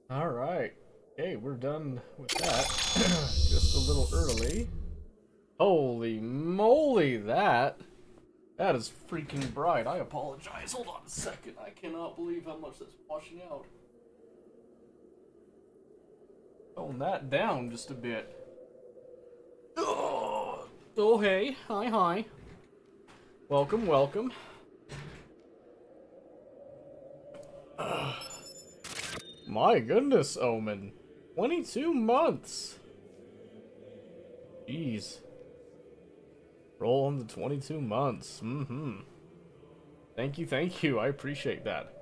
All right. Okay, we're done with that. Just a little early. Holy moly, that is freaking bright. I apologize. Hold on a second. I cannot believe how much that's washing out. Tone that down just a bit. Oh hey, hi. Welcome. My goodness, Omen. 22 months. Jeez. Roll on the 22 months. Thank you. I appreciate that.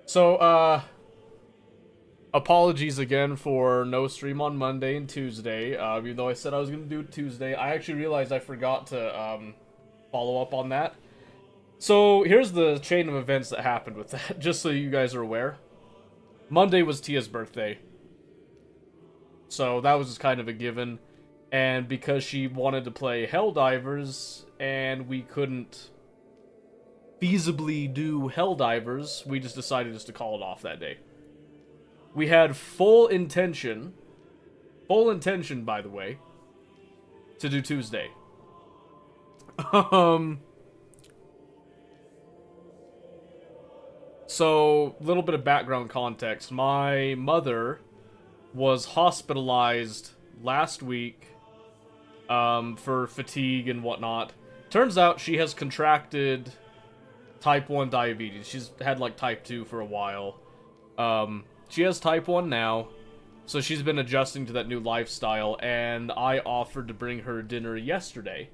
So, apologies again for no stream on Monday and Tuesday. Even though I said I was going to do it Tuesday, I actually realized I forgot to, follow up on that. So, here's the chain of events that happened with that, just so you guys are aware. Monday was Tia's birthday. So, that was just kind of a given. And because she wanted to play Helldivers, and we couldn't feasibly do Helldivers, we just decided just to call it off that day. We had full intention, by the way, to do Tuesday. So, a little bit of background context. My mother was hospitalized last week for fatigue and whatnot. Turns out she has contracted type 1 diabetes. She's had like type 2 for a while. She has type 1 now, so she's been adjusting to that new lifestyle, and I offered to bring her dinner yesterday.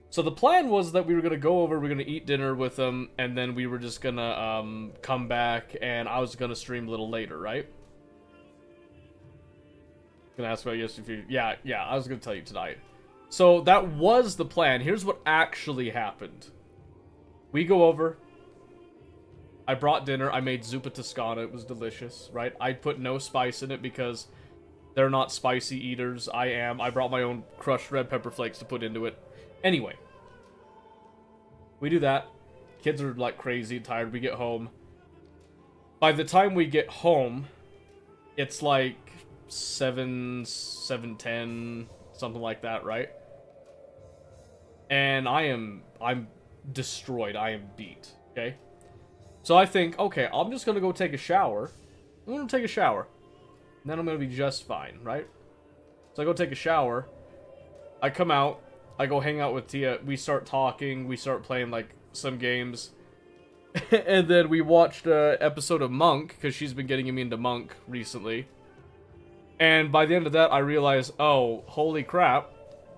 So the plan was that we were going to go over, we were going to eat dinner with them, and then we were just going to come back, and I was going to stream a little later, right? Gonna ask about yes if you... Yeah, I was going to tell you tonight. So that was the plan. Here's what actually happened. We go over. I brought dinner. I made zuppa toscana. It was delicious, right? I put no spice in it because they're not spicy eaters. I am. I brought my own crushed red pepper flakes to put into it. Anyway. We do that. Kids are like crazy, tired. We get home. By the time we get home, it's like 7:10, something like that, right? And I'm destroyed. I am beat, okay? So I think, okay, I'm just gonna go take a shower. I'm gonna take a shower. And then I'm gonna be just fine, right? So I go take a shower. I come out. I go hang out with Tia. We start talking. We start playing, like, some games. And then we watched an episode of Monk, because she's been getting me into Monk recently. And by the end of that, I realized, oh, holy crap.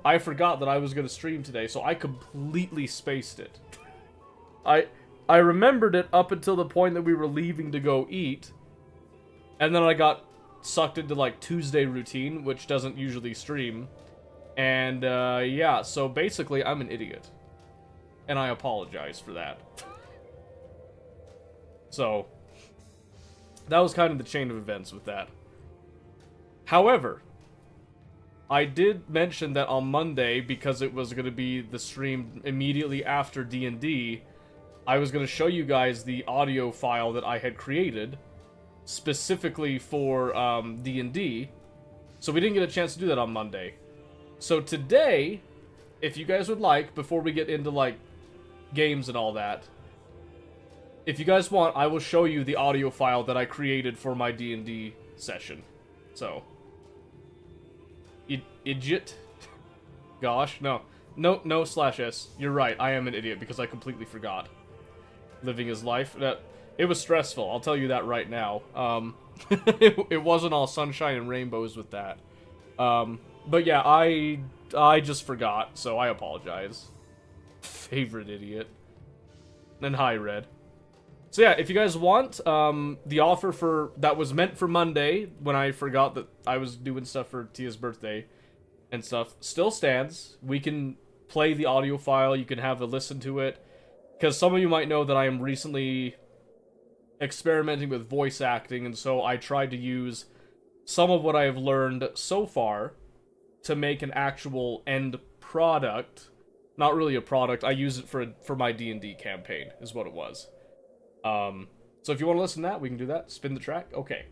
I forgot that I was going to stream today, so I completely spaced it. I remembered it up until the point that we were leaving to go eat. And then I got sucked into, like, Tuesday routine, which doesn't usually stream. And, yeah, so basically, I'm an idiot. And I apologize for that. So, that was kind of the chain of events with that. However, I did mention that on Monday, because it was going to be the stream immediately after D&D, I was going to show you guys the audio file that I had created, specifically for D&D, so we didn't get a chance to do that on Monday. So today, if you guys would like, before we get into, like, games and all that, if you guys want, I will show you the audio file that I created for my D&D session. So, idiot. Gosh, no /s. You're right, I am an idiot because I completely forgot. Living his life. It was stressful, I'll tell you that right now. It wasn't all sunshine and rainbows with that. But yeah, I just forgot, so I apologize. Favorite idiot. And hi, Red. So yeah, if you guys want, the offer that was meant for Monday, when I forgot that I was doing stuff for Tia's birthday and stuff, still stands. We can play the audio file, you can have a listen to it, because some of you might know that I am recently experimenting with voice acting, and so I tried to use some of what I have learned so far to make an actual end product. Not really a product, I use it for my D&D campaign, is what it was. So if you want to listen to that, we can do that. Spin the track. Okay.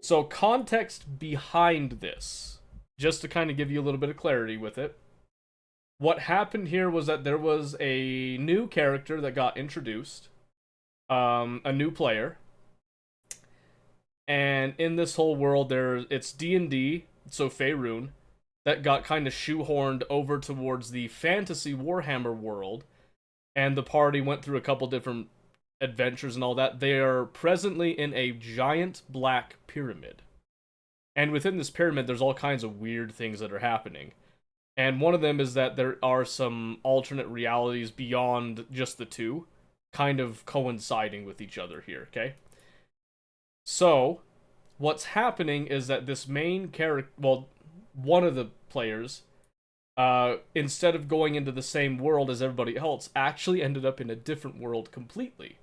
So context behind this, just to kind of give you a little bit of clarity with it. What happened here was that there was a new character that got introduced, a new player, and in this whole world, it's D&D, so Faerun, that got kind of shoehorned over towards the fantasy Warhammer world, and the party went through a couple different adventures and all that. They are presently in a giant black pyramid, and within this pyramid, there's all kinds of weird things that are happening. And one of them is that there are some alternate realities beyond just the two, kind of coinciding with each other here, okay? So, what's happening is that this main character, well, one of the players, instead of going into the same world as everybody else, actually ended up in a different world completely.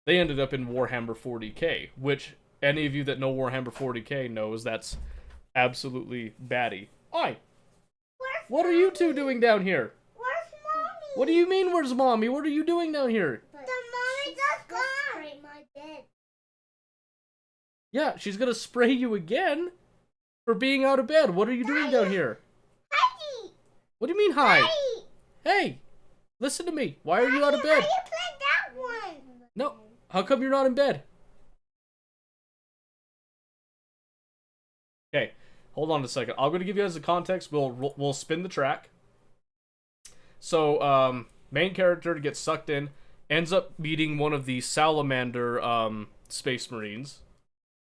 They ended up in Warhammer 40k, which any of you that know Warhammer 40k knows that's absolutely batty. Oi! What are you two doing down here? Where's Mommy? What do you mean, where's Mommy? What are you doing down here? The Mommy just gone. My bed. Yeah, she's gonna spray you again for being out of bed. What are you doing down here? Daddy. What do you mean, hi? Daddy. Hey, listen to me. Why are you out of bed? How you play that one? No, how come you're not in bed? Okay, hold on a second. I'm gonna give you guys the context. We'll spin the track. So, main character gets sucked in, ends up meeting one of the salamander space marines,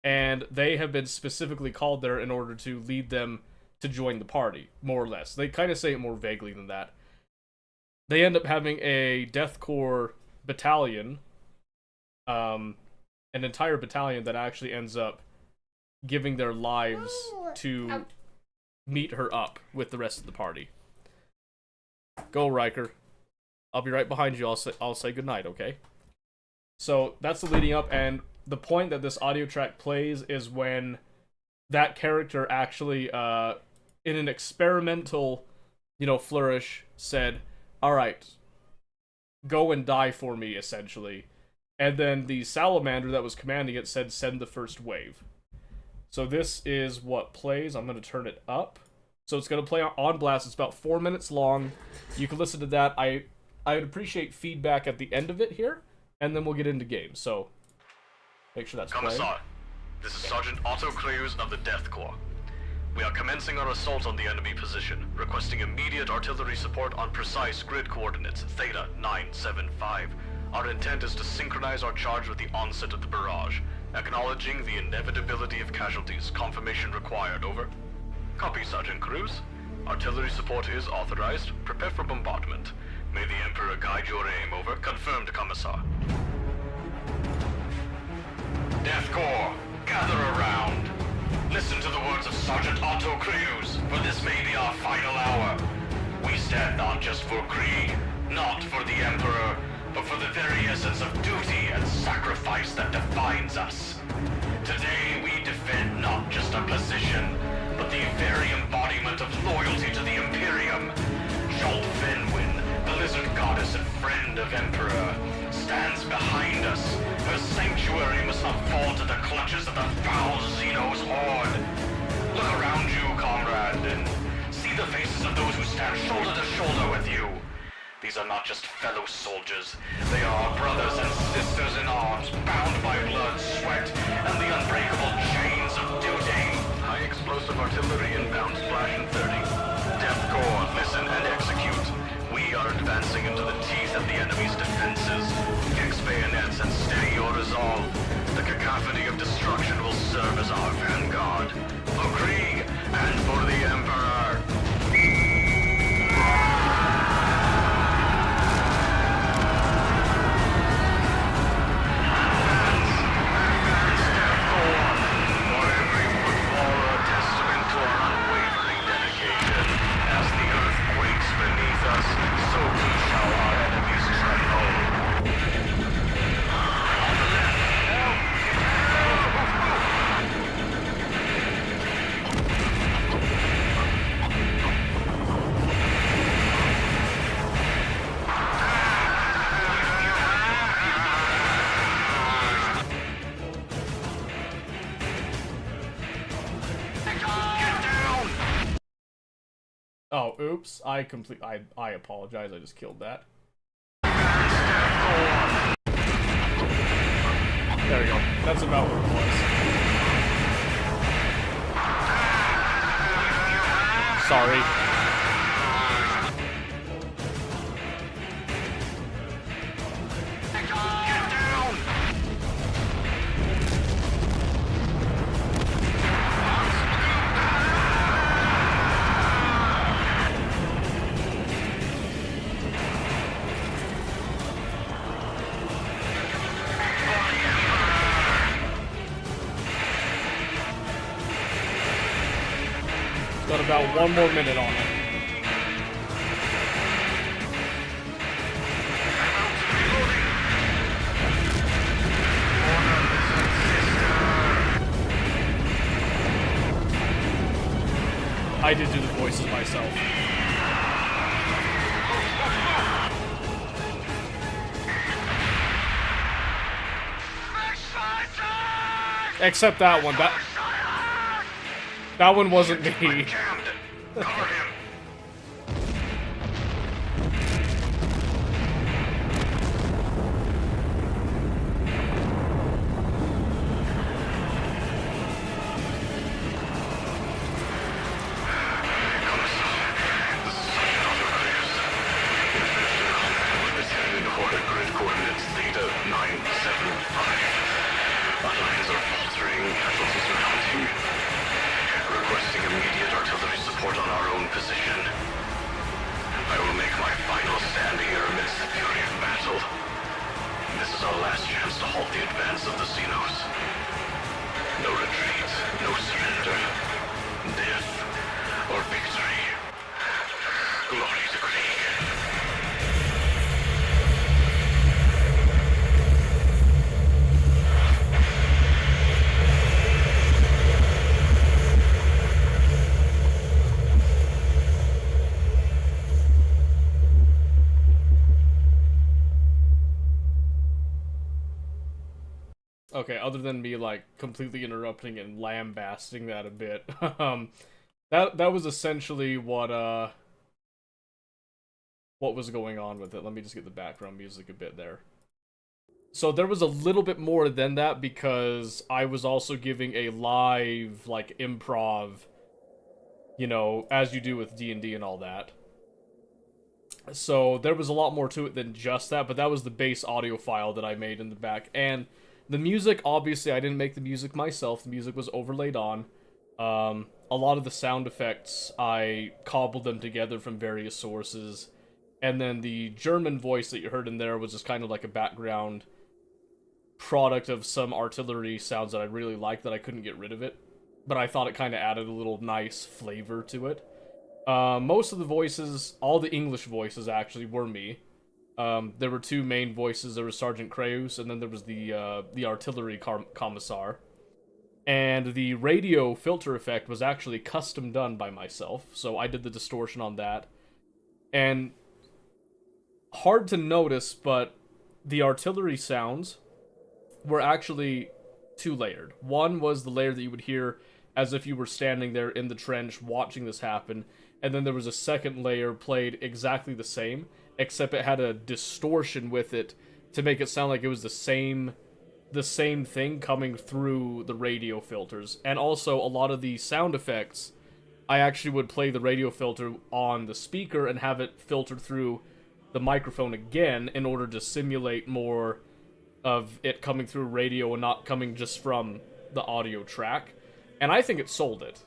and they have been specifically called there in order to lead them to join the party, more or less. They kind of say it more vaguely than that. They end up having a Death Corps battalion, an entire battalion that actually ends up giving their lives to meet her up with the rest of the party. Go, Riker. I'll be right behind you. I'll say goodnight, okay? So that's the leading up, and the point that this audio track plays is when that character actually, in an experimental, flourish, said, "Alright, go and die for me," essentially. And then the salamander that was commanding it said, "Send the first wave." So this is what plays. I'm going to turn it up. So it's going to play on blast. It's about 4 minutes long. You can listen to that. I would appreciate feedback at the end of it here, and then we'll get into games. So make sure that's playing. Commissar, this is Sergeant Otto Creus of the Death Corps. We are commencing our assault on the enemy position, requesting immediate artillery support on precise grid coordinates Theta 975. Our intent is to synchronize our charge with the onset of the barrage. Acknowledging the inevitability of casualties. Confirmation required, over. Copy, Sergeant Cruz. Artillery support is authorized. Prepare for bombardment. May the Emperor guide your aim, over. Confirmed, Commissar. Death Corps, gather around. Listen to the words of Sergeant Otto Creus, for this may be our final hour. We stand not just for Krieg, not for the Emperor, but for the very essence of duty and sacrifice that defines us. Today we defend not just a position, but the very embodiment of loyalty to the Imperium. Jolt Fenwin, the lizard goddess and friend of Emperor, stands behind us. Her sanctuary must not fall to the clutches of the foul Xenos horde. Look around you, comrade, and see the faces of those who stand shoulder to shoulder with you. These are not just fellow soldiers. They are our brothers and sisters in arms, bound by blood, sweat, and the unbreakable chains of duty. High explosive artillery inbound, splash in 30. Death Corps, listen and execute. We are advancing into the teeth of the enemy's defenses. Fix bayonets and steady your resolve. The cacophony of destruction will serve as our vanguard. For Krieg and for the Emperor. So too shall our enemies tremble. Oops, I apologize, I just killed that. There we go. That's about what it was. Sorry. Got about 1 more minute on it. I did do the voices myself. Except that one. That one wasn't me. Okay, other than me, like, completely interrupting and lambasting that a bit, that was essentially what was going on with it. Let me just get the background music a bit there. So there was a little bit more than that because I was also giving a live, like, improv, you know, as you do with D&D and all that. So there was a lot more to it than just that, but that was the base audio file that I made in the back. And the music, obviously, I didn't make the music myself. The music was overlaid on. A lot of the sound effects, I cobbled them together from various sources. And then the German voice that you heard in there was just kind of like a background product of some artillery sounds that I really liked that I couldn't get rid of it. But I thought it kind of added a little nice flavor to it. Most of the voices, all the English voices actually, were me. There were 2 main voices. There was Sergeant Creus, and then there was the artillery commissar. And the radio filter effect was actually custom done by myself, so I did the distortion on that. And hard to notice, but the artillery sounds were actually 2-layered. One was the layer that you would hear as if you were standing there in the trench watching this happen, and then there was a second layer played exactly the same, except it had a distortion with it to make it sound like it was the same thing coming through the radio filters. And also, a lot of the sound effects, I actually would play the radio filter on the speaker and have it filtered through the microphone again in order to simulate more of it coming through radio and not coming just from the audio track. And I think it sold it.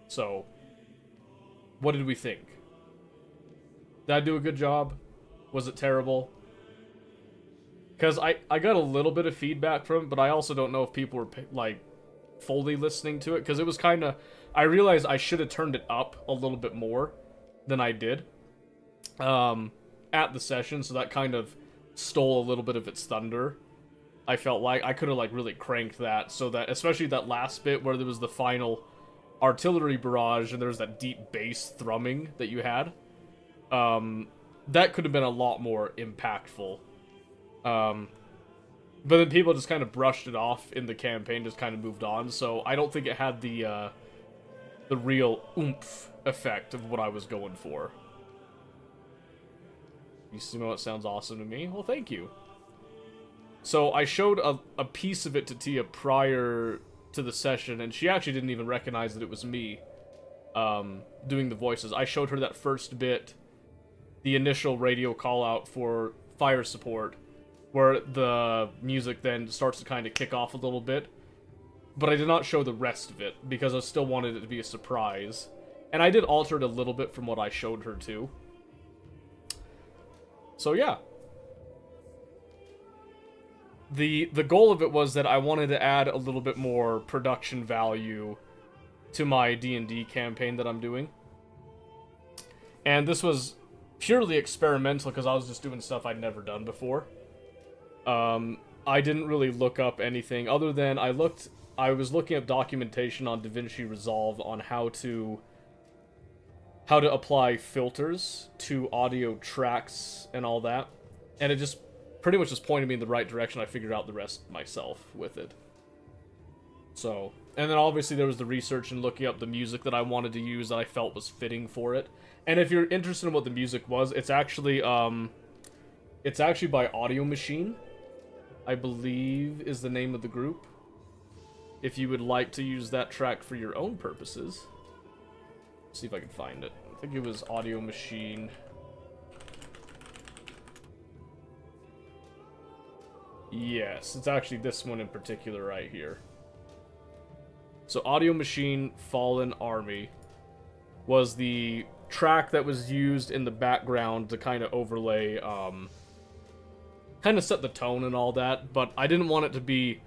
So, what did we think? Did I do a good job? Was it terrible? Because I got a little bit of feedback from it, but I also don't know if people were, like, fully listening to it. Because it was kind of... I realized I should have turned it up a little bit more than I did at the session. So that kind of stole a little bit of its thunder. I felt like I could have, like, really cranked that. So that, especially that last bit where there was the final artillery barrage and there was that deep bass thrumming that you had. That could have been a lot more impactful. But then people just kind of brushed it off in the campaign, just kind of moved on. So I don't think it had the real oomph effect of what I was going for. You know, it sounds awesome to me. Well, thank you. So I showed a piece of it to Tia prior to the session, and she actually didn't even recognize that it was me doing the voices. I showed her that first bit, the initial radio call out for fire support, where the music then starts to kind of kick off a little bit. But I did not show the rest of it, because I still wanted it to be a surprise. And I did alter it a little bit from what I showed her too. So yeah. The goal of it was that I wanted to add a little bit more production value to my D&D campaign that I'm doing. And this was purely experimental because I was just doing stuff I'd never done before. I didn't really look up anything other than I was looking up documentation on DaVinci Resolve on how to apply filters to audio tracks and all that. And it just pretty much just pointed me in the right direction. I figured out the rest myself with it. So, and then obviously there was the research and looking up the music that I wanted to use that I felt was fitting for it. And if you're interested in what the music was, it's actually by Audio Machine, I believe is the name of the group. If you would like to use that track for your own purposes. Let's see if I can find it. I think it was Audio Machine. Yes, it's actually this one in particular right here. So Audio Machine Fallen Army was the track that was used in the background to kind of overlay, kind of set the tone and all that, but I didn't want it to be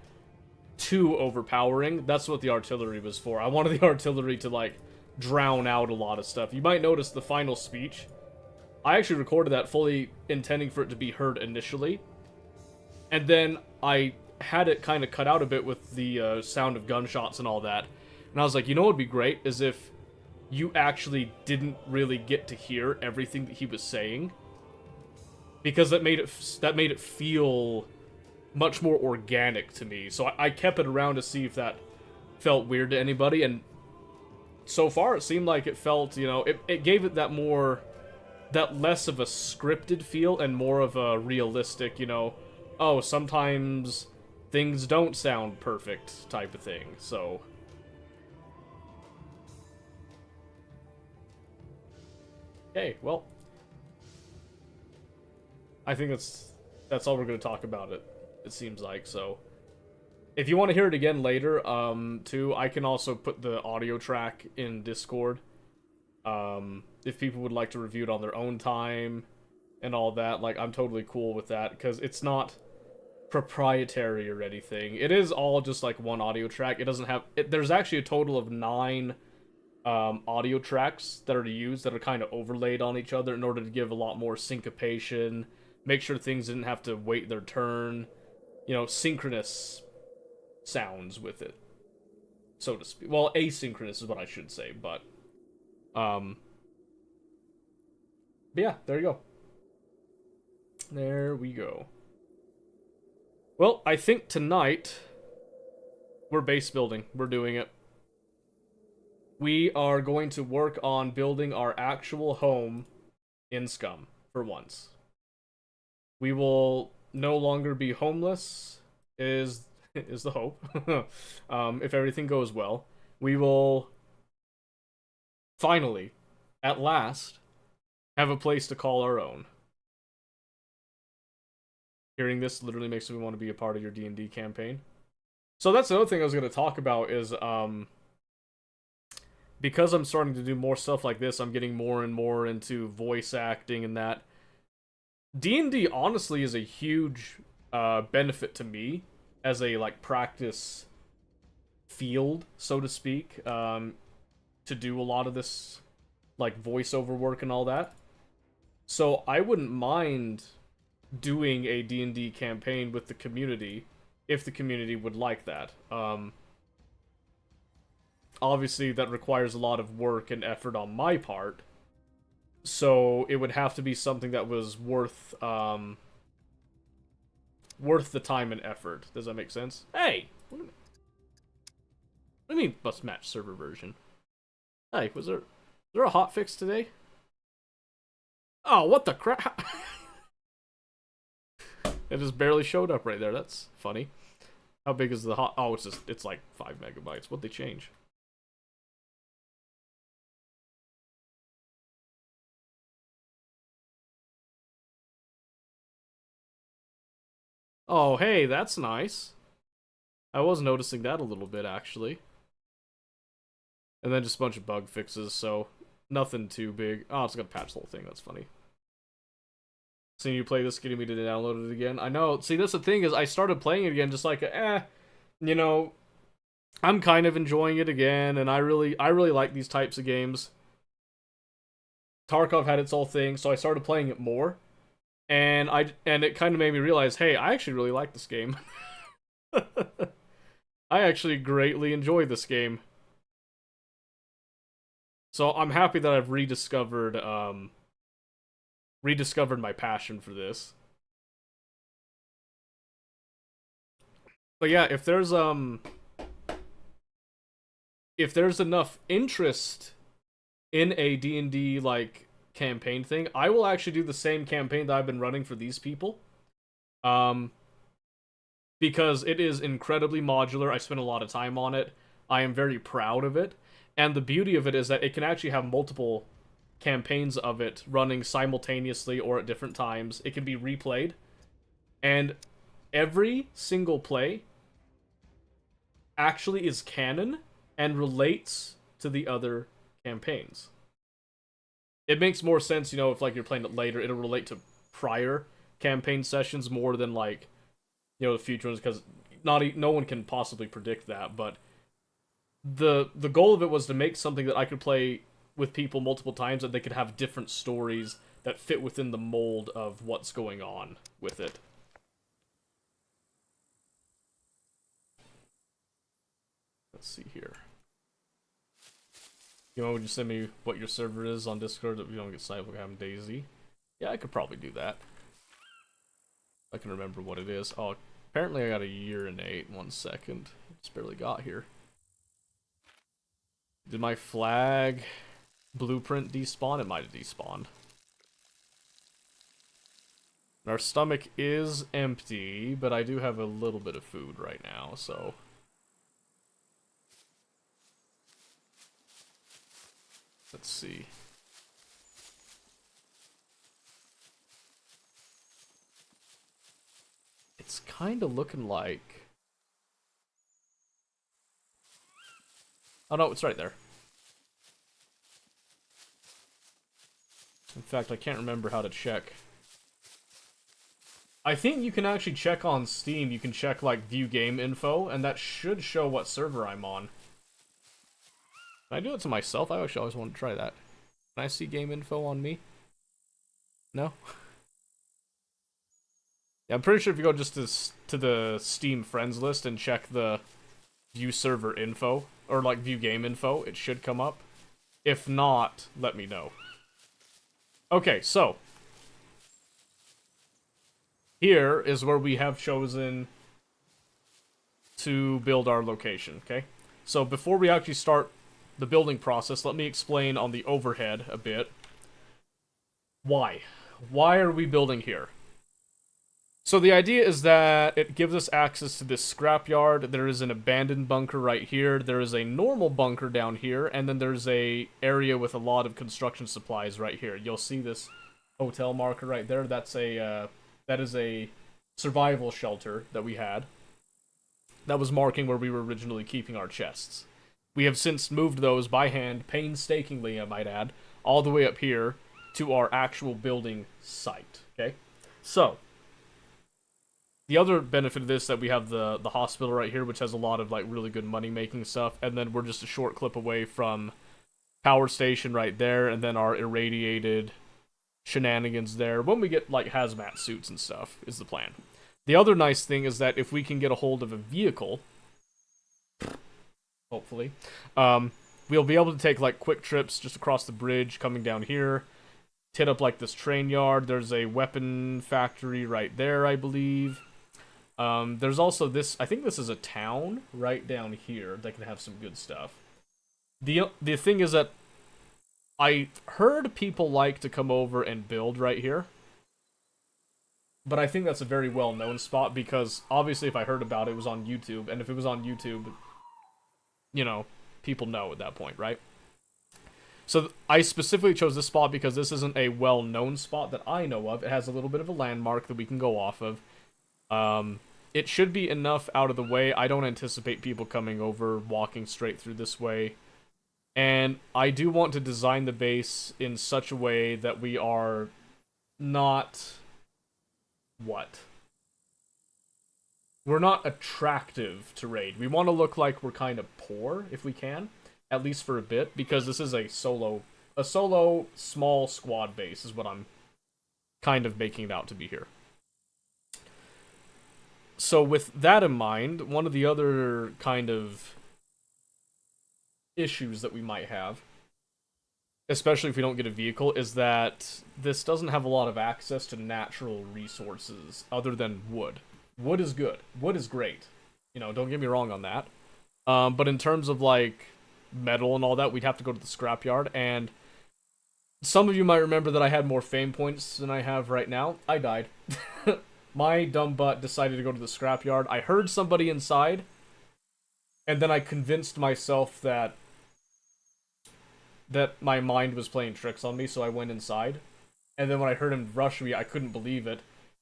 too overpowering. That's what the artillery was for. I wanted the artillery to, like, drown out a lot of stuff. You might notice the final speech. I actually recorded that fully intending for it to be heard initially. And then I had it kind of cut out a bit with the sound of gunshots and all that. And I was like, you know what would be great is if you actually didn't really get to hear everything that he was saying. Because that made it feel much more organic to me. So I kept it around to see if that felt weird to anybody. And so far it seemed like it felt, you know, it gave it that less of a scripted feel and more of a realistic, you know, oh, sometimes things don't sound perfect type of thing, so. Okay, well. I think that's all we're going to talk about it seems like, so. If you want to hear it again later, too, I can also put the audio track in Discord. If people would like to review it on their own time and all that, like, I'm totally cool with that, because it's not proprietary or anything. It is all just like one audio track. It doesn't have there's actually a total of 9 audio tracks that are used that are kind of overlaid on each other in order to give a lot more syncopation, make sure things didn't have to wait their turn, you know, synchronous sounds with it, so to speak. Well, asynchronous is what I should say, but yeah, there you go. There we go. Well, I think tonight, we're base building. We're doing it. We are going to work on building our actual home in Scum, for once. We will no longer be homeless, is the hope. If everything goes well. We will finally, at last, have a place to call our own. Hearing this literally makes me want to be a part of your D&D campaign. So that's another thing I was going to talk about is, because I'm starting to do more stuff like this, I'm getting more and more into voice acting and that. D&D honestly is a huge benefit to me as a, like, practice field, so to speak, to do a lot of this, like, voiceover work and all that. So I wouldn't mind doing a D&D campaign with the community if the community would like that. Obviously that requires a lot of work and effort on my part, so it would have to be something that was worth the time and effort. Does that make sense? Hey, what do you mean bus match server version? Hey, was there a hotfix today? Oh, what the crap? It just barely showed up right there. That's funny. How big is the hot? Oh, it's like 5 megabytes. What'd they change? Oh, hey, that's nice. I was noticing that a little bit, actually. And then just a bunch of bug fixes, so nothing too big. Oh, it's gonna patch the whole thing. That's funny. Seeing you play this, getting me to download it again. I know. See, that's the thing is, I started playing it again, just like, you know, I'm kind of enjoying it again, and I really like these types of games. Tarkov had its whole thing, so I started playing it more, and it kind of made me realize, hey, I actually really like this game. I actually greatly enjoy this game. So I'm happy that I've rediscovered my passion for this. But yeah, if there's enough interest in a D&D like campaign thing, I will actually do the same campaign that I've been running for these people. Because it is incredibly modular. I spent a lot of time on it. I am very proud of it. And the beauty of it is that it can actually have multiple campaigns of it running simultaneously or at different times. It can be replayed. And every single play actually is canon and relates to the other campaigns. It makes more sense, you know, if like you're playing it later, it'll relate to prior campaign sessions more than like, you know, the future ones, because no one can possibly predict that, but the goal of it was to make something that I could play with people multiple times, and they could have different stories that fit within the mold of what's going on with it. Let's see here. You know, would you send me what your server is on Discord if you don't get sniped like I'm Daisy? Yeah, I could probably do that. I can remember what it is. Oh, apparently I got a urinate. 1 second. Just barely got here. Did my flag blueprint despawn? It might have despawned. Our stomach is empty, but I do have a little bit of food right now, so... Let's see. It's kind of looking like... Oh no, it's right there. In fact, I can't remember how to check. I think you can actually check on Steam. You can check, like, view game info, and that should show what server I'm on. Can I do it to myself? I actually always wanted to try that. Can I see game info on me? No? Yeah, I'm pretty sure if you go just to the Steam friends list and check the view server info, or like view game info, it should come up. If not, let me know. Okay, so here is where we have chosen to build our location, okay? So before we actually start the building process, let me explain on the overhead a bit. Why? Why are we building here? So the idea is that it gives us access to this scrapyard. There is an abandoned bunker right here. There is a normal bunker down here, and then there's a area with a lot of construction supplies right here. You'll see this hotel marker right there. That is a survival shelter that we had. That was marking where we were originally keeping our chests. We have since moved those by hand, painstakingly, I might add, all the way up here to our actual building site. Okay, so the other benefit of this is that we have the hospital right here, which has a lot of like really good money making stuff, and then we're just a short clip away from power station right there, and then our irradiated shenanigans there. When we get like hazmat suits and stuff is the plan. The other nice thing is that if we can get a hold of a vehicle, hopefully, we'll be able to take like quick trips just across the bridge coming down here, hit up like this train yard. There's a weapon factory right there, I believe. There's also this, I think this is a town right down here that can have some good stuff. The thing is that I heard people like to come over and build right here. But I think that's a very well-known spot because obviously if I heard about it, it was on YouTube, and if it was on YouTube, you know, people know at that point, right? So I specifically chose this spot because this isn't a well-known spot that I know of. It has a little bit of a landmark that we can go off of. It should be enough out of the way. I don't anticipate people coming over, walking straight through this way. And I do want to design the base in such a way that we are not... What? We're not attractive to raid. We want to look like we're kind of poor, if we can. At least for a bit, because this is a solo small squad base is what I'm kind of making it out to be here. So with that in mind, one of the other kind of issues that we might have, especially if we don't get a vehicle, is that this doesn't have a lot of access to natural resources other than wood. Wood is good. Wood is great. You know, don't get me wrong on that. But in terms of, like, metal and all that, we'd have to go to the scrapyard, and some of you might remember that I had more fame points than I have right now. I died. My dumb butt decided to go to the scrapyard. I heard somebody inside, and then I convinced myself that my mind was playing tricks on me, so I went inside. And then when I heard him rush me, I couldn't believe it.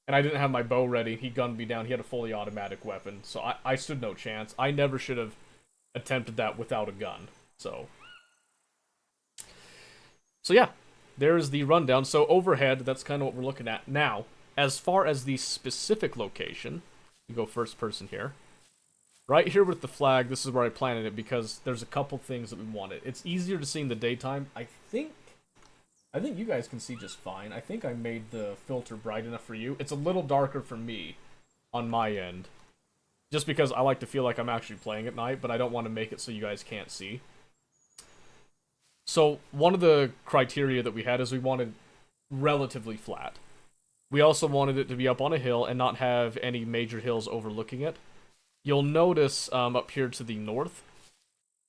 And I didn't have my bow ready. He gunned me down. He had a fully automatic weapon, so I stood no chance. I never should have attempted that without a gun. So yeah, there's the rundown. So overhead, that's kind of what we're looking at. Now, as far as the specific location, you go first person here. Right here with the flag, this is where I planted it because there's a couple things that we wanted. It's easier to see in the daytime. I think you guys can see just fine. I think I made the filter bright enough for you. It's a little darker for me on my end. Just because I like to feel like I'm actually playing at night, but I don't want to make it so you guys can't see. So, one of the criteria that we had is we wanted relatively flat. We also wanted it to be up on a hill and not have any major hills overlooking it. You'll notice up here to the north,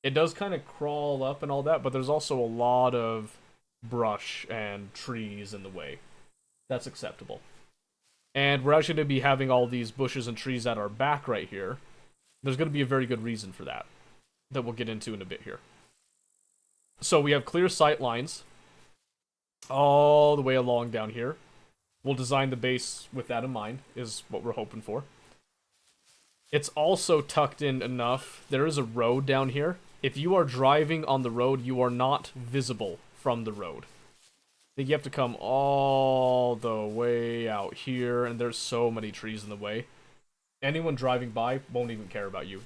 it does kind of crawl up and all that, but there's also a lot of brush and trees in the way. That's acceptable. And we're actually going to be having all these bushes and trees at our back right here. There's going to be a very good reason for that we'll get into in a bit here. So we have clear sight lines all the way along down here. We'll design the base with that in mind, is what we're hoping for. It's also tucked in enough. There is a road down here. If you are driving on the road, you are not visible from the road. I think you have to come all the way out here, and there's so many trees in the way. Anyone driving by won't even care about you.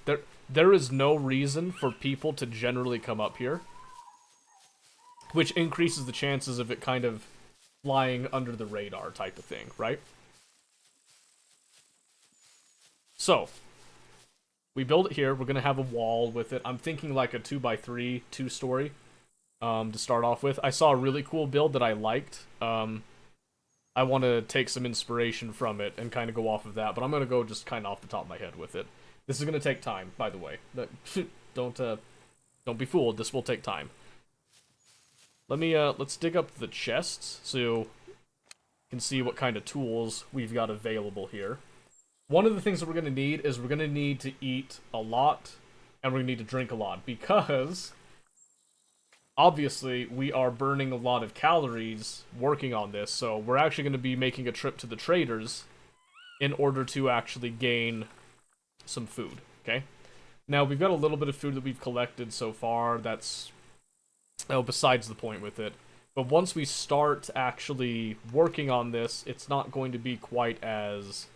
There is no reason for people to generally come up here, which increases the chances of it kind of flying under the radar type of thing, right? So, we build it here. We're going to have a wall with it. I'm thinking like a 2x3, two-story. To start off with. I saw a really cool build that I liked. I want to take some inspiration from it and kind of go off of that, but I'm going to go just kind of off the top of my head with it. This is going to take time, by the way. Don't be fooled. This will take time. Let's dig up the chests so you can see what kind of tools we've got available here. One of the things that we're going to need is we're going to need to eat a lot and we're going to need to drink a lot because obviously, we are burning a lot of calories working on this, so we're actually going to be making a trip to the traders in order to actually gain some food, okay? Now, we've got a little bit of food that we've collected so far. That's, besides the point with it. But once we start actually working on this, it's not going to be quite as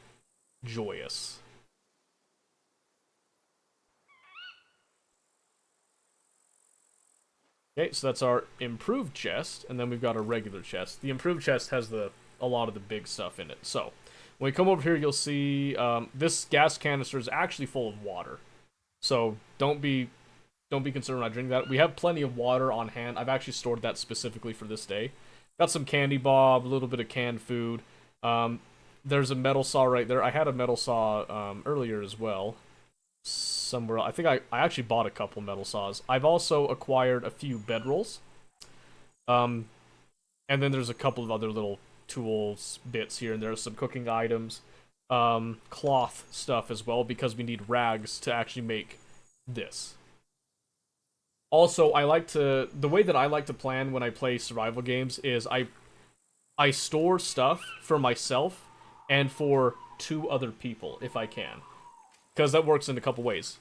joyous. Okay, so that's our improved chest, and then we've got our regular chest. The improved chest has a lot of the big stuff in it. So, when we come over here, you'll see this gas canister is actually full of water. So, don't be concerned when I drink that. We have plenty of water on hand. I've actually stored that specifically for this day. Got some candy bob, a little bit of canned food. There's a metal saw right there. I had a metal saw earlier as well. Somewhere, I think I actually bought a couple metal saws. I've also acquired a few bedrolls. And then there's a couple of other little tools, bits here and there, some cooking items, cloth stuff as well, because we need rags to actually make this. Also, the way that I like to plan when I play survival games is I store stuff for myself and for 2 other people, if I can. Because that works in a couple ways.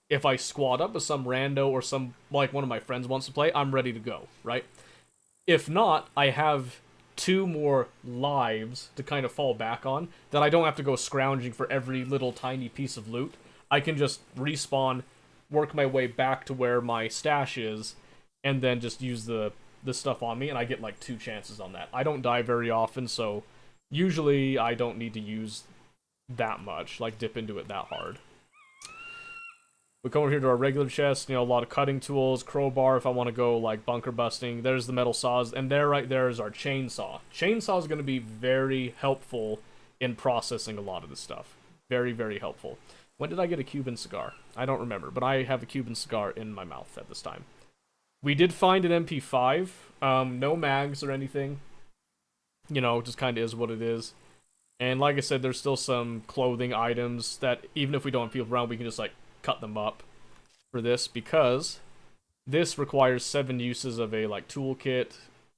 If I squad up with some rando or some, like, one of my friends wants to play, I'm ready to go, right? If not, I have 2 more lives to kind of fall back on, that I don't have to go scrounging for every little tiny piece of loot. I can just respawn, work my way back to where my stash is, and then just use the stuff on me, and I get like 2 chances on that. I don't die very often, so usually I don't need to use that much, like dip into it that hard. We come over here to our regular chest, you know, a lot of cutting tools, crowbar if I want to go like bunker busting. There's the metal saws, and there right there is our chainsaw. Chainsaw is going to be very helpful in processing a lot of this stuff. Very, very helpful. When did I get a Cuban cigar? I don't remember, but I have a Cuban cigar in my mouth at this time. We did find an MP5, no mags or anything. You know, just kind of is what it is. And like I said, there's still some clothing items that even if we don't have people around, we can just like cut them up for this, because this requires 7 uses of a like toolkit,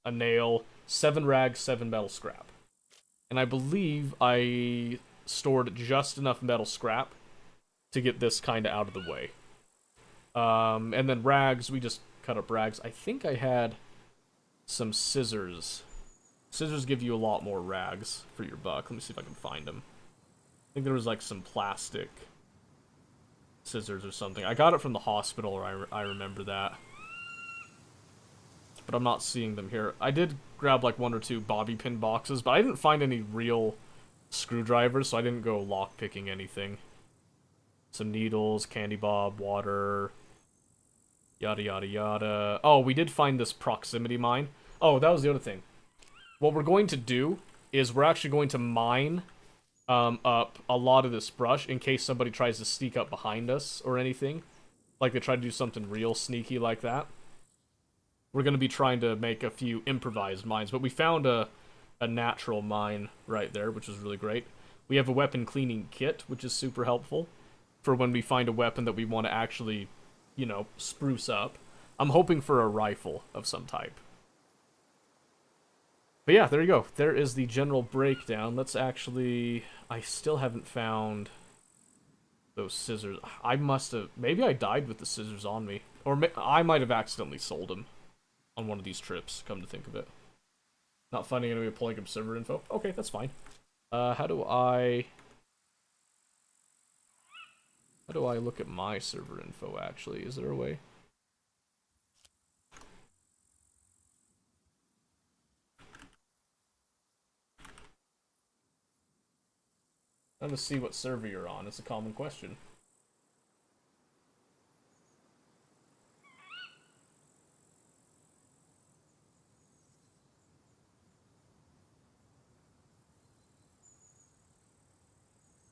a nail, 7 rags, 7 metal scrap. And I believe I stored just enough metal scrap to get this kind of out of the way. And then rags, we just cut up rags. I think I had some scissors. Scissors give you a lot more rags for your buck. Let me see if I can find them. I think there was like some plastic scissors or something. I got it from the hospital, or I remember that. But I'm not seeing them here. I did grab like 1 or 2 bobby pin boxes, but I didn't find any real screwdrivers, so I didn't go lock-picking anything. Some needles, candy bob, water, yada yada yada. Oh, we did find this proximity mine. Oh, that was the other thing. What we're going to do is we're actually going to mine up a lot of this brush in case somebody tries to sneak up behind us or anything. Like they try to do something real sneaky like that. We're going to be trying to make a few improvised mines, but we found a natural mine right there, which is really great. We have a weapon cleaning kit, which is super helpful for when we find a weapon that we want to actually, you know, spruce up. I'm hoping for a rifle of some type. But yeah, there you go. There is the general breakdown. Let's actually... I still haven't found those scissors. I must have... Maybe I died with the scissors on me. Or I might have accidentally sold them on one of these trips, come to think of it. Not finding any way of pulling up server info. Okay, that's fine. How do I look at my server info, actually? Is there a way? I'm gonna see what server you're on. It's a common question.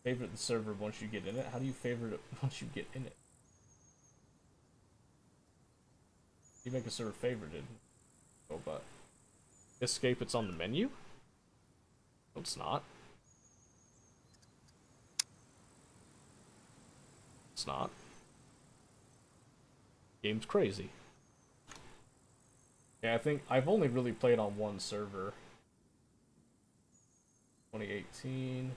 Favorite the server once you get in it? How do you favorite it once you get in it? You make a server favorited. Oh, but... Escape, it's on the menu? No, it's not. It's not. Game's crazy. Yeah, I think I've only really played on one server. 2018.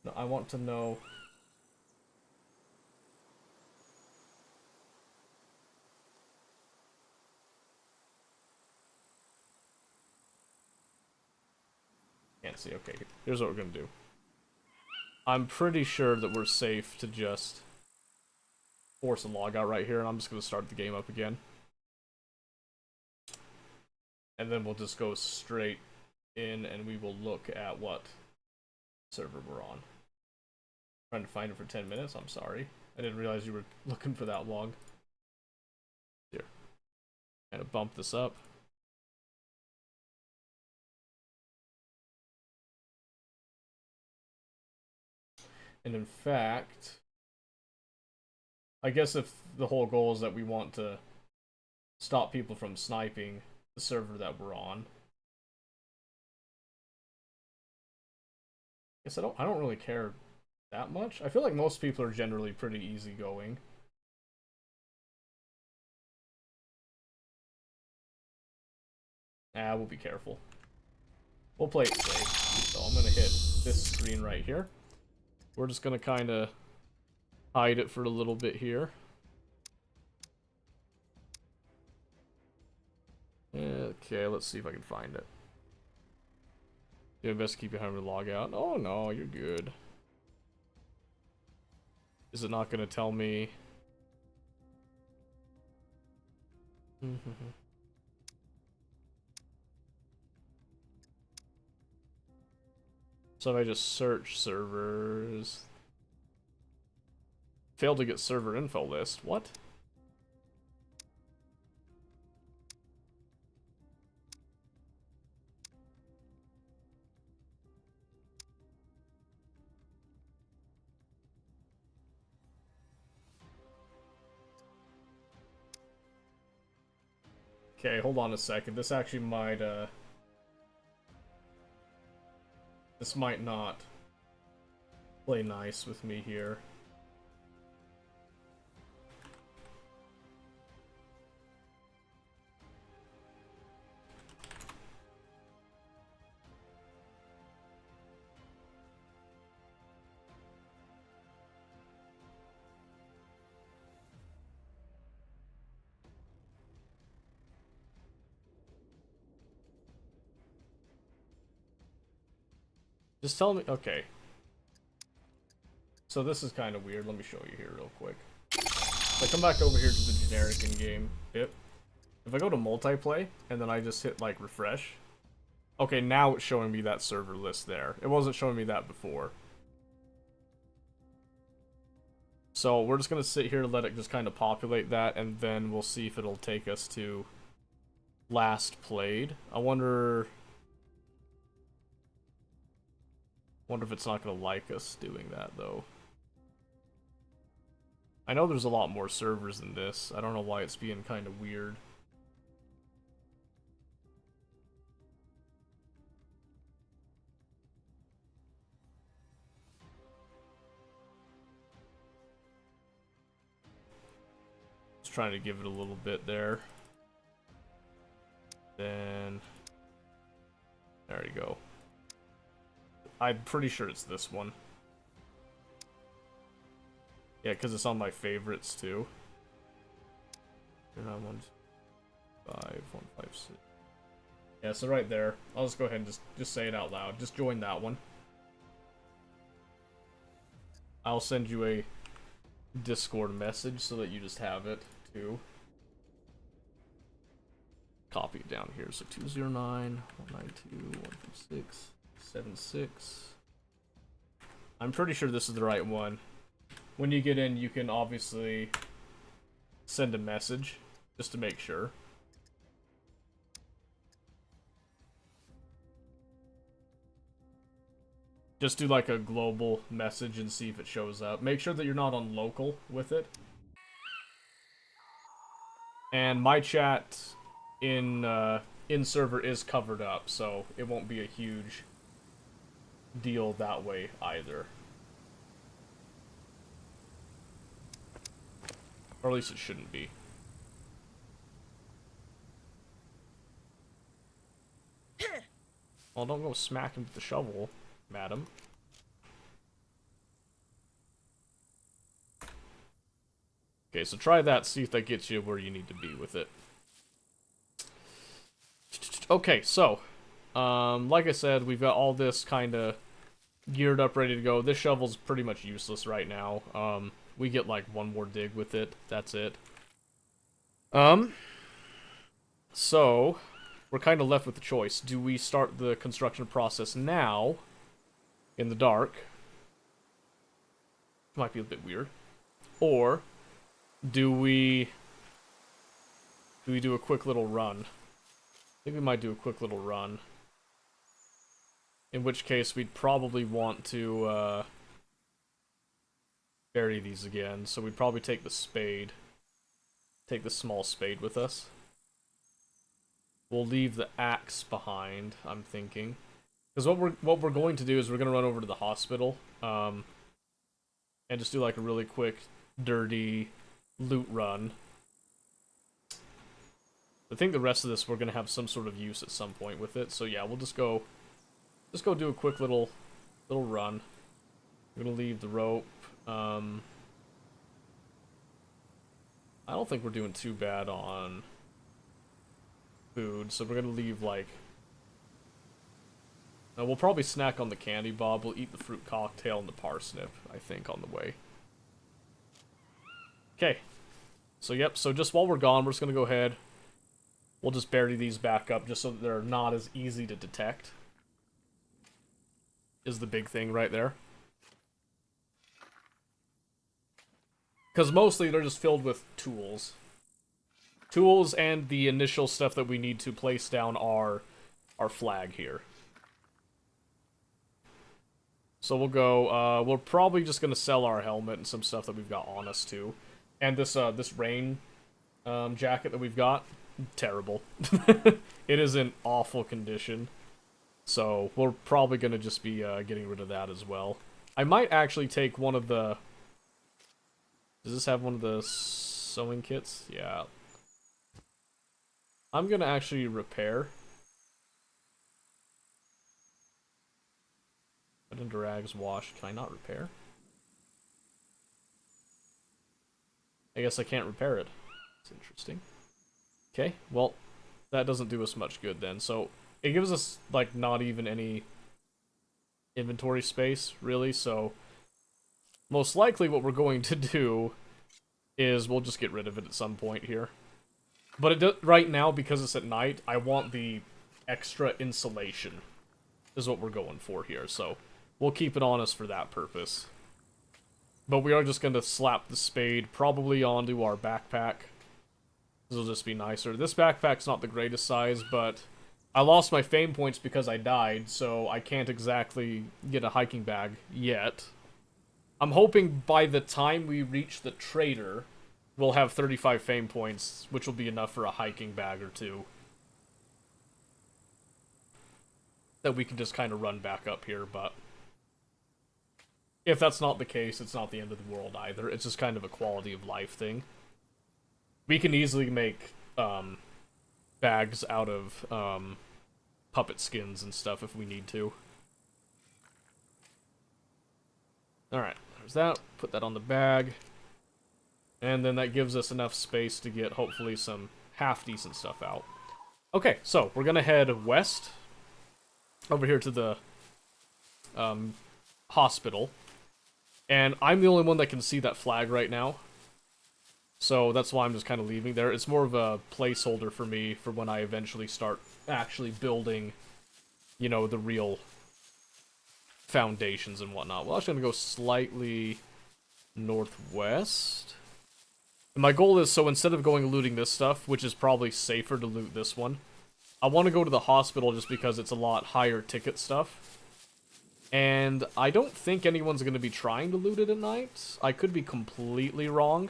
No, I want to know. Can't see. Okay, here's what we're gonna do. I'm pretty sure that we're safe to just force a log out right here, and I'm just gonna start the game up again. And then we'll just go straight in, and we will look at what server we're on. Trying to find it for 10 minutes. I'm sorry. I didn't realize you were looking for that long. Here. Kind of bump this up. And in fact, I guess if the whole goal is that we want to stop people from sniping the server that we're on, I guess I don't really care that much. I feel like most people are generally pretty easygoing. We'll be careful. We'll play it safe. So I'm gonna hit this screen right here. We're just gonna kind of hide it for a little bit here. Okay, let's see if I can find it. Yeah, best keep behind the log out. Oh no, you're good. Is it not gonna tell me? So if I just search servers, failed to get server info list. What? Okay, hold on a second. This actually might, this might not play nice with me here. Just tell me, okay. So this is kind of weird. Let me show you here real quick. If I come back over here to the generic in-game bit, if I go to multiplay, and then I just hit, like, refresh, okay, now it's showing me that server list there. It wasn't showing me that before. So we're just going to sit here and let it just kind of populate that, and then we'll see if it'll take us to last played. I wonder if it's not going to like us doing that, though. I know there's a lot more servers than this. I don't know why it's being kind of weird. Just trying to give it a little bit there. Then there you go. I'm pretty sure it's this one. Yeah, because it's on my favorites too. 1, 5, 1, 5, 6. Yeah, so right there. I'll just go ahead and just say it out loud. Just join that one. I'll send you a Discord message so that you just have it too. Copy it down here. So 209 192 156 76. I'm pretty sure this is the right one. When you get in, you can obviously send a message just to make sure. Just do like a global message and see if it shows up. Make sure that you're not on local with it. And my chat in server is covered up, so it won't be a huge deal that way either. Or at least it shouldn't be. Well, don't go smack him with the shovel, madam. Okay, so try that, see if that gets you where you need to be with it. Okay, so, like I said, we've got all this kind of geared up, ready to go. This shovel's pretty much useless right now. We get like one more dig with it. That's it. So we're kind of left with the choice. Do we start the construction process now in the dark? Might be a bit weird. Or do we do a quick little run? I think we might do a quick little run. In which case we'd probably want to bury these again. So we'd probably take the spade. Take the small spade with us. We'll leave the axe behind, I'm thinking. Because what we're going to do is we're going to run over to the hospital. And just do like a really quick, dirty loot run. I think the rest of this we're going to have some sort of use at some point with it. So yeah, we'll just go do a quick little run. We're going to leave the rope. I don't think we're doing too bad on food, so we're going to leave like... we'll probably snack on the candy bob. We'll eat the fruit cocktail and the parsnip, I think, on the way. Okay. So yep, so just while we're gone, we're just going to go ahead. We'll just bury these back up just so that they're not as easy to detect. Is the big thing right there. Because mostly they're just filled with tools. Tools and the initial stuff that we need to place down our flag here. So we'll go, we're probably just going to sell our helmet and some stuff that we've got on us too. And this rain jacket that we've got, terrible. It is in awful condition. So we're probably going to just be getting rid of that as well. I might actually take one of the... Does this have one of the sewing kits? Yeah. I'm going to actually repair. Put into rags, wash. Can I not repair? I guess I can't repair it. It's interesting. Okay, well, that doesn't do us much good then. So, it gives us, like, not even any inventory space, really. So, most likely what we're going to do is we'll just get rid of it at some point here. But right now, because it's at night, I want the extra insulation is what we're going for here. So, we'll keep it on us for that purpose. But we are just going to slap the spade probably onto our backpack. This will just be nicer. This backpack's not the greatest size, but I lost my fame points because I died, so I can't exactly get a hiking bag yet. I'm hoping by the time we reach the trader, we'll have 35 fame points, which will be enough for a hiking bag or two. That we can just kind of run back up here, but... if that's not the case, it's not the end of the world either. It's just kind of a quality of life thing. We can easily make bags out of puppet skins and stuff if we need to. Alright, there's that. Put that on the bag. And then that gives us enough space to get, hopefully, some half-decent stuff out. Okay, so we're going to head west. Over here to the hospital. And I'm the only one that can see that flag right now. So that's why I'm just kind of leaving there. It's more of a placeholder for me for when I eventually start actually building, you know, the real foundations and whatnot. Well, I'm just going to go slightly northwest. And my goal is, so instead of going looting this stuff, which is probably safer to loot this one, I want to go to the hospital just because it's a lot higher ticket stuff. And I don't think anyone's going to be trying to loot it at night. I could be completely wrong.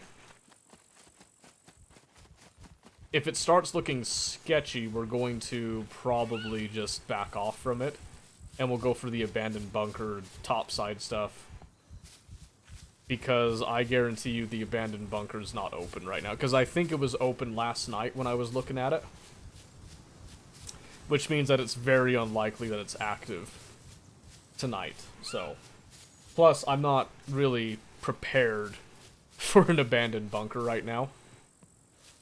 If it starts looking sketchy, we're going to probably just back off from it. And we'll go for the abandoned bunker topside stuff. Because I guarantee you the abandoned bunker is not open right now. Because I think it was open last night when I was looking at it. Which means that it's very unlikely that it's active tonight. So, plus I'm not really prepared for an abandoned bunker right now.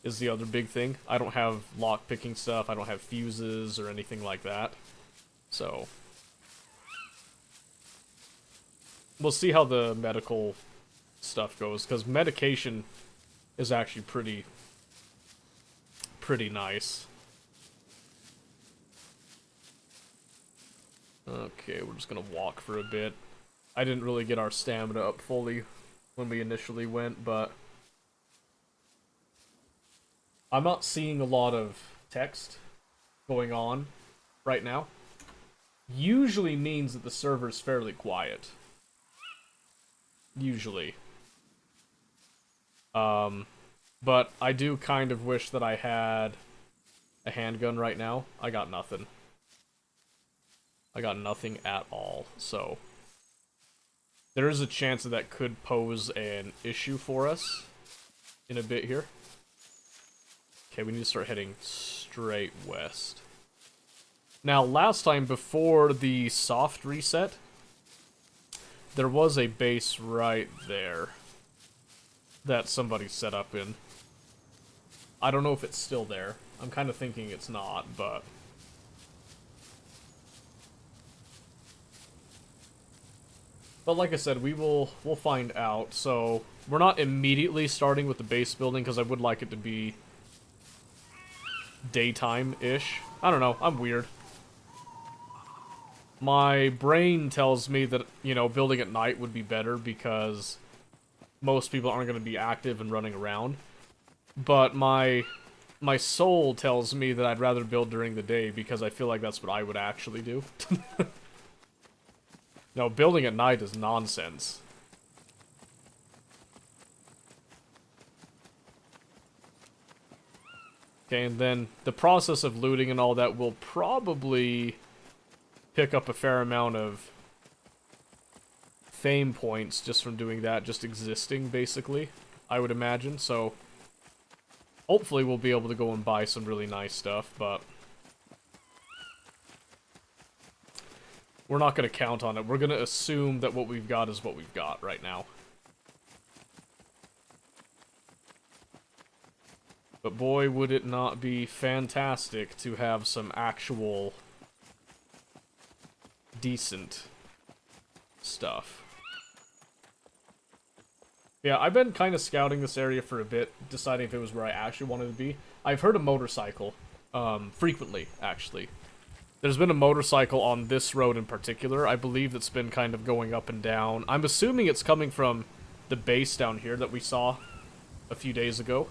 Is the other big thing. I don't have lock-picking stuff, I don't have fuses or anything like that. So, we'll see how the medical stuff goes, because medication is actually pretty nice. Okay, we're just gonna walk for a bit. I didn't really get our stamina up fully when we initially went, but I'm not seeing a lot of text going on right now. Usually means that the server's fairly quiet. Usually. But I do kind of wish that I had a handgun right now. I got nothing. I got nothing at all, so... There is a chance that that could pose an issue for us in a bit here. Okay, we need to start heading straight west. Now, last time, before the soft reset, there was a base right there that somebody set up in. I don't know if it's still there. I'm kind of thinking it's not, but... But like I said, we'll find out. So, we're not immediately starting with the base building, because I would like it to be daytime-ish. I don't know, I'm weird. My brain tells me that, you know, building at night would be better, because most people aren't going to be active and running around. But my soul tells me that I'd rather build during the day, because I feel like that's what I would actually do. No, building at night is nonsense. Okay, and then the process of looting and all that will probably pick up a fair amount of fame points just from doing that, just existing, basically, I would imagine. So, hopefully we'll be able to go and buy some really nice stuff, but... we're not going to count on it. We're going to assume that what we've got is what we've got right now. But boy, would it not be fantastic to have some actual decent stuff. Yeah, I've been kind of scouting this area for a bit, deciding if it was where I actually wanted to be. I've heard a motorcycle, frequently, actually. There's been a motorcycle on this road in particular. I believe that's been kind of going up and down. I'm assuming it's coming from the base down here that we saw a few days ago.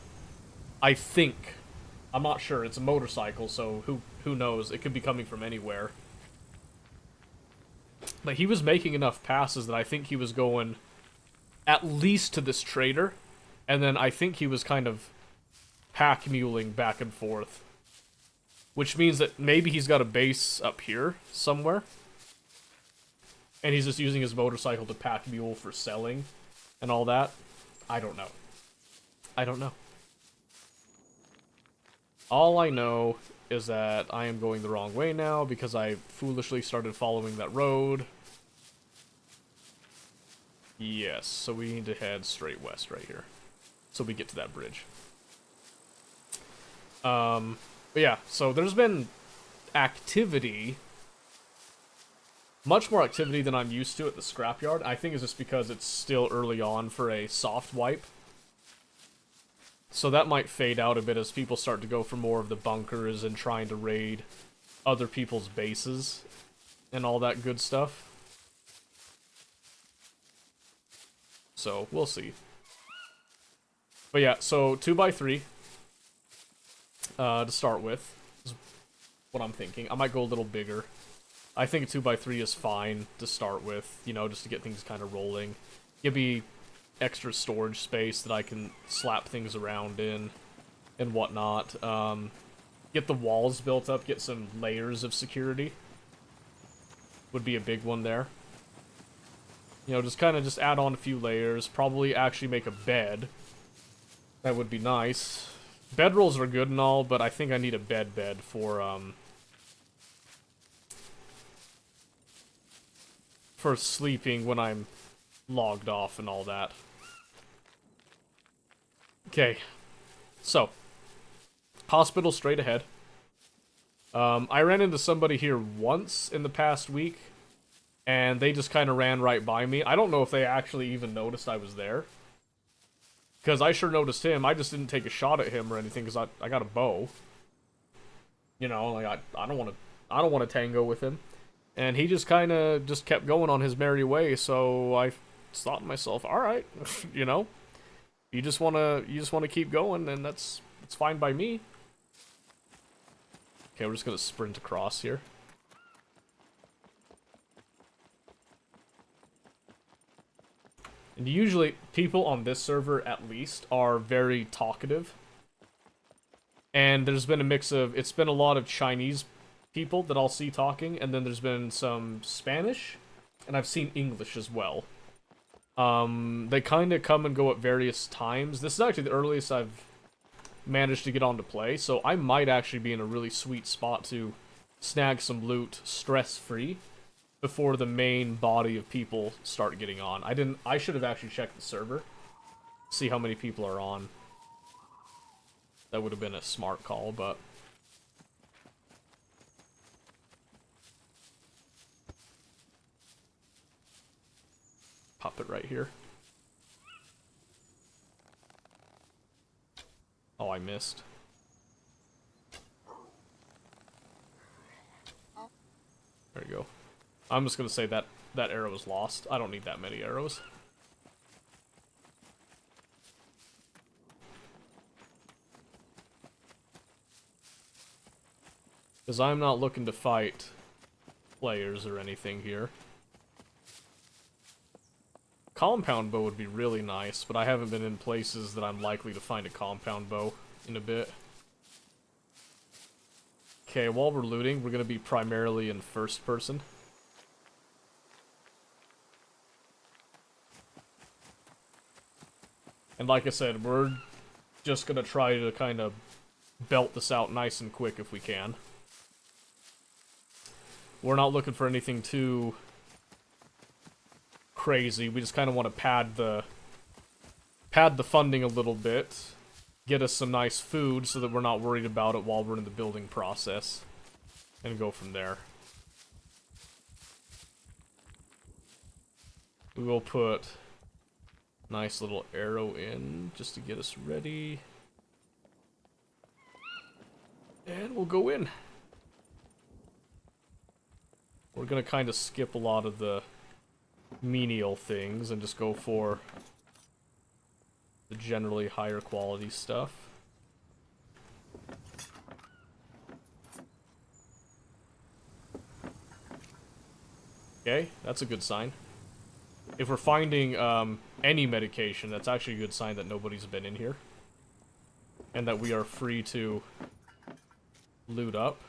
I think. I'm not sure. It's a motorcycle, so who knows? It could be coming from anywhere. But he was making enough passes that I think he was going at least to this trader. And then I think he was kind of pack muling back and forth. Which means that maybe he's got a base up here somewhere. And he's just using his motorcycle to pack mule for selling and all that. I don't know. I don't know. All I know is that I am going the wrong way now because I foolishly started following that road. Yes, so we need to head straight west right here. So we get to that bridge. But yeah, so there's been activity, much more activity than I'm used to at the scrapyard. I think it's just because it's still early on for a soft wipe. So that might fade out a bit as people start to go for more of the bunkers and trying to raid other people's bases and all that good stuff. So, we'll see. But yeah, so 2x3. To start with, is what I'm thinking. I might go a little bigger. I think a 2x3 is fine to start with, you know, just to get things kind of rolling. Give me extra storage space that I can slap things around in and whatnot. Get the walls built up, get some layers of security. Would be a big one there. You know, just kind of just add on a few layers. Probably actually make a bed. That would be nice. Bedrolls are good and all, but I think I need a bed for sleeping when I'm logged off and all that. Okay. So. Hospital straight ahead. I ran into somebody here once in the past week, and they just kind of ran right by me. I don't know if they actually even noticed I was there. Because I sure noticed him. I just didn't take a shot at him or anything because I got a bow. You know, like I don't want to tango with him. And he just kind of just kept going on his merry way, so I thought to myself, all right, you know, you just want to keep going, and that's fine by me. Okay, we're just going to sprint across here. And usually, people on this server, at least, are very talkative. And there's been a mix of... It's been a lot of Chinese people that I'll see talking, and then there's been some Spanish, and I've seen English as well. They kind of come and go at various times. This is actually the earliest I've managed to get on to play, so I might actually be in a really sweet spot to snag some loot stress-free before the main body of people start getting on. I should have actually checked the server, see how many people are on. That would have been a smart call, but... Pop it right here. Oh, I missed. There you go. I'm just gonna say that that arrow is lost. I don't need that many arrows. Because I'm not looking to fight players or anything here. Compound bow would be really nice, but I haven't been in places that I'm likely to find a compound bow in a bit. Okay, while we're looting, we're going to be primarily in first person. And like I said, we're just going to try to kind of belt this out nice and quick if we can. We're not looking for anything too crazy. We just kind of want to pad the funding a little bit, get us some nice food so that we're not worried about it while we're in the building process, and go from there. We will put a nice little arrow in just to get us ready, and we'll go in. We're gonna kind of skip a lot of the menial things and just go for the generally higher quality stuff. Okay, that's a good sign. If we're finding any medication, that's actually a good sign that nobody's been in here. And that we are free to loot up.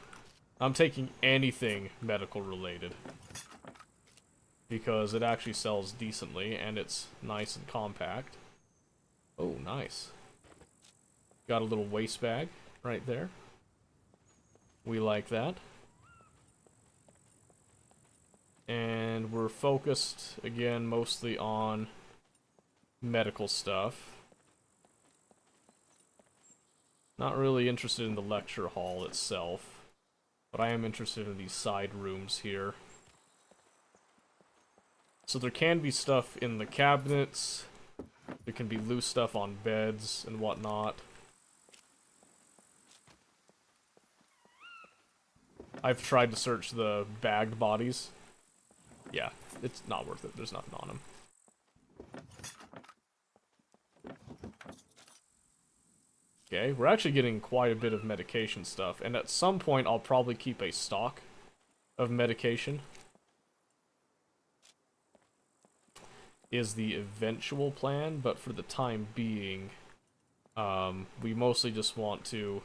I'm taking anything medical related, because it actually sells decently, and it's nice and compact. Oh, nice. Got a little waste bag right there. We like that. And we're focused, again, mostly on medical stuff. Not really interested in the lecture hall itself, but I am interested in these side rooms here. So there can be stuff in the cabinets, there can be loose stuff on beds and whatnot. I've tried to search the bagged bodies. Yeah, it's not worth it, there's nothing on them. Okay, we're actually getting quite a bit of medication stuff, and at some point I'll probably keep a stock of medication. Is the eventual plan, but for the time being, we mostly just want to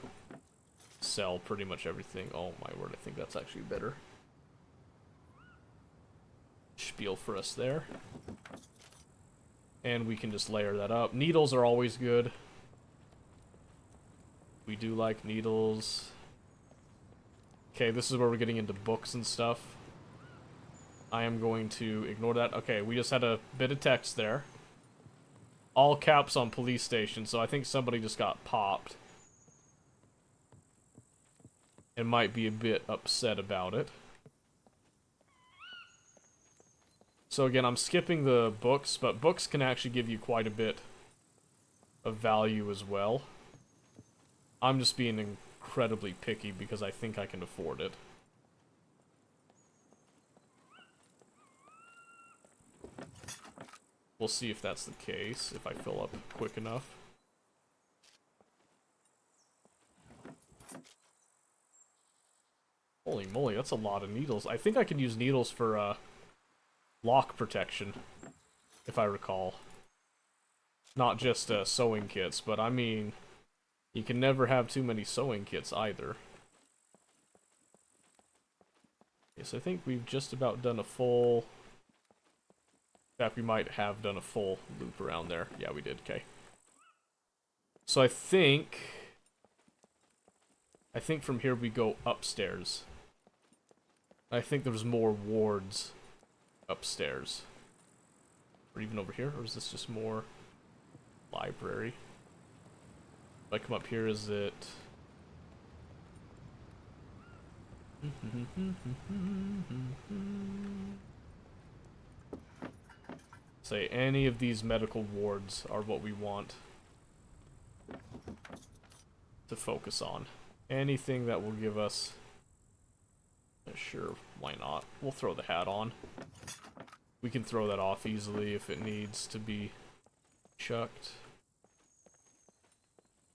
sell pretty much everything. Oh my word, I think that's actually better spiel for us there. And we can just layer that up. Needles are always good. We do like needles. Okay, this is where we're getting into books and stuff. I am going to ignore that. Okay, we just had a bit of text there. All caps on police station, so I think somebody just got popped. And might be a bit upset about it. So again, I'm skipping the books, but books can actually give you quite a bit of value as well. I'm just being incredibly picky because I think I can afford it. We'll see if that's the case, if I fill up quick enough. Holy moly, that's a lot of needles. I think I can use needles for lock protection, if I recall. Not just sewing kits, but I mean, you can never have too many sewing kits either. Yes, I think we've just about done a full... In fact, we might have done a full loop around there. Yeah, we did, okay. So I think from here we go upstairs. I think there's more wards upstairs. Or even over here, or is this just more library? If I come up here, is it... Say any of these medical wards are what we want to focus on. Anything that will give us... Sure, why not? We'll throw the hat on. We can throw that off easily if it needs to be chucked.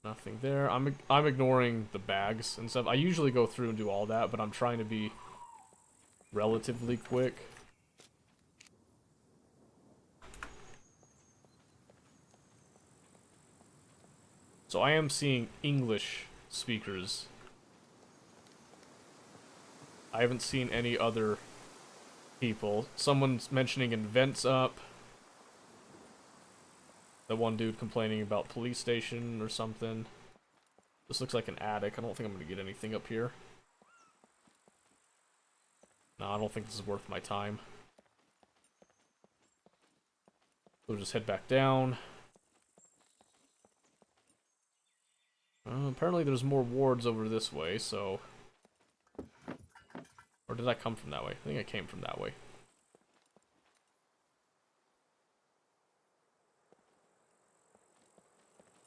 Nothing there. I'm ignoring the bags and stuff. I usually go through and do all that, but I'm trying to be relatively quick. So I am seeing English speakers. I haven't seen any other people. Someone's mentioning invents up. The one dude complaining about police station or something. This looks like an attic. I don't think I'm going to get anything up here. No, I don't think this is worth my time. We'll just head back down. Apparently there's more wards over this way, so... Or did I come from that way? I think I came from that way.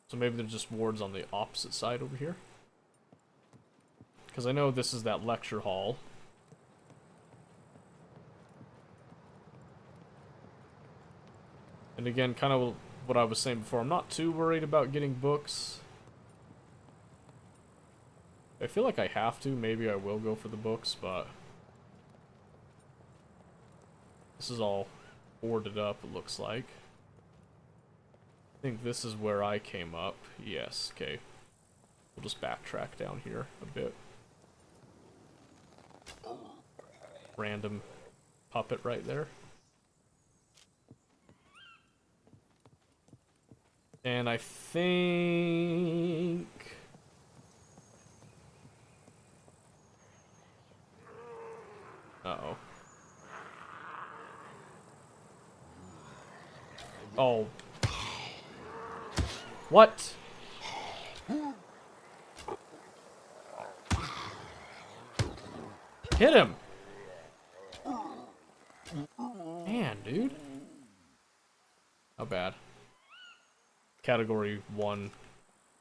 So maybe there's just wards on the opposite side over here. Because I know this is that lecture hall. And again, kind of what I was saying before, I'm not too worried about getting books. I feel like I have to. Maybe I will go for the books, but... This is all boarded up, it looks like. I think this is where I came up. Yes, okay. We'll just backtrack down here a bit. Random puppet right there. And I think... Uh-oh. Oh. What? Hit him! Man, dude. How bad? Category 1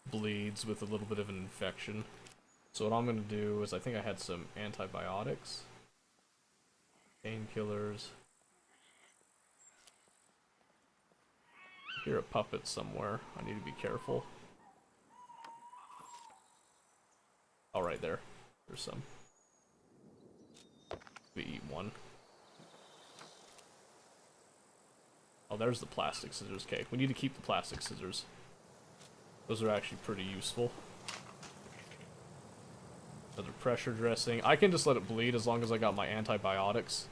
bleeds with a little bit of an infection. So what I'm gonna do is, I think I had some antibiotics. Painkillers. I hear a puppet somewhere. I need to be careful. Oh, right there. There's some. We eat one. Oh, there's the plastic scissors. Okay, we need to keep the plastic scissors. Those are actually pretty useful. Another pressure dressing. I can just let it bleed as long as I got my antibiotics.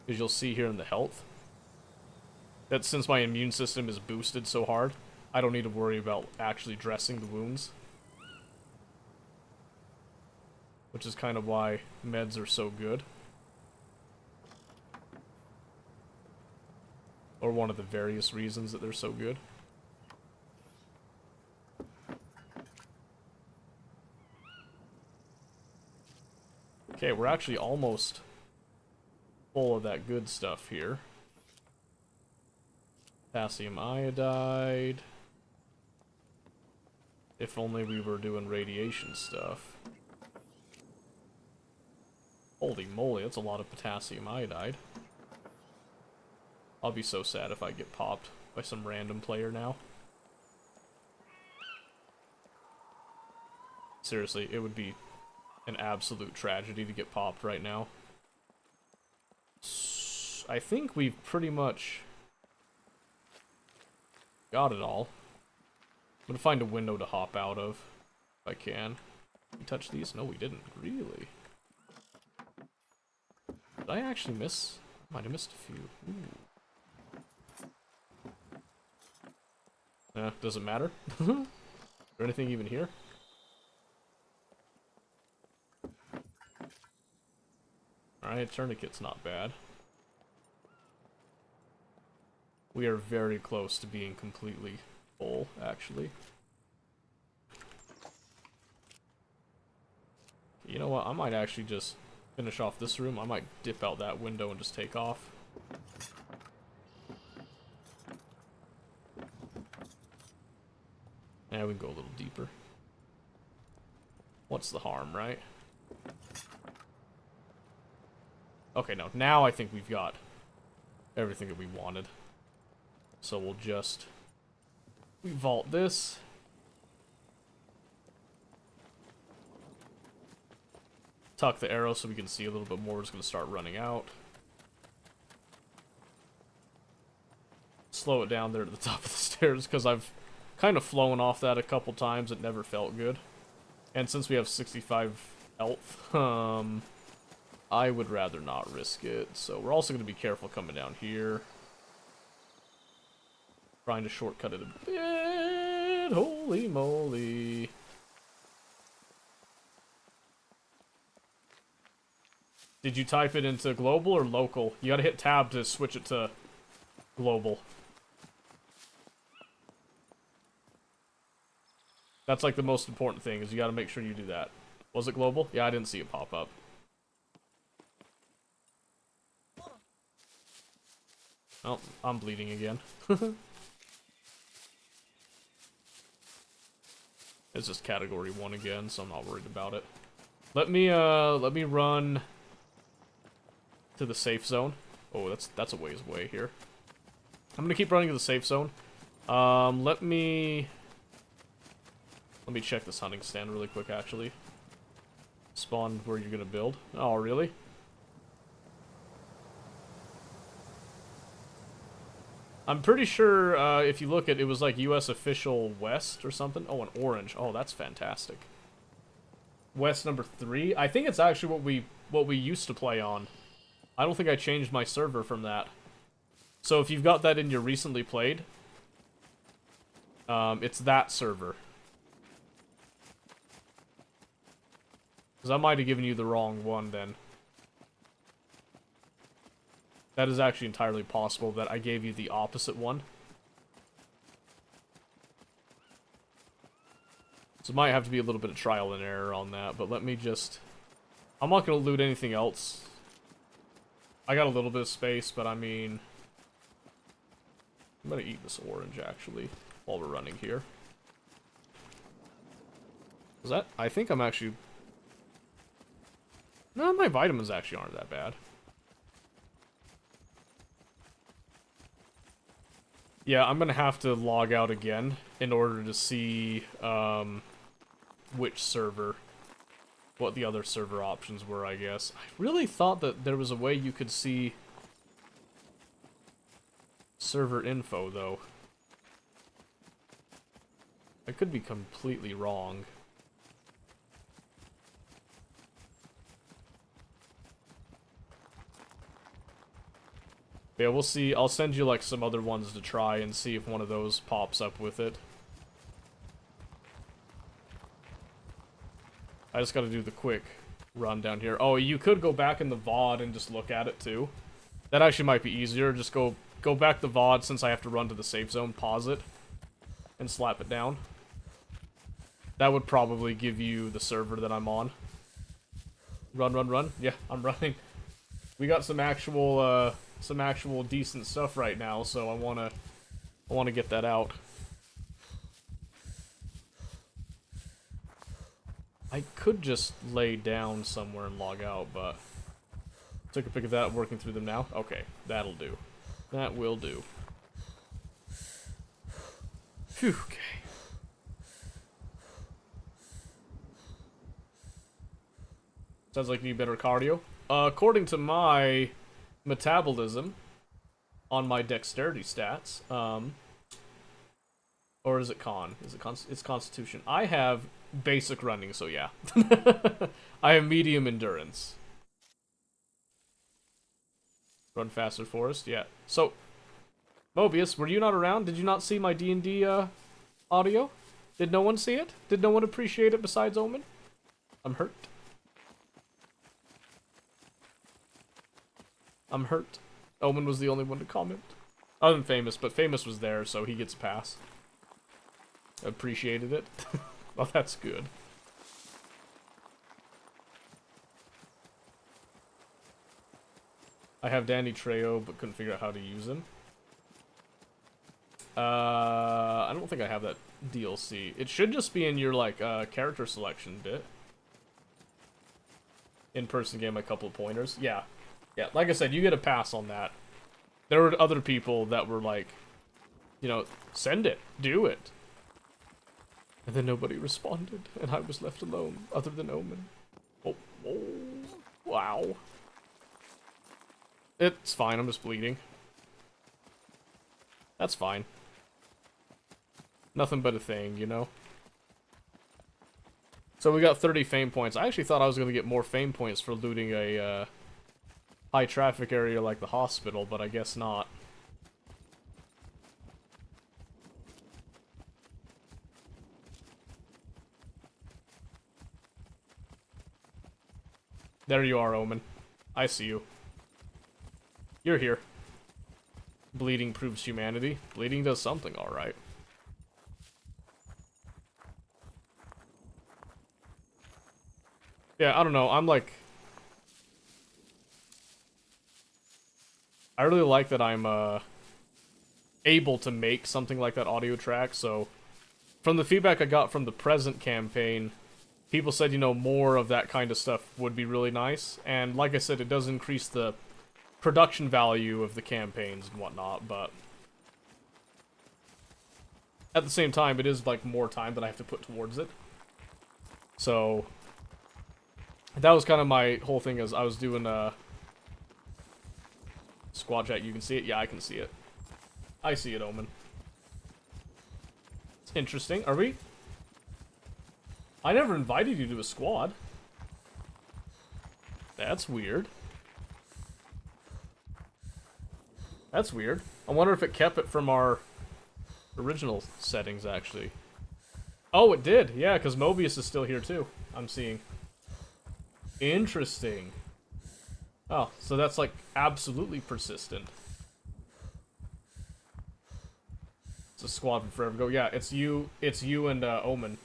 Because you'll see here in the health that since my immune system is boosted so hard, I don't need to worry about actually dressing the wounds. Which is kind of why meds are so good. Or one of the various reasons that they're so good. Okay, we're actually almost full of that good stuff here. Potassium iodide. If only we were doing radiation stuff. Holy moly, that's a lot of potassium iodide. I'll be so sad if I get popped by some random player now. Seriously, it would be an absolute tragedy to get popped right now. I think we've pretty much got it all. gonna find a window to hop out of, if I can. We touch these? No, we didn't. Really? Did I actually miss? Might have missed a few. Ooh. Doesn't matter. Is there anything even here? Alright, tourniquet's not bad. We are very close to being completely full, actually. You know what? I might actually just finish off this room. I might dip out that window and just take off. Yeah, we can go a little deeper. What's the harm, right? Okay, no. Now I think we've got everything that we wanted. So we'll just... we vault this. Tuck the arrow so we can see a little bit more. We're just going to start running out. Slow it down there to the top of the stairs because I've kind of flown off that a couple times. It never felt good. And since we have 65 health, I would rather not risk it. So we're also going to be careful coming down here. Trying to shortcut it a bit. Holy moly. Did you type it into global or local? You gotta hit tab to switch it to global. That's like the most important thing, is you gotta make sure you do that. Was it global? Yeah, I didn't see it pop up. Oh, I'm bleeding again. It's just category 1 again, so I'm not worried about it. Let me run to the safe zone. Oh, that's a ways away here. I'm gonna keep running to the safe zone. Let me check this hunting stand really quick, actually. Spawn where you're gonna build. Oh, really? I'm pretty sure, if you look at it, was like US official West or something. Oh, an orange. Oh, that's fantastic. West number 3. I think it's actually what we used to play on. I don't think I changed my server from that. So if you've got that in your recently played, it's that server. Because I might have given you the wrong one then. That is actually entirely possible that I gave you the opposite one. So it might have to be a little bit of trial and error on that, but let me just... I'm not going to loot anything else. I got a little bit of space, but I mean... I'm going to eat this orange, actually, while we're running here. Is that... I think I'm actually... No, my vitamins actually aren't that bad. Yeah, I'm gonna have to log out again in order to see which server, what the other server options were, I guess. I really thought that there was a way you could see server info, though. I could be completely wrong. Yeah, we'll see. I'll send you, like, some other ones to try and see if one of those pops up with it. I just gotta do the quick run down here. Oh, you could go back in the VOD and just look at it, too. That actually might be easier. Just go back the VOD since I have to run to the safe zone, pause it, and slap it down. That would probably give you the server that I'm on. Run, run, run. Yeah, I'm running. We got some actual decent stuff right now, so I wanna get that out. I could just lay down somewhere and log out, but took a pic of that, working through them now. Okay, that'll do. That will do. Phew, okay. Sounds like you need better cardio. According to my metabolism on my dexterity stats, Or is it con? Is it it's constitution. I have basic running, so yeah. I have medium endurance. Run faster, Forest. Yeah. So, Mobius, were you not around? Did you not see my D&D audio? Did no one see it? Did no one appreciate it besides Omen? I'm hurt. I'm hurt. Omen was the only one to comment. Other than Famous, but Famous was there, so he gets a pass. Appreciated it. Well, that's good. I have Danny Trejo, but couldn't figure out how to use him. I don't think I have that DLC. It should just be in your, like, character selection bit. In-person game, a couple of pointers. Yeah. Yeah, like I said, you get a pass on that. There were other people that were like, you know, send it, do it. And then nobody responded, and I was left alone, other than Omen. Oh, oh, wow. It's fine, I'm just bleeding. That's fine. Nothing but a thing, you know? So we got 30 fame points. I actually thought I was going to get more fame points for looting a high traffic area like the hospital, but I guess not. There you are, Omen. I see you. You're here. Bleeding proves humanity. Bleeding does something, alright. Yeah, I don't know, I'm like... I really like that I'm, able to make something like that audio track, so... From the feedback I got from the present campaign, people said, you know, more of that kind of stuff would be really nice, and like I said, it does increase the production value of the campaigns and whatnot, but... At the same time, it is, like, more time that I have to put towards it. So... That was kind of my whole thing as I was doing, Squad chat, you can see it? Yeah, I can see it. I see it, Omen. It's interesting. Are we? I never invited you to a squad. That's weird. That's weird. I wonder if it kept it from our original settings, actually. Oh, it did. Yeah, because Mobius is still here, too. I'm seeing. Interesting. Oh, so that's, like, absolutely persistent. It's a squad from forever ago. Yeah, it's you and, Omen.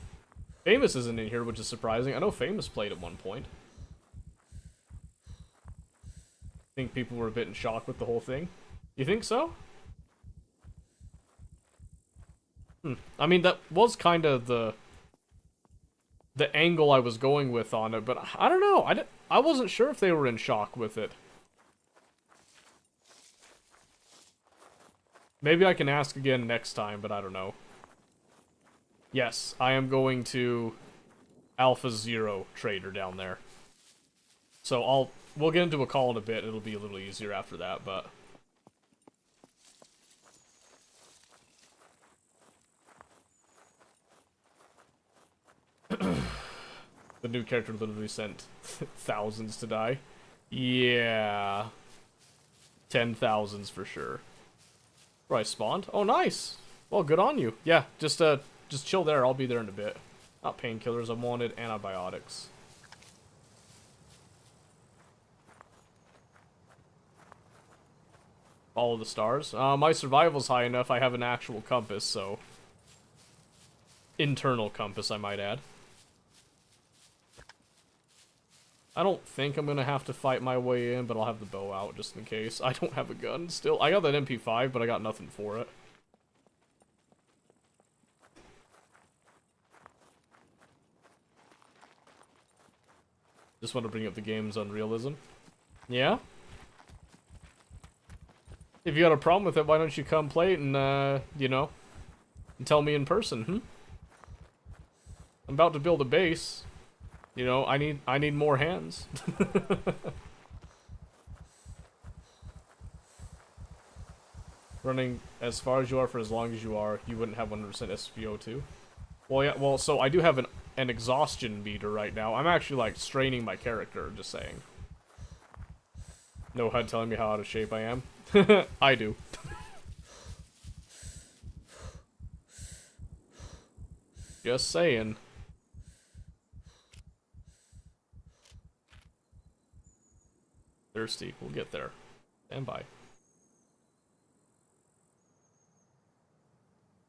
Famous isn't in here, which is surprising. I know Famous played at one point. I think people were a bit in shock with the whole thing. You think so? I mean, that was kind of the angle I was going with on it, but I don't know. I wasn't sure if they were in shock with it. Maybe I can ask again next time, but I don't know. Yes, I am going to Alpha Zero Trader down there. So we'll get into a call in a bit. It'll be a little easier after that, but... The new character literally sent thousands to die. Yeah. 10,000s for sure. Where I spawned? Oh, nice! Well, good on you. Yeah, just chill there. I'll be there in a bit. Not painkillers. I wanted antibiotics. Follow the stars. My survival's high enough. I have an actual compass, so... Internal compass, I might add. I don't think I'm gonna have to fight my way in, but I'll have the bow out just in case. I don't have a gun still. I got that MP5, but I got nothing for it. Just want to bring up the game's unrealism. Yeah? If you got a problem with it, why don't you come play it and, you know, and tell me in person, I'm about to build a base. You know, I need more hands. Running as far as you are for as long as you are, you wouldn't have 100% SPO2. Well, yeah, well, so I do have an exhaustion meter right now. I'm actually, like, straining my character, just saying. No HUD telling me how out of shape I am. I do. Just saying. Thirsty. We'll get there. Stand by.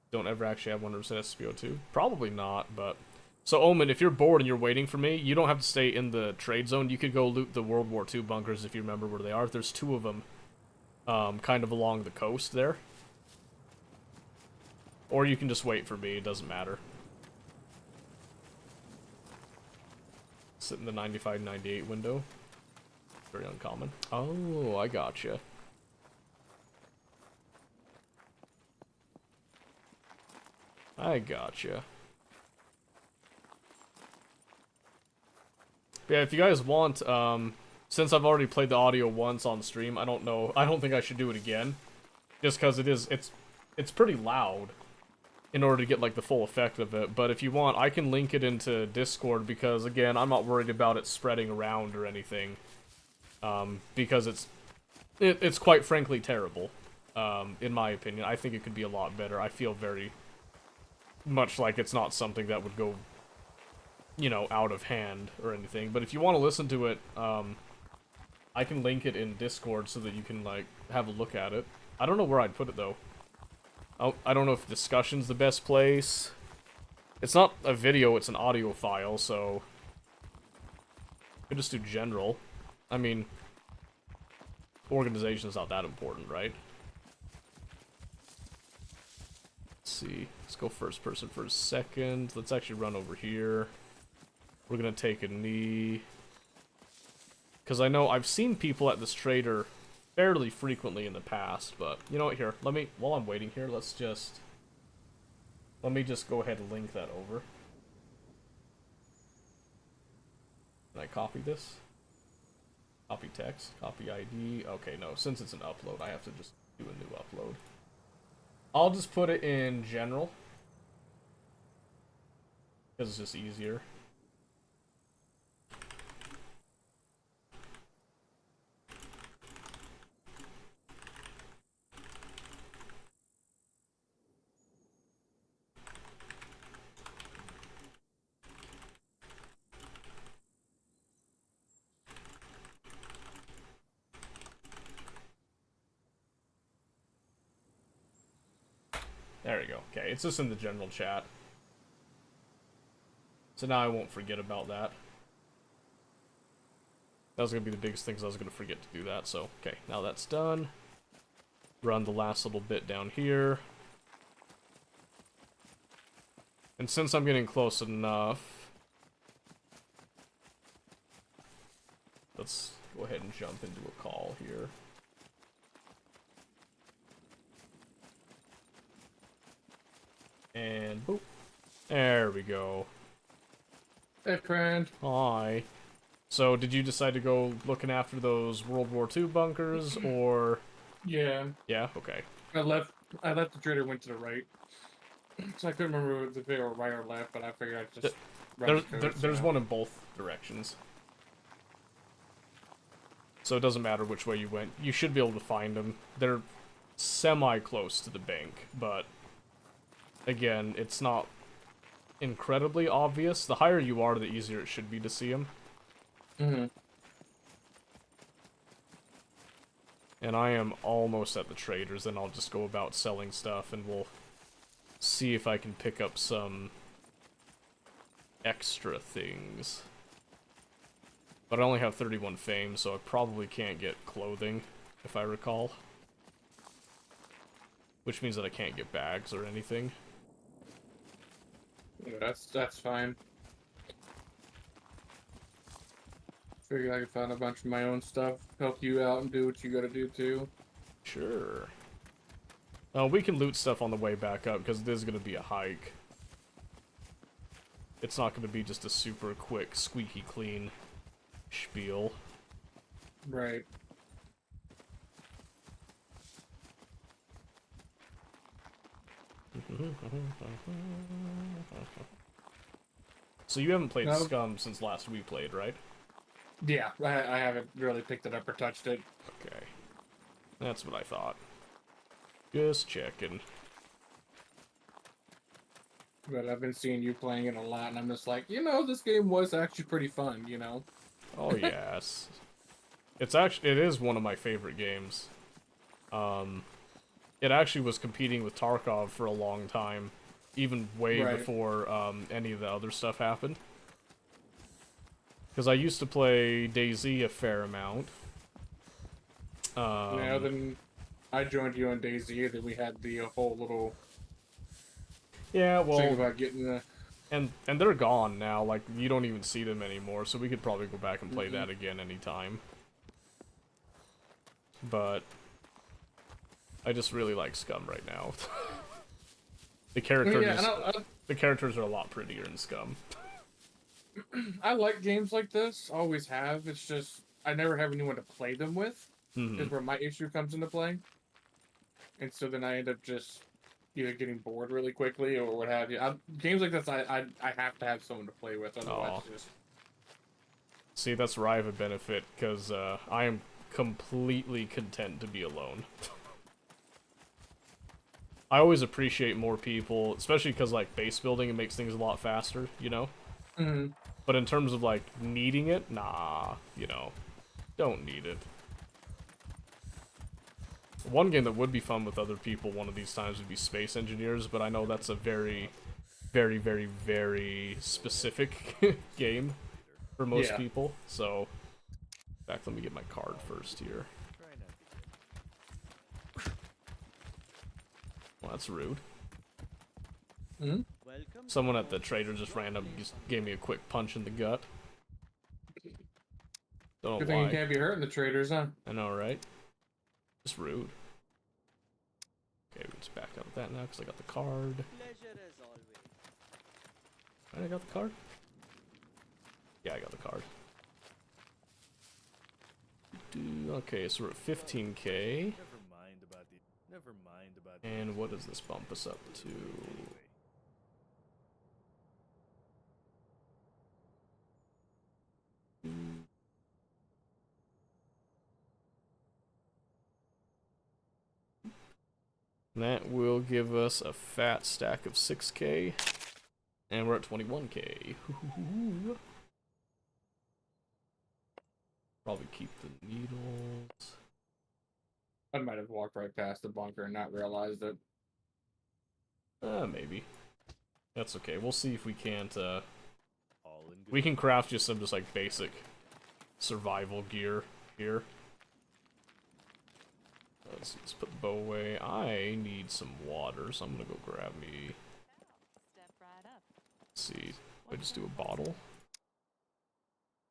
Don't ever actually have 100% SPO2? Probably not, but... So, Omen, if you're bored and you're waiting for me, you don't have to stay in the trade zone. You could go loot the World War II bunkers if you remember where they are. There's 2 of them, kind of along the coast there. Or you can just wait for me. It doesn't matter. Sit in the 95-98 window. Very uncommon. Oh, I gotcha. I gotcha. Yeah, if you guys want, since I've already played the audio once on stream, I don't think I should do it again. Just because it's pretty loud in order to get, like, the full effect of it. But if you want, I can link it into Discord because, again, I'm not worried about it spreading around or anything. Because it's quite frankly terrible, in my opinion. I think it could be a lot better. I feel very much like it's not something that would go, you know, out of hand or anything. But if you want to listen to it, I can link it in Discord so that you can, like, have a look at it. I don't know where I'd put it, though. I don't know if discussion's the best place. It's not a video, it's an audio file, so... I could just do general. I mean... Organization's not that important, right? Let's see. Let's go first person for a second. Let's actually run over here. We're gonna take a knee. Because I know I've seen people at this trader fairly frequently in the past, but you know what, here, while I'm waiting here, let me just go ahead and link that over. Can I copy this? Copy text, copy ID. Okay, no, since it's an upload, I have to just do a new upload. I'll just put it in general. Because it's just easier. There we go. Okay, it's just in the general chat. So now I won't forget about that. That was going to be the biggest thing, because I was going to forget to do that. So, okay, now that's done. Run the last little bit down here. And since I'm getting close enough, let's go ahead and jump into a call here. And boop. There we go. Hey, friend. Hi. So, did you decide to go looking after those World War II bunkers, or... Yeah. Yeah? Okay. I left the trader, went to the right. So I couldn't remember if they were right or left, but I figured I'd just... There's one in both directions. So it doesn't matter which way you went. You should be able to find them. They're semi-close to the bank, but... Again, it's not incredibly obvious. The higher you are, the easier it should be to see them. Mm-hmm. And I am almost at the traders, and I'll just go about selling stuff, and we'll see if I can pick up some extra things. But I only have 31 fame, so I probably can't get clothing, if I recall. Which means that I can't get bags or anything. Yeah, that's fine. Figured I could find a bunch of my own stuff, help you out, and do what you gotta do too. Sure. We can loot stuff on the way back up, because it is going to be a hike. It's not going to be just a super quick, squeaky clean spiel. Right. So you haven't played No. Scum since last we played, right? Yeah, I haven't really picked it up or touched it. Okay. That's what I thought. Just checking. But I've been seeing you playing it a lot, and I'm just like, this game was actually pretty fun, Oh yes. It is one of my favorite games. It actually was competing with Tarkov for a long time, even way Right. before any of the other stuff happened. Because I used to play DayZ a fair amount. Yeah, then I joined you on DayZ, then we had the whole little Yeah, thing well, about getting the... and they're gone now. Like, you don't even see them anymore, so we could probably go back and play that again anytime. But I just really like Scum right now. The characters, Yeah, the characters are a lot prettier in Scum. I like games like this, always have. It's just, I never have anyone to play them with, is where my issue comes into play. And so then I end up just either getting bored really quickly or what have you. Games like this, I have to have someone to play with, otherwise it's just... See, that's where I have a benefit, because I am completely content to be alone. I always appreciate more people, especially because, like, base building, it makes things a lot faster, you know? Mm-hmm. But in terms of, like, needing it, nah, don't need it. One game that would be fun with other people one of these times would be Space Engineers, but I know that's a very, very, very, very specific game for most people, so... In fact, let me get my card first here. Well, that's rude. Mm-hmm. Someone at the trader just gave me a quick punch in the gut. Don't know Good thing you why. can't be hurting the traders, huh? I know, right? Just rude. Okay, we can just back out of that now because I got the card. Right, I got the card? Yeah, I got the card. Okay, so we're at 15k. And what does this bump us up to? That will give us a fat stack of 6k. And we're at 21k. Probably keep the needles. I might have walked right past the bunker and not realized it. Maybe. That's okay. We'll see if we can't, we can craft just some like basic survival gear here. Let's put the bow away. I need some water, so I'm gonna go grab me. Let's see. I just do a bottle.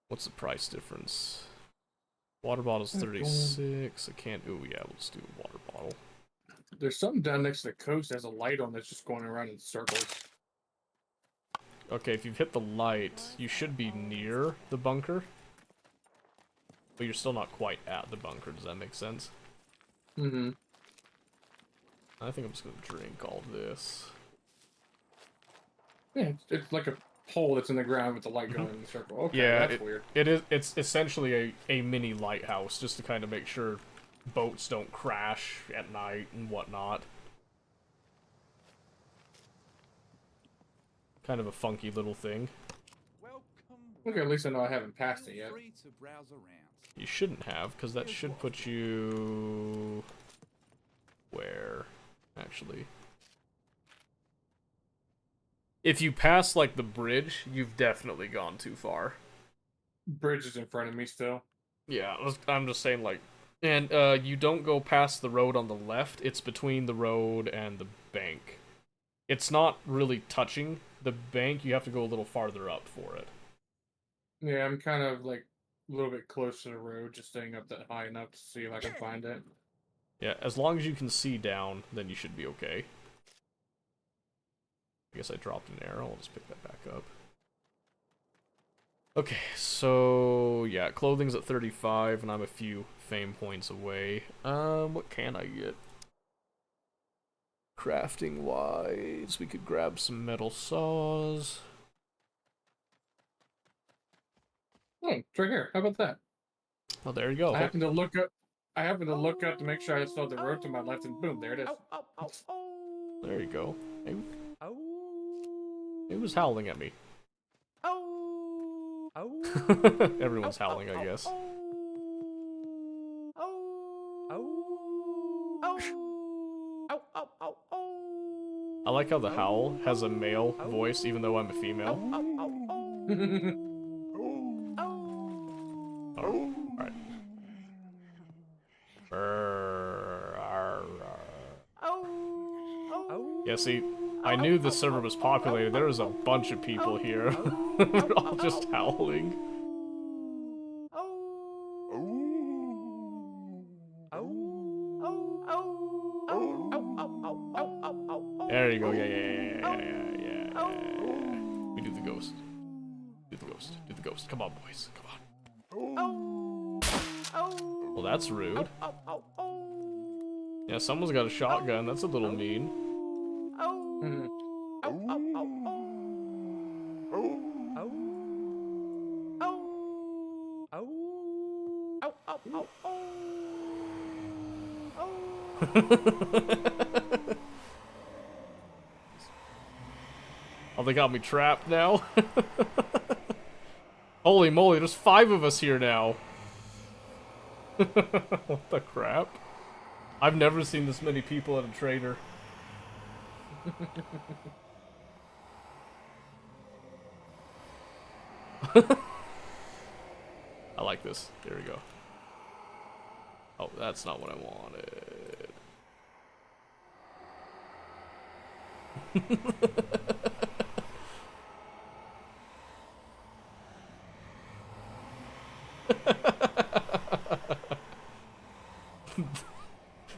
What's the price difference? Water bottle's 36. I can't. Oh yeah, we'll just do a water bottle. There's something down next to the coast that has a light on that's just going around in circles. Okay, if you've hit the light, you should be near the bunker. But you're still not quite at the bunker, does that make sense? Mm-hmm. I think I'm just gonna drink all this. Yeah, it's like a hole that's in the ground with the light going in the circle. Okay, Yeah, that's weird. It's essentially a mini lighthouse, just to kind of make sure boats don't crash at night and whatnot. Kind of a funky little thing. Okay, at least I know I haven't passed it yet. You shouldn't have, because that should put you... Where? Actually. If you pass, like, the bridge, you've definitely gone too far. Bridge is in front of me still. Yeah, I'm just saying, like... And, you don't go past the road on the left, it's between the road and the bank. It's not really touching the bank, you have to go a little farther up for it. Yeah, I'm kind of, like, a little bit close to the road, just staying up that high enough to see if I can find it. Yeah, as long as you can see down, then you should be okay. I guess I dropped an arrow, I'll just pick that back up. Okay, so, yeah, clothing's at 35, and I'm a few fame points away. What can I get? crafting wise? We could grab some metal saws. Oh, it's right here. How about that? Oh, there you go. I happened to look up. I happened to look up to make sure I saw the road to my left, and boom, there it is. There you go. Hey, who's howling at me? Everyone's howling, I guess. I like how the howl has a male voice, even though I'm a female. Alright. Yeah, see, I knew the server was populated. There was a bunch of people here. They're all just howling. There you go. Yeah. We do the ghost. Do the ghost. Come on, boys. Come on. Well, that's rude. Yeah, someone's got a shotgun. That's a little mean. Oh, they got me trapped now. Holy moly, there's 5 of us here now. What the crap? I've never seen this many people at a trader. I like this. There we go. Oh, that's not what I wanted.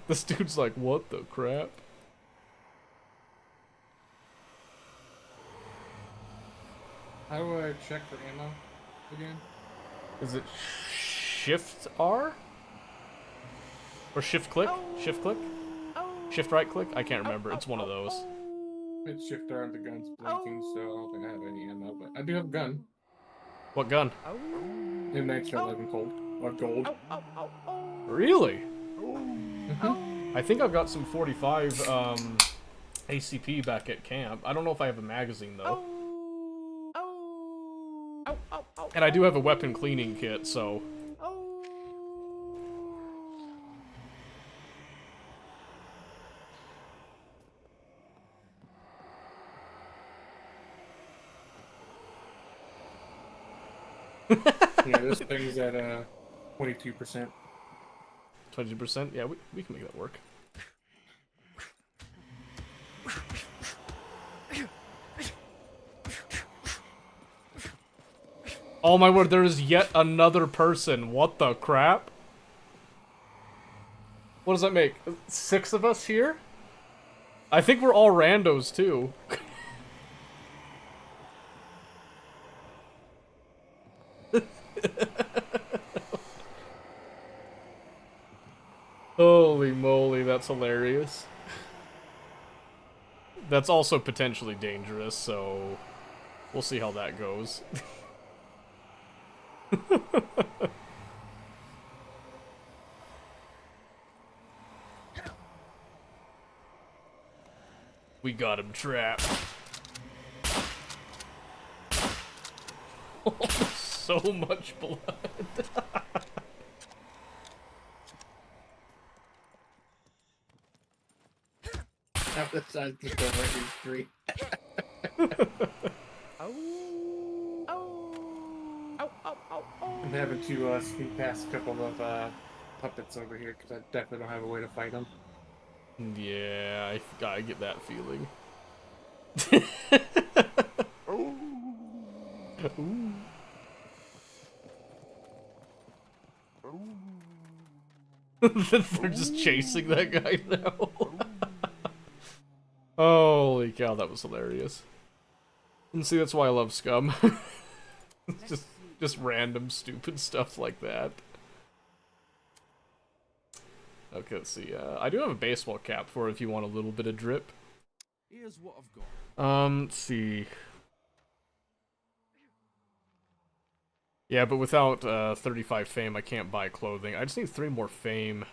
This dude's like, what the crap? How do I check for ammo again? Is it Shift R? Or Shift click? Shift click? Shift right click? I can't remember. It's one of those. It's shift R, the gun's blinking, so I don't think I have any ammo, but I do have a gun. What gun? M1911 Cold. Or gold. Really? I think I've got some 45 ACP back at camp. I don't know if I have a magazine though. And I do have a weapon cleaning kit, so... Yeah, this thing's at 22%. 22%? Yeah, we can make that work. Oh my word, there is yet another person. What the crap? What does that make? 6 of us here? I think we're all randos too. Holy moly, that's hilarious. That's also potentially dangerous, so we'll see how that goes. We got him trapped. So much blood. Half the size just over every street. I'm having to sneak past a couple of puppets over here because I definitely don't have a way to fight them. Yeah, I get that feeling. They're just chasing that guy now. Holy cow, that was hilarious. And see, that's why I love Scum. just random stupid stuff like that. Okay, let's see. I do have a baseball cap for if you want a little bit of drip. Here's what I've got. Let's see. Yeah, but without 35 fame, I can't buy clothing. I just need 3 more fame.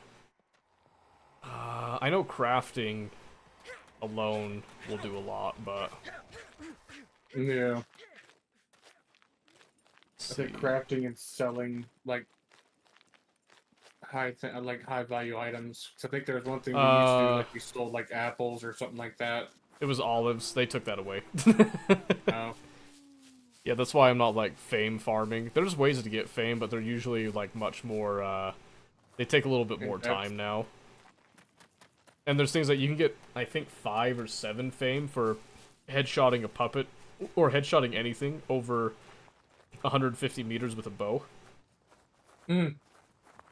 I know crafting alone will do a lot, but... Yeah. I see. think crafting and selling like high value items. 'Cause I think there was one thing we used to do, like we sold like apples or something like that. It was olives. They took that away. Oh. Yeah, that's why I'm not, like, fame farming. There's ways to get fame, but they're usually, like, much more, they take a little bit more time now. And there's things that you can get, I think, 5 or 7 fame for headshotting a puppet, or headshotting anything over 150 meters with a bow.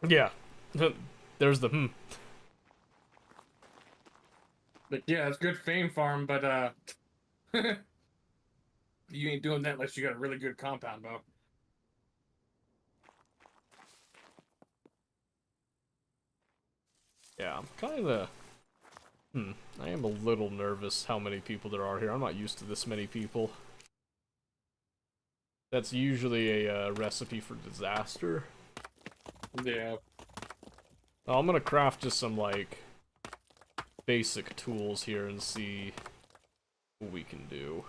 Yeah. There's the Like, yeah, it's good fame farm, but, you ain't doing that unless you got a really good compound bow. Yeah, I'm kinda... I am a little nervous how many people there are here. I'm not used to this many people. That's usually a recipe for disaster. Yeah. I'm gonna craft just some, like, basic tools here and see what we can do.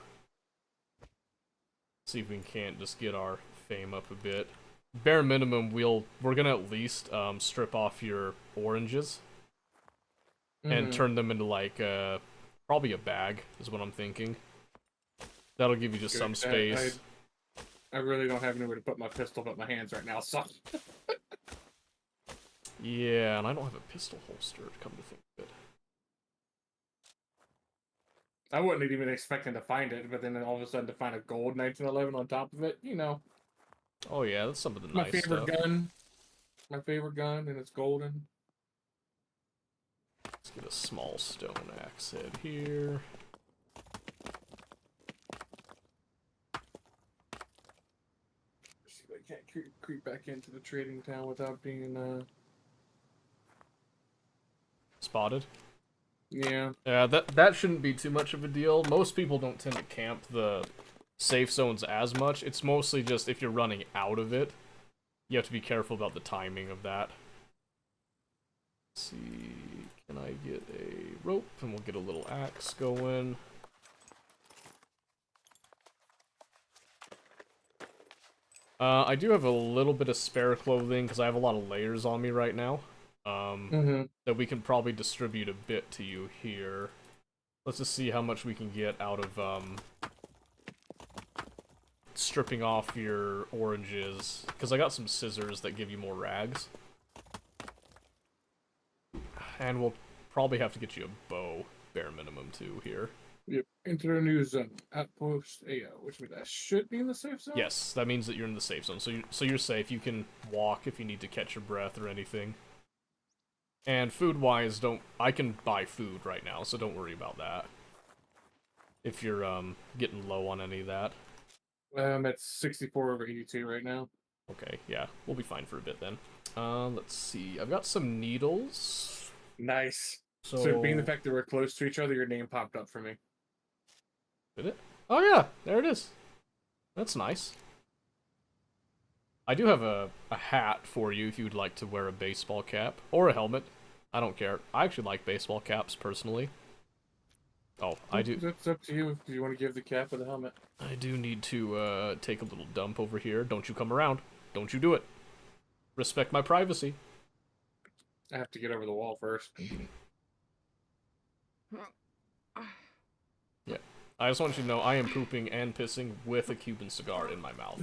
See if we can't just get our fame up a bit. Bare minimum, we're gonna at least strip off your oranges and turn them into, like, probably a bag is what I'm thinking. That'll give you just some space. I really don't have anywhere to put my pistol but my hands right now, so... Yeah, and I don't have a pistol holster, come to think of it. I wasn't even expecting to find it, but then all of a sudden to find a gold 1911 on top of it, you know. Oh yeah, that's some of the My nice favorite stuff. gun. My favorite gun, and it's golden. Let's get a small stone axe head here. See if I can't creep back into the trading town without being, Spotted. Yeah. Yeah, that shouldn't be too much of a deal. Most people don't tend to camp the safe zones as much. It's mostly just if you're running out of it, you have to be careful about the timing of that. Let's see, can I get a rope? And we'll get a little axe going. I do have a little bit of spare clothing because I have a lot of layers on me right now. That we can probably distribute a bit to you here. Let's just see how much we can get out of, stripping off your oranges. Because I got some scissors that give you more rags. And we'll probably have to get you a bow, bare minimum, too, here. Yep. Enter a new zone. Outpost AO, which means I should be in the safe zone? Yes, that means that you're in the safe zone. So you're safe. You can walk if you need to catch your breath or anything. And food-wise, I can buy food right now, so don't worry about that. If you're, getting low on any of that. I'm at 64 over 82 right now. Okay, yeah, we'll be fine for a bit then. Let's see, I've got some needles. Nice. So being the fact that we're close to each other, your name popped up for me. Did it? Oh yeah, there it is. That's nice. I do have a hat for you if you would like to wear a baseball cap. Or a helmet. I don't care. I actually like baseball caps, personally. Oh, I do. That's up to you. Do you want to give the cap or the helmet? I do need to take a little dump over here. Don't you come around. Don't you do it. Respect my privacy. I have to get over the wall first. Yeah. I just want you to know I am pooping and pissing with a Cuban cigar in my mouth.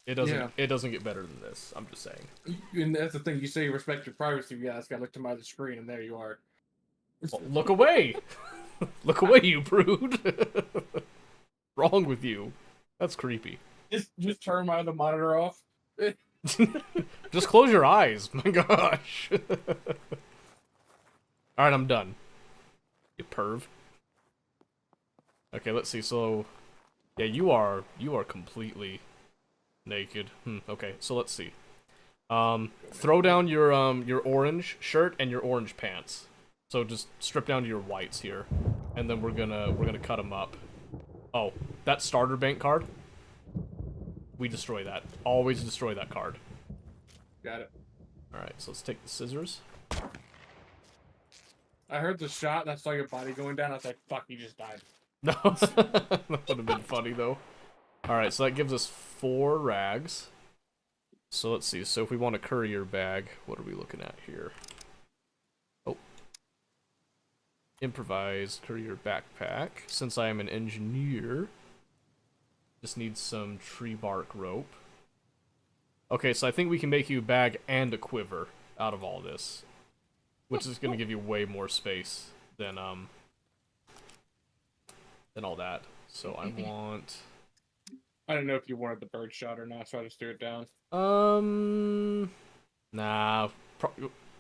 It doesn't get better than this. I'm just saying. And that's the thing. You say you respect your privacy. Yeah, I just gotta look to my other screen, and there you are. Well, look away! Look away, you prude! Wrong with you? That's creepy. Just turn my other monitor off. Just close your eyes. My gosh. Alright, I'm done. You perv. Okay, let's see. So, yeah, you are completely naked. Okay, so let's see. Throw down your orange shirt and your orange pants. So just strip down to your whites here, and then we're gonna cut them up. Oh, that starter bank card. We destroy that. Always destroy that card. Got it. All right, so let's take the scissors. I heard the shot, and I saw your body going down. I was like, fuck, he just died. No, that would have been funny though. All right, so that gives us 4 rags. So let's see. So if we want a courier bag, what are we looking at here? Oh, improvised courier backpack. Since I am an engineer, just need some tree bark rope. Okay, so I think we can make you a bag and a quiver out of all this, which is going to give you way more space than all that. So I want. I don't know if you wanted the bird shot or not, so I just threw it down. Nah,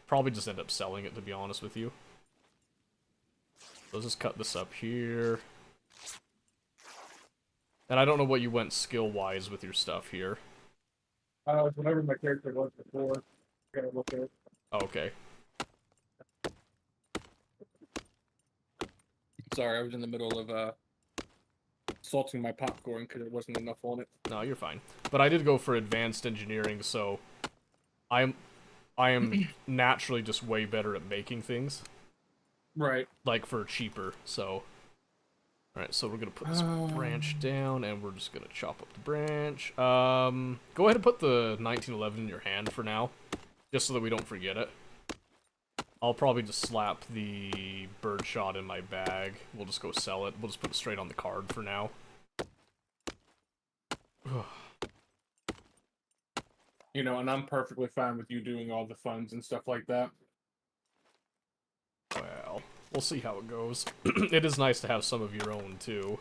probably just end up selling it, to be honest with you. Let's just cut this up here. And I don't know what you went skill-wise with your stuff here. Whatever my character was before. Gotta look at it. Oh, okay. Sorry, I was in the middle of salting my popcorn because there wasn't enough on it. No, you're fine. But I did go for advanced engineering, so I am naturally just way better at making things. Right. Like for cheaper, so. Alright, so we're gonna put this branch down, and we're just gonna chop up the branch. Go ahead and put the 1911 in your hand for now, just so that we don't forget it. I'll probably just slap the birdshot in my bag. We'll just go sell it. We'll just put it straight on the card for now. You know, and I'm perfectly fine with you doing all the funds and stuff like that. Well, we'll see how it goes. It is nice to have some of your own, too.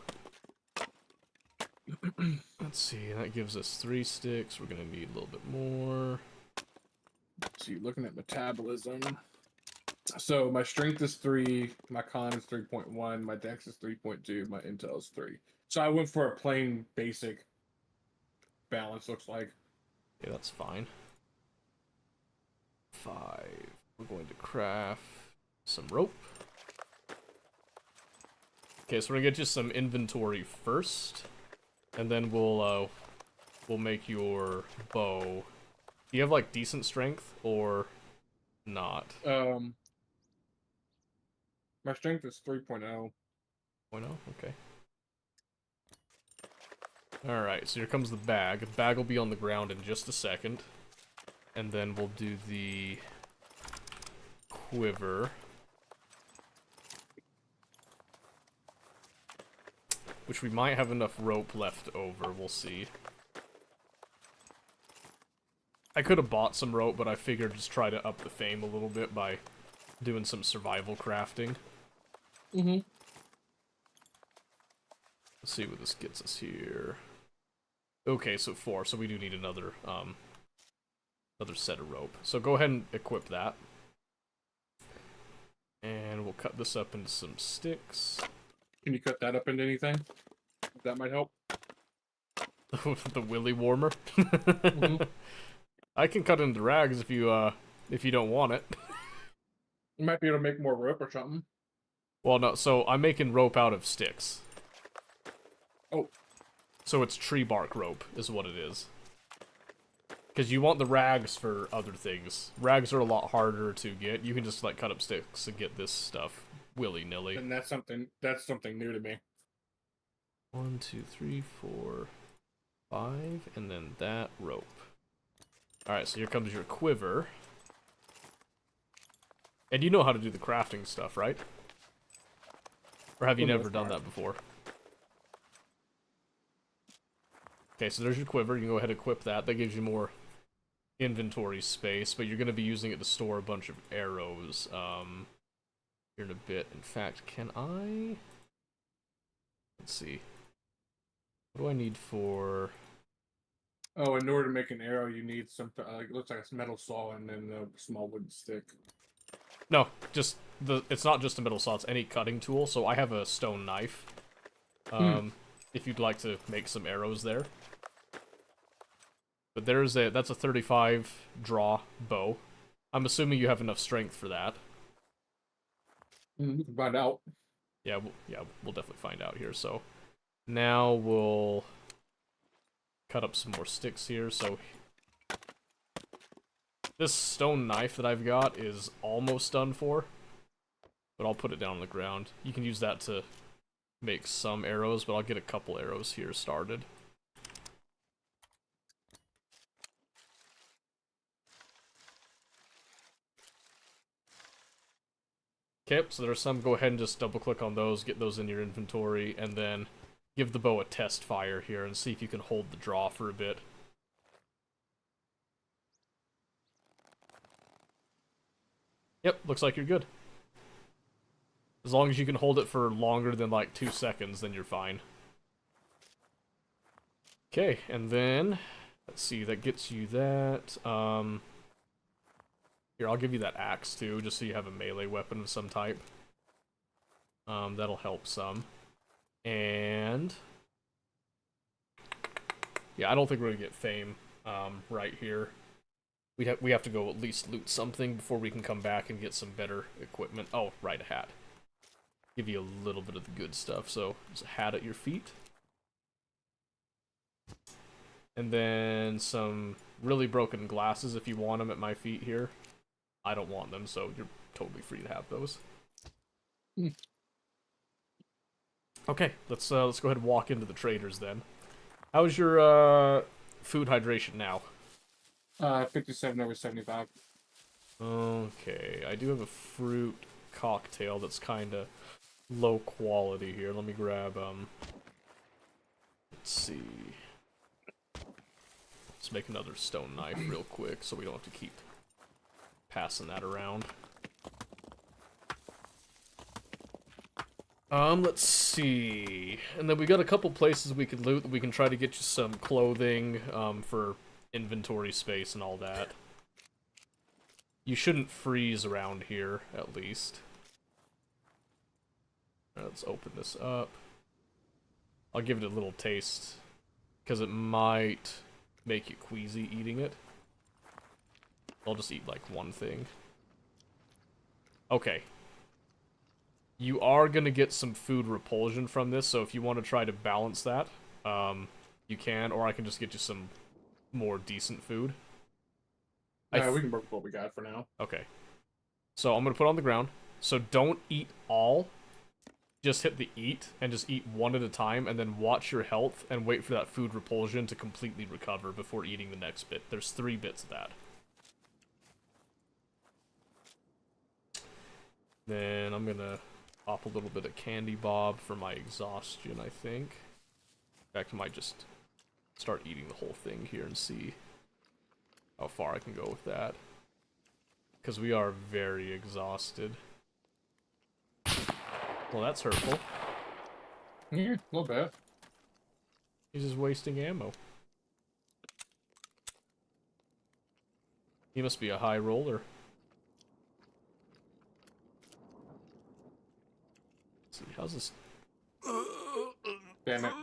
Let's see, that gives us 3 sticks. We're gonna need a little bit more. So you're looking at metabolism. So my strength is 3, my con is 3.1, my dex is 3.2, my intel is 3. So I went for a plain basic balance, looks like. Yeah, that's fine. 5. We're going to craft some rope. Okay, so we're gonna get you some inventory first, and then we'll make your bow. Do you have like decent strength or not? My strength is 3.0. 0.0? Okay. Alright, so here comes the bag. The bag will be on the ground in just a second. And then we'll do the quiver. Which we might have enough rope left over, we'll see. I could have bought some rope, but I figured just try to up the fame a little bit by doing some survival crafting. Mm-hmm. Let's see what this gets us here. Okay, so 4, so we do need another set of rope. So go ahead and equip that. And we'll cut this up into some sticks. Can you cut that up into anything? That might help. The willy warmer. Mm-hmm. I can cut into rags if you don't want it. You might be able to make more rope or something. Well, no, so I'm making rope out of sticks. Oh. So it's tree bark rope, is what it is. Because you want the rags for other things. Rags are a lot harder to get. You can just, like, cut up sticks and get this stuff willy-nilly. And that's something new to me. 1, 2, 3, 4, 5, and then that rope. Alright, so here comes your quiver. And you know how to do the crafting stuff, right? Or have you never done that before? Okay, so there's your quiver. You can go ahead and equip that. That gives you more inventory space, but you're going to be using it to store a bunch of arrows here in a bit. In fact, can I... Let's see. What do I need for... Oh, in order to make an arrow, you need something. It looks like a metal saw and then a small wooden stick. No, just it's not just a metal saw, it's any cutting tool. So I have a stone knife. If you'd like to make some arrows there. But that's a 35 draw bow. I'm assuming you have enough strength for that. We can find out. Yeah, we'll definitely find out here. So now we'll cut up some more sticks here. So this stone knife that I've got is almost done for, but I'll put it down on the ground. You can use that to make some arrows, but I'll get a couple arrows here started. Okay, so there's some. Go ahead and just double click on those, get those in your inventory, and then give the bow a test fire here and see if you can hold the draw for a bit. Yep, looks like you're good. As long as you can hold it for longer than like 2 seconds, then you're fine. Okay, and then, let's see, that gets you that. Here, I'll give you that axe too, just so you have a melee weapon of some type. That'll help some. And yeah, I don't think we're gonna get fame right here. We have to go at least loot something before we can come back and get some better equipment. Oh, right, a hat. Give you a little bit of the good stuff. So there's a hat at your feet. And then some really broken glasses if you want them at my feet here. I don't want them, so you're totally free to have those. Okay, let's go ahead and walk into the traders then. How's your food hydration now? 57 over 75. Okay, I do have a fruit cocktail that's kind of low quality here. Let me grab let's see. Let's make another stone knife real quick so we don't have to keep passing that around. Let's see. And then we got a couple places we can loot that we can try to get you some clothing, for inventory space and all that. You shouldn't freeze around here, at least. Let's open this up. I'll give it a little taste, because it might make you queasy eating it. I'll just eat, like, one thing. Okay. You are going to get some food repulsion from this, so if you want to try to balance that, you can, or I can just get you some more decent food. Yeah, we can work with what we got for now. Okay. So I'm going to put it on the ground. So don't eat all. Just hit the eat, and just eat one at a time, and then watch your health, and wait for that food repulsion to completely recover before eating the next bit. There's 3 bits of that. Then I'm going to pop a little bit of candy bob for my exhaustion, I think. In fact, I might just start eating the whole thing here and see how far I can go with that. Because we are very exhausted. Well, that's hurtful. Yeah, a little bit. He's just wasting ammo. He must be a high roller. Let's see, how's this? Damn it.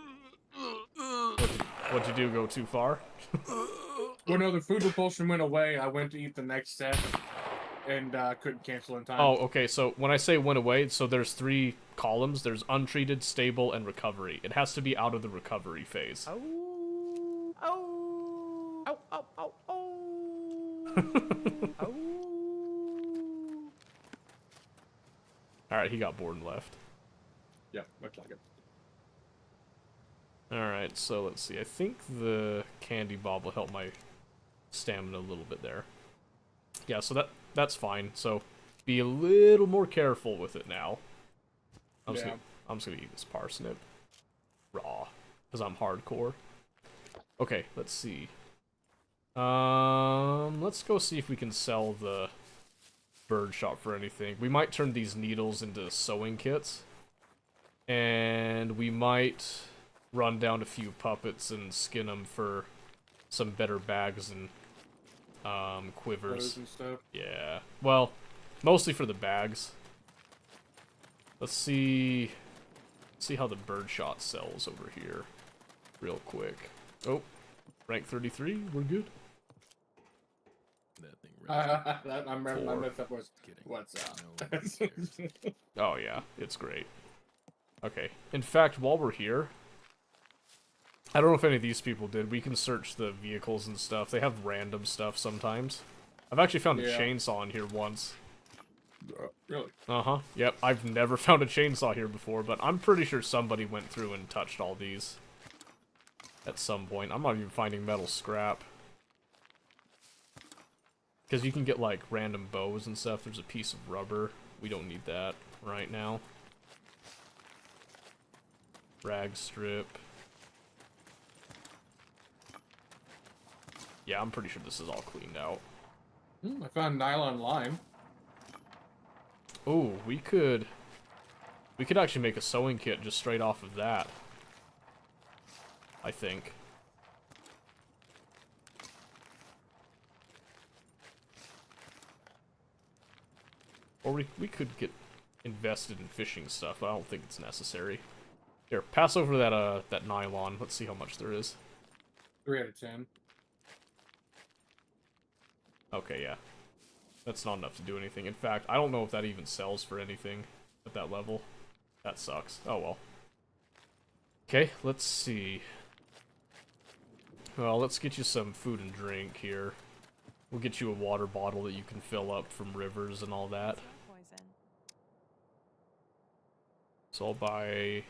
What'd you do, go too far? Well, no, the food repulsion went away. I went to eat the next set and couldn't cancel in time. Oh, okay, so when I say went away, so there's 3 columns. There's untreated, stable, and recovery. It has to be out of the recovery phase. Oh. Oh. Oh. Oh. Oh. Oh. Oh. Alright, he got bored and left. Yeah, looks like it. Alright, so let's see. I think the candy bob will help my stamina a little bit there. Yeah, so that's fine. So be a little more careful with it now. I'm just gonna eat this parsnip raw, because I'm hardcore. Okay, let's see. Let's go see if we can sell the bird shop for anything. We might turn these needles into sewing kits. And we might run down a few puppets and skin them for some better bags and quivers And stuff. Yeah, well, mostly for the bags. Let's see how the birdshot sells over here real quick. Oh, Rank 33, we're good. That thing really I remember my Four. mess up was, kidding. what's up? No one cares. Oh yeah, it's great. Okay, in fact, while we're here, I don't know if any of these people did, we can search the vehicles and stuff. They have random stuff sometimes. I've actually found a Yeah. chainsaw in here once. Really? Uh-huh, yep, I've never found a chainsaw here before, but I'm pretty sure somebody went through and touched all these at some point. I'm not even finding metal scrap. Because you can get, like, random bows and stuff. There's a piece of rubber. We don't need that right now. Rag strip. Yeah, I'm pretty sure this is all cleaned out. I found nylon lime. Oh, we could actually make a sewing kit just straight off of that. I think. Or we could get invested in fishing stuff, but I don't think it's necessary. Here, pass over that nylon. Let's see how much there is. 3 out of 10. Okay, yeah. That's not enough to do anything. In fact, I don't know if that even sells for anything at that level. That sucks. Oh well. Okay, let's see. Well, let's get you some food and drink here. We'll get you a water bottle that you can fill up from rivers and all that. Poison. So I'll buy...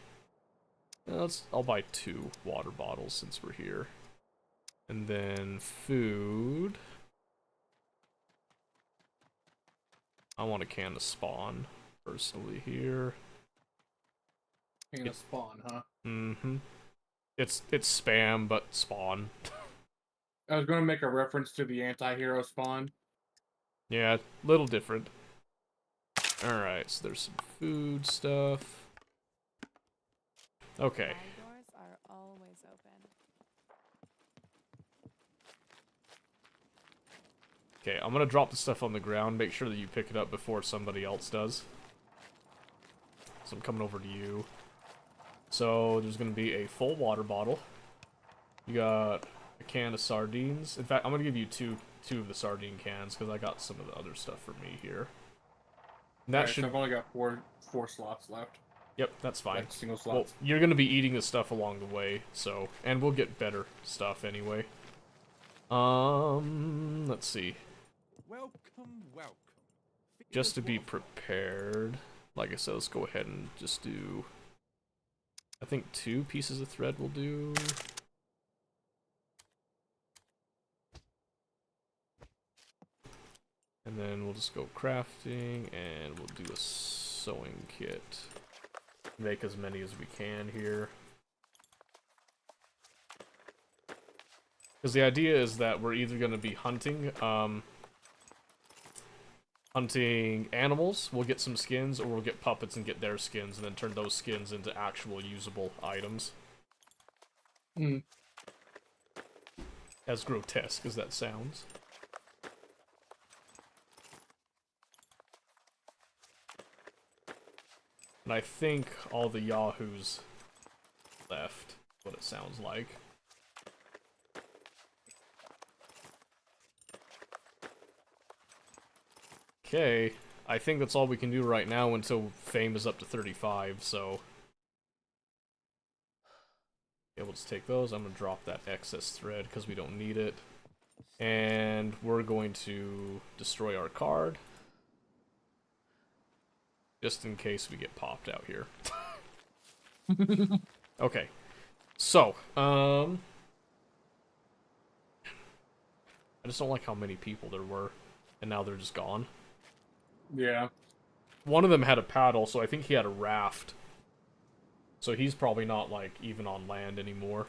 I'll buy 2 water bottles since we're here. And then food... I want a can of Spawn, personally, here. You're gonna spawn, huh? Mm-hmm. It's spam, but Spawn. I was gonna make a reference to the anti-hero spawn. Yeah, little different. Alright, so there's some food stuff. Okay. Side doors are always open. Okay, I'm gonna drop the stuff on the ground. Make sure that you pick it up before somebody else does. So I'm coming over to you. So there's gonna be a full water bottle. You got a can of sardines. In fact, I'm gonna give you two of the sardine cans because I got some of the other stuff for me here. And that Alright, should. so I've only got four slots left. Yep, that's fine. Like single Well, slots. you're gonna be eating this stuff along the way, so and we'll get better stuff anyway. Let's see. Welcome, welcome. Just to be prepared, like I said, let's go ahead and just do. I think 2 pieces of thread will do. And then we'll just go crafting, and we'll do a sewing kit. Make as many as we can here. Because the idea is that we're either going to be hunting, hunting animals, we'll get some skins, or we'll get puppets and get their skins, and then turn those skins into actual usable items. Hmm. As grotesque as that sounds. And I think all the yahoos left, what it sounds like. Okay, I think that's all we can do right now until fame is up to 35, so... Yeah, we'll just take those. I'm gonna drop that excess thread because we don't need it. And we're going to destroy our card. Just in case we get popped out here. Okay. So, I just don't like how many people there were. And now they're just gone. Yeah. One of them had a paddle, so I think he had a raft. So he's probably not, like, even on land anymore.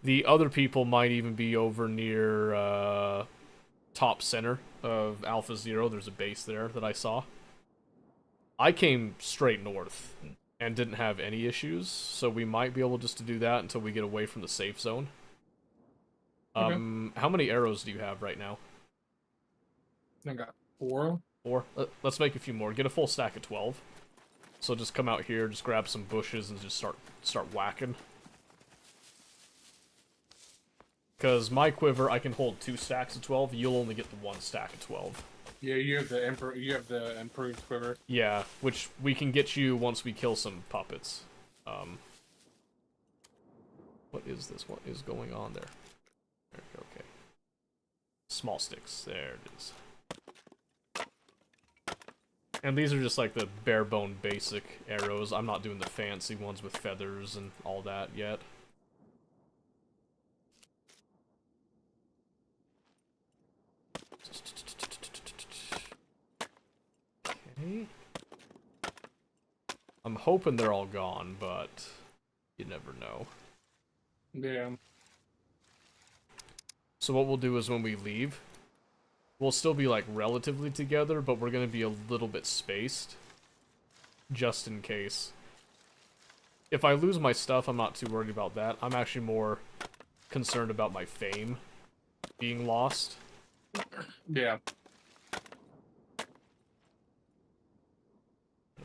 The other people might even be over near, top center of Alpha Zero. There's a base there that I saw. I came straight north and didn't have any issues, so we might be able just to do that until we get away from the safe zone. Okay. How many arrows do you have right now? I got 4. 4? Let's make a few more. Get a full stack of 12. So just come out here, just grab some bushes, and just start whacking. Because my quiver, I can hold 2 stacks of 12. You'll only get the 1 stack of 12. Yeah, you have the improved quiver. Yeah, which we can get you once we kill some puppets. What is this? What is going on there? There we go, okay. Small sticks. There it is. And these are just like the bare bone basic arrows. I'm not doing the fancy ones with feathers and all that yet. Okay. I'm hoping they're all gone, but you never know. Yeah. So what we'll do is when we leave, we'll still be like relatively together, but we're going to be a little bit spaced. Just in case. If I lose my stuff, I'm not too worried about that. I'm actually more concerned about my fame being lost. Yeah.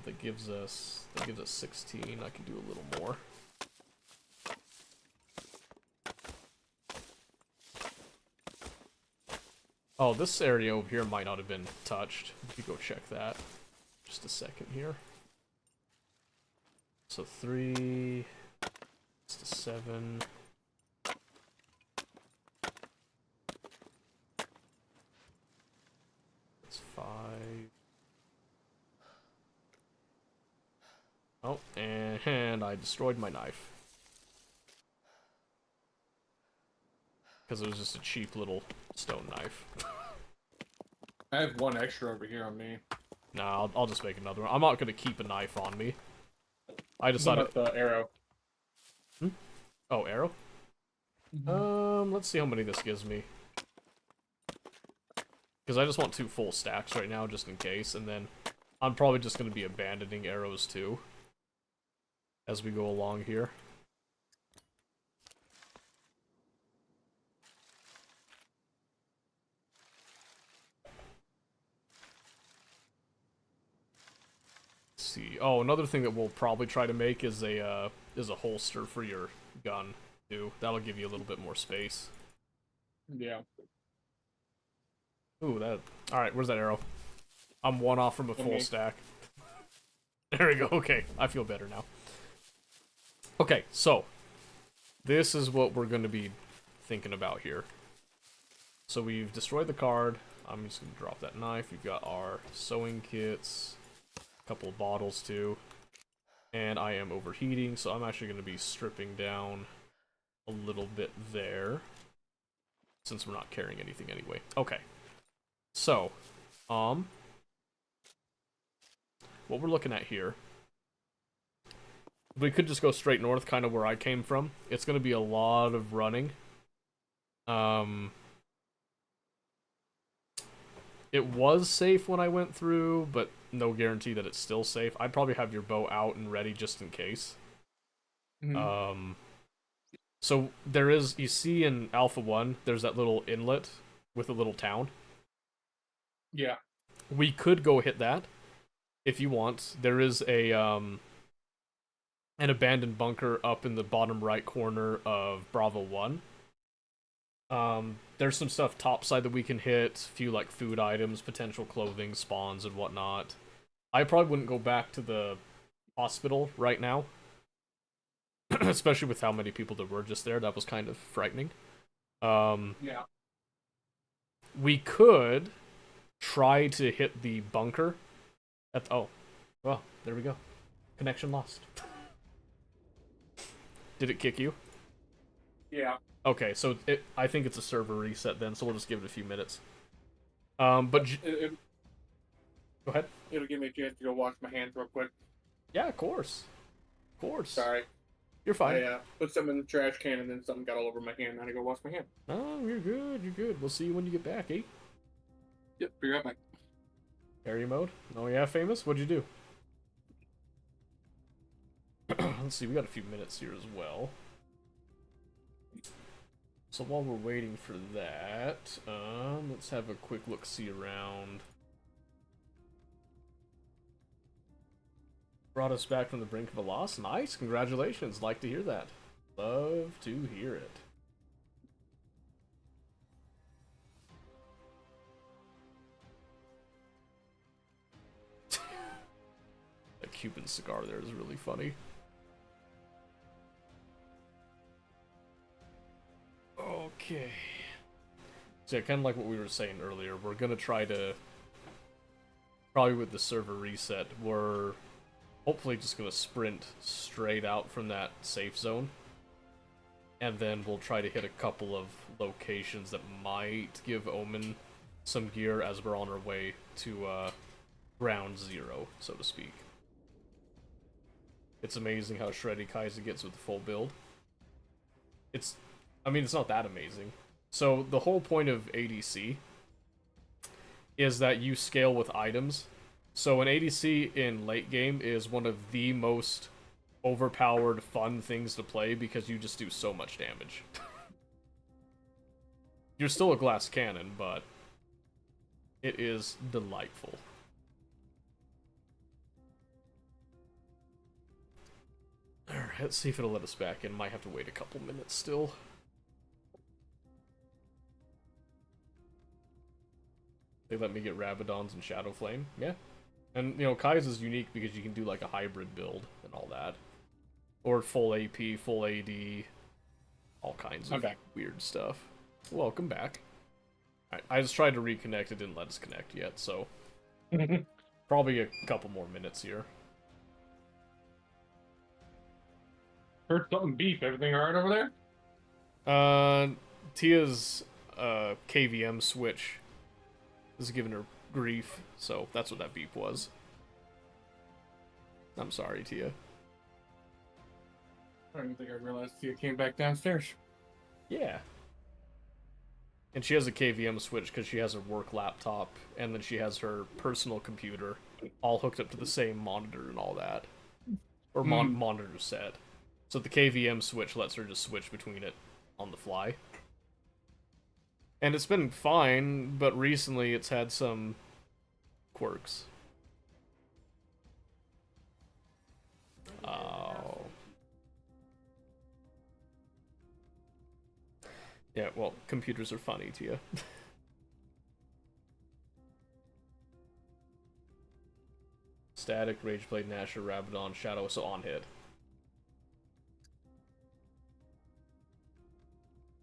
That gives us 16. I can do a little more. Oh, this area over here might not have been touched. We could go check that. Just a second here. So 3, it's to 7. That's 5. Oh, and I destroyed my knife. Because it was just a cheap little stone knife. I have 1 extra over here on me. Nah, I'll just make another one. I'm not going to keep a knife on me. I What decided... about the arrow? Oh, arrow? Let's see how many this gives me. Because I just want 2 full stacks right now, just in case, and then I'm probably just going to be abandoning arrows too. As we go along here. Let's see. Oh, another thing that we'll probably try to make is a holster for your gun too. That'll give you a little bit more space. Yeah. Ooh, that. All right, where's that arrow? I'm 1 off from a full stack. There we go. Okay, I feel better now. Okay, so this is what we're going to be thinking about here. So we've destroyed the card. I'm just going to drop that knife. We've got our sewing kits, a couple of bottles too, and I am overheating, so I'm actually going to be stripping down a little bit there, since we're not carrying anything anyway. Okay, so what we're looking at here, we could just go straight north, kind of where I came from. It's going to be a lot of running. It was safe when I went through, but no guarantee that it's still safe. I'd probably have your bow out and ready just in case. So there is, you see in Alpha 1, there's that little inlet with a little town. Yeah. We could go hit that if you want. There is a an abandoned bunker up in the bottom right corner of Bravo 1. There's some stuff topside that we can hit, a few like food items, potential clothing, spawns, and whatnot. I probably wouldn't go back to the hospital right now. Especially with how many people there were just there. That was kind of frightening. Yeah. We could try to hit the bunker. Oh, well, there we go. Connection lost. Did it kick you? Yeah. Okay, so I think it's a server reset then, so we'll just give it a few minutes. Go ahead. It'll give me a chance to go wash my hands real quick. Yeah, of course. Of course. Sorry. You're fine. I put something in the trash can and then something got all over my hand. I had to go wash my hand. Oh, you're good. You're good. We'll see you when you get back, eh? Yep, be right back. Area mode? Oh yeah, famous? What'd you do? Let's see, we got a few minutes here as well. So while we're waiting for that, let's have a quick look-see around. Brought us back from the brink of a loss. Nice, congratulations. Like to hear that. Love to hear it. Cuban cigar there is really funny. Okay. So yeah, kind of like what we were saying earlier, we're gonna try to, probably with the server reset, we're hopefully just gonna sprint straight out from that safe zone. And then we'll try to hit a couple of locations that might give Omen some gear as we're on our way to ground zero, so to speak. It's amazing how shreddy Kaiser gets with the full build. I mean, it's not that amazing. So the whole point of ADC is that you scale with items. So an ADC in late game is one of the most overpowered, fun things to play because you just do so much damage. You're still a glass cannon, but it is delightful. Alright, let's see if it'll let us back in. Might have to wait a couple minutes still. They let me get Rabadons and Shadow Flame. Yeah. And, you know, Kai's is unique because you can do, like, a hybrid build and all that. Or full AP, full AD, all kinds of weird stuff. Welcome back. I just tried to reconnect, it didn't let us connect yet, so... probably a couple more minutes here. Heard something beep. Everything alright over there? Tia's KVM switch is giving her grief, so that's what that beep was. I'm sorry, Tia. I don't even think I realized Tia came back downstairs. Yeah. And she has a KVM switch because she has her work laptop, and then she has her personal computer, all hooked up to the same monitor and all that. Or monitor set. So the KVM switch lets her just switch between it on the fly. And it's been fine, but recently it's had some quirks. Oh. Yeah, well, computers are funny to you. Static, Rageblade, Nasher, Rabadon, Shadow, so on hit.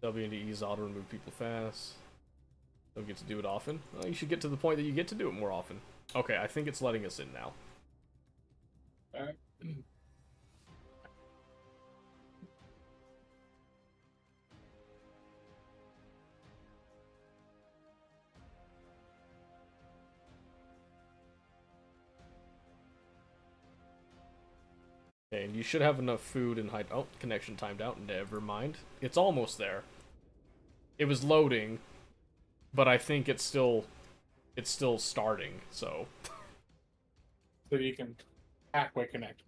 W and E's auto remove people fast. Don't get to do it often. Well, you should get to the point that you get to do it more often. Okay, I think it's letting us in now. Alright. Okay, and you should have enough food and hide. Oh, connection timed out. Never mind. It's almost there. It was loading, but I think it's still starting. So. So you can halfway connect.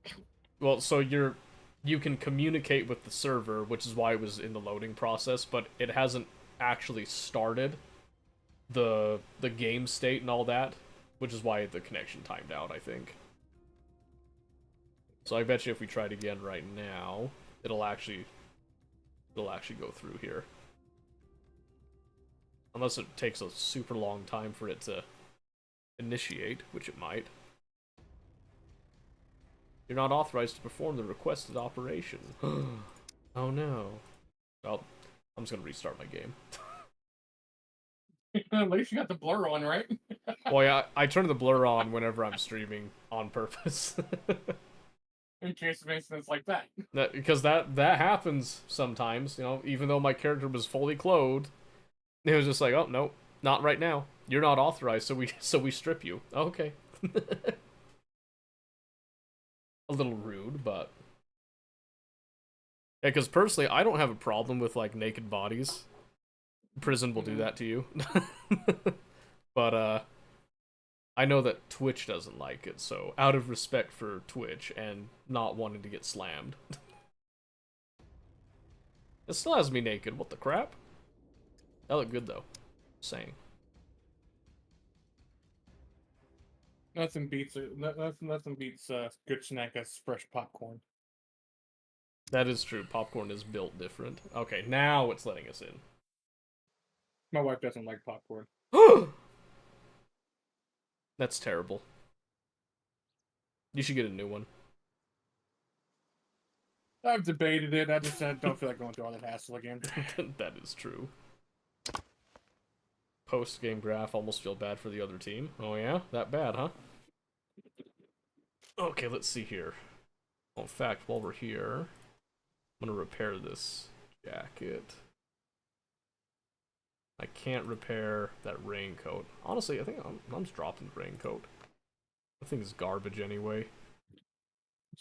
Well, so you can communicate with the server, which is why it was in the loading process, but it hasn't actually started the game state and all that, which is why the connection timed out, I think. So I bet you if we tried again right now, it'll actually go through here. Unless it takes a super long time for it to initiate, which it might. You're not authorized to perform the requested operation. Oh no. Well, I'm just gonna restart my game. At least you got the blur on, right? Well, yeah, I turn the blur on whenever I'm streaming on purpose. In case of incidents like that. Because that happens sometimes, you know, even though my character was fully clothed, it was just like, oh no, not right now. You're not authorized, so we strip you. Okay. A little rude, but yeah, because personally, I don't have a problem with like naked bodies. Prison will do that to you. But I know that Twitch doesn't like it, so out of respect for Twitch and not wanting to get slammed. It still has me naked, what the crap? That looked good though. Saying. Nothing beats good snack as fresh popcorn. That is true. Popcorn is built different. Okay, now it's letting us in. My wife doesn't like popcorn. That's terrible. You should get a new one. I've debated it. I just don't feel like going through all that hassle again. That is true. Post-game graph, almost feel bad for the other team. Oh yeah? That bad, huh? Okay, let's see here. Oh, in fact, while we're here, I'm gonna repair this jacket. I can't repair that raincoat. Honestly, I think I'm just dropping the raincoat. I think it's garbage anyway.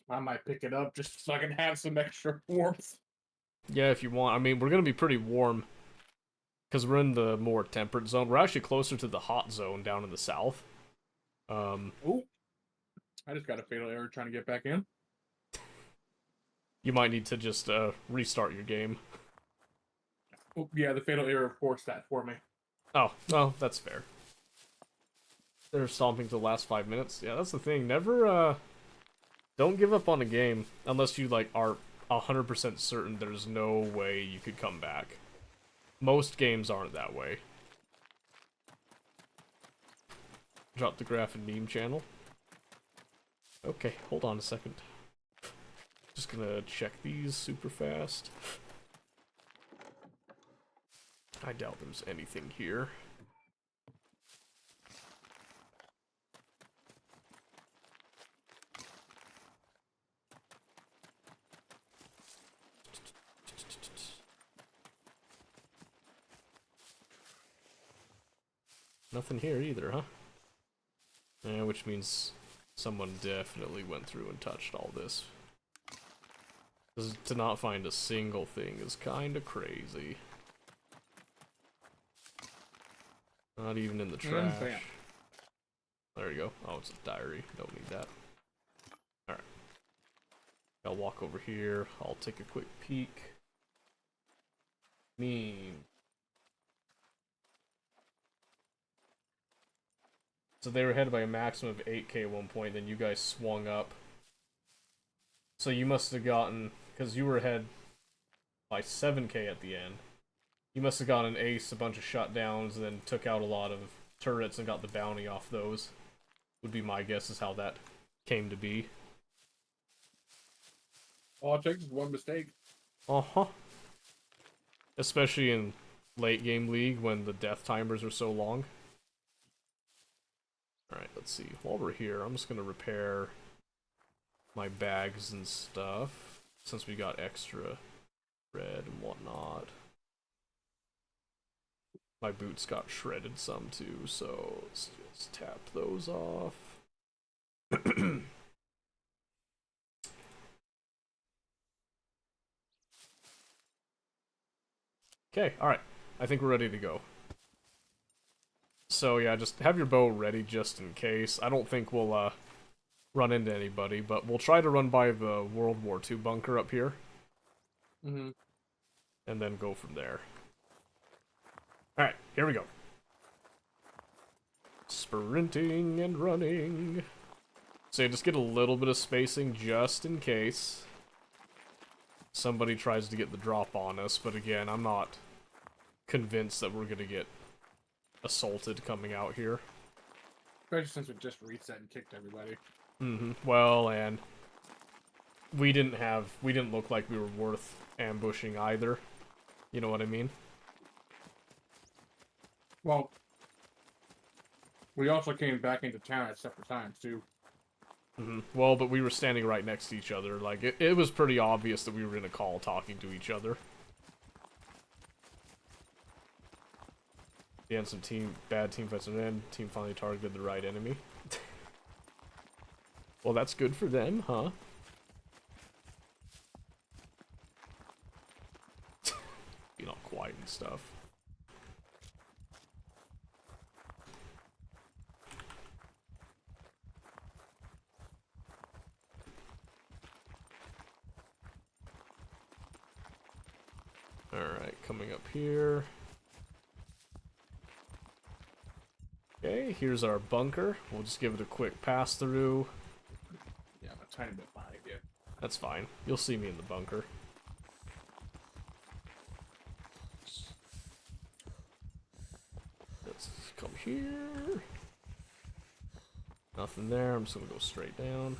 I might pick it up just so I can have some extra warmth. Yeah, if you want. I mean, we're gonna be pretty warm because we're in the more temperate zone. We're actually closer to the hot zone down in the south. Ooh. I just got a fatal error trying to get back in. You might need to just restart your game. Oh, yeah, the fatal error forced that for me. Oh, well, that's fair. They're stomping to the last 5 minutes. Yeah, that's the thing. Never, don't give up on a game unless you, like, are 100% certain there's no way you could come back. Most games aren't that way. Drop the graph and meme channel. Okay, hold on a second. Just gonna check these super fast. I doubt there's anything here. Nothing here either, huh? Yeah, which means someone definitely went through and touched all this. 'Cause to not find a single thing is kinda crazy. Not even in the trash. Bam. There you go. Oh, it's a diary. Don't need that. Alright. I'll walk over here. I'll take a quick peek. Meme. So they were ahead by a maximum of 8k at one point, then you guys swung up. So you must have gotten, because you were ahead by 7k at the end. You must have gotten an ace, a bunch of shutdowns, and then took out a lot of turrets and got the bounty off those. Would be my guess is how that came to be. All it takes is one mistake. Uh-huh. Especially in late game league when the death timers are so long. Alright, let's see. While we're here, I'm just gonna repair my bags and stuff, since we got extra red and whatnot. My boots got shredded some too, so let's just tap those off. Okay, alright. I think we're ready to go. So yeah, just have your bow ready just in case. I don't think we'll run into anybody, but we'll try to run by the World War II bunker up here. Mm-hmm. And then go from there. Alright, here we go. Sprinting and running. So yeah, just get a little bit of spacing just in case somebody tries to get the drop on us, but again, I'm not convinced that we're gonna get assaulted coming out here. Especially since we just reset and kicked everybody. Mm-hmm. Well, and we didn't look like we were worth ambushing either. You know what I mean? Well, we also came back into town at separate times, too. Mm-hmm. Well, but we were standing right next to each other. Like, it was pretty obvious that we were in a call talking to each other. Yeah, and some bad team fights and then team finally targeted the right enemy. Well, that's good for them, huh? Being all quiet and stuff. Alright, coming up here. Okay, here's our bunker. We'll just give it a quick pass through. Yeah, I'm a tiny bit behind you. That's fine. You'll see me in the bunker. Let's come here. Nothing there. I'm just gonna go straight down.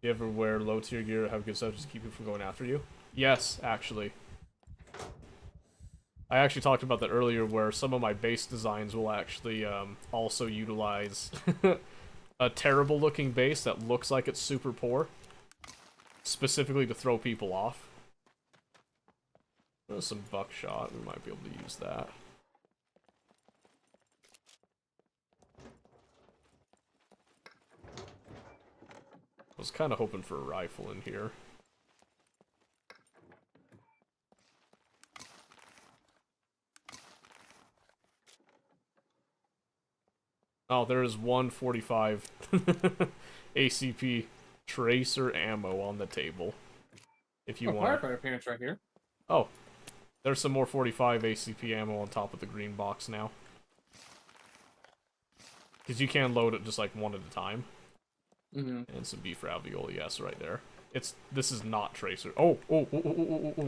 You ever wear low tier gear, have good stuff, just keep people from going after you? Yes, actually. I actually talked about that earlier, where some of my base designs will actually also utilize a terrible looking base that looks like it's super poor, specifically to throw people off. There's some buckshot, we might be able to use that. I was kind of hoping for a rifle in here. Oh, there is 145 ACP tracer ammo on the table. If you want. Firefighter pants right here. Oh, there's some more 45 ACP ammo on top of the green box now. Because you can load it just like one at a time. And some beef ravioli, yes, right there. This is not tracer. Oh, Oh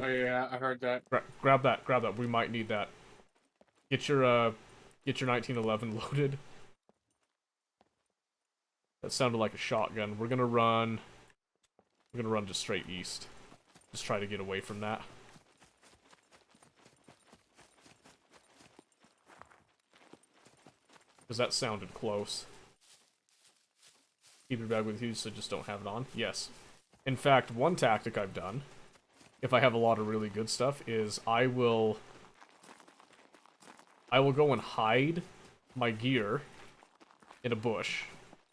yeah, I heard that. Grab that. We might need that. Get your 1911 loaded. That sounded like a shotgun. We're gonna run just straight east. Just try to get away from that. Because that sounded close. Keep your bag with you, so just don't have it on. Yes. In fact, one tactic I've done, if I have a lot of really good stuff, is I will go and hide my gear in a bush,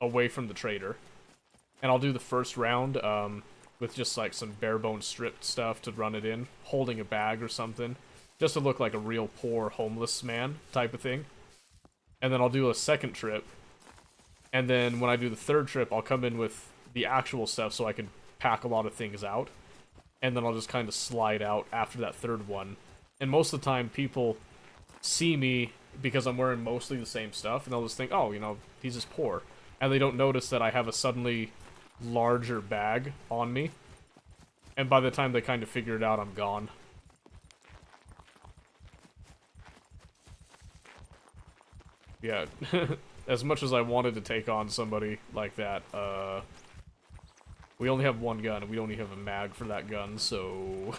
away from the trader. And I'll do the first round with just like some bare bones stripped stuff to run it in, holding a bag or something, just to look like a real poor homeless man type of thing. And then I'll do a second trip. And then when I do the third trip, I'll come in with the actual stuff so I can pack a lot of things out. And then I'll just kind of slide out after that third one. And most of the time, people see me because I'm wearing mostly the same stuff, and they'll just think, oh, you know, he's just poor. And they don't notice that I have a suddenly larger bag on me. And by the time they kind of figure it out, I'm gone. Yeah. As much as I wanted to take on somebody like that, we only have one gun, and we only have a mag for that gun, so...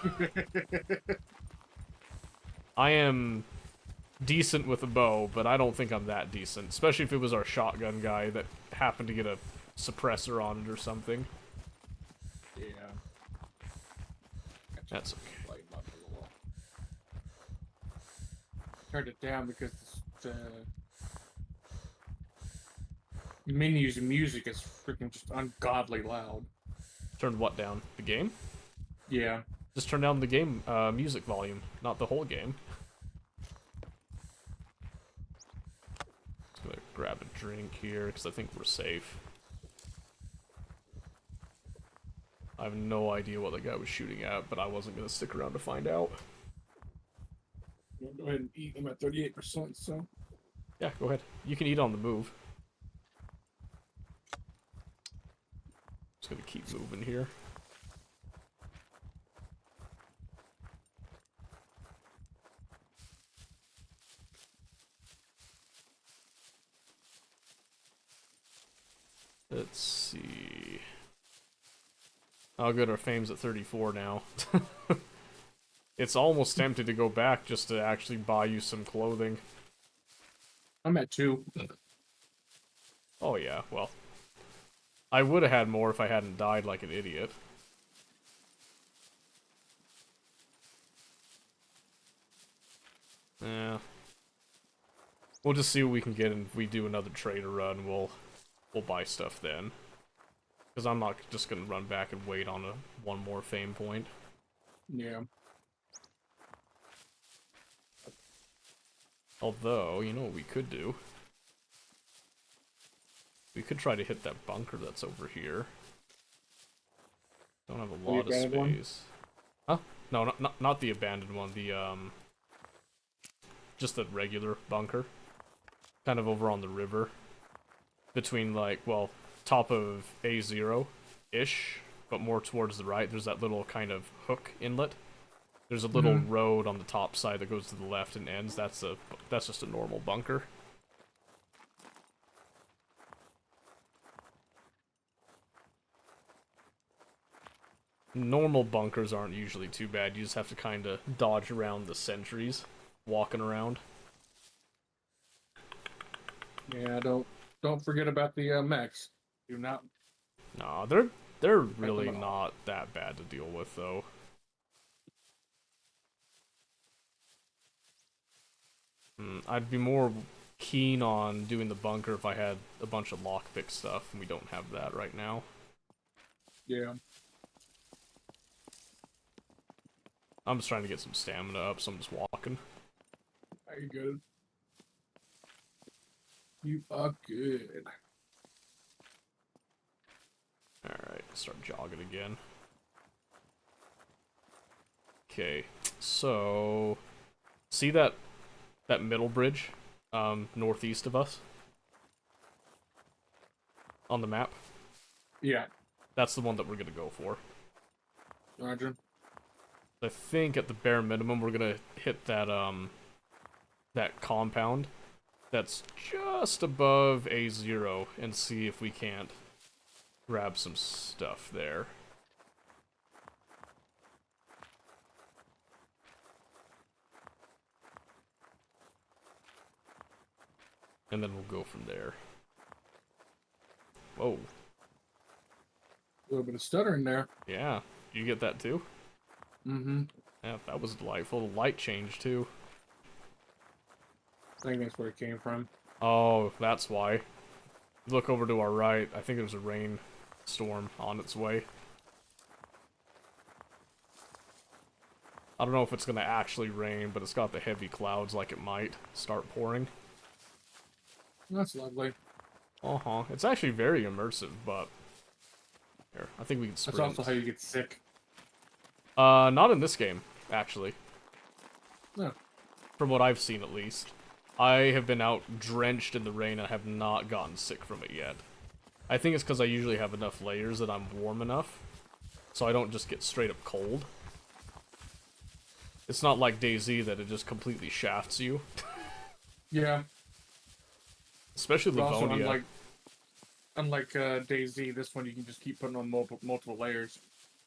I am decent with a bow, but I don't think I'm that decent. Especially if it was our shotgun guy that happened to get a suppressor on it or something. Yeah. That's okay. Turned it down because the menus and music is freaking just ungodly loud. Turn what down? The game? Yeah. Just turn down the game music volume, not the whole game. Just gonna grab a drink here, because I think we're safe. I have no idea what the guy was shooting at, but I wasn't gonna stick around to find out. Go ahead and eat. I'm at 38%, so... Yeah, go ahead. You can eat on the move. Just gonna keep moving here. Let's see. Oh, good, our fame's at 34 now. It's almost tempted to go back just to actually buy you some clothing. I'm at 2. Oh yeah, well. I would have had more if I hadn't died like an idiot. Yeah. We'll just see what we can get, and if we do another trader run, we'll buy stuff then. Because I'm not just gonna run back and wait on one more fame point. Yeah. Although, you know what we could do? We could try to hit that bunker that's over here. Don't have a lot of space. Huh? No, not the abandoned one. The just the regular bunker. Kind of over on the river. Between, like, well, top of A0-ish, but more towards the right. There's that little kind of hook inlet. There's a little road on the top side that goes to the left and ends. That's just a normal bunker. Normal bunkers aren't usually too bad. You just have to kind of dodge around the sentries walking around. Yeah, don't forget about the mechs. Do not. Nah, they're really not that bad to deal with though. I'd be more keen on doing the bunker if I had a bunch of lockpick stuff, and we don't have that right now. Yeah. I'm just trying to get some stamina up, so I'm just walking. Are you good? You are good. Alright, start jogging again. Okay, so... See that middle bridge? Northeast of us? On the map? Yeah. That's the one that we're gonna go for. Roger. I think at the bare minimum we're gonna hit that, that compound that's just above A0 and see if we can't grab some stuff there. And then we'll go from there. Whoa. A little bit of stuttering there. Yeah. You get that too? Mm-hmm. Yeah, that was delightful. The light changed too. I think that's where it came from. Oh, that's why. Look over to our right. I think there's a rainstorm on its way. I don't know if it's gonna actually rain, but it's got the heavy clouds like it might start pouring. That's lovely. Uh-huh. It's actually very immersive, but... Here, I think we can sprint. That's also how you get sick. Not in this game, actually. No. From what I've seen, at least. I have been out drenched in the rain and have not gotten sick from it yet. I think it's because I usually have enough layers that I'm warm enough, so I don't just get straight up cold. It's not like DayZ that it just completely shafts you. Yeah. Especially But also, Livonia. unlike DayZ, this one you can just keep putting on multiple layers.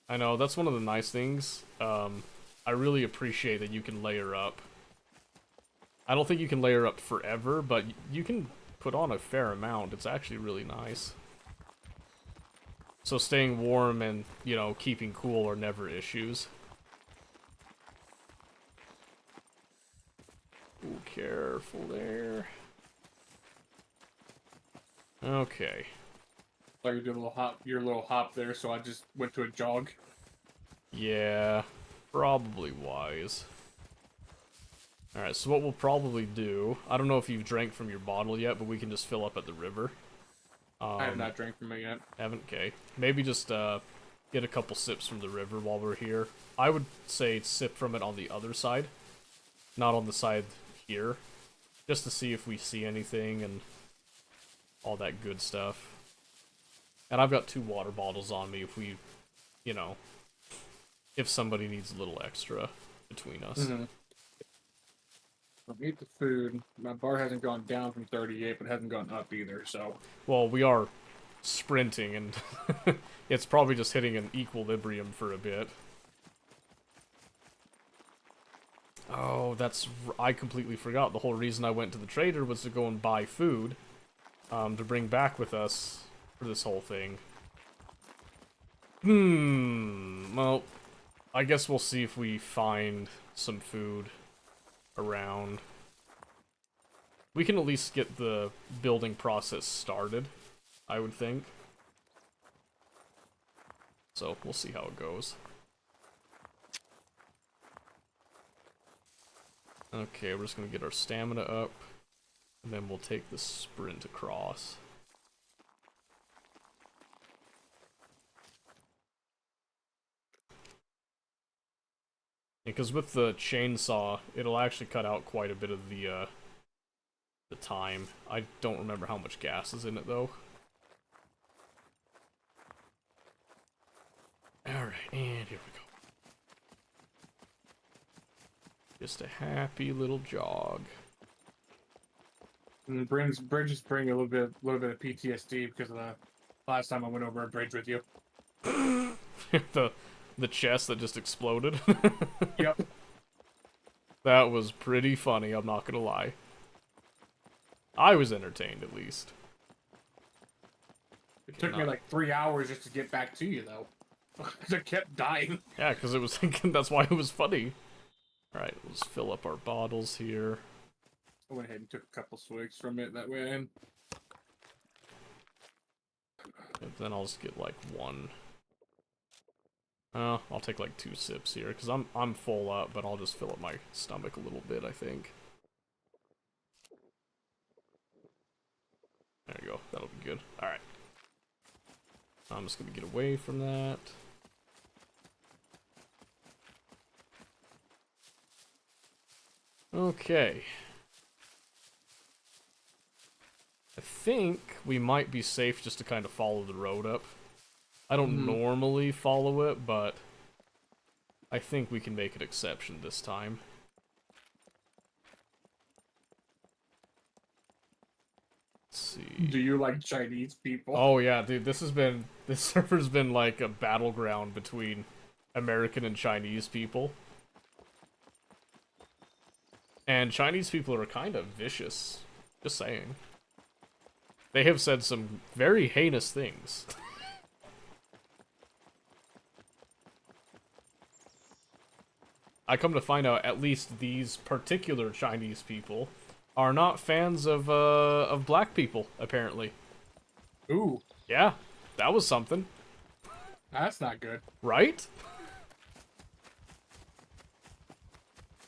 I know, that's one of the nice things. I really appreciate that you can layer up. I don't think you can layer up forever, but you can put on a fair amount. It's actually really nice. So staying warm and, you know, keeping cool are never issues. Ooh, careful there. Okay. Like you did your little hop there, so I just went to a jog. Yeah, probably wise. Alright, so what we'll probably do... I don't know if you've drank from your bottle yet, but we can just fill up at the river. I have not drank from it yet. Haven't? Okay. Maybe just get a couple sips from the river while we're here. I would say sip from it on the other side, not on the side here, just to see if we see anything and all that good stuff. And I've got 2 water bottles on me if we, you know, if somebody needs a little extra between us. Mm-hmm. I'll eat the food. My bar hasn't gone down from 38, but it hasn't gone up either, so... Well, we are sprinting, and it's probably just hitting an equilibrium for a bit. Oh, I completely forgot. The whole reason I went to the trader was to go and buy food, to bring back with us for this whole thing. Well, I guess we'll see if we find some food around. We can at least get the building process started, I would think. So, we'll see how it goes. Okay, we're just gonna get our stamina up, and then we'll take the sprint across. Because with the chainsaw, it'll actually cut out quite a bit of the time. I don't remember how much gas is in it, though. Alright, and here we go. Just a happy little jog. And bridges bring a little bit of PTSD because of the last time I went over a bridge with you. The chest that just exploded. Yep. That was pretty funny, I'm not gonna lie. I was entertained, at least. It took me like 3 hours just to get back to you, though. Because I kept dying. Yeah, because it was that's why it was funny. Alright, let's fill up our bottles here. I went ahead and took a couple swigs from it that way. And then I'll just get like one. I'll take like 2 sips here, because I'm full up, but I'll just fill up my stomach a little bit, I think. There you go, that'll be good. Alright. I'm just gonna get away from that. Okay. I think we might be safe just to kind of follow the road up. I don't normally follow it, but I think we can make an exception this time. Let's see. Do you like Chinese people? Oh yeah, dude, this server's been like a battleground between American and Chinese people. And Chinese people are kind of vicious. Just saying. They have said some very heinous things. I come to find out at least these particular Chinese people are not fans of black people, apparently. Ooh, Yeah, that was something. that's not good. Right?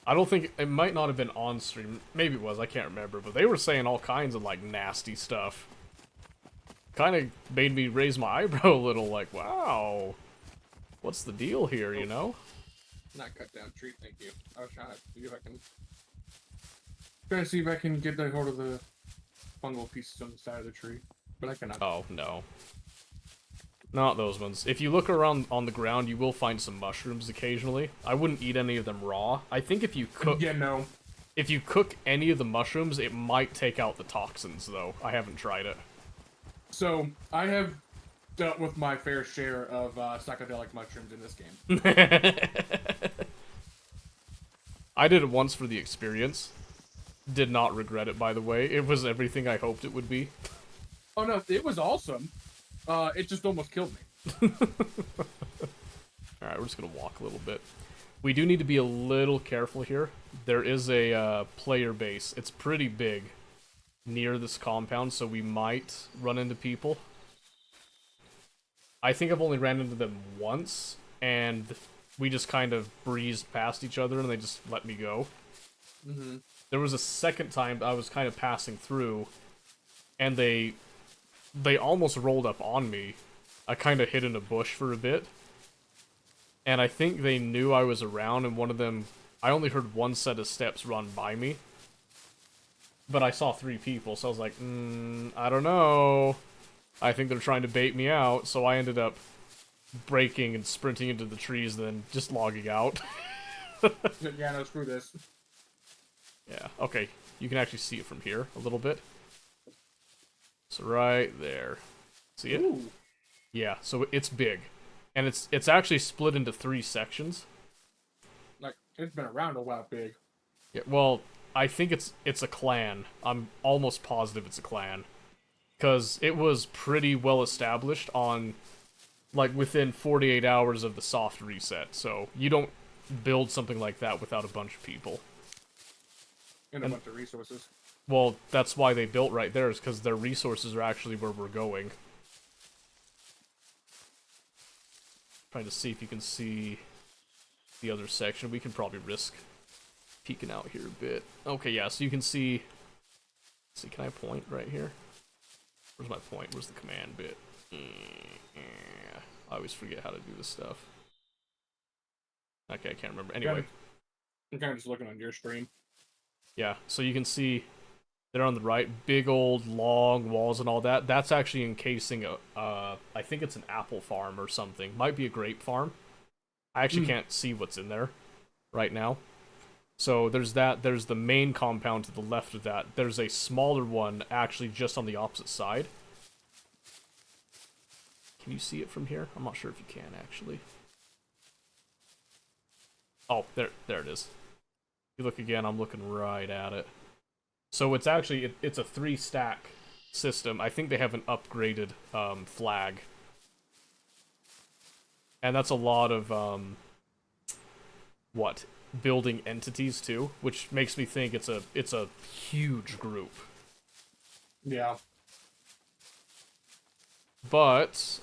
I don't think, it might not have been on stream, maybe it was, I can't remember, but they were saying all kinds of, like, nasty stuff. Kind of made me raise my eyebrow a little, like, wow, what's the deal here, you know? Not cut down tree, thank you. I was trying to see if I can get a hold of the fungal pieces on the side of the tree, but I cannot. Oh, no. Not those ones. If you look around on the ground, you will find some mushrooms occasionally. I wouldn't eat any of them raw. I think if you cook... Yeah, no. If you cook any of the mushrooms, it might take out the toxins, though. I haven't tried it. So, I have dealt with my fair share of psychedelic mushrooms in this game. I did it once for the experience. Did not regret it, by the way. It was everything I hoped it would be. Oh no, it was awesome. It just almost killed me. Alright, we're just gonna walk a little bit. We do need to be a little careful here. There is a player base. It's pretty big near this compound, so we might run into people. I think I've only ran into them once, and we just kind of breezed past each other and they just let me go. There was a second time I was kind of passing through, and they almost rolled up on me. I kind of hid in a bush for a bit. And I think they knew I was around, and one of them... I only heard one set of steps run by me. But I saw 3 people, so I was like, I don't know. I think they're trying to bait me out, so I ended up breaking and sprinting into the trees, then just logging out. Yeah, no, screw this. Yeah, okay. You can actually see it from here a little bit. So right there. See it? Ooh. Yeah, so it's big. And it's actually split into 3 sections. Like, it's been around a while, big. Yeah, well, I think it's a clan. I'm almost positive it's a clan. Because it was pretty well established on, like, within 48 hours of the soft reset. So you don't build something like that without a bunch of people. And a bunch of resources. Well, that's why they built right there, is because their resources are actually where we're going. Trying to see if you can see the other section. We can probably risk peeking out here a bit. Okay, yeah, so you can see... Let's see, can I point right here? Where's my point? Where's the command bit? I always forget how to do this stuff. Okay, I can't remember. Anyway. I'm kind of just looking on your stream. Yeah, so you can see there on the right, big old long walls and all that. That's actually encasing a, I think it's an apple farm or something. Might be a grape farm. I actually can't see what's in there right now. So there's that. There's the main compound to the left of that. There's a smaller one actually just on the opposite side. Can you see it from here? I'm not sure if you can actually. Oh, there it is. If you look again, I'm looking right at it. So it's actually, it's a 3-stack system. I think they have an upgraded flag. And that's a lot of, building entities too, which makes me think it's a huge group. Yeah. But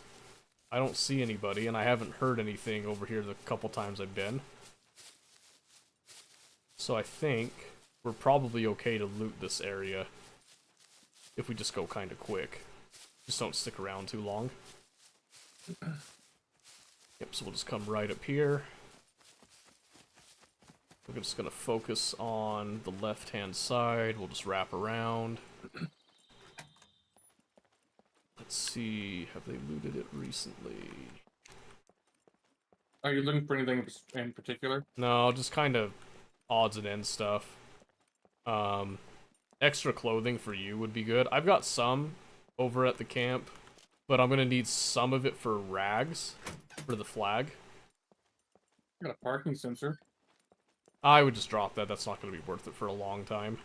I don't see anybody, and I haven't heard anything over here the couple times I've been. So I think we're probably okay to loot this area if we just go kind of quick. Just don't stick around too long. Yep, so we'll just come right up here. We're just going to focus on the left-hand side. We'll just wrap around. Let's see, have they looted it recently? Are you looking for anything in particular? No, just kind of odds and ends stuff. Extra clothing for you would be good. I've got some over at the camp, but I'm gonna need some of it for rags, for the flag. Got a parking sensor. I would just drop that. That's not gonna be worth it for a long time.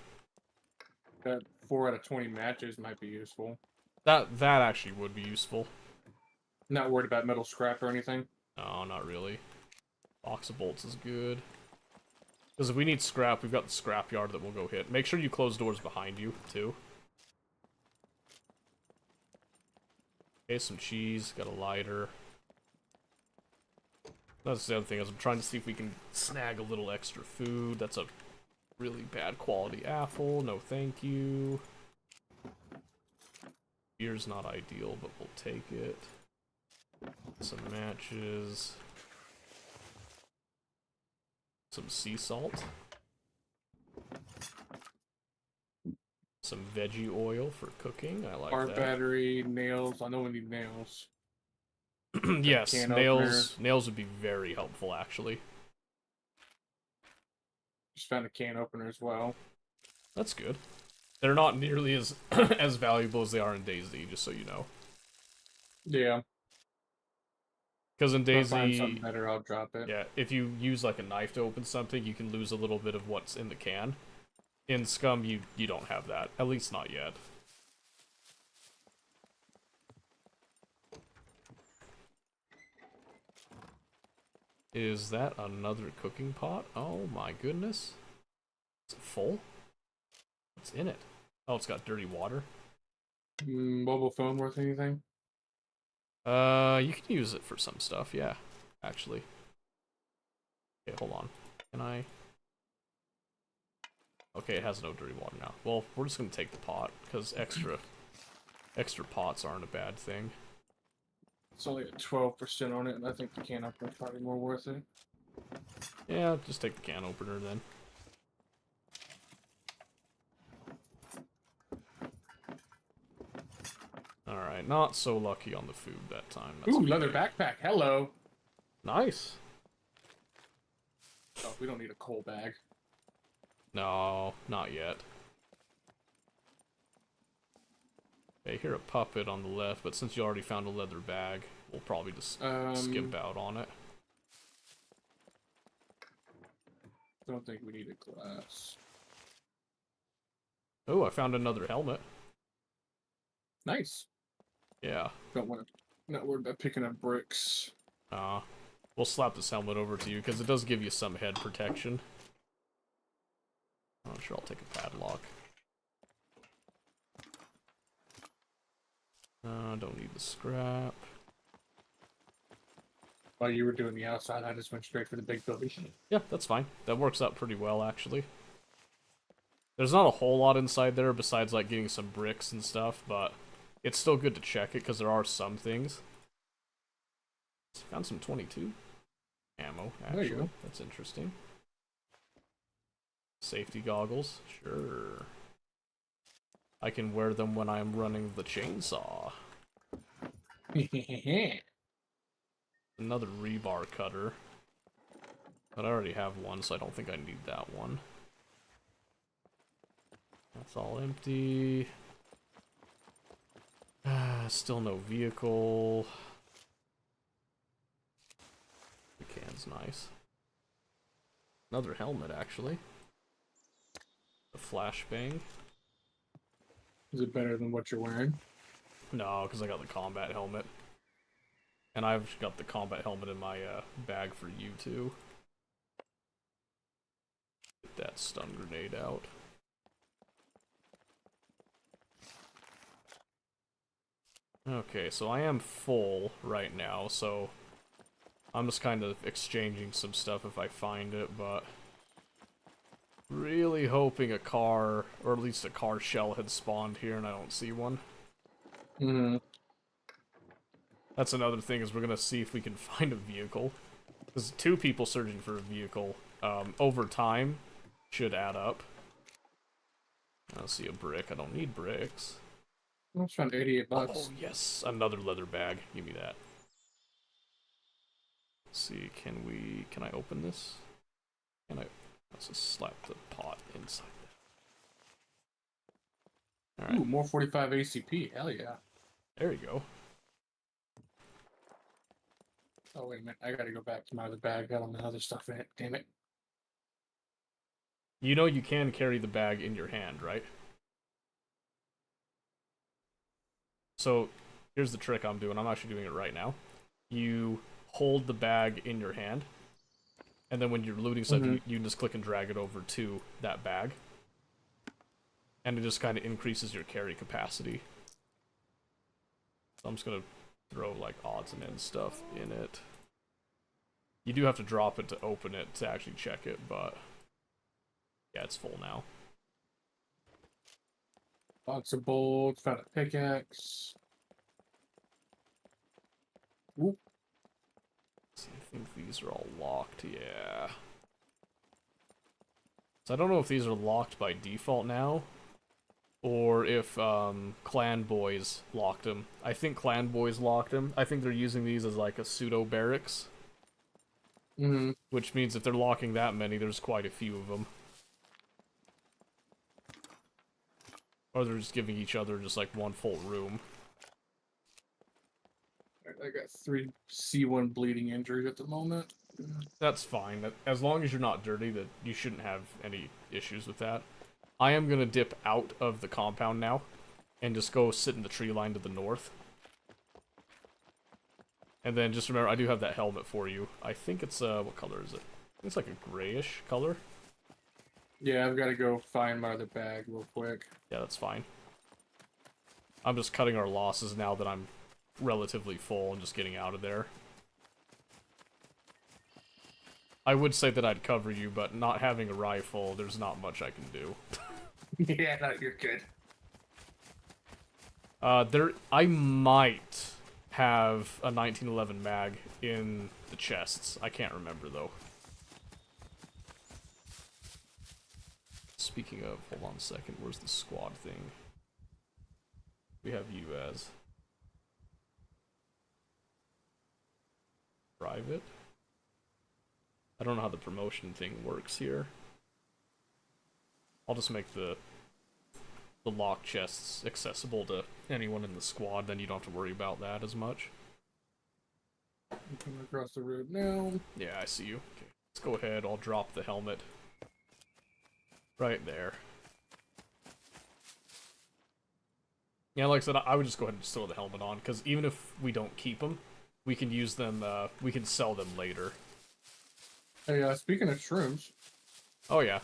That 4 out of 20 matches might be useful. That actually would be useful. Not worried about metal scrap or anything. No, not really. Box of bolts is good. Because if we need scrap, we've got the scrap yard that we'll go hit. Make sure you close doors behind you, too. Okay, some cheese. Got a lighter. That's the other thing, is I'm trying to see if we can snag a little extra food. That's a really bad quality apple. No thank you. Beer's not ideal, but we'll take it. Some matches. Some sea salt. Some veggie oil for cooking. I like Car that. battery, nails. I know we need nails. Yes, Can nails would be very helpful, actually. Just found a can opener as well. That's good. They're not nearly as as valuable as they are in DayZ, just so you know. Yeah. Because in If I find DayZ, something better, I'll drop it. yeah, if you use like a knife to open something, you can lose a little bit of what's in the can. In Scum, you don't have that. At least not yet. Is that another cooking pot? Oh my goodness. Is it full? What's in it? Oh, it's got dirty water. Mobile phone worth anything? You can use it for some stuff, yeah, actually. Okay, hold on. Can I? Okay, it has no dirty water now. Well, we're just gonna take the pot, because extra pots aren't a bad thing. It's only at 12% on it, and I think the can opener is probably more worth it. Yeah, just take the can opener then. Alright, not so lucky on the food that time. That's Ooh, okay. leather backpack. Hello. Nice. Oh, we don't need a coal bag. No, not yet. Okay, here a puppet on the left, but since you already found a leather bag, we'll probably just skimp out on it. Don't think we need a glass. Oh, I found another helmet. Nice. Yeah. Don't want to. Not worried about picking up bricks. We'll slap this helmet over to you, because it does give you some head protection. I'm sure I'll take a padlock. Don't need the scrap. While you were doing the outside, I just went straight for the big building. Yeah, that's fine. That works out pretty well, actually. There's not a whole lot inside there besides, like, getting some bricks and stuff, but it's still good to check it, because there are some things. Found some 22 ammo, actually. There you go. That's interesting. Safety goggles, sure. I can wear them when I'm running the chainsaw. Another rebar cutter. But I already have one, so I don't think I need that one. That's all empty. Still no vehicle. The can's nice. Another helmet, actually. A flashbang. Is it better than what you're wearing? No, because I got the combat helmet. And I've got the combat helmet in my bag for you, too. Get that stun grenade out. Okay, so I am full right now, so I'm just kind of exchanging some stuff if I find it, but really hoping a car, or at least a car shell had spawned here and I don't see one. Mm-hmm. That's another thing, is we're gonna see if we can find a vehicle. Because 2 people searching for a vehicle, over time, should add up. I don't see a brick. I don't need bricks. Let's spend $88. Oh, yes! Another leather bag. Give me that. Let's see, can I open this? Let's just slap the pot inside that. Alright. Ooh, more 45 ACP. Hell yeah. There you go. Oh, wait a minute. I gotta go back to my other bag. Got all my other stuff in it. Damn it. You know you can carry the bag in your hand, right? So, here's the trick I'm doing. I'm actually doing it right now. You hold the bag in your hand, and then when you're looting stuff, you can just click and drag it over to that bag. And it just kind of increases your carry capacity. So I'm just gonna throw, like, odds and ends stuff in it. You do have to drop it to open it to actually check it, but yeah, it's full now. Box of bolts, found a pickaxe. Whoop. See, I think these are all locked, yeah. So I don't know if these are locked by default now, or if Clan Boys locked them. I think Clan Boys locked them. I think they're using these as like a pseudo barracks. Mm-hmm. Which means if they're locking that many, there's quite a few of them. Or they're just giving each other just like one full room. I got 3 C1 bleeding injuries at the moment. That's fine. As long as you're not dirty, that you shouldn't have any issues with that. I am gonna dip out of the compound now, and just go sit in the tree line to the north. And then just remember, I do have that helmet for you. I think it's, what color is it? It's like a grayish color. Yeah, I've got to go find my other bag real quick. Yeah, that's fine. I'm just cutting our losses now that I'm relatively full and just getting out of there. I would say that I'd cover you, but not having a rifle, there's not much I can do. Yeah, no, you're good. I might have a 1911 mag in the chests. I can't remember, though. Speaking of, hold on a second, where's the squad thing? We have you as private. I don't know how the promotion thing works here. I'll just make the lock chests accessible to anyone in the squad, then you don't have to worry about that as much. I'm coming across the road now. Yeah, I see you. Okay, let's go ahead, I'll drop the helmet. Right there. Yeah, like I said, I would just go ahead and just throw the helmet on, because even if we don't keep them, we can use them, we can sell them later. Hey, speaking of shrooms. Oh, yeah.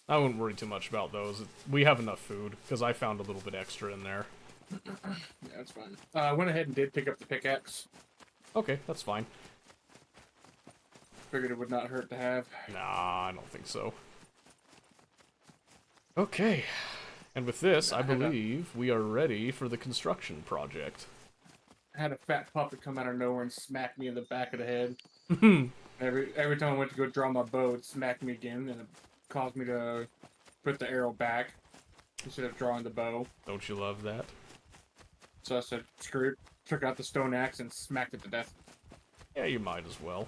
I wouldn't worry too much about those. We have enough food, because I found a little bit extra in there. Yeah, that's fine. I went ahead and did pick up the pickaxe. Okay, that's fine. Figured it would not hurt to have. Nah, I don't think so. Okay. And with this, I believe we are ready for the construction project. I had a fat puppet come out of nowhere and smack me in the back of the head. Every time I went to go draw my bow, it smacked me again, and it caused me to put the arrow back instead of drawing the bow. Don't you love that? So I said, screw it, took out the stone axe and smacked it to death. Yeah, you might as well.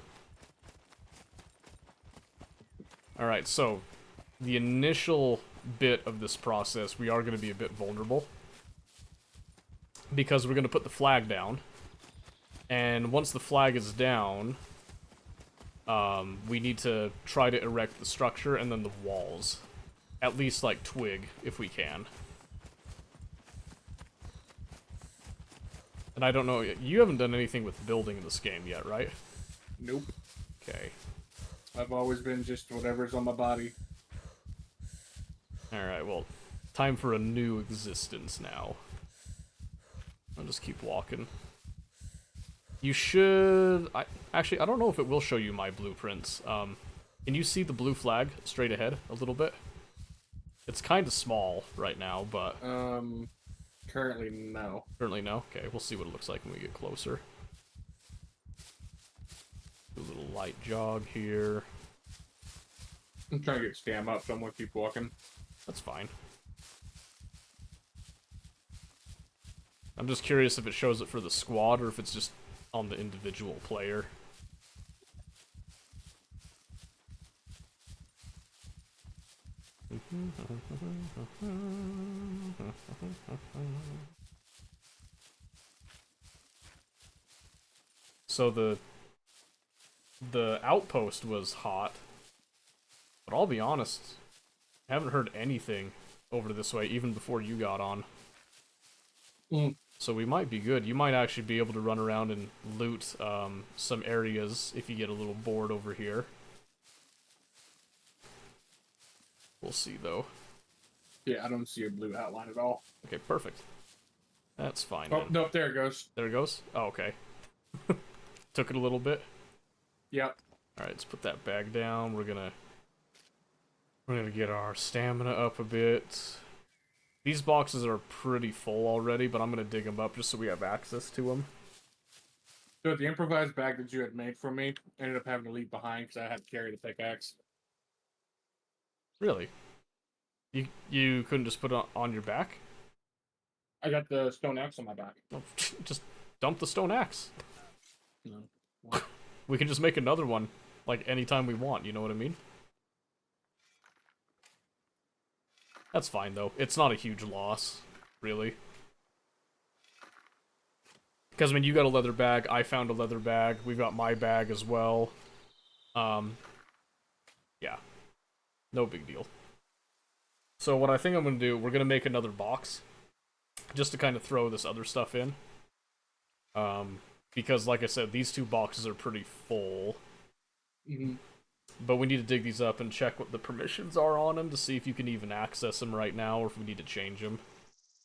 Alright, so the initial bit of this process, we are going to be a bit vulnerable. Because we're going to put the flag down. And once the flag is down, we need to try to erect the structure and then the walls. At least, like, twig, if we can. And I don't know, you haven't done anything with building this game yet, right? Nope. Okay. I've always been just whatever's on my body. Alright, well, time for a new existence now. I'll just keep walking. You should... Actually, I don't know if it will show you my blueprints. Can you see the blue flag straight ahead a little bit? It's kind of small right now, but... Currently, no. Currently, no? Okay, we'll see what it looks like when we get closer. Do a little light jog here. I'm trying to get stam up, so I'm gonna keep walking. That's fine. I'm just curious if it shows it for the squad or if it's just on the individual player. So the outpost was hot, but I'll be honest, I haven't heard anything over this way, even before you got on. So we might be good. You might actually be able to run around and loot some areas if you get a little bored over here. We'll see, though. Yeah, I don't see a blue outline at all. Okay, perfect. That's fine. Oh, then. no, there it goes. There it goes? Oh, okay. Took it a little bit. Yep. Alright, let's put that bag down. We're gonna get our stamina up a bit. These boxes are pretty full already, but I'm gonna dig them up just so we have access to them. So the improvised bag that you had made for me, I ended up having to leave behind because I had to carry the pickaxe. Really? You couldn't just put it on your back? I got the stone axe on my back. Well, just dump the stone axe. No. We can just make another one, like, anytime we want, you know what I mean? That's fine, though. It's not a huge loss, really. Because, I mean, you got a leather bag, I found a leather bag, we've got my bag as well. Yeah. No big deal. So what I think I'm going to do, we're going to make another box. Just to kind of throw this other stuff in. Because, like I said, these two boxes are pretty full. Mm-hmm. But we need to dig these up and check what the permissions are on them to see if you can even access them right now or if we need to change them.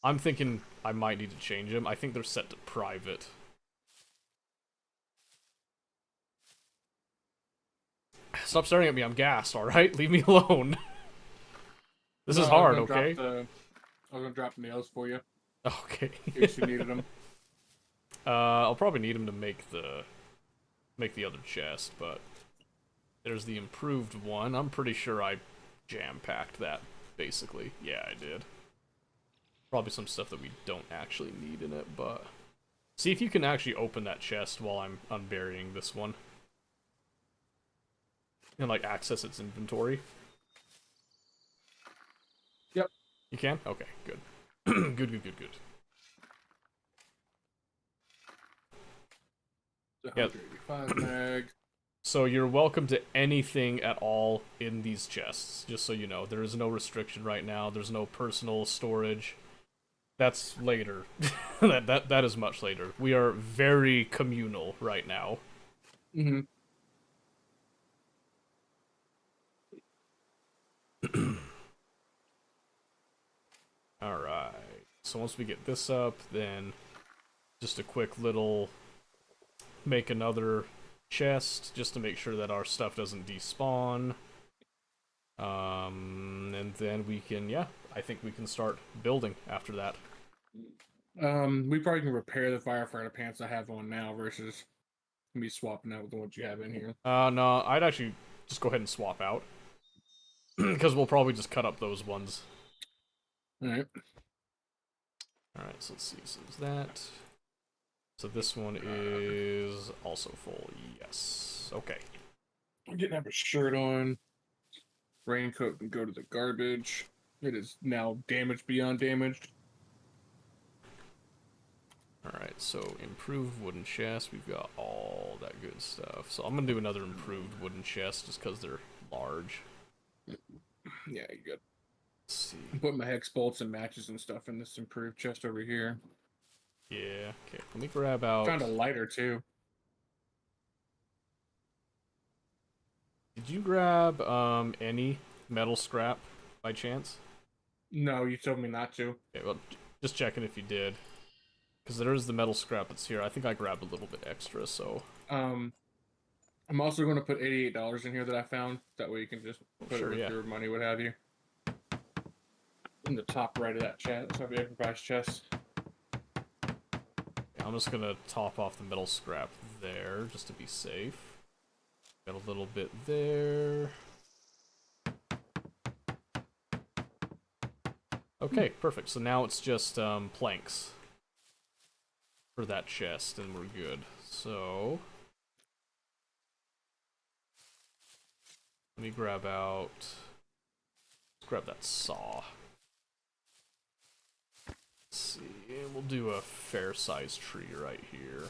I'm thinking I might need to change them. I think they're set to private. Stop staring at me, I'm gassed, alright? Leave me alone. This is hard, okay? I was gonna drop nails for you. Okay. In case you needed them. I'll probably need them to make the other chest, but there's the improved one. I'm pretty sure I jam-packed that, basically. Yeah, I did. Probably some stuff that we don't actually need in it, but... See if you can actually open that chest while I'm unburying this one. And, like, access its inventory. Yep. You can? Okay, good. Good. Yep. 185 mag. So you're welcome to anything at all in these chests, just so you know. There is no restriction right now. There's no personal storage. That's later. that is much later. We are very communal right now. Mm-hmm. Alright. So once we get this up, then just a quick little... Make another chest, just to make sure that our stuff doesn't despawn. And then we can, yeah, I think we can start building after that. We probably can repair the firefighter pants I have on now versus me swapping out with the ones you have in here. No, I'd actually just go ahead and swap out. Because we'll probably just cut up those ones. Alright. Alright, so let's see, so there's that. So this one is also full, yes. Okay. I didn't have a shirt on. Raincoat can go to the garbage. It is now damaged beyond damaged. Alright, so improved wooden chest. We've got all that good stuff. So I'm gonna do another improved wooden chest just because they're large. Yeah, you good. Let's see. Put my hex bolts and matches and stuff in this improved chest over here. Yeah, okay. Let me grab out. Found a lighter too. Did you grab any metal scrap by chance? No, you told me not to. Okay, well, just checking if you did. Because there is the metal scrap that's here. I think I grabbed a little bit extra, so... I'm also going to put $88 in here that I found. That way you can just put Sure, it with yeah. your money, what have you. In the top right of that chest. That's the improvised chest. I'm just gonna top off the metal scrap there, just to be safe. Got a little bit there. Okay, perfect. So now it's just planks for that chest, and we're good. So let me grab out. Let's grab that saw. Let's see. We'll do a fair-sized tree right here.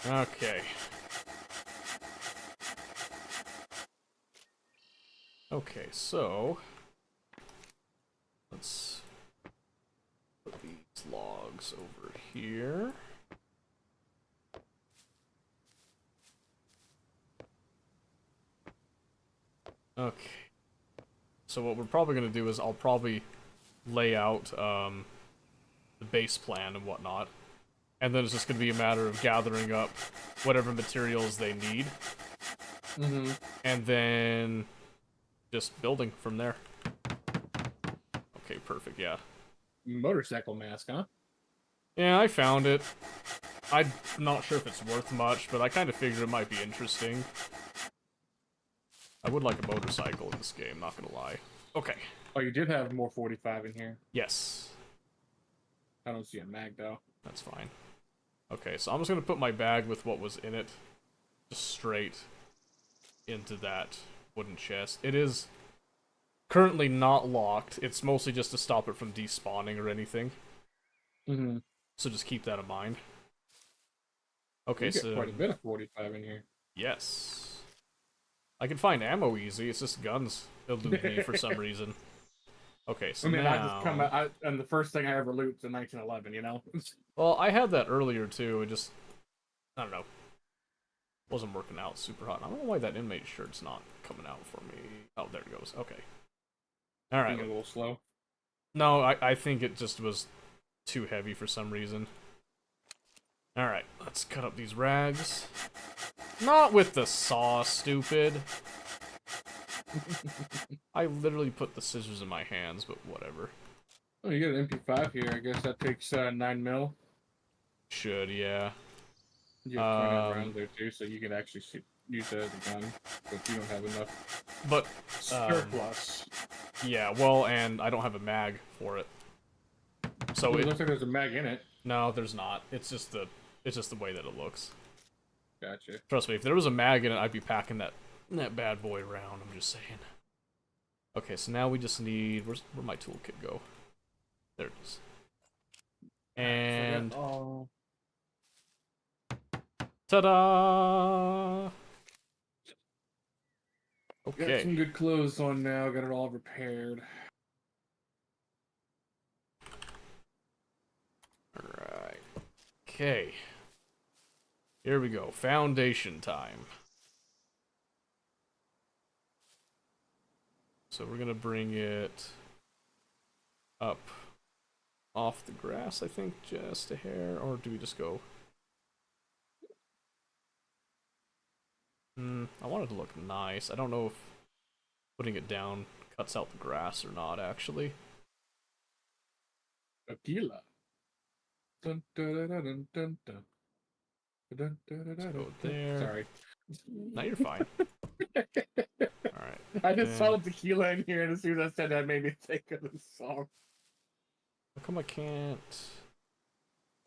Okay. Okay, so let's put these logs over here. Okay. So what we're probably going to do is I'll probably lay out the base plan and whatnot. And then it's just going to be a matter of gathering up whatever materials they need. Mm-hmm. And then just building from there. Okay, perfect, yeah. Motorcycle mask, huh? Yeah, I found it. I'm not sure if it's worth much, but I kind of figured it might be interesting. I would like a motorcycle in this game, not gonna lie. Okay. Oh, you did have more 45 in here. Yes. I don't see a mag, though. That's fine. Okay, so I'm just gonna put my bag with what was in it just straight into that wooden chest. It is currently not locked. It's mostly just to stop it from despawning or anything. Mm-hmm. So just keep that in mind. Okay, You get so quite a bit of 45 in here. yes. I can find ammo easy, it's just guns elude me for some reason. Okay, so I mean, now... I just come out, and the first thing I ever loot is a 1911, you know? Well, I had that earlier too, it just... I don't know. Wasn't working out super hot. I don't know why that inmate shirt's not coming out for me. Oh, there it goes. Okay. Alright. Being a little slow. No, I think it just was too heavy for some reason. Alright, let's cut up these rags. Not with the saw, stupid. I literally put the scissors in my hands, but whatever. Oh, you got an MP5 here. I guess that takes 9 mil. Should, yeah. You have 20 rounds there too, so you can actually use that as a gun, but you don't have enough But, surplus. yeah, well, and I don't have a mag for it. So It looks like there's a mag in it. No, there's not. It's just the way that it looks. Gotcha. Trust me, if there was a mag in it, I'd be packing that bad boy around. I'm just saying. Okay, so now we just need... Where'd my toolkit go? There it is. And... Ta-da! Got Okay. some good clothes on now. Got it all repaired. Alright. Okay. Here we go. Foundation time. So we're gonna bring it up off the grass, I think, just a hair, or do we just go? I want it to look nice. I don't know if putting it down cuts out the grass or not, actually. Aquila. Dun, dun, dun, dun, dun, dun. Dun, dun, dun, dun, Go dun. there. Sorry. No, you're fine. Alright. I just saw tequila in here, and as soon as I said that, made me think of the song. How come I can't?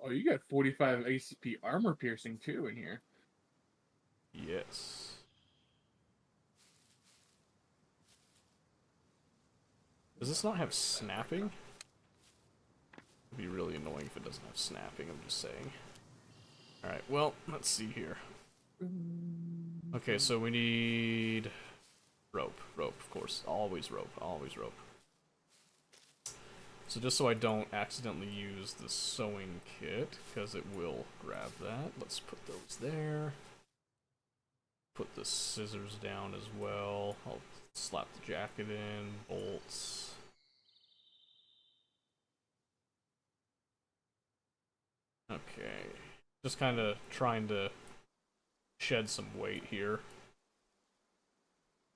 Oh, you got 45 ACP armor piercing too in here. Yes. Does this not have snapping? It'd be really annoying if it doesn't have snapping, I'm just saying. Alright, well, let's see here. Okay, so we need rope. Rope, of course. Always rope. Always rope. So just so I don't accidentally use the sewing kit, because it will grab that, let's put those there. Put the scissors down as well. I'll slap the jacket in, bolts. Okay. Just kind of trying to shed some weight here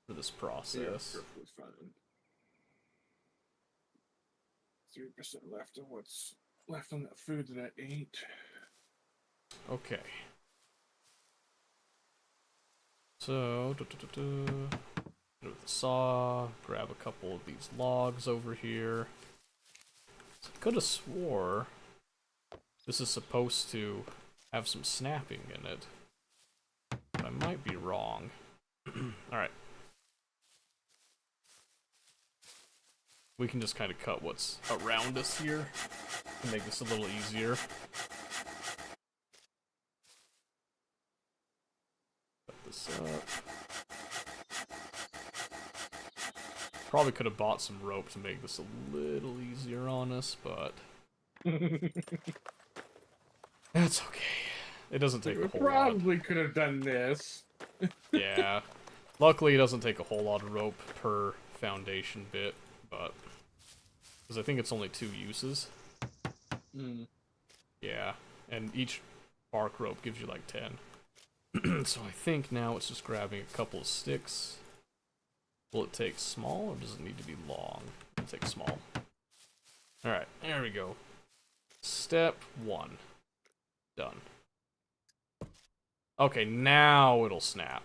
for this process. Yeah, perfectly fine. 3% left of what's left on that food that I ate. Okay. So, with the saw, grab a couple of these logs over here. So I could have swore this is supposed to have some snapping in it. But I might be wrong. Alright. We can just kind of cut what's around us here to make this a little easier. Cut this up. Probably could have bought some rope to make this a little easier on us, but that's okay. It doesn't take a whole lot. Probably could have done this. Yeah. Luckily, it doesn't take a whole lot of rope per foundation bit, but because I think it's only 2 uses. Yeah, and each bark rope gives you like 10. So I think now it's just grabbing a couple of sticks. Will it take small, or does it need to be long? It'll take small. Alright, there we go. Step 1. Done. Okay, now it'll snap.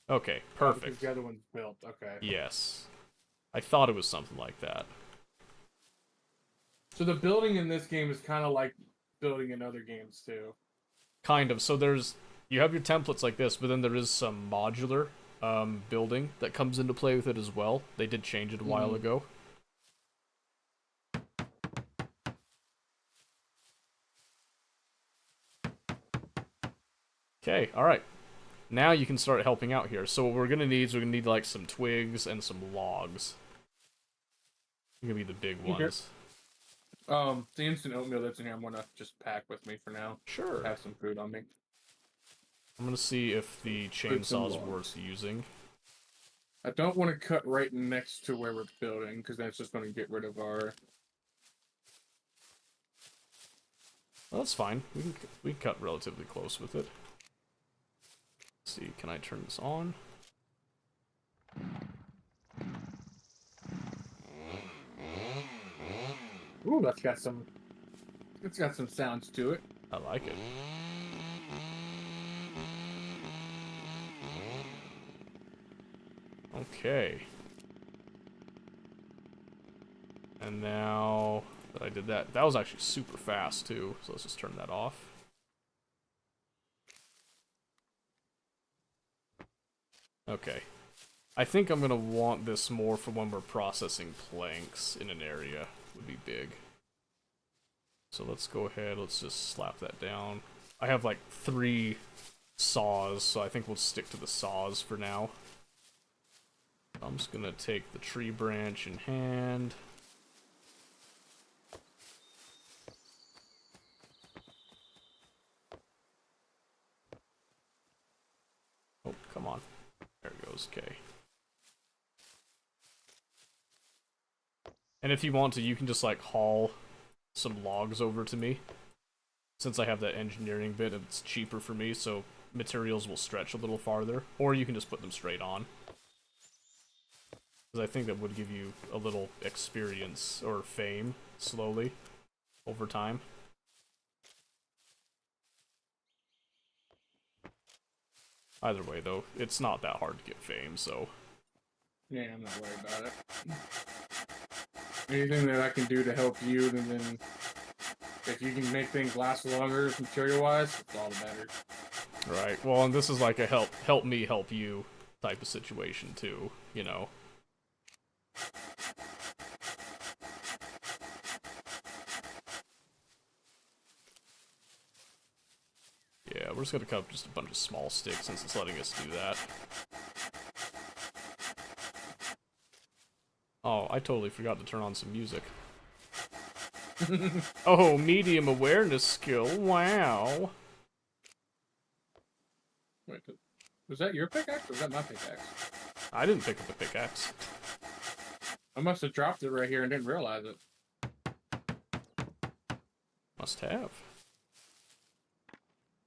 Okay, perfect. The other one's built, okay. Yes. I thought it was something like that. So the building in this game is kind of like building in other games, too. Kind of. So you have your templates like this, but then there is some modular building that comes into play with it as well. They did change it a while ago. Okay, alright. Now you can start helping out here. So what we're gonna need is like some twigs and some logs. They're gonna be the big ones. The instant oatmeal that's in here, I'm gonna just pack with me for now. Sure. Have some food on me. I'm gonna see if the chainsaw's worth using. I don't want to cut right next to where we're building, because that's just going to get rid of our... Well, that's fine. We can cut relatively close with it. Let's see, can I turn this on? Ooh, that's got some... It's got some sounds to it. I like it. Okay. And now that I did that, that was actually super fast too, so let's just turn that off. Okay. I think I'm gonna want this more for when we're processing planks in an area. Would be big. So let's go ahead, let's just slap that down. I have like 3 saws, so I think we'll stick to the saws for now. I'm just gonna take the tree branch in hand. Oh, come on. There it goes, okay. And if you want to, you can just like haul some logs over to me. Since I have that engineering bit, it's cheaper for me, so materials will stretch a little farther. Or you can just put them straight on. Because I think that would give you a little experience or fame slowly over time. Either way, though, it's not that hard to get fame, so... Yeah, I'm not worried about it. Anything that I can do to help you, and then if you can make things last longer material-wise, it's all the better. Right, well, and this is like a help me help you type of situation too, you know. Yeah, we're just gonna cut up just a bunch of small sticks since it's letting us do that. Oh, I totally forgot to turn on some music. Oh, medium awareness skill, wow. Wait, was that your pickaxe or was that my pickaxe? I didn't pick up a pickaxe. I must have dropped it right here and didn't realize it. Must have.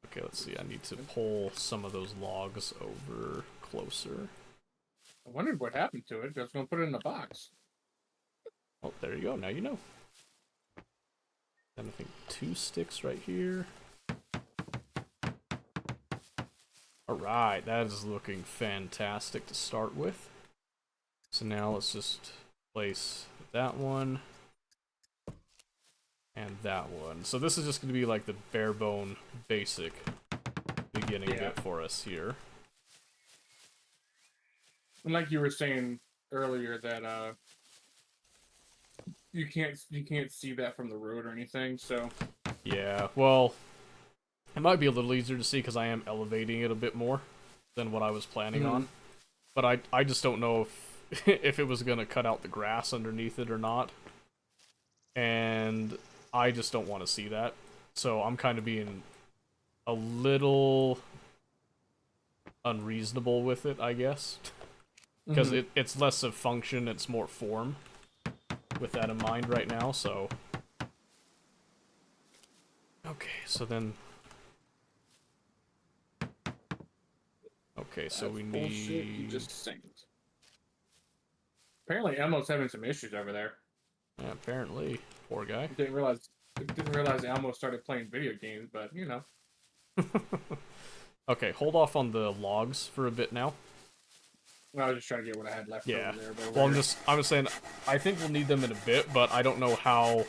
Okay, let's see, I need to pull some of those logs over closer. I wondered what happened to it. I was going to put it in the box. Oh, there you go, now you know. Then I think 2 sticks right here. Alright, that is looking fantastic to start with. So now let's just place that one. And that one. So this is just going to be like the bare bone basic beginning bit for us here. And like you were saying earlier that you can't see that from the road or anything, so yeah, well, it might be a little easier to see because I am elevating it a bit more than what I was planning on. But I just don't know if if it was going to cut out the grass underneath it or not. And I just don't want to see that. So I'm kind of being a little unreasonable with it, I guess. Because it's less of function, it's more form. With that in mind right now, so... Okay, so then... Okay, so we bullshit you need... just synced. Apparently Elmo's having some issues over there. Yeah, apparently. Poor guy. Didn't realize Elmo started playing video games, but you know. Okay, hold off on the logs for a bit now. Well, I was just trying to get what I had left over there. But Well, I'm just saying, I think we'll need them in a bit, but I don't know how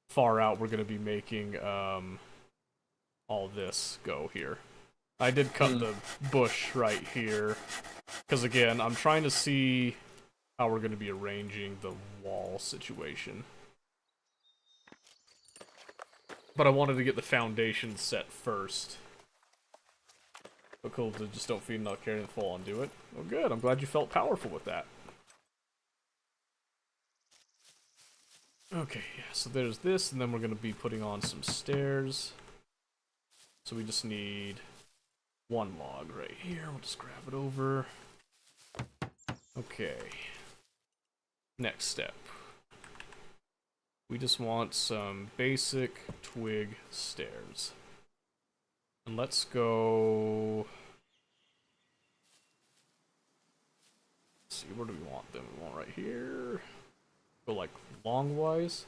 far out we're going to be making all this go here. I did cut the bush right here, because again, I'm trying to see how we're going to be arranging the wall situation. But I wanted to get the foundation set first. But cool, just don't feed, not care, and fall and do it. Oh good, I'm glad you felt powerful with that. Okay, yeah, so there's this, and then we're going to be putting on some stairs. So we just need 1 log right here. We'll just grab it over. Okay. Next step. We just want some basic twig stairs. And let's go... Let's see, where do we want them? We want right here. Go like longwise.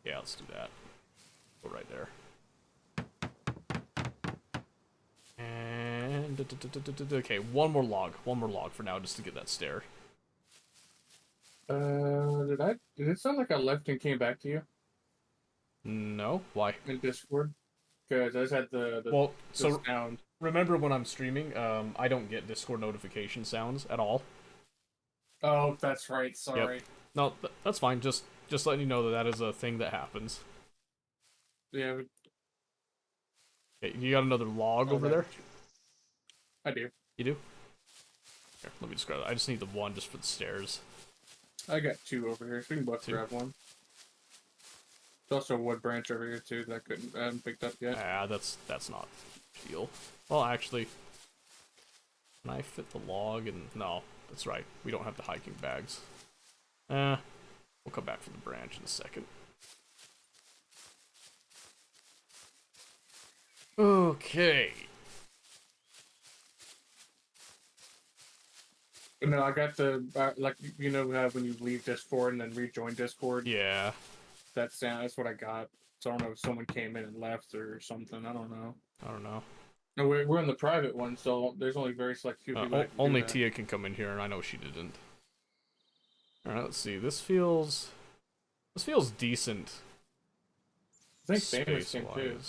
Yeah, let's do that. Go right there. And... Okay, one more log for now, just to get that stair. Did it sound like I left and came back to you? No? Why? In Discord? Because I just had the sound. Remember when I'm streaming, I don't get Discord notification sounds at all. Oh, that's right. Sorry. Yep. No, that's fine. Just letting you know that is a thing that happens. Yeah. Okay, you got another log over there? I do. You do? Here, let me just grab that. I just need the one just for the stairs. I got 2 over here, so we can both grab one. There's also a wood branch over here too that I haven't picked up yet. Ah, that's not a deal. Well, actually, can I fit the log? And no, that's right. We don't have the hiking bags. We'll come back for the branch in a second. Okay. No, I got the like you know how when you leave Discord and then rejoin Discord. Yeah. That sound. That's what I got. So I don't know if someone came in and left or something. I don't know. No, we're in the private one, so there's only very select few people. Only Tia can come in here, and I know she didn't. All right, let's see. This feels decent. I think Famous came too.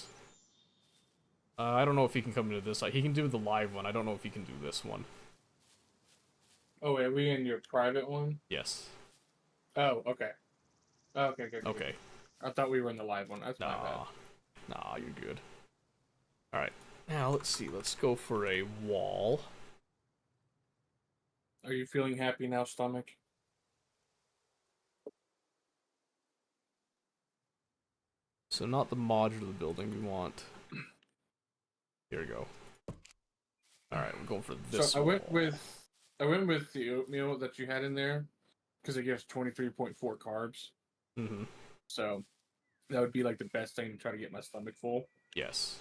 I don't know if he can come into this. He can do the live one. I don't know if he can do this one. Oh, are we in your private one? Yes. Oh, okay. Okay, good. Okay. I thought we were in the live one. That's my bad. Nah, you're good. Alright. Now, let's see. Let's go for a wall. Are you feeling happy now, stomach? So not the modular building we want. Here we go. Alright, we're going for this So I wall. went with the oatmeal that you had in there because it gives 23.4 carbs. Mm-hmm. So that would be like the best thing to try to get my stomach full. Yes.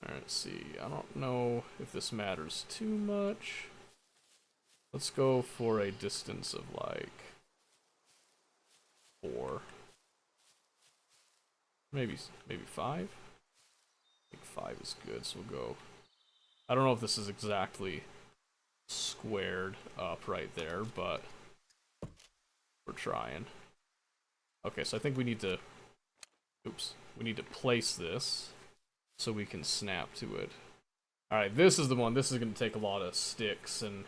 Alright, let's see. I don't know if this matters too much. Let's go for a distance of like 4. Maybe 5? I think 5 is good, so we'll go. I don't know if this is exactly squared up right there, but we're trying. Okay, so I think we need to we need to place this so we can snap to it. Alright, this is the one. This is going to take a lot of sticks and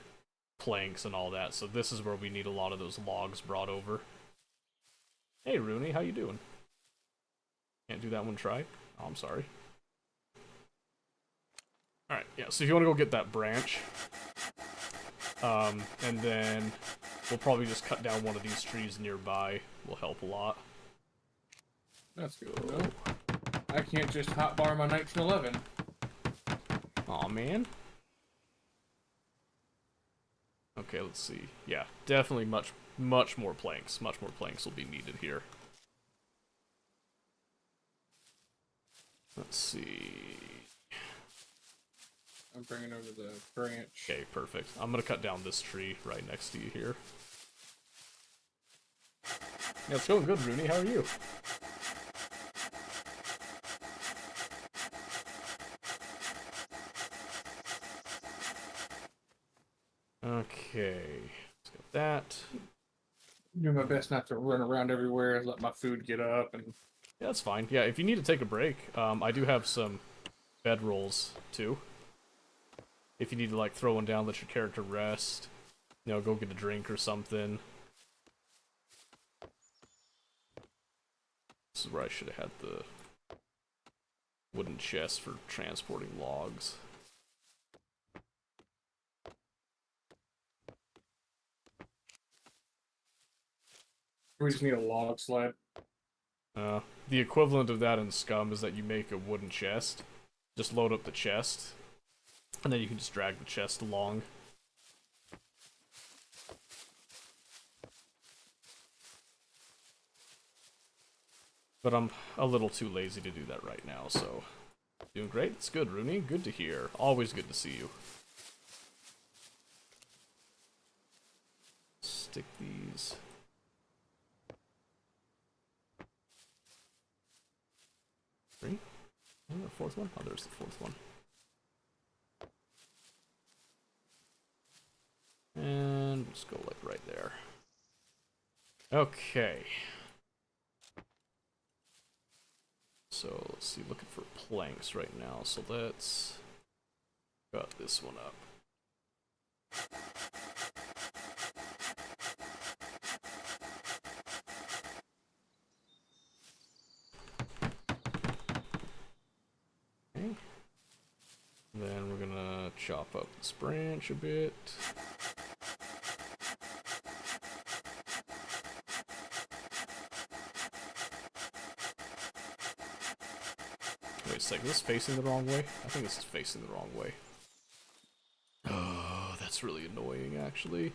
planks and all that, so this is where we need a lot of those logs brought over. Hey Rooney, how you doing? Can't do that one, try? Oh, I'm sorry. Alright, yeah, so if you want to go get that branch, and then we'll probably just cut down one of these trees nearby. Will help a lot. That's good to know. I can't just hotbar my 1911. Aw, man. Okay, let's see. Yeah, definitely much more planks. Much more planks will be needed here. Let's see. I'm bringing over the branch. Okay, perfect. I'm gonna cut down this tree right next to you here. Yeah, it's going good, Rooney. How are you? Okay, let's get that. Do my best not to run around everywhere and let my food get up. And Yeah, that's fine. Yeah, if you need to take a break, I do have some bed rolls too. If you need to like throw one down, let your character rest. You know, go get a drink or something. This is where I should have had the wooden chest for transporting logs. we just need a log sled. The equivalent of that in Scum is that you make a wooden chest, just load up the chest, and then you can just drag the chest along. But I'm a little too lazy to do that right now, so... Doing great. It's good, Rooney. Good to hear. Always good to see you. Stick these... Three? And the fourth one? Oh, there's the fourth one. And let's go like right there. Okay. So let's see, looking for planks right now. So let's cut this one up. Okay. Then we're gonna chop up this branch a bit. Wait a second, is this facing the wrong way? I think this is facing the wrong way. Oh, that's really annoying, actually.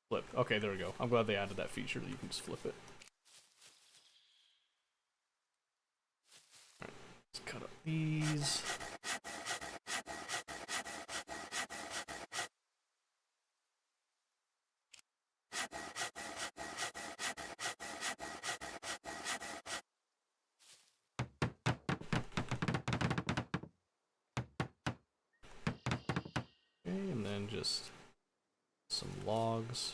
Flip. Okay, there we go. I'm glad they added that feature that you can just flip it. Alright, let's cut up these. Okay, and then just some logs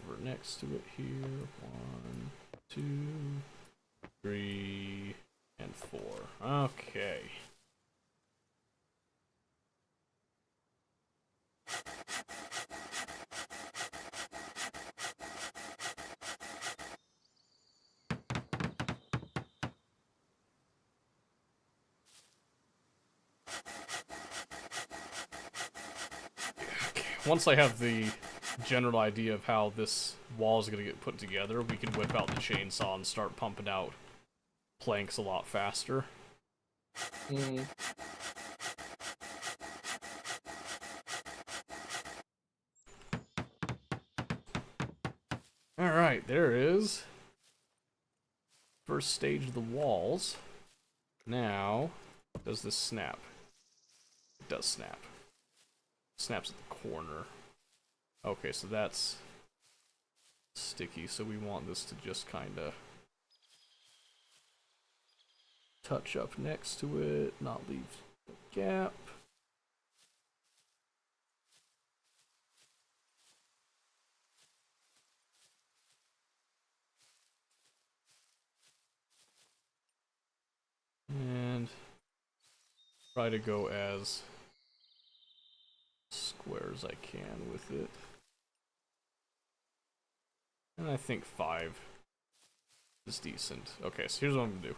over next to it here. 1, 2, 3, And 4. Okay. Once I have the general idea of how this wall is going to get put together, we can whip out the chainsaw and start pumping out planks a lot faster. Mm. Alright, there is. First stage of the walls. Now, does this snap? It does snap. Snaps at the corner. Okay, so that's sticky, so we want this to just kind of touch up next to it, not leave a gap. And try to go as square as I can with it. And I think 5 is decent. Okay, so here's what I'm going to do.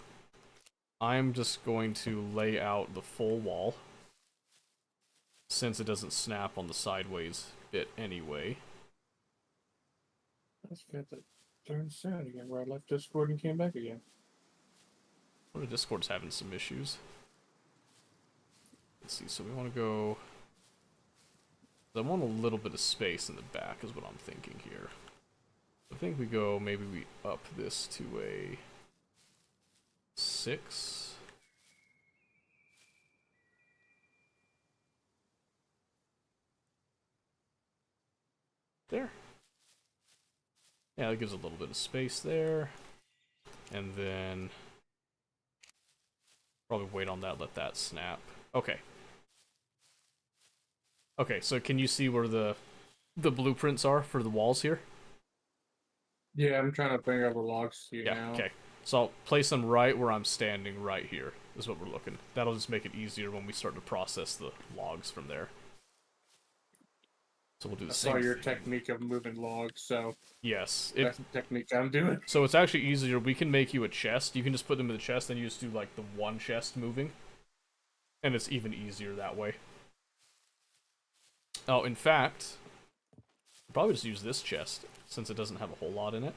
I'm just going to lay out the full wall, since it doesn't snap on the sideways bit anyway. Let's get that darn sound again, where I left Discord and came back again. Well, Discord's having some issues. Let's see, so we want to go... I want a little bit of space in the back is what I'm thinking here. I think we go, maybe we up this to a 6. There. Yeah, that gives a little bit of space there. And then probably wait on that, let that snap. Okay. Okay, so can you see where the blueprints are for the walls here? Yeah, I'm trying to bring over logs to you Yeah, now. okay. So I'll place them right where I'm standing right here, is what we're looking. That'll just make it easier when we start to process the logs from there. So we'll do the I same saw your thing. technique of moving logs, so Yes. that's the technique I'm doing. So it's actually easier. We can make you a chest. You can just put them in the chest, and you just do like the one chest moving. And it's even easier that way. Oh, in fact, I'll probably just use this chest, since it doesn't have a whole lot in it.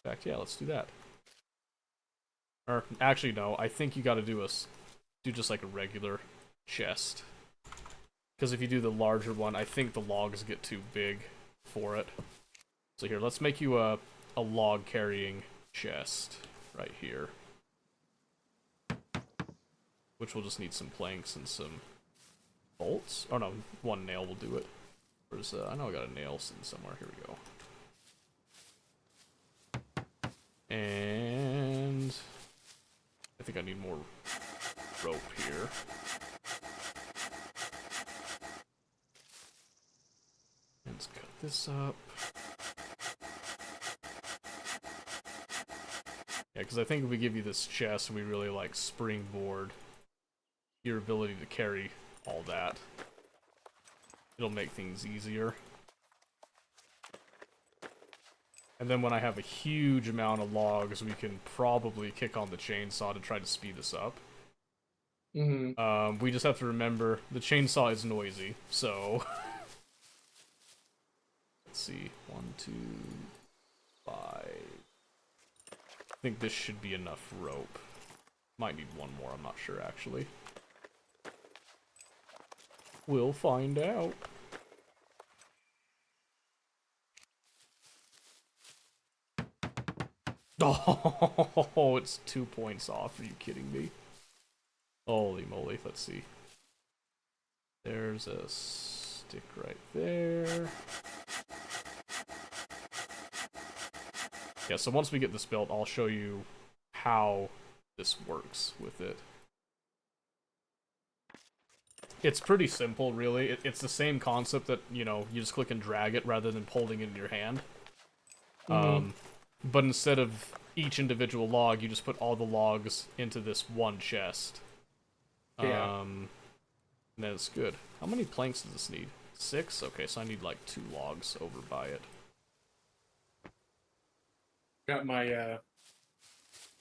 In fact, yeah, let's do that. Or, actually, no, I think you gotta do just like a regular chest. Because if you do the larger one, I think the logs get too big for it. So here, let's make you a log carrying chest right here. Which will just need some planks and some bolts. Oh no, one nail will do it. Where's I know I got a nail sitting somewhere. Here we go. And I think I need more rope here. And let's cut this up. Yeah, because I think if we give you this chest and we really like springboard your ability to carry all that, it'll make things easier. And then when I have a huge amount of logs, we can probably kick on the chainsaw to try to speed this up. Mm-hmm. We just have to remember the chainsaw is noisy, so let's see, 1, 2, 5. I think this should be enough rope. Might need one more, I'm not sure actually. We'll find out. Oh, it's 2 points off. Are you kidding me? Holy moly, let's see. There's a stick right there. Yeah, so once we get this built, I'll show you how this works with it. It's pretty simple, really. It's the same concept that, you know, you just click and drag it rather than holding it in your hand. but instead of each individual log, you just put all the logs into this one chest. Yeah. And then it's good. How many planks does this need? 6? Okay, so I need like 2 logs over by it. Got my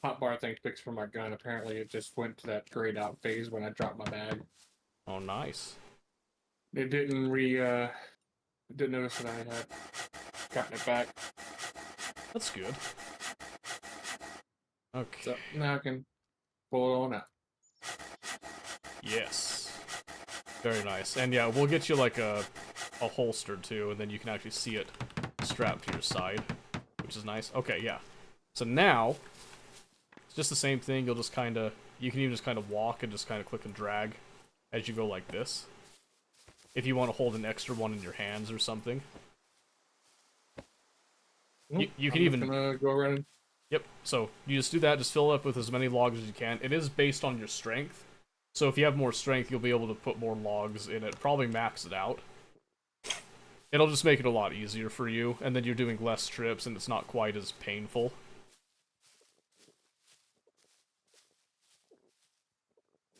hotbar thing fixed for my gun. Apparently, it just went to that grayed out phase when I dropped my bag. Oh, nice. It didn't didn't notice that I had gotten it back. That's good. Okay. So now I can pull it on out. Yes. Very nice. And yeah, we'll get you like a holster too, and then you can actually see it strapped to your side, which is nice. Okay, yeah. So now, it's just the same thing. You'll just kind of, you can even just kind of walk and just kind of click and drag as you go like this. If you want to hold an extra one in your hands or something. You can even gonna go around. Yep, so you just do that, just fill it up with as many logs as you can. It is based on your strength, so if you have more strength, you'll be able to put more logs in it, probably max it out. It'll just make it a lot easier for you, and then you're doing less trips, and it's not quite as painful.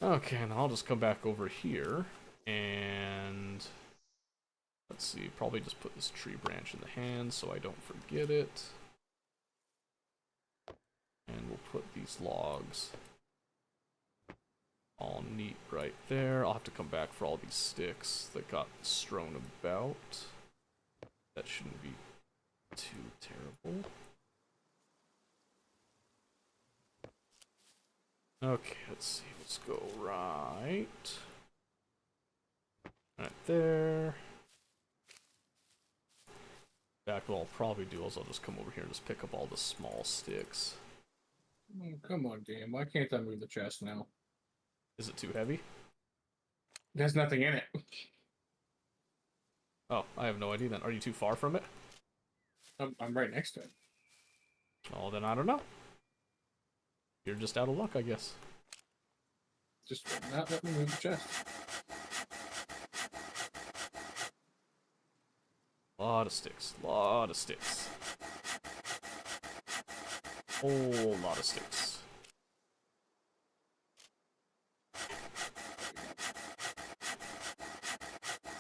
Okay, and I'll just come back over here, and... let's see, probably just put this tree branch in the hand so I don't forget it. And we'll put these logs all neat right there. I'll have to come back for all these sticks that got strewn about. That shouldn't be too terrible. Okay, let's see. Let's go right there. Back, what I'll probably do is I'll just come over here and just pick up all the small sticks. Oh, come on, game. Why can't I move the chest now? Is it too heavy? There's nothing in it. Oh, I have no idea then. Are you too far from it? I'm right next to it. Oh, then I don't know. You're just out of luck, I guess. Just not let me move the chest. Lot of sticks. Lot of sticks. Whole lot of sticks.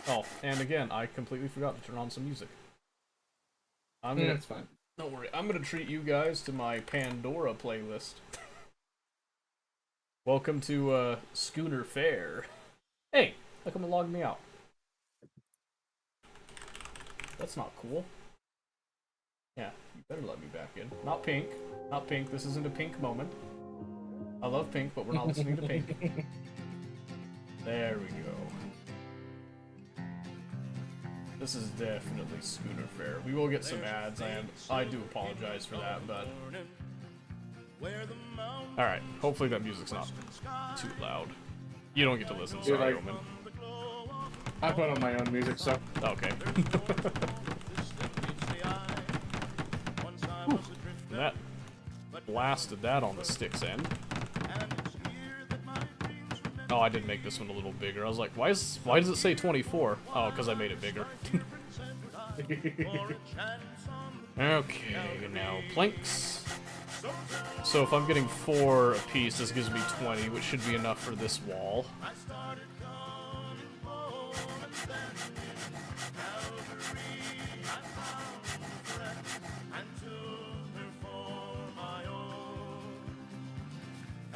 Oh, and again, I completely forgot to turn on some music. That's fine. Don't worry, I'm gonna treat you guys to my Pandora playlist. Welcome to Schooner Fair. Hey, how come it logged me out? That's not cool. Yeah, you better let me back in. Not Pink. Not Pink. This isn't a Pink moment. I love Pink, but we're not listening to Pink. There we go. This is definitely Schooner Fair. We will get some ads, and I do apologize for that, but... Alright, hopefully that music's not too loud. You don't get to listen, sorry, Omen. I put on my own music, so... Okay. That blasted that on the stick's end. Oh, I did make this one a little bigger. I was like, why does it say 24? Oh, because I made it bigger. Okay, now planks. So if I'm getting 4 apiece, this gives me 20, which should be enough for this wall.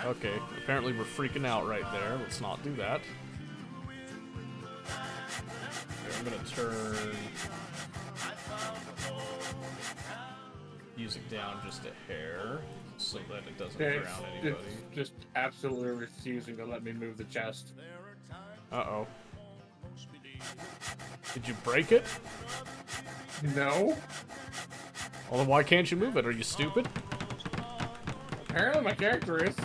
Okay, apparently we're freaking out right there. Let's not do that. Okay, I'm gonna turn music down just a hair so that it doesn't drown anybody. It's just absolutely refusing to let me move the chest. Uh-oh. Did you break it? No. Well, then why can't you move it? Are you stupid? Apparently my character is.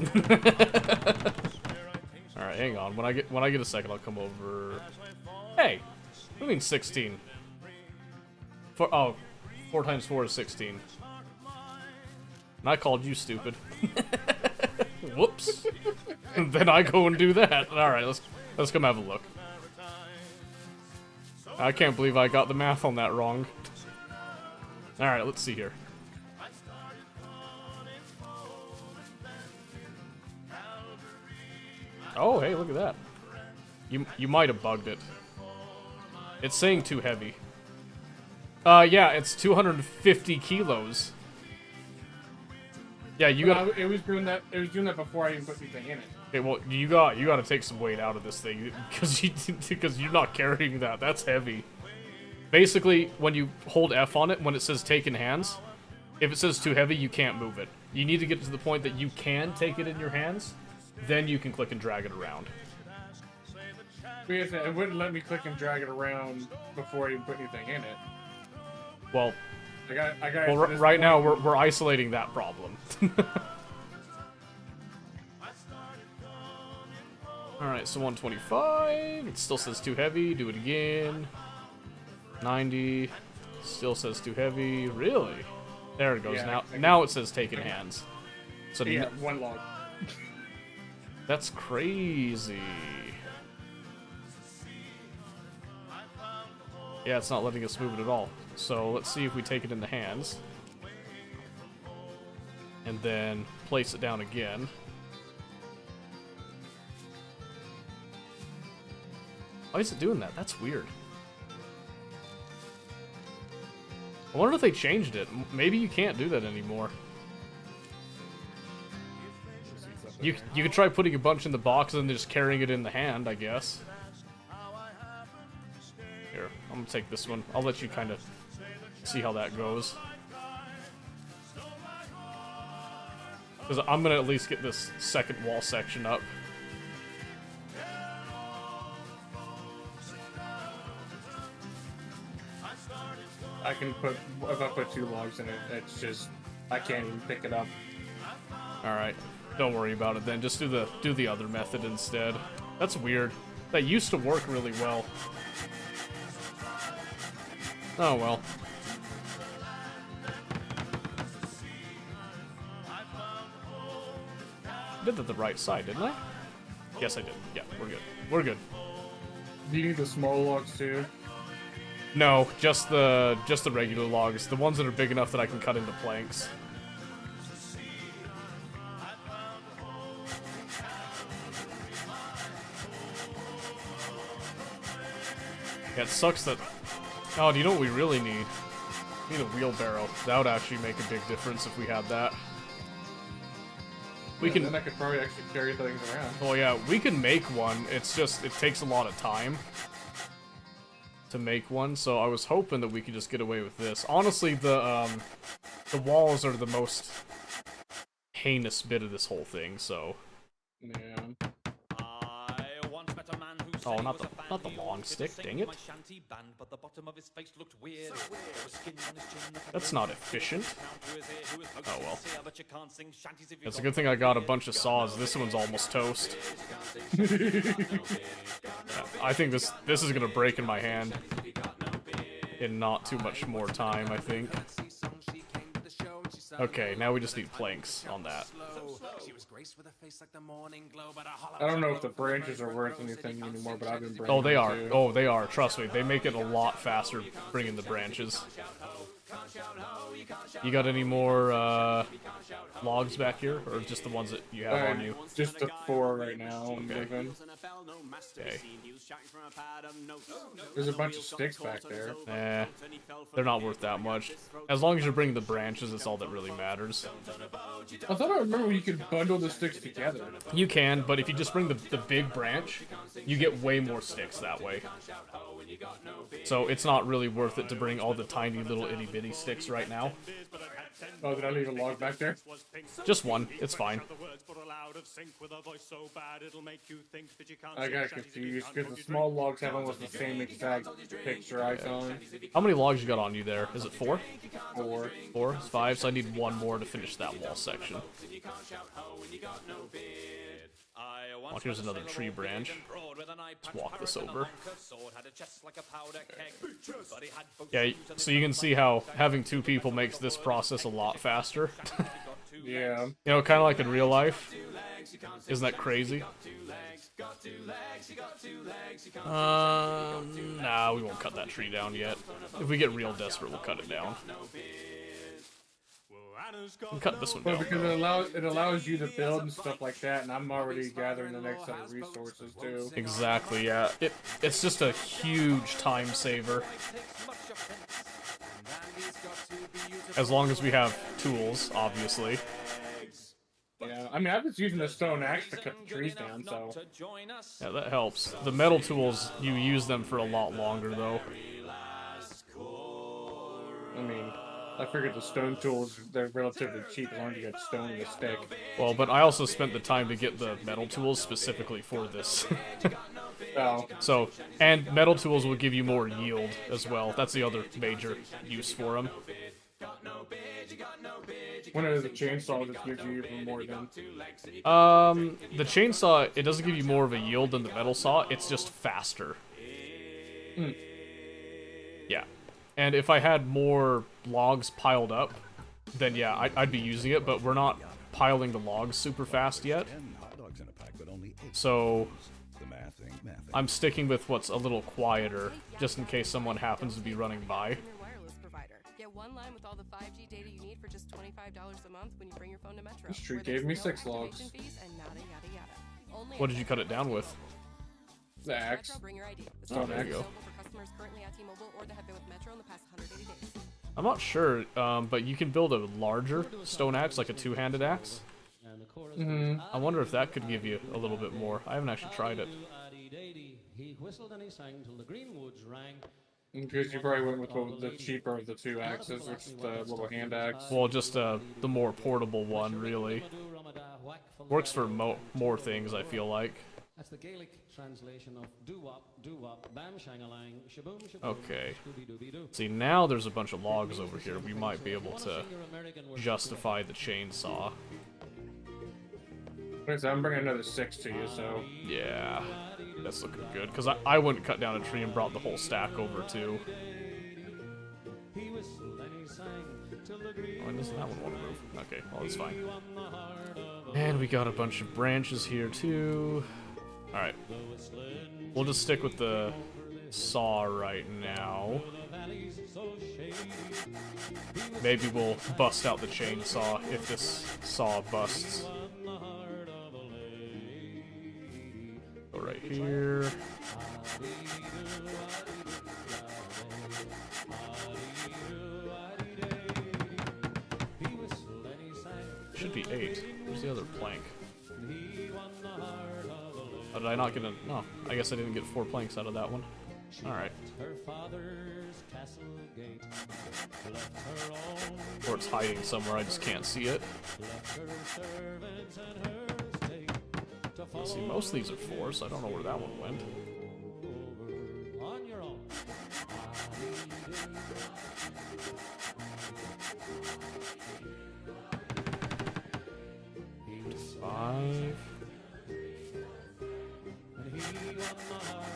Alright, hang on. When I get a second, I'll come over. Hey! What do you mean 16? 4 times 4 is 16. And I called you stupid. Whoops. Then I go and do that. Alright, let's come have a look. I can't believe I got the math on that wrong. Alright, let's see here. Oh, hey, look at that. You might have bugged it. It's saying too heavy. Yeah, it's 250 kilos. Yeah, you got. It was doing that. It was doing that before I even put anything in it. Okay, well, you got to take some weight out of this thing because you're not carrying that. That's heavy. Basically, when you hold F on it, when it says take in hands, if it says too heavy, you can't move it. You need to get to the point that you can take it in your hands, then you can click and drag it around. Because it wouldn't let me click and drag it around before I even put anything in it. Well, I got. well, right now we're isolating that problem. Alright, so 125. It still says too heavy. Do it again. 90. Still says too heavy. Really? There it goes. Yeah, now it says take in hands. So Yeah, one log. that's crazy. Yeah, it's not letting us move it at all. So let's see if we take it in the hands. And then place it down again. Why is it doing that? That's weird. I wonder if they changed it. Maybe you can't do that anymore. You could try putting a bunch in the box and then just carrying it in the hand, I guess. Here, I'm gonna take this one. I'll let you kind of see how that goes. Because I'm gonna at least get this second wall section up. I can put if I put 2 logs in it, it's just I can't even pick it up. All right, don't worry about it then. Just do the other method instead. That's weird. That used to work really well. Oh well. I did that the right side, didn't I? Yes, I did. Yeah, we're good. We're good. Do you need the small logs too? No, just the regular logs, the ones that are big enough that I can cut into planks. Yeah, it sucks that. Oh, do you know what we really need? We need a wheelbarrow. That would actually make a big difference if we had that. We can. Then I could probably actually carry things around. Oh yeah, we can make one. It's just it takes a lot of time to make one, so I was hoping that we could just get away with this. Honestly, the walls are the most heinous bit of this whole thing, so. Yeah. Oh, not the long stick, dang it. That's not efficient. Oh well. It's a good thing I got a bunch of saws. This one's almost toast. Yeah, I think this is gonna break in my hand in not too much more time, I think. Okay, now we just need planks on that. I don't know if the branches are worth anything anymore, but I've been bringing Oh, they them are. too. Oh, they are. Trust me. They make it a lot faster bringing the branches. You got any more logs back here, or just the ones that you have on you? Just the 4 right now. I'm leaving. Okay. There's a bunch of sticks back there. Eh, they're not worth that much. As long as you're bringing the branches, it's all that really matters. I thought I remember you could bundle the sticks together. You can, but if you just bring the big branch, you get way more sticks that way. So it's not really worth it to bring all the tiny little itty bitty sticks right now. Oh, did I leave a log back there? Just one, it's fine. I got confused because the small logs have almost the same exact picture icon. How many logs you got on you there? Is it 4? 4. 4? It's 5, so I need 1 more to finish that wall section. Oh, here's another tree branch. Let's walk this over. Yeah, so you can see how having 2 people makes this process a lot faster. Yeah. You know, kind of like in real life. Isn't that crazy? Nah, we won't cut that tree down yet. If we get real desperate, we'll cut it down. Cut this one Well, down. because it allows you to build and stuff like that, and I'm already gathering the next set of resources too. Exactly, yeah. It's just a huge time saver. As long as we have tools, obviously. Yeah, I mean, I've been using a stone axe to cut the trees down, so. Yeah, that helps. The metal tools, you use them for a lot longer, though. I mean, I figured the stone tools, they're relatively cheap as long as you get stone and a stick. Well, but I also spent the time to get the metal tools specifically for this. Oh. So, and metal tools will give you more yield as well. That's the other major use for them. One of the chainsaw just gives you even more than. The chainsaw, it doesn't give you more of a yield than the metal saw, it's just faster. Mm. Yeah. And if I had more logs piled up, then yeah, I'd be using it, but we're not piling the logs super fast yet. So, I'm sticking with what's a little quieter, just in case someone happens to be running by. Get one line with all the 5G data you need for just $25 a month when you bring your phone to Metro. This tree gave me 6 logs. What did you cut it down with? The axe. Bring your ID. Oh, there you go. For customers currently at T-Mobile or that have been with Metro in the past 180 days. I'm not sure, but you can build a larger stone axe, like a two-handed axe. Mm-hmm. I wonder if that could give you a little bit more. I haven't actually tried it. Because you probably went with the cheaper of the two axes, which is the little hand axe. Well, just the more portable one, really. Works for more things, I feel like. That's the Gaelic translation of doo-wop, doo-wop, bam shangalang, shaboom, shaboom, Okay. scooby-dooby-doo. See, now there's a bunch of logs over here. We might be able to justify the chainsaw. Okay, so I'm bringing another 6 to you, so. Yeah, that's looking good. Because I wouldn't cut down a tree and brought the whole stack over, too. Oh, doesn't that one want to move? Okay, well, it's fine. And we got a bunch of branches here, too. Alright. We'll just stick with the saw right now. Maybe we'll bust out the chainsaw if this saw busts. Go right here. Should be 8. Where's the other plank? Oh, did I not get a... No, I guess I didn't get 4 planks out of that one. Alright. Or it's hiding somewhere, I just can't see it. See, most of these are 4, so I don't know where that one went. Five.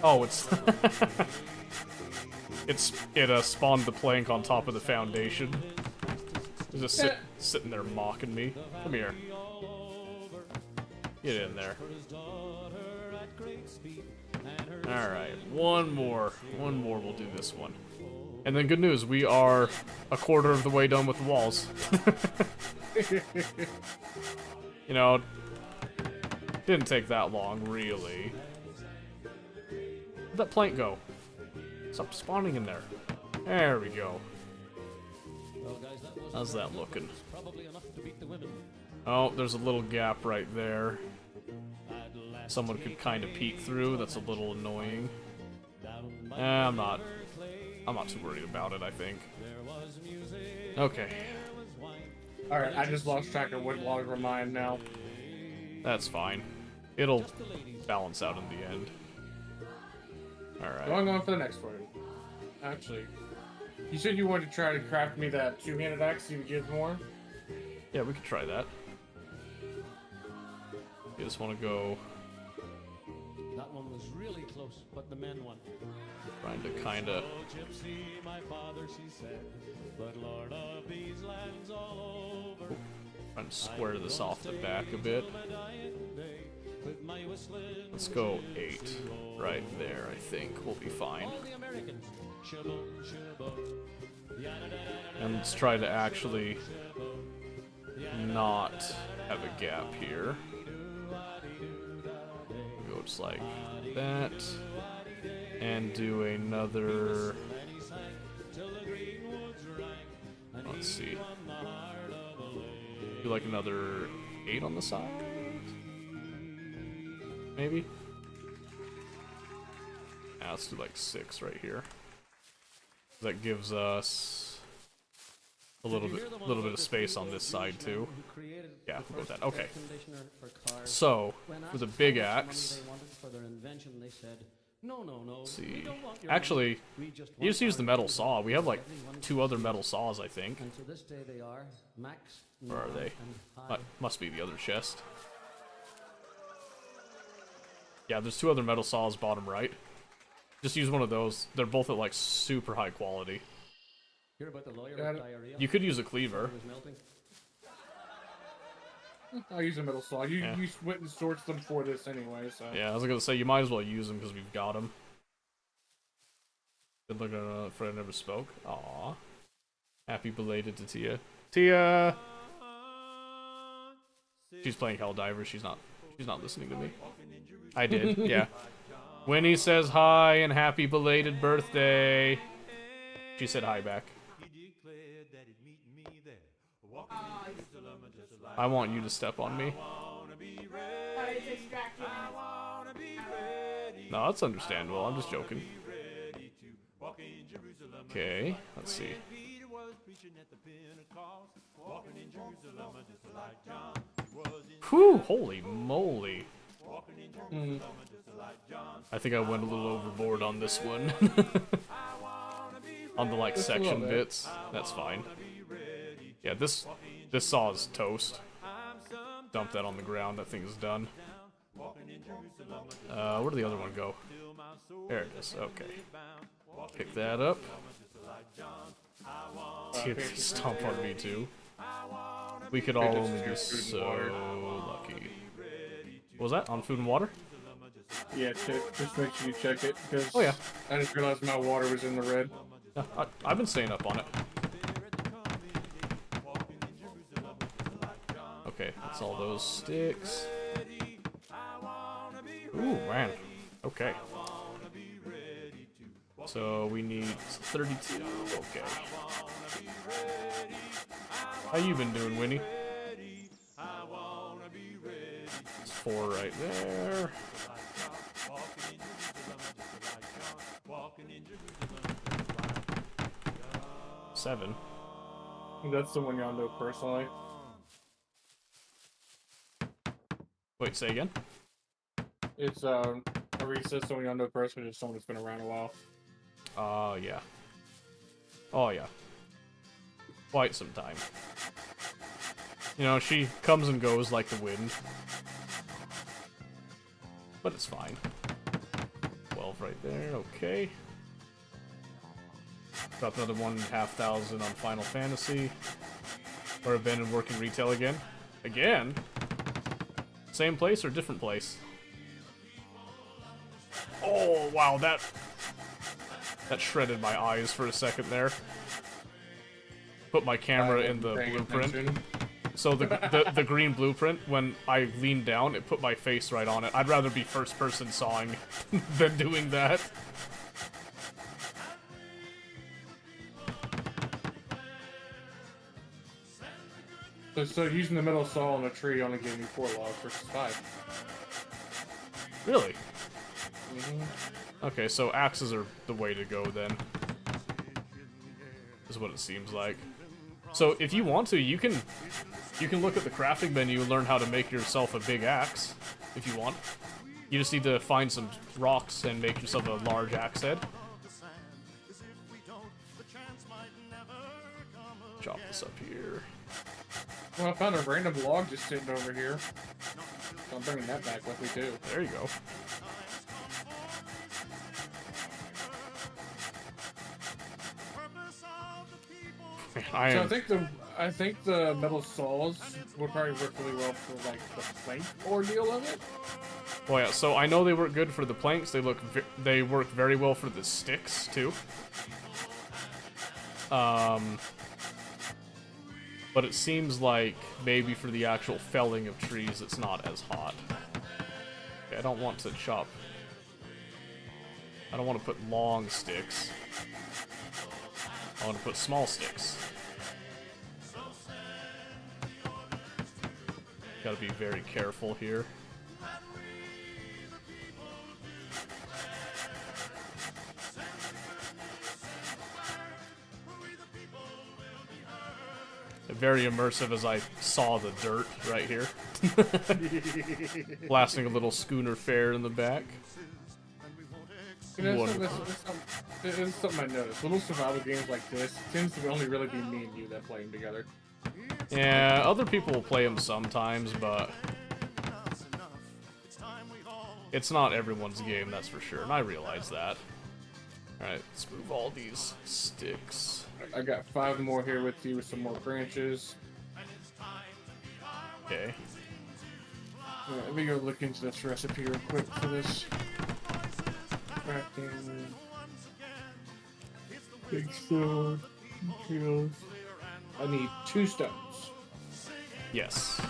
Oh, it's it spawned the plank on top of the foundation. It's just sitting there mocking me. Come here. Get in there. Alright, one more. One more, we'll do this one. And then good news, we are a quarter of the way done with the walls. You know, didn't take that long, really. Where'd that plank go? Stop spawning in there. There we go. How's that looking? Oh, there's a little gap right there. Someone could kind of peek through. That's a little annoying. I'm not too worried about it, I think. Okay. Alright, I just lost track of what logs were mine now. That's fine. It'll balance out in the end. Alright. Going on for the next one. Actually, you said you wanted to try to craft me that two-handed axe, see if it gives more? Yeah, we could try that. You just want to go... That one was really close, but the men won. Trying to kind of... Trying to square this off the back a bit. Let's go 8. Right there, I think. We'll be fine. And let's try to actually not have a gap here. Go just like that. And do another... Let's see. Do like another 8 on the side? Maybe? Yeah, let's do like 6 right here. That gives us a little bit of space on this side too. Yeah, we'll go with that. Okay. So, for the big axe, let's see. Actually, you just use the metal saw. We have like 2 other metal saws, I think. Where are they? Must be the other chest. Yeah, there's 2 other metal saws bottom right. Just use one of those. They're both at like super high quality. You could use a cleaver. I'll use a metal saw. You went and sorts them for this anyway, so. Yeah, I was gonna say you might as well use them because we've got them. Good luck on a friend never spoke. Aw. Happy belated to Tia. Tia. She's playing Helldivers. She's not listening to me. I did. Yeah. Winnie says hi and happy belated birthday. She said hi back. I want you to step on me. No, that's understandable. I'm just joking. Okay, let's see. Whew, holy moly. I think I went a little overboard on this one. On the like section bits. That's fine. Yeah, this saw is toast. Dump that on the ground, that thing is done. Where did the other one go? There it is, okay. Pick that up. Stomp on me too. We could all only be so lucky. What was that? On food and water? Yeah, just make sure you check it, because oh, yeah. I just realized my water was in the red. Yeah, I've been staying up on it. Okay, that's all those sticks. Ooh, man. Okay. So we need 32. Okay. How you been doing, Winnie? It's 4 right there. Seven. That's the one y'all know personally. Wait, say again? It's a recess, someone y'all know personally, just someone that's been around a while. Yeah. Oh, yeah. Quite some time. You know, she comes and goes like the wind. But it's fine. 12 right there, okay. Got another 1,500 on Final Fantasy. Or I've been in working retail again. Again? Same place or different place? Oh, wow, that shredded my eyes for a second there. Put my camera in the blueprint. So the green blueprint, when I leaned down, it put my face right on it. I'd rather be first person sawing than doing that. So using the metal saw on a tree only gave me 4 logs versus 5. Really? Okay, so axes are the way to go then. Is what it seems like. So if you want to, you can look at the crafting menu and learn how to make yourself a big axe, if you want. You just need to find some rocks and make yourself a large axe head. Chop this up here. Well, I found a random log just sitting over here. So I'm bringing that back with me too. There you go. I think the metal saws would probably work really well for like the plank ordeal of it. Well, yeah. So I know they work good for the planks. They work very well for the sticks too. But it seems like maybe for the actual felling of trees, it's not as hot. Okay, I don't want to chop. I don't want to put long sticks. I want to put small sticks. Gotta be very careful here. Very immersive as I saw the dirt right here. Blasting a little schooner fare in the back. You know, Wonderful. this is something I noticed. Little survival games like this tends to only really be me and you that play them together. Yeah, other people will play them sometimes, but it's not everyone's game, that's for sure, and I realize that. Alright, let's move all these sticks. I got 5 more here with you with some more branches. Okay. Let me go look into this recipe real quick for this. Crafting. Big stone. Materials. I need 2 stones. Yes.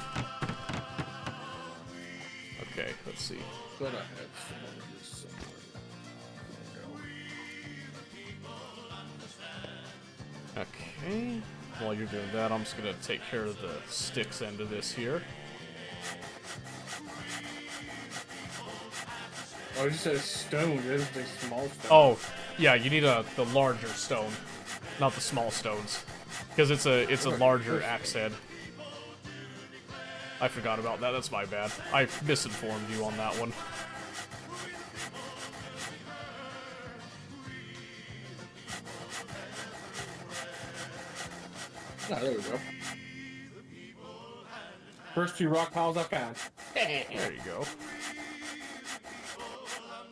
Okay, let's see. But I had some of this somewhere. Okay. While you're doing that, I'm just gonna take care of the sticks end of this here. Oh, you said stone. It doesn't say small stone. Oh, yeah, you need the larger stone, not the small stones, because it's a larger axe head. I forgot about that. That's my bad. I misinformed you on that one. Ah, there we go. First 2 rock piles I found. There you go.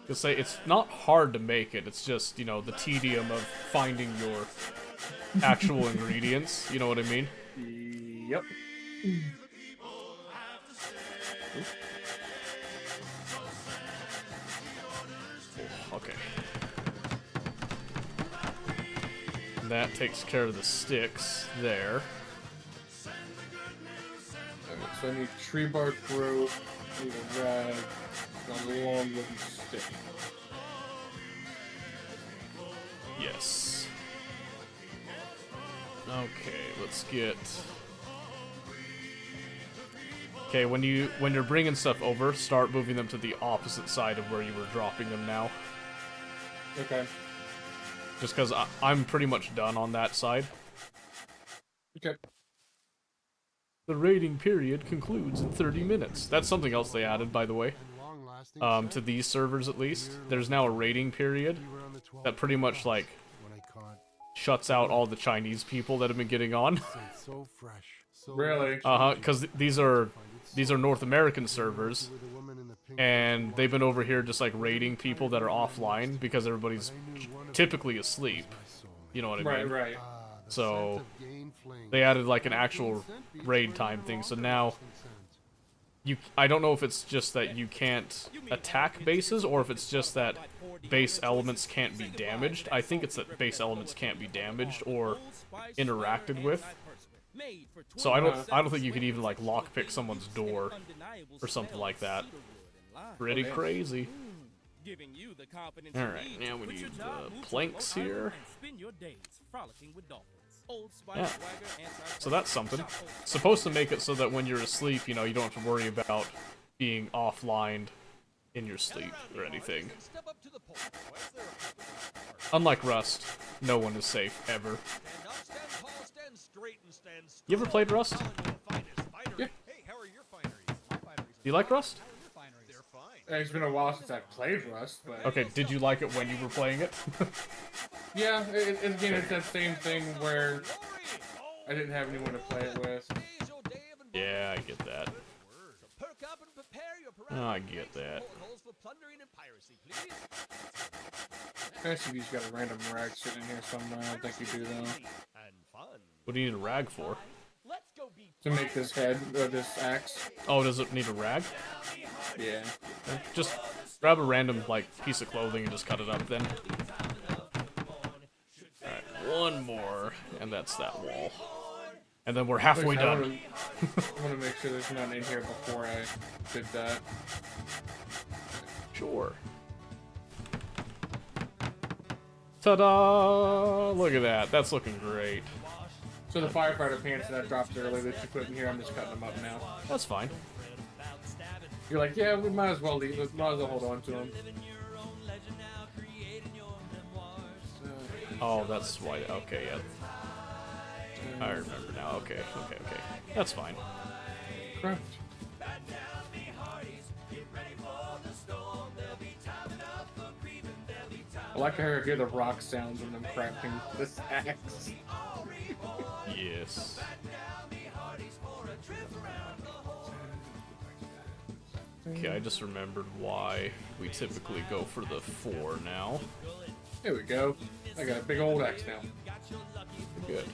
To say it's not hard to make it. It's just, you know, the tedium of finding your actual ingredients. You know what I mean? Yep. Okay. That takes care of the sticks there. Okay, so I need tree bark rope, I need a rag, and a long wooden stick. Yes. Okay, let's get. Okay, when you're bringing stuff over, start moving them to the opposite side of where you were dropping them now. Okay. Just because I'm pretty much done on that side. Okay. The raiding period concludes in 30 minutes. That's something else they added, by the way. To these servers, at least. There's now a raiding period that pretty much, like, shuts out all the Chinese people that have been getting on. Really? Uh-huh, because these are North American servers, and they've been over here just, like, raiding people that are offline because everybody's typically asleep. You know what I mean? Right. So they added like an actual raid time thing. So now I don't know if it's just that you can't attack bases or if it's just that base elements can't be damaged. I think it's that base elements can't be damaged or interacted with. So I don't think you could even like lockpick someone's door or something like that. Pretty crazy. Alright, now we need planks here. Yeah. So that's something. Supposed to make it so that when you're asleep, you know, you don't have to worry about being offline in your sleep or anything. Unlike Rust, no one is safe, ever. You ever played Rust? Yeah. Do you like Rust? It's been a while since I've played Rust, but... Okay, did you like it when you were playing it? Yeah, again, it's that same thing where I didn't have anyone to play it with. Yeah, I get that. Oh, I get that. I see you've got a random rag sitting here somewhere. I don't think you do though. What do you need a rag for? To make this head, or this axe. Oh, does it need a rag? Yeah. Just grab a random, like, piece of clothing and just cut it up then. Alright, one more, and that's that wall. And then we're halfway I done. want to make sure there's none in here before I did that. Sure. Ta-da! Look at that. That's looking great. So the firefighter pants that I dropped earlier that you put in here, I'm just cutting them up now. That's fine. You're like, yeah, we might as well leave. Might as well hold on to them. Oh, that's why. Okay, yeah. I remember now. Okay. That's fine. Correct. I like how I hear the rock sounds when I'm crafting this axe. Yes. Okay, I just remembered why we typically go for the 4 now. There we go. I got a big old axe now. Good.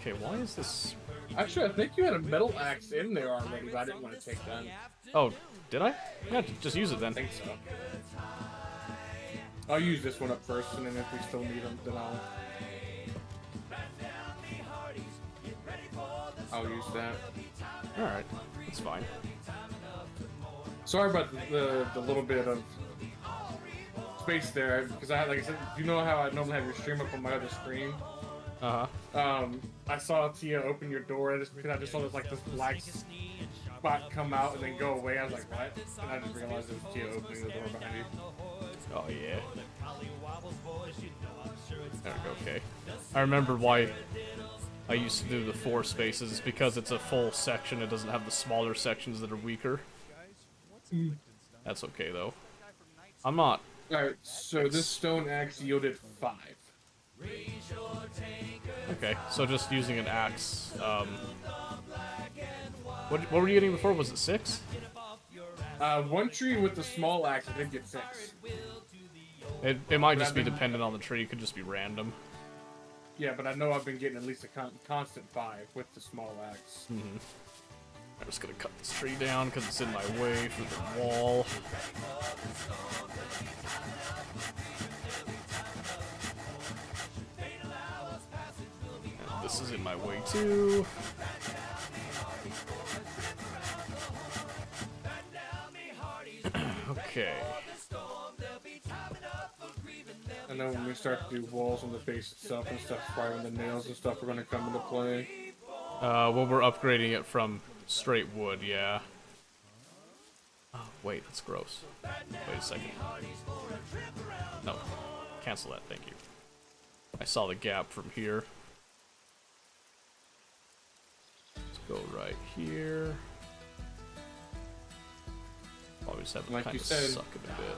Okay, why is this... Actually, I think you had a metal axe in there already, but I didn't want to take that. Oh, did I? Yeah, just use it then. I think so. I'll use this one up first, and then if we still need them, then I'll use that. Alright, that's fine. Sorry about the little bit of space there, because like I said, you know how I normally have your stream up on my other screen? Uh-huh. I saw Tia open your door, and because I just saw this black spot come out and then go away. I was like, what? And I didn't realize it was Tia opening the door behind you. Oh, yeah. There we go, okay. I remember why I used to do the 4 spaces. It's because it's a full section. It doesn't have the smaller sections that are weaker. That's okay, though. I'm not... Alright, so this stone axe yielded 5. Okay, so just using an axe, what were you getting before? Was it 6? One tree with the small axe, I did get 6. It might just be dependent on the tree. It could just be random. Yeah, but I know I've been getting at least a constant 5 with the small axe. Mm-hmm. I'm just gonna cut this tree down because it's in my way for the wall. And this is in my way too. Okay. I know when we start to do walls on the base itself and stuff, probably when the nails and stuff are going to come into play. Well, we're upgrading it from straight wood, yeah. Oh, wait, that's gross. Wait a second. No. Cancel that, thank you. I saw the gap from here. Let's go right here. Probably just have to Like kind you of said, suck it a bit.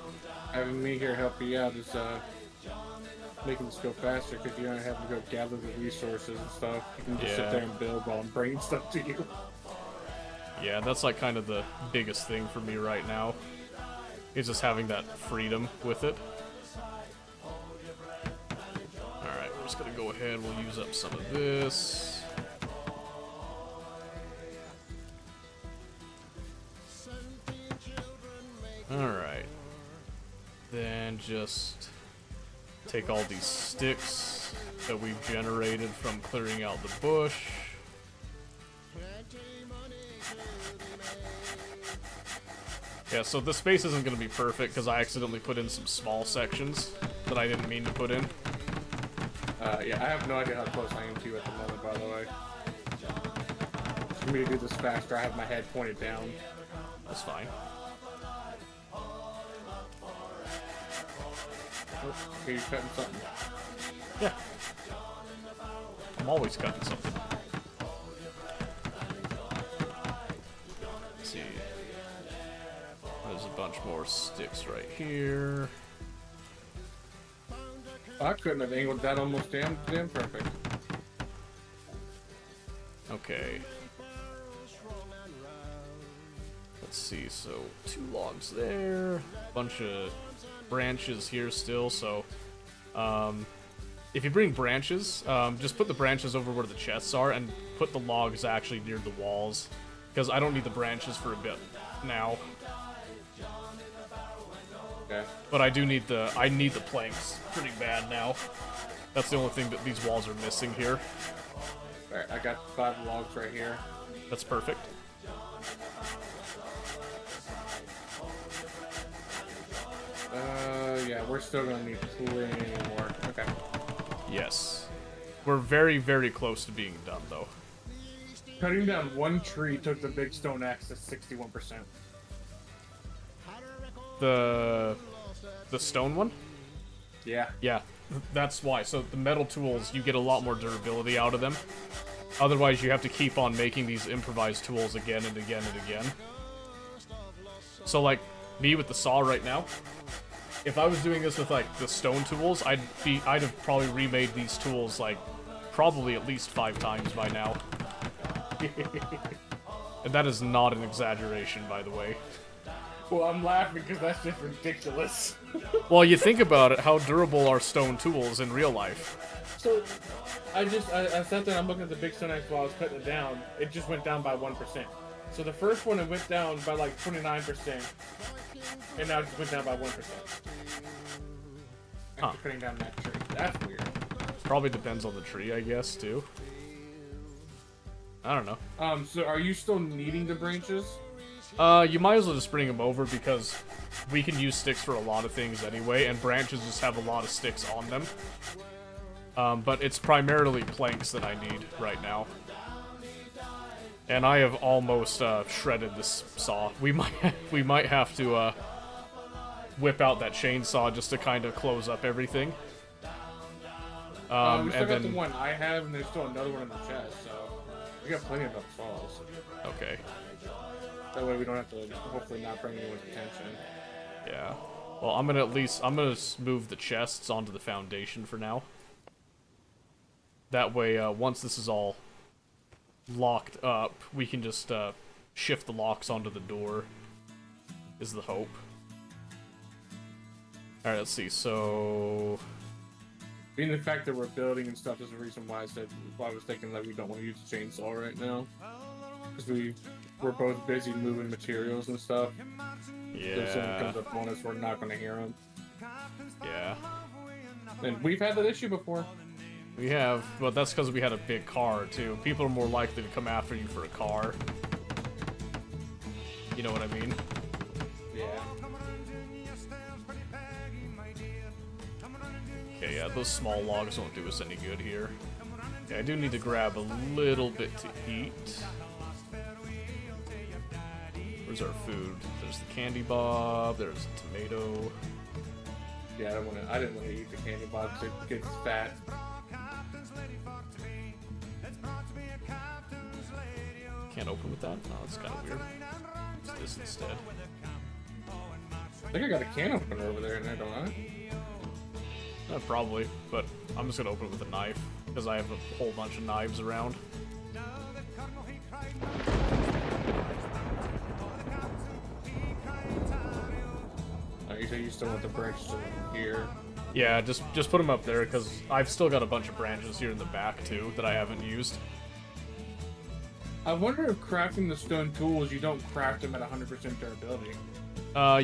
Having me here help you out is making this go faster because you don't have to go gather the resources and stuff. You can just sit there and build while I'm bringing stuff to you. Yeah, that's like kind of the biggest thing for me right now. Is just having that freedom with it. Alright, we're just gonna go ahead, we'll use up some of this. Alright. Then just take all these sticks that we've generated from clearing out the bush. Yeah, so the space isn't going to be perfect because I accidentally put in some small sections that I didn't mean to put in. Yeah, I have no idea how close I am to you at the moment, by the way. For me to do this faster, I have my head pointed down. That's fine. Oh, okay, you're cutting something. Yeah. I'm always cutting something. Let's see. There's a bunch more sticks right here. I couldn't have angled that almost damn perfect. Okay. Let's see, so 2 logs there, bunch of branches here still, so if you bring branches, just put the branches over where the chests are and put the logs actually near the walls, because I don't need the branches for a bit now. Okay. But I need the planks pretty bad now. That's the only thing that these walls are missing here. Alright, I got 5 logs right here. That's perfect. Yeah, we're still gonna need plenty more. Okay. Yes. We're very, very close to being done, though. Cutting down one tree took the big stone axe to 61%. The stone one? Yeah. Yeah, that's why. So the metal tools, you get a lot more durability out of them. Otherwise, you have to keep on making these improvised tools again and again and again. So, like, me with the saw right now, if I was doing this with, like, the stone tools, I'd have probably remade these tools, like, probably at least 5 times by now. And that is not an exaggeration, by the way. Well, I'm laughing because that's just ridiculous. Well, you think about it, how durable are stone tools in real life? So, I sat there and I'm looking at the big stone axe while I was cutting it down. It just went down by 1%. So the first one, it went down by like 29%. And now it just went down by 1%. After cutting down that tree. That's weird. Probably depends on the tree, I guess, too. I don't know. So are you still needing the branches? You might as well just bring them over because we can use sticks for a lot of things anyway, and branches just have a lot of sticks on them. But it's primarily planks that I need right now. And I have almost shredded this saw. We might have to whip out that chainsaw just to kind of close up everything. We still and got then the one I have, and there's still another one in the chest, so we got plenty of those saws. okay, That way we don't have to hopefully not bring anyone's attention. yeah. Well, I'm gonna move the chests onto the foundation for now. That way, once this is all locked up, we can just shift the locks onto the door, is the hope. Alright, let's see, so... Being the fact that we're building and stuff is the reason why I was thinking that we don't want to use the chainsaw right now. Because we're both busy moving materials and stuff. Yeah. If someone comes up on us, we're not going to hear them. Yeah. And we've had that issue before. We have, but that's because we had a big car, too. People are more likely to come after you for a car. You know what I mean? Yeah. Okay, yeah, those small logs won't do us any good here. Okay, I do need to grab a little bit to eat. Where's our food? There's the candy bob, there's a tomato. Yeah, I didn't want to eat the candy bar because it gets fat. Can't open with that? Oh, that's kind of weird. Let's do this instead. I think I got a can opener over there, and I don't know. Probably, but I'm just gonna open it with a knife, because I have a whole bunch of knives around. You say you still want the branches in here? Yeah, just put them up there, because I've still got a bunch of branches here in the back, too, that I haven't used. I wonder if crafting the stone tools, you don't craft them at 100% durability.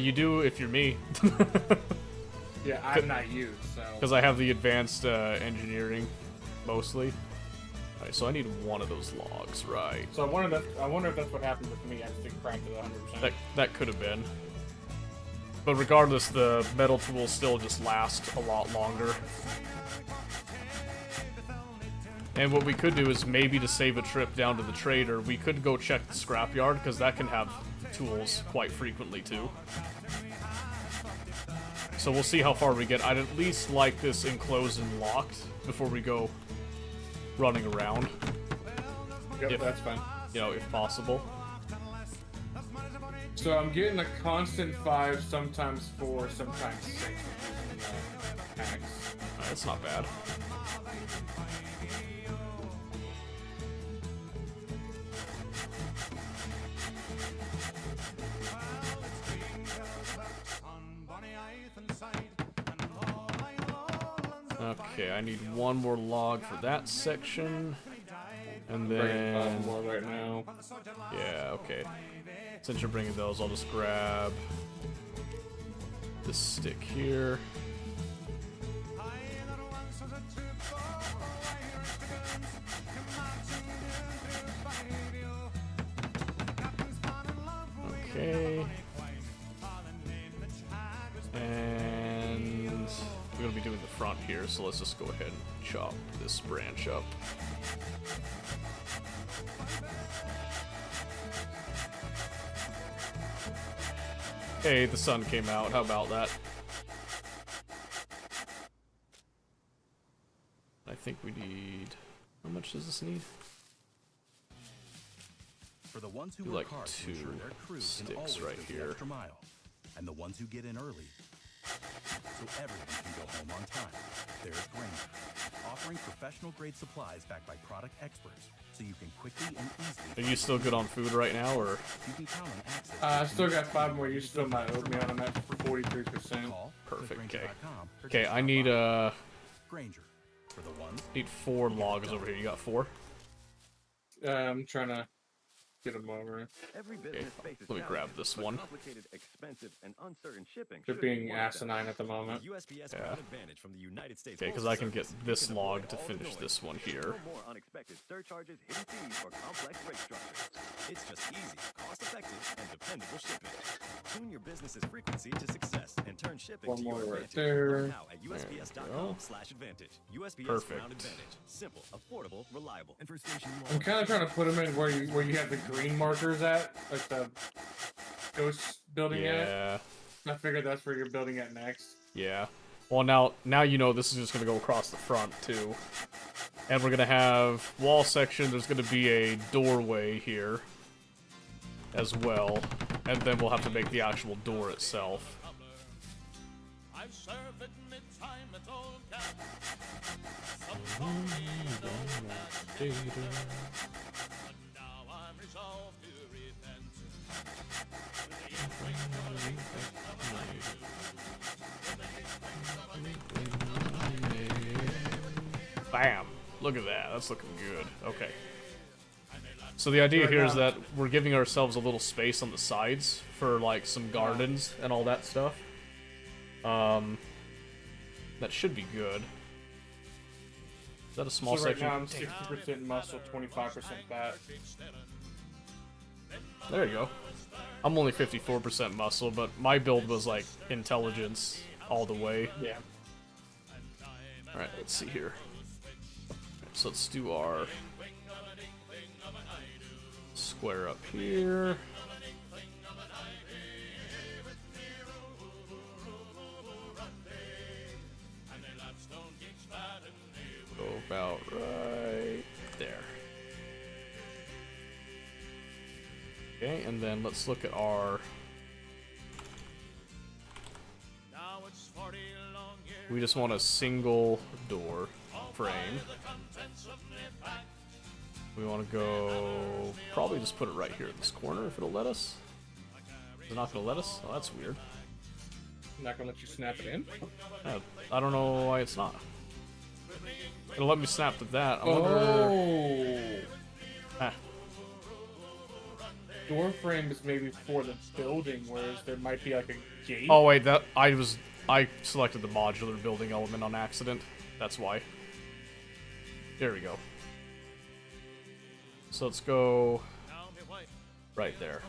You do if you're me. Yeah, I'm not you, so... Because I have the advanced engineering, mostly. Alright, so I need one of those logs, right. So I wonder if that's what happened with me. I just didn't craft it at 100%. That could have been. But regardless, the metal tools still just last a lot longer. And what we could do is maybe to save a trip down to the trader, we could go check the scrapyard, because that can have tools quite frequently, too. So we'll see how far we get. I'd at least like this enclosed and locked before we go running around. Yep, that's fine. You know, if possible. So I'm getting a constant 5, sometimes 4, sometimes 6. Alright, That's not bad. Okay, I need one more log for that section. And bringing 5 then... more right now. Yeah, okay. Since you're bringing those, I'll just grab this stick here. front here, so let's just go ahead and chop this branch up. Hey, the sun came out. How about that? I think we need... How much does this need? For the ones who Do work like hard to 2 ensure their crew can sticks always right go the here. extra mile, and the ones who get in early, so everyone can go home on time. There's Grainger, offering professional-grade supplies backed by product experts, so you can quickly and easily. Are you still good on food right now, or? You can count on access. I still got 5 more. You still might owe me on. I'm at 43%. Call, Perfect, click okay. Grainger.com, or Okay, just I stop need by. Grainger, for the ones. need 4 logs over here. You got 4? I'm trying to get them over. Every business Okay, faces let me grab challenges, this but one. Complicated, expensive, and uncertain shipping They're shouldn't be being one of them. asinine at the moment. USPS Yeah. Ground Advantage from the United States Okay, because Postal I can get Service. this You can log avoid to all the finish noise. this one here. No more unexpected surcharges, hidden fees, or complex rate structures. It's just easy, cost-effective, and dependable shipping. Tune your business's frequency to success and turn shipping One to your more right advantage. there. Learn how at There we go. USPS.com/advantage. USPS Perfect. Ground Advantage. Simple, affordable, reliable. And for station I'm kind of trying to put them in where you have the green markers at, like the ghost building at. Yeah, I figured that's where you're building at next. yeah. Well, now you know this is just gonna go across the front too, and we're gonna have wall section. There's gonna be a doorway here as well, and then we'll have to make the actual door itself. Bam! Look at that. That's looking good. Okay. So the idea here is that we're giving ourselves a little space on the sides for like some gardens and all that stuff. That should be good. Is that a small So right section? now I'm 60% muscle, 25% fat. There you go. I'm only 54% muscle, but my build was like intelligence all the way. Yeah. Alright, let's see here. So let's do our square up here. Go about right there. Okay, and then let's look at our... We just want a single door frame. We want to go... Probably just put it right here in this corner if it'll let us. Is it not going to let us? Oh, that's weird. I'm not gonna let you snap it in. Yeah, I don't know why it's not. It'll let me snap to that. I wonder... Oh. Ah, Door frame is maybe for the building, whereas there might be like a gate. oh wait, that I selected the modular building element on accident. That's why. There we go. So let's go right there.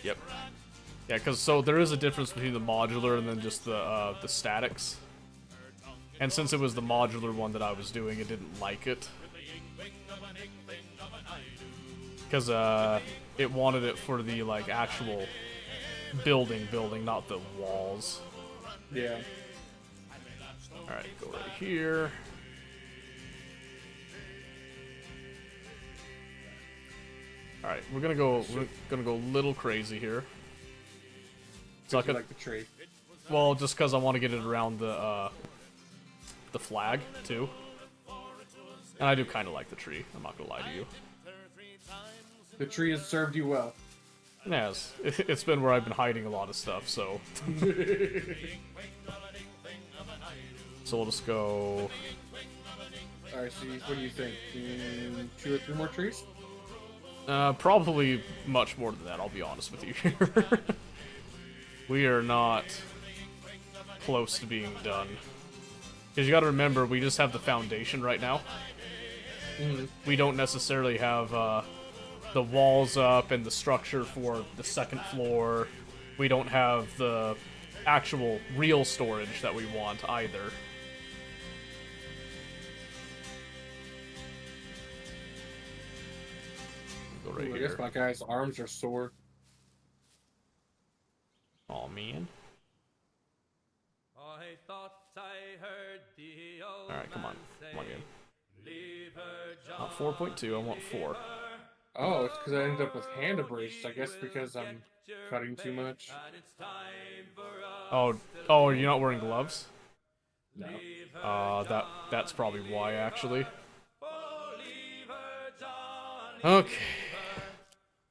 Yep. Yeah, because so there is a difference between the modular and then just the statics. And since it was the modular one that I was doing, it didn't like it. Because it wanted it for the like actual building, not the walls. Yeah. Alright, go right here. Alright, we're gonna go a little crazy here. So I I could, like the tree. well, just because I want to get it around the flag too. And I do kind of like the tree. I'm not gonna lie to you. The tree has served you well. Yes, it's been where I've been hiding a lot of stuff. So, so we'll just go. Alright, so what do you think? 2 or 3 more trees? Probably much more than that, I'll be honest with you here. We are not close to being done. Because you gotta remember, we just have the foundation right now. We don't necessarily have the walls up and the structure for the second floor. We don't have the actual real storage that we want either. Go right Ooh, I here. guess my guy's arms are sore. Oh man. I thought I heard the old Alright, come on. man Come on, say, game. "Leave her, Not 4.2, I want 4. Oh, it's because I ended up with hand abrasions. I guess because I'm cutting too much. and it's time for us Oh, you're not wearing gloves? No. That's probably why, actually. Oh, leave her, Johnny, Okay.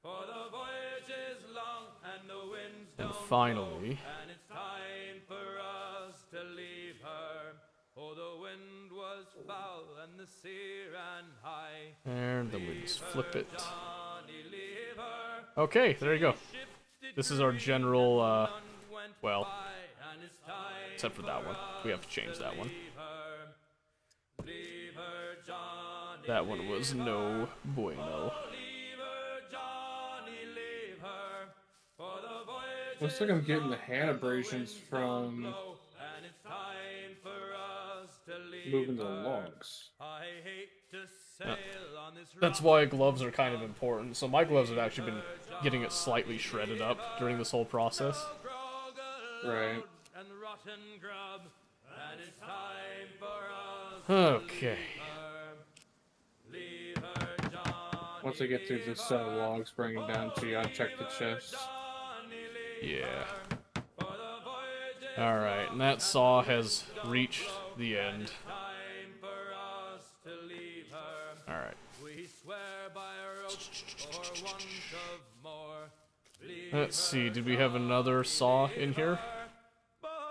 for the voyage is long and the winds And don't finally, and it's time for us to leave her. Oh, the wind was foul and the sea ran high. and then we just flip it. Johnny, leave her. Okay, there you go. This is our general, well, And it's time except for that one. We have to change that one. leave her, Johnny. That one was no bueno. Leave her, Johnny, leave her. For the voyage Looks like I'm getting the hand abrasions from and it's time for us to leave moving the her. logs. I hate to sail on this That's why gloves are kind of important. So my gloves have actually been getting it slightly shredded up during this whole process. Right. and rotten grub, and it's time for us Okay. leave her, Johnny. Once I get through this set of logs, bring it down to you. I'll check the chest. Yeah. Alright, and that saw has reached the end. Time for us to leave her. Alright. We swear by our oath for want of more. Let's see, did we have another saw in here?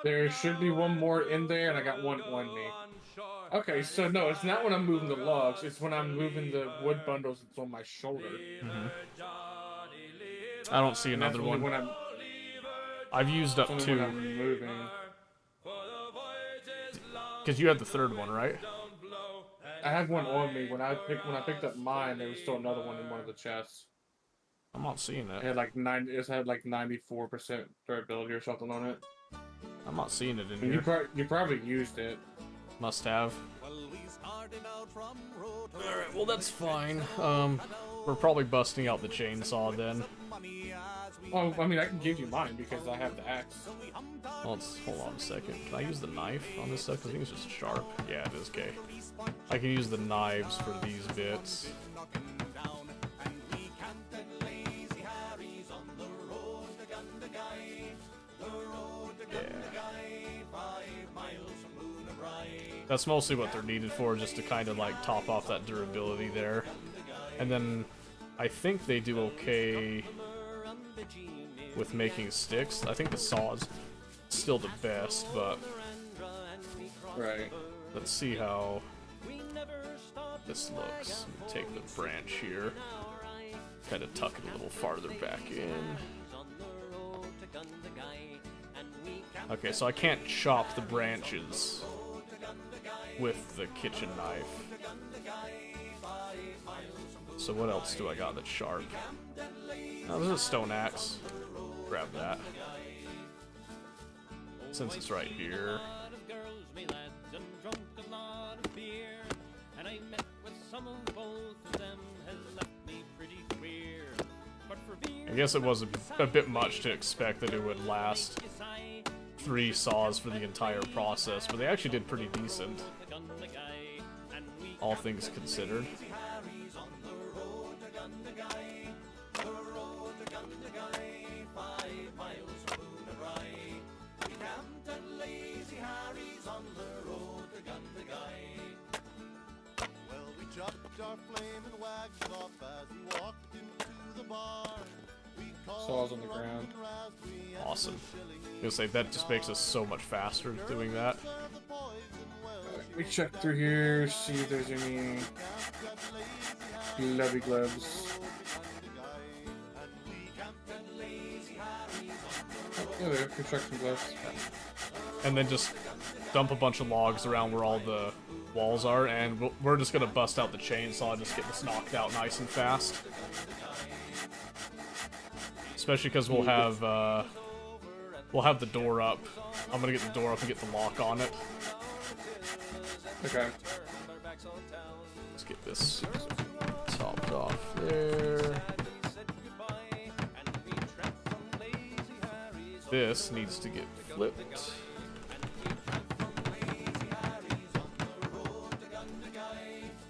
There should be one more in there, and I got one on me. Okay, so no, it's not when I'm moving the logs. It's when I'm moving the wood bundles. It's on my shoulder. I don't see And that's another only one. when I'm, I've used up only when 2. I'm moving. Because you had the third one, right? I had one on me when I picked up mine. There was still another one in one of the chests. I'm not seeing It it. had like 94% durability or something on it. I'm not seeing it in And here. you probably used it. Must have. Alright, well that's fine. We're probably busting out the chainsaw then. Well, I mean, I can give you mine because I have the axe. Well, hold on a second. Can I use the knife on this stuff? Because I think it's just sharp. Yeah, it is, okay. I can use the knives for these bits. That's mostly what they're needed for, just to kind of like top off that durability there. And then I think they do okay with making sticks. I think the saw is still the best, but Right. let's see how this looks. Take the branch here, kind of tuck it a little farther back in. Okay, so I can't chop the branches with the kitchen knife. So what else do I got that's sharp? Oh, there's a stone axe. Grab that. Since it's right here. I guess it was a bit much to expect that it would last 3 saws for the entire process, but they actually did pretty decent, all things considered. Saws on the ground. Awesome. I was gonna say, that just makes us so much faster doing that. Let me check through here, see if there's any lovely gloves. Oh, there, construction gloves. And then just dump a bunch of logs around where all the walls are, and we're just gonna bust out the chainsaw and just get this knocked out nice and fast. Especially because we'll have We'll have the door up. I'm gonna get the door up and get the lock on it. Okay. Let's get this topped off there. This needs to get flipped.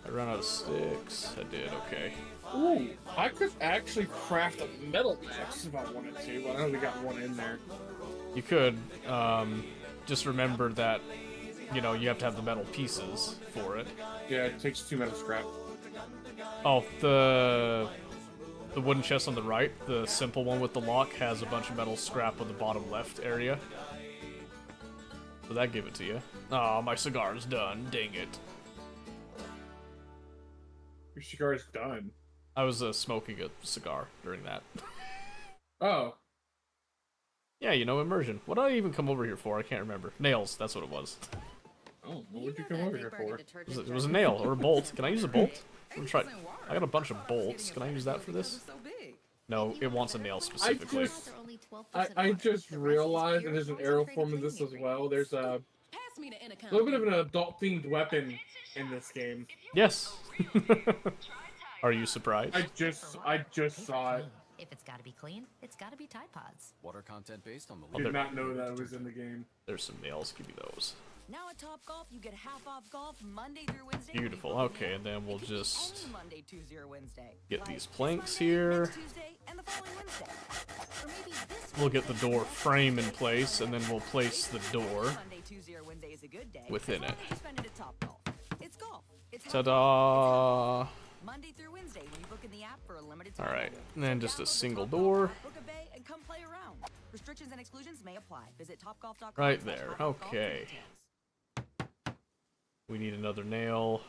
I ran out of sticks. I did, okay. Ooh, I could actually craft a metal axe if I wanted to, but I only got one in there. You could, just remember that, you know, you have to have the metal pieces for it. Yeah, it takes 2 metal scrap. Oh, the wooden chest on the right, the simple one with the lock, has a bunch of metal scrap on the bottom left area. So that gave it to you. Oh, my cigar's done. Dang it. Your cigar's done. I was smoking a cigar during that. Oh. Yeah, you know, immersion. What did I even come over here for? I can't remember. Nails, that's what it was. Oh, what would you come over here for? It was a nail or a bolt. Can I use a bolt? I'm try. I got a bunch of bolts. Can I use that for this? No, it wants a nail specifically. I just realized, and there's an arrow form in this as well. There's a little bit of an adult-themed weapon in this game. Yes. Are you surprised? I just saw it. If it's gotta be clean, it's gotta be Tide Pods. Water content based on the I did not know that was in the game. There's some nails. Give me those. Now at Top Golf, you get half off golf Monday through Wednesday. Beautiful. Okay, and then we'll just Monday, Tuesday, or Wednesday. get these planks here. We'll get the door frame in place, and then we'll place the door within it. Ta-da! Monday through Wednesday when you book in the app for a limited All time. right, and then just a single door. Book a bay and come play around. Restrictions and exclusions may apply. Visit topgolf.com. Right there. Okay. We need another nail.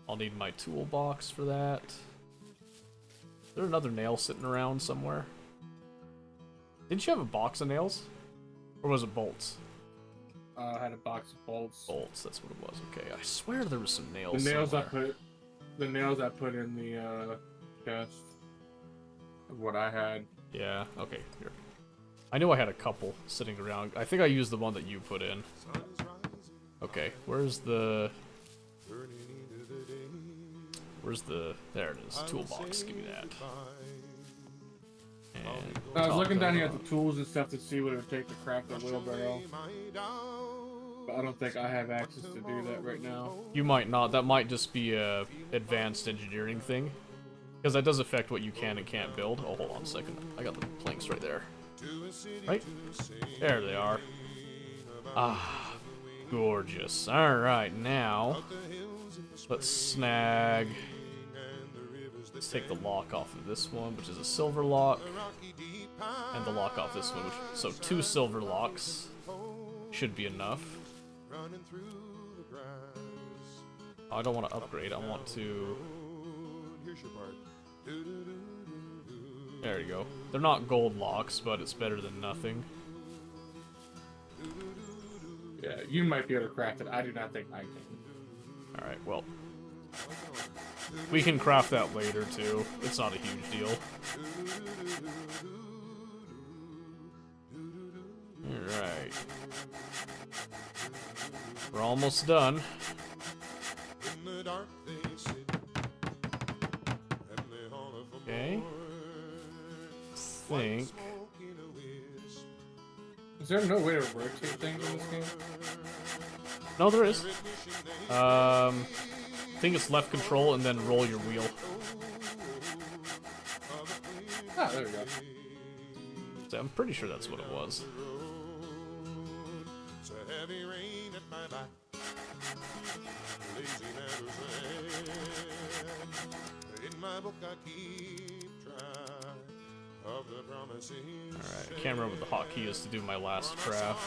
I'll need my toolbox for that. Is there another nail sitting around somewhere? Didn't you have a box of nails? Or was it bolts? I had a box of bolts. Bolts, that's what it was. Okay, I swear there was some nails. The nails somewhere. the nails I put in the chest of what I had. Yeah, okay, here. I knew I had a couple sitting around. I think I used the one that you put in. Okay, where's the... There it is. Toolbox, give me that. And I was looking down here at the tools and stuff to see what it would take to craft a wheelbarrow. But I don't think I have access to do that right now. You might not. That might just be a advanced engineering thing. Because that does affect what you can and can't build. Oh, hold on a second. I got the planks right there. Right? There they are. Ah, gorgeous. Alright, now let's snag... Let's take the lock off of this one, which is a silver lock. And the lock off this one, so 2 silver locks should be enough. I don't want to upgrade, I want to... There you go. They're not gold locks, but it's better than nothing. Yeah, you might be able to craft it. I do not think I can. Alright, well. We can craft that later, too. It's not a huge deal. Alright. We're almost done. Okay. Think. Is there no way to rotate things in this game? No, there is. I think it's left control and then roll your wheel. Ah, there we go. So I'm pretty sure that's what it was. Alright, I can't remember what the hotkey is to do my last craft.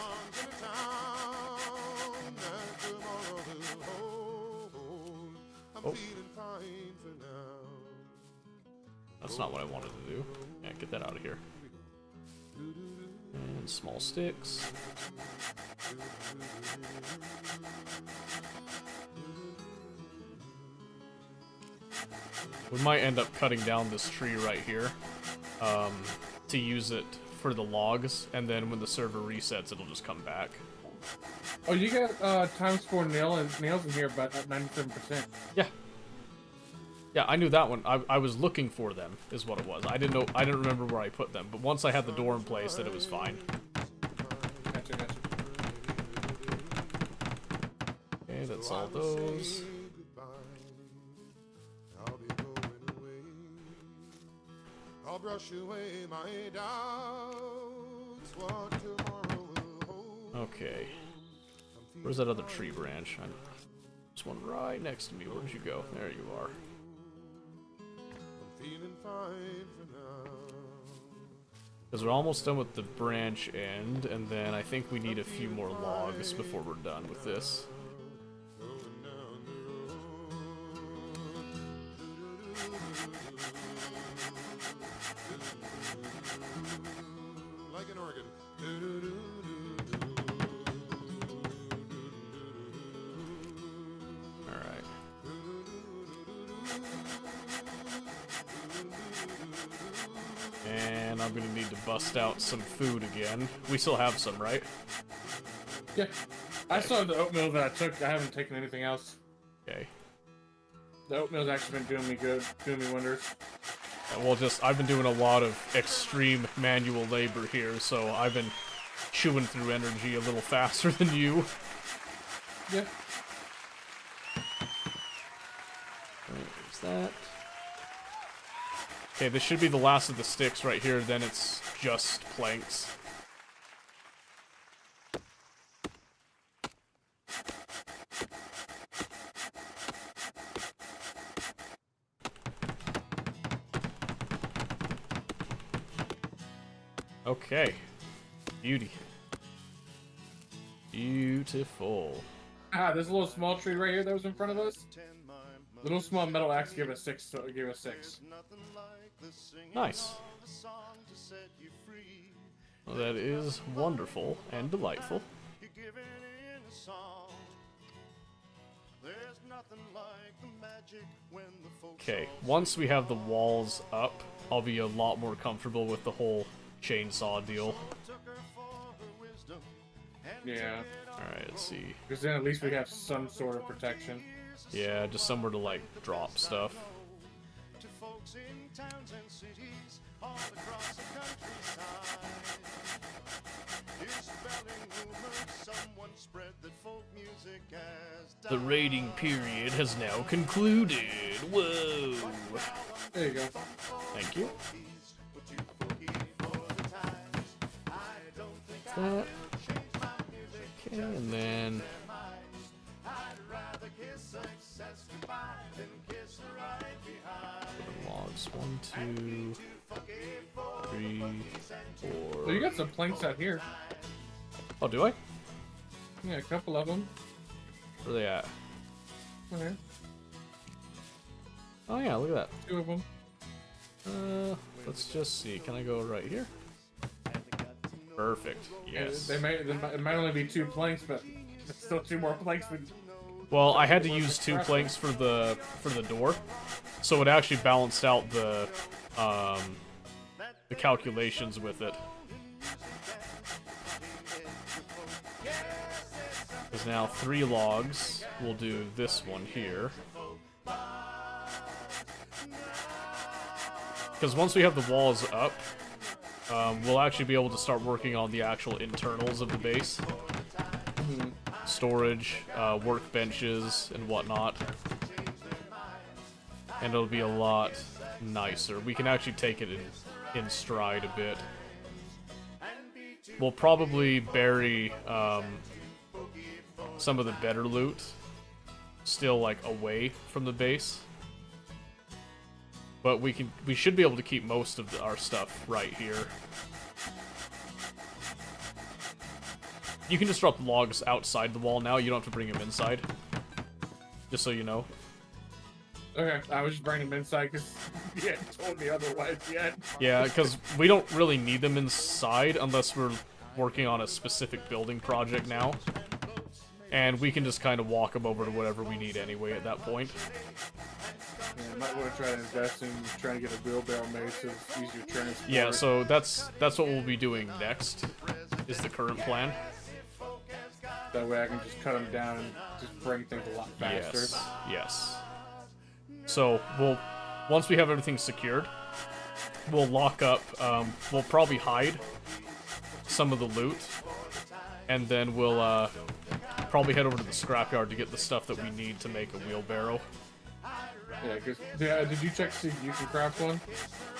Oh. That's not what I wanted to do. Yeah, get that out of here. And small sticks. We might end up cutting down this tree right here to use it for the logs, and then when the server resets, it'll just come back. Oh, you got times 4 nails in here, but at 97%. Yeah. Yeah, I knew that one. I was looking for them, is what it was. I didn't remember where I put them, but once I had the door in place, then it was fine. Gotcha. Okay, that's all those. I'll brush away my doubts, what tomorrow will hold. Okay. Where's that other tree branch? There's one right next to me. Where did you go? There you are. I'm feeling fine for now. Because we're almost done with the branch end, and then I think we need a few more logs before we're done with this. Like an organ. Alright. And I'm gonna need to bust out some food again. We still have some, right? Yeah. I still have the oatmeal that I took. I haven't taken anything else. Okay. The oatmeal's actually been doing me good, doing me wonders. Well, I've been doing a lot of extreme manual labor here, so I've been chewing through energy a little faster than you. Yeah. There's that. Okay, this should be the last of the sticks right here, then it's just planks. Okay. Beauty. Beautiful. Ah, there's a little small tree right here that was in front of us. Little small metal axe gave us 6, so it gave us 6. Nice. Well, that is wonderful and delightful. Okay, once we have the walls up, I'll be a lot more comfortable with the whole chainsaw deal. Yeah. Alright, let's see. Because then at least we have some sort of protection. Yeah, just somewhere to, like, drop stuff. The raiding period has now concluded. Whoa. There you go. Thank you. That. Okay, and then logs. 1, 2, 3, 4. Oh, you got some planks out here. Oh, do I? Yeah, a couple of them. Where are they at? Okay. Oh yeah, look at that. 2 of them. Let's just see. Can I go right here? Perfect. Yes. There might only be 2 planks, but there's still 2 more planks. Well, I had to use 2 planks for the door, so it actually balanced out the calculations with it. There's now 3 logs. We'll do this one here. Because once we have the walls up, we'll actually be able to start working on the actual internals of the base. Storage, workbenches, and whatnot. And it'll be a lot nicer. We can actually take it in stride a bit. We'll probably bury some of the better loot still, like, away from the base. But we should be able to keep most of our stuff right here. You can just drop logs outside the wall now. You don't have to bring them inside. Just so you know. Okay, I was just bringing them inside because you hadn't told me otherwise yet. Yeah, because we don't really need them inside unless we're working on a specific building project now. And we can just kind of walk them over to whatever we need anyway at that point. Yeah, might want to try to invest in trying to get a wheelbarrow made so it's easier to transport. Yeah, so that's what we'll be doing next, is the current plan. That way I can just cut them down and just bring things a lot faster. Yes. So once we have everything secured, we'll lock up. We'll probably hide some of the loot, and then we'll probably head over to the scrapyard to get the stuff that we need to make a wheelbarrow. Yeah, did you check to see if you can craft one?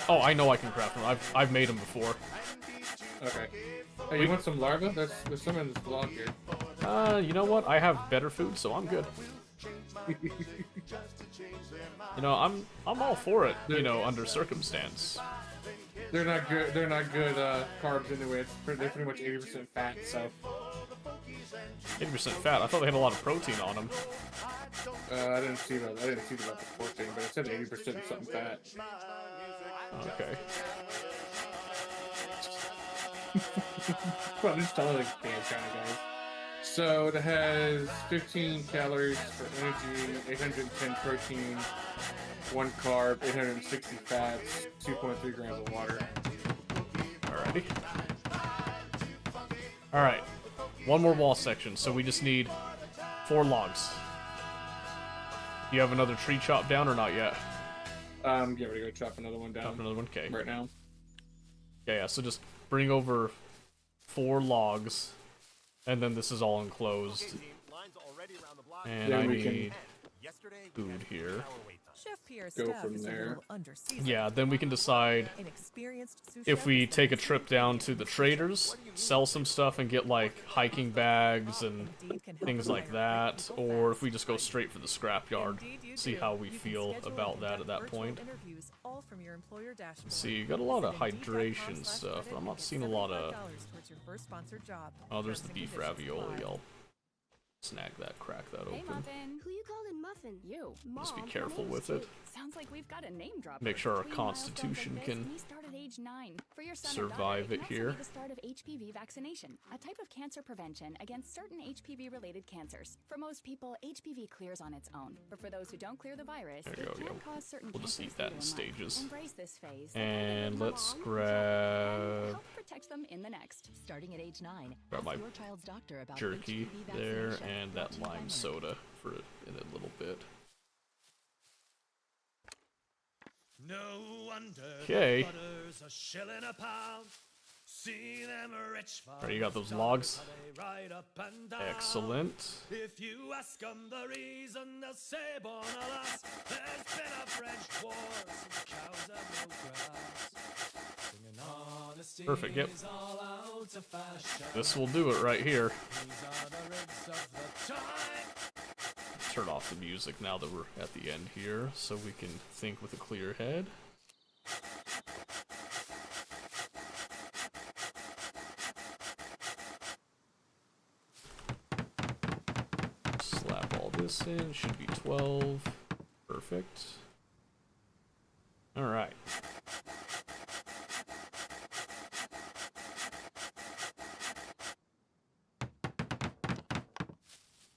Oh, I know I can craft one. I've made them before. Okay. Hey, you want some larvae? There's some in this blog here. You know what? I have better food, so I'm good. You know, I'm all for it. You know, under circumstance. They're not good. They're not good carbs anyway. They're pretty much 80% fat. So. 80% fat. I thought they had a lot of protein on them. I didn't see about the protein, but it said 80% something fat. Okay. Well, I'm just telling like damn kind of guys. So it has 15 calories for energy, 810 protein, 1 carb, 860 fats, 2.3 grams of water. Alrighty. Alright. One more wall section, so we just need 4 logs. Do you have another tree chopped down or not yet? Get ready to go chop another one down. Chop another one, okay. Right now. Yeah, so just bring over 4 logs, and then this is all enclosed. And I need food here. Go from there. Yeah, then we can decide if we take a trip down to the traders, sell some stuff and get like hiking bags and things like that, or if we just go straight for the scrapyard, see how we feel about that at that point. See, you got a lot of hydration stuff, but I'm not seeing a lot of... Oh, there's the beef ravioli. I'll snag that, crack that open. Who you calling Muffin? You. Just be careful with it. Sounds like we've got a name drop. Make sure our constitution can survive it here. The start of HPV vaccination, a type of cancer prevention against certain HPV-related cancers. For most people, HPV clears on its own, but for those who don't clear the virus, There you it go, can yeah. cause certain We'll just cancers eat that in later life. stages. Embrace this phase. And let's and grab... help protect them in the next. Starting at age 9, Grab my ask your child's doctor about jerky HPV there, vaccination. and that lime soda for in a little bit. No wonder Okay. butter's a shilling a pound. See them rich Alright, you got those logs? they ride up and down. Excellent. If you ask them the reason, they'll say, born alas, there's been a French war, some cows have no grass. Singing honesty Perfect, yep. is all out of fashion. This will do it right here. These are the rigs of the time. Turn off the music now that we're at the end here, so we can think with a clear head. Slap all this in, should be 12. Perfect. Alright.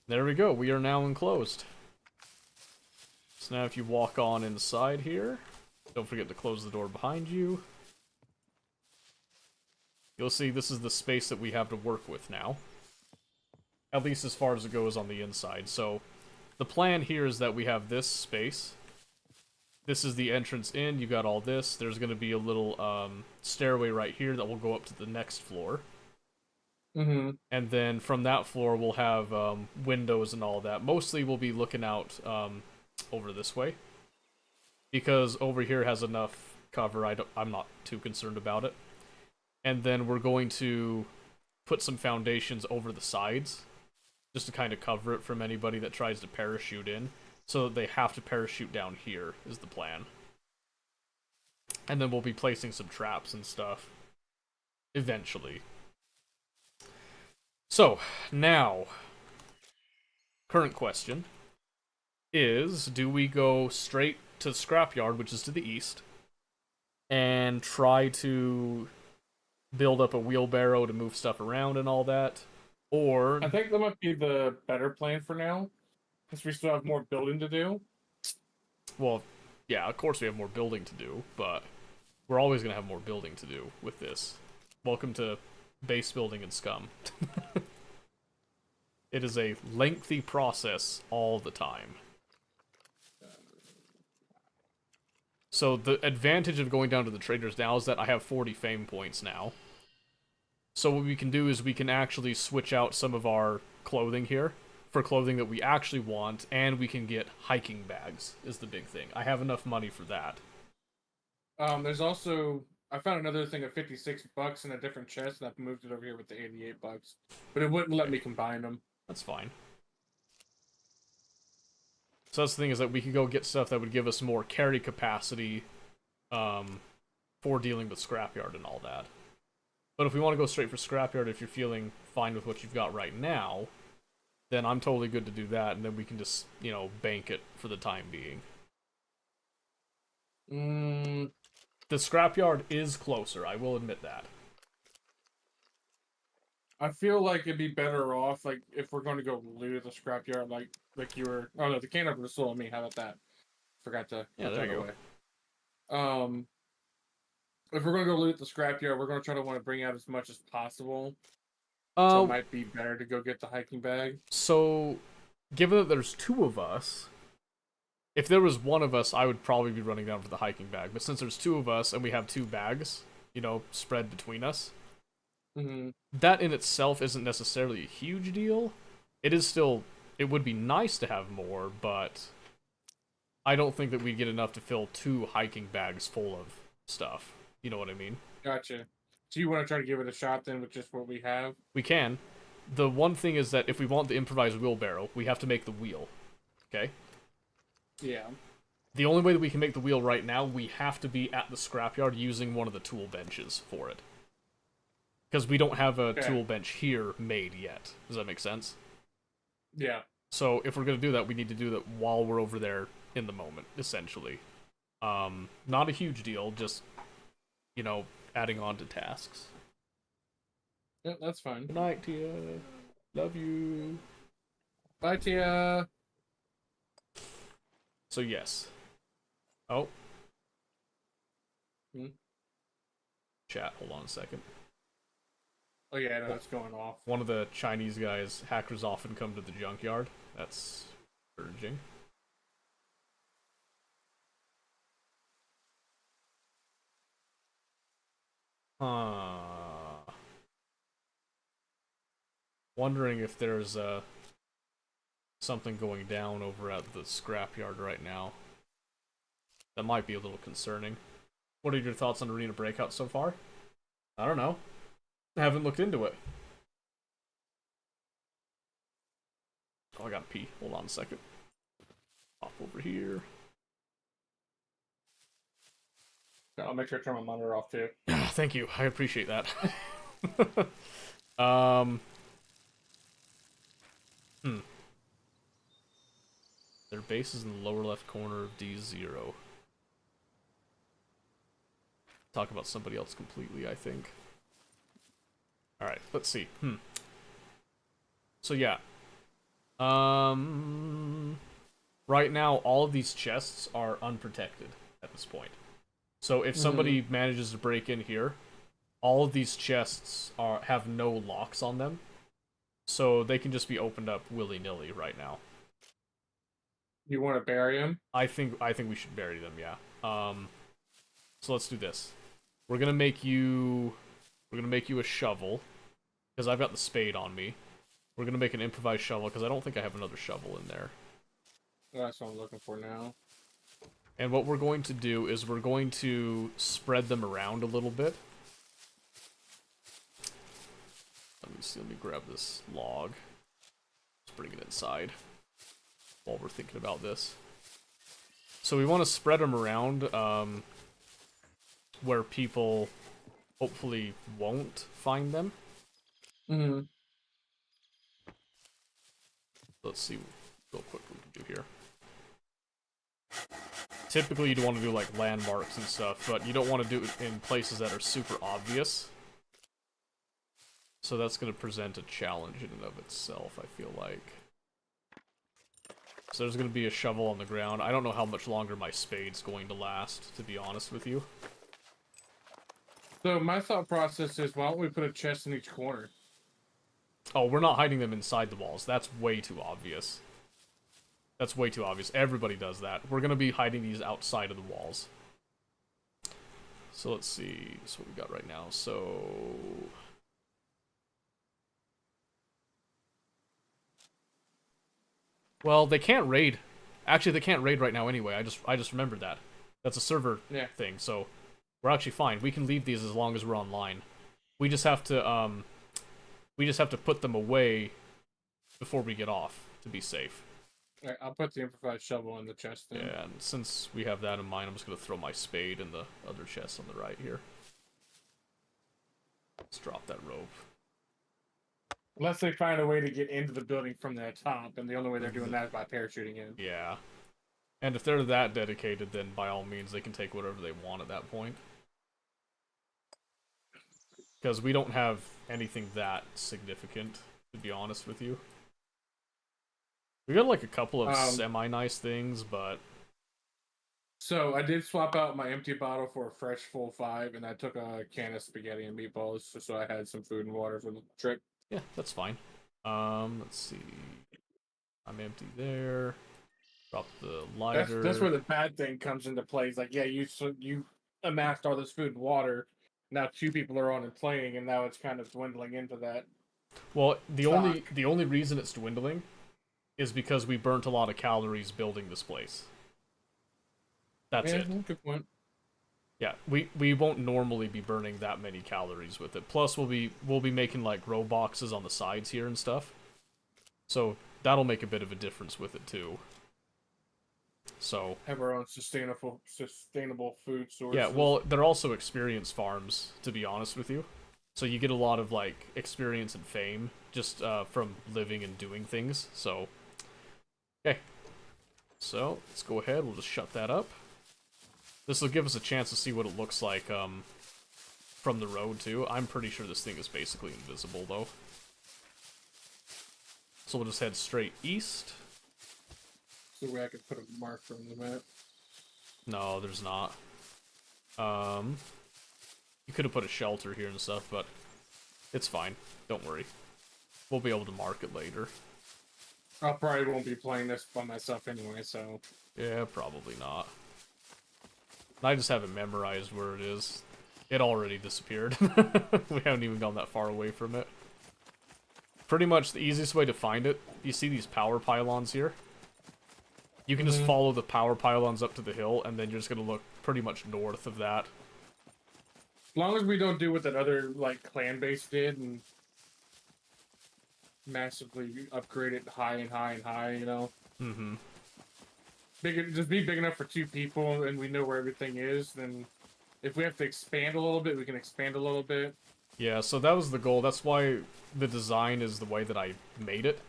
There we go, we are now enclosed. So now if you walk on inside here, don't forget to close the door behind you. You'll see this is the space that we have to work with now. At least as far as it goes on the inside. So the plan here is that we have this space. This is the entrance in, you got all this. There's going to be a little stairway right here that will go up to the next floor. Mm-hmm. And then from that floor, we'll have windows and all that. Mostly we'll be looking out over this way. Because over here has enough cover, I'm not too concerned about it. And then we're going to put some foundations over the sides. Just to kind of cover it from anybody that tries to parachute in. So that they have to parachute down here, is the plan. And then we'll be placing some traps and stuff. Eventually. So, now, current question is, do we go straight to the scrapyard, which is to the east, and try to build up a wheelbarrow to move stuff around and all that, Or I think that might be the better plan for now, since we still have more building to do. well, yeah, of course we have more building to do, but we're always gonna have more building to do with this. Welcome to base building and scum. It is a lengthy process all the time. So the advantage of going down to the traders now is that I have 40 fame points now. So what we can do is we can actually switch out some of our clothing here for clothing that we actually want, and we can get hiking bags is the big thing. I have enough money for that. There's also, I found another thing of $56 in a different chest, and I've moved it over here with the $88. But it wouldn't let me combine them. That's fine. So that's the thing, is that we could go get stuff that would give us more carry capacity for dealing with scrapyard and all that. But if we want to go straight for scrapyard, if you're feeling fine with what you've got right now, then I'm totally good to do that, and then we can just, you know, bank it for the time being. The scrapyard is closer, I will admit that. I feel like it'd be better off, like, if we're going to go loot at the scrapyard, like you were... Oh, no, the can opener sold me. How about that? Forgot to... Yeah, there you go. If we're going to go loot at the scrapyard, we're going to try to want to bring out as much as possible. So it might be better to go get the hiking bag. So, given that there's two of us, if there was one of us, I would probably be running down for the hiking bag. But since there's two of us and we have 2 bags, you know, spread between us, that in itself isn't necessarily a huge deal. It is still, it would be nice to have more, but I don't think that we'd get enough to fill 2 hiking bags full of stuff. You know what I mean? Gotcha. So you want to try to give it a shot then with just what we have? We can. The one thing is that if we want the improvised wheelbarrow, we have to make the wheel. Okay? Yeah. The only way that we can make the wheel right now, we have to be at the scrapyard using one of the tool benches for it. Because we don't have a tool bench here made yet. Does that make sense? Yeah. So if we're going to do that, we need to do that while we're over there in the moment, essentially. Not a huge deal, just, you know, adding on to tasks. Yeah, that's fine. Good night, Tia. Love you. Bye, Tia. So, yes. Oh. Chat, hold on a second. Oh, yeah, no, it's going off. One of the Chinese guys, hackers often come to the junkyard. That's urging. Wondering if there's something going down over at the scrapyard right now. That might be a little concerning. What are your thoughts on Arena Breakout so far? I don't know. I haven't looked into it. Oh, I gotta pee. Hold on a second. Hop over here. I'll make sure to turn my monitor off too. Thank you. I appreciate that. Their base is in the lower left corner of D0. Talk about somebody else completely, I think. Alright, let's see. So yeah. Right now, all of these chests are unprotected at this point. So if somebody manages to break in here, all of these chests have no locks on them. So they can just be opened up willy-nilly right now. You want to bury them? I think we should bury them, yeah. So let's do this. We're gonna make you a shovel, because I've got the spade on me. We're gonna make an improvised shovel, because I don't think I have another shovel in there. That's what I'm looking for now. And what we're going to do is we're going to spread them around a little bit. Let me grab this log. Let's bring it inside while we're thinking about this. So we want to spread them around where people hopefully won't find them. Let's see real quick what we can do here. Typically you'd want to do like landmarks and stuff, but you don't want to do it in places that are super obvious. So that's going to present a challenge in and of itself, I feel like. So there's going to be a shovel on the ground. I don't know how much longer my spade's going to last, to be honest with you. So my thought process is, why don't we put a chest in each corner? Oh, we're not hiding them inside the walls. That's way too obvious. That's way too obvious. Everybody does that. We're going to be hiding these outside of the walls. So let's see. That's what we got right now. So... Well, they can't raid. Actually, they can't raid right now anyway. I just remembered that. That's a server thing, so we're actually fine. We can leave these as long as we're online. We just have to put them away before we get off to be safe. Alright, I'll put the improvised shovel in the chest then. Yeah, and since we have that in mind, I'm just gonna throw my spade in the other chest on the right here. Let's drop that rope. Unless they find a way to get into the building from the top, and the only way they're doing that is by parachuting in. Yeah. And if they're that dedicated, then by all means, they can take whatever they want at that point. Because we don't have anything that significant, to be honest with you. We got like a couple of semi-nice things, but... So, I did swap out my empty bottle for a fresh full 5, and I took a can of spaghetti and meatballs, so I had some food and water for the trip. Yeah, that's fine. Let's see. I'm empty there. Drop the lighter. That's where the bad thing comes into play. It's like, yeah, you amassed all this food and water. Now 2 people are on and playing, and now it's kind of dwindling into that. Well, the only reason it's dwindling is because we burnt a lot of calories building this place. That's it. Good point. Yeah, we won't normally be burning that many calories with it. Plus, we'll be making like row boxes on the sides here and stuff. So that'll make a bit of a difference with it too. So have our own sustainable food sources. Yeah, well, they're also experience farms, to be honest with you. So you get a lot of like experience and fame just from living and doing things. So okay, so let's go ahead. We'll just shut that up. This will give us a chance to see what it looks like from the road, too. I'm pretty sure this thing is basically invisible, though. So we'll just head straight east. So where I could put a marker on the map. No, there's not. You could have put a shelter here and stuff, but it's fine. Don't worry. We'll be able to mark it later. I probably won't be playing this by myself anyway, so... Yeah, probably not. I just haven't memorized where it is. It already disappeared. We haven't even gone that far away from it. Pretty much the easiest way to find it, you see these power pylons here? You can just follow the power pylons up to the hill, and then you're just going to look pretty much north of that. As long as we don't do what that other, like, clan base did, and massively upgrade it high and high and high, you know? Mm-hmm. Just be big enough for 2 people, and we know where everything is. Then, if we have to expand a little bit, we can expand a little bit. Yeah, so that was the goal. That's why the design is the way that I made it.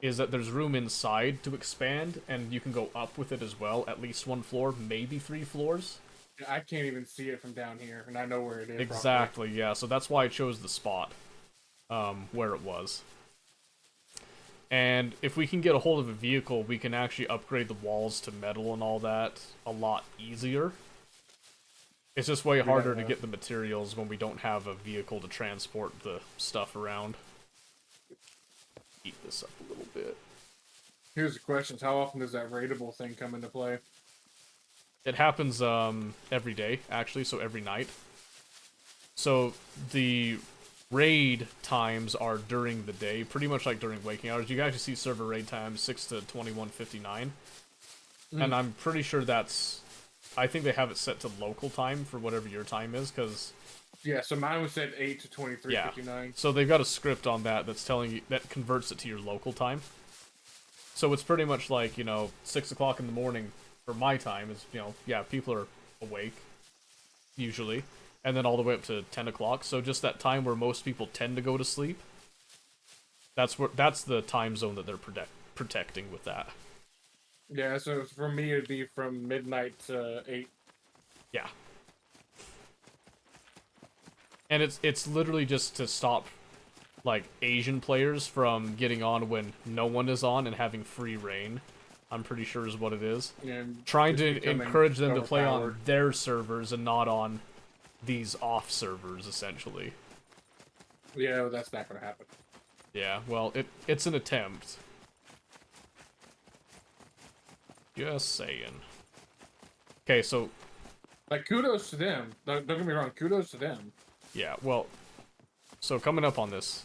Is that there's room inside to expand, and you can go up with it as well. At least 1 floor, maybe 3 floors. I can't even see it from down here, and I know where it is. Exactly. Yeah. So that's why I chose the spot, where it was. And if we can get a hold of a vehicle, we can actually upgrade the walls to metal and all that a lot easier. It's just way harder to get the materials when we don't have a vehicle to transport the stuff around. Eat this up a little bit. Here's the question. How often does that raidable thing come into play? It happens every day, actually, so every night. So the raid times are during the day, pretty much like during waking hours. You can actually see server raid times 6 to 21:59. And I'm pretty sure that's... I think they have it set to local time for whatever your time is, because... Yeah, so mine was set 8 to 23:59. Yeah, so they've got a script on that that's telling you... that converts it to your local time. So it's pretty much like, you know, 6 o'clock in the morning for my time is, you know, yeah, people are awake, usually. And then all the way up to 10 o'clock. So just that time where most people tend to go to sleep. That's the time zone that they're protecting with that. Yeah, so for me it'd be from midnight to 8. Yeah. And it's literally just to stop like Asian players from getting on when no one is on and having free reign. I'm pretty sure is what it is. Yeah, trying to encourage them to play on overpowered. their servers and not on these off servers, essentially. Yeah, well, that's not gonna happen. Yeah, well, it's an attempt. Just saying. Okay, so... Like, kudos to them. Don't get me wrong, kudos to them. Yeah, well... So, coming up on this,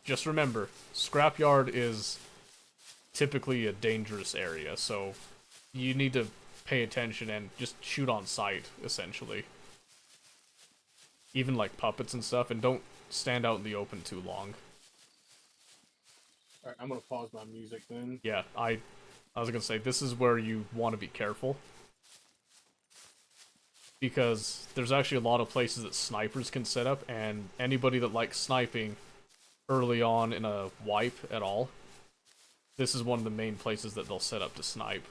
just remember, Scrapyard is typically a dangerous area, so you need to pay attention and just shoot on sight, essentially. Even, like, puppets and stuff, and don't stand out in the open too long. Alright, I'm gonna pause my music then. Yeah, I was gonna say, this is where you want to be careful. Because there's actually a lot of places that snipers can set up, and anybody that likes sniping early on in a wipe at all, this is one of the main places that they'll set up to snipe.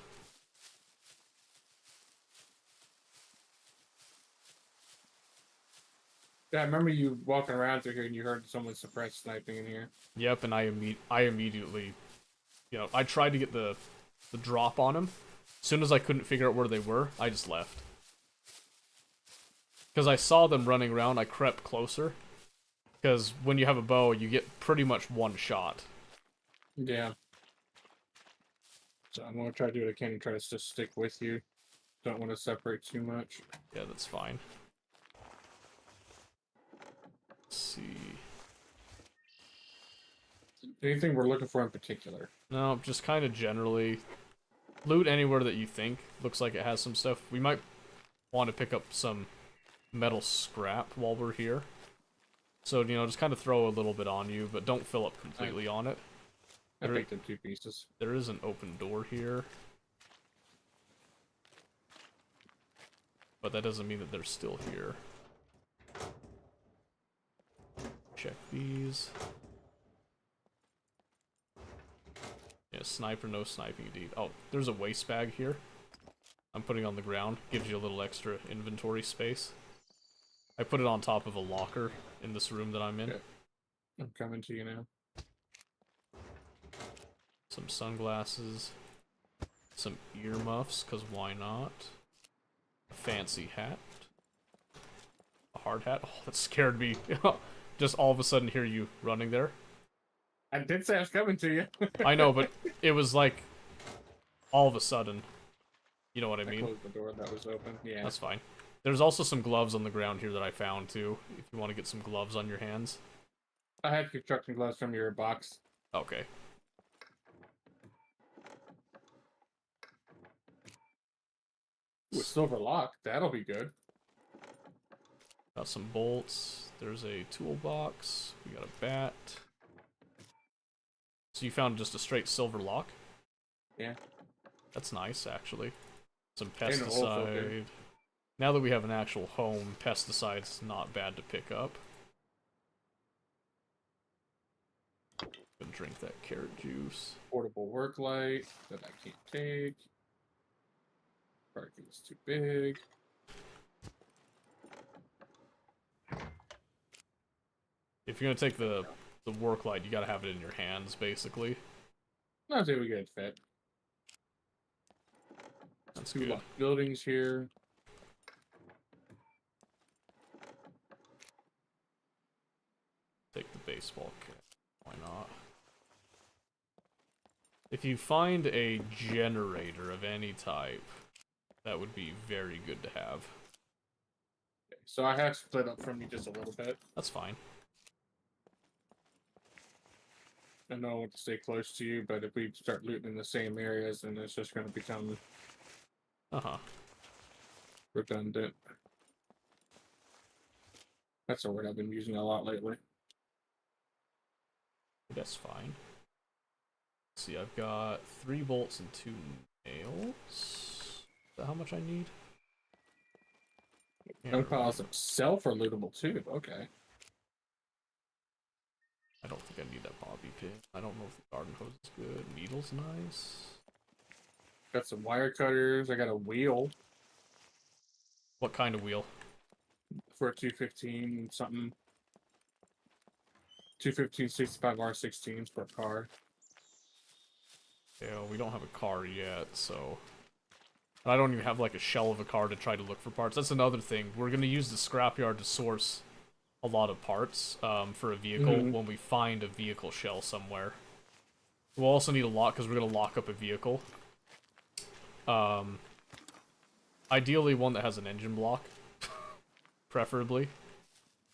Yeah, I remember you walking around through here and you heard someone suppress sniping in here. Yep, and I immediately, you know, I tried to get the drop on him. As soon as I couldn't figure out where they were, I just left. Because I saw them running around, I crept closer. Because when you have a bow, you get pretty much one shot. Yeah. So I'm gonna try to do what I can and try to just stick with you. Don't want to separate too much. Yeah, that's fine. Let's see. Anything we're looking for in particular? No, just kind of generally. Loot anywhere that you think looks like it has some stuff. We might want to pick up some metal scrap while we're here. So, you know, just kind of throw a little bit on you, but don't fill up completely on it. I picked up 2 pieces. There is an open door here. But that doesn't mean that they're still here. Check these. Yeah, sniper, no sniping indeed. Oh, there's a waste bag here. I'm putting on the ground. Gives you a little extra inventory space. I put it on top of a locker in this room that I'm in. Okay. I'm coming to you now. Some sunglasses. Some earmuffs, because why not? A fancy hat. A hard hat. Oh, that scared me. Just all of a sudden hear you running there. I did say I was coming to you. I know, but it was like all of a sudden. You know what I mean? Closed the door that was open. Yeah. That's fine. There's also some gloves on the ground here that I found too, if you want to get some gloves on your hands. I had construction gloves from your box. Okay. Ooh, a silver lock. That'll be good. Got some bolts. There's a toolbox. We got a bat. So you found just a straight silver lock? Yeah. That's nice, actually. Some And a hole filter. pesticide. Now that we have an actual home, pesticide's not bad to pick up. Gonna drink that carrot juice. Portable work light that I can't take. Parking is too big. If you're gonna take the work light, you gotta have it in your hands, basically. I'll say we get it fit. That's 2 good. locked buildings here. Take the baseball cap. Why not? If you find a generator of any type, that would be very good to have. Okay, so I have split up from you just a little bit. That's fine. I know I want to stay close to you, but if we start looting in the same areas, then it's just going to become redundant. That's a word I've been using a lot lately. That's fine. Let's see, I've got 3 bolts and 2 nails. Is that how much I need? Don't call them self or lootable too. Okay. I don't think I need that bobby pin. I don't know if the garden hose is good. Needle's nice. Got some wire cutters. I got a wheel What kind of wheel? for a 215 something. 215/65 R16s per car. Yeah, we don't have a car yet, so... I don't even have, like, a shell of a car to try to look for parts. That's another thing. We're gonna use the scrapyard to source a lot of parts for a vehicle when we find a vehicle shell somewhere. We'll also need a lock, because we're gonna lock up a vehicle. Ideally one that has an engine block. Preferably.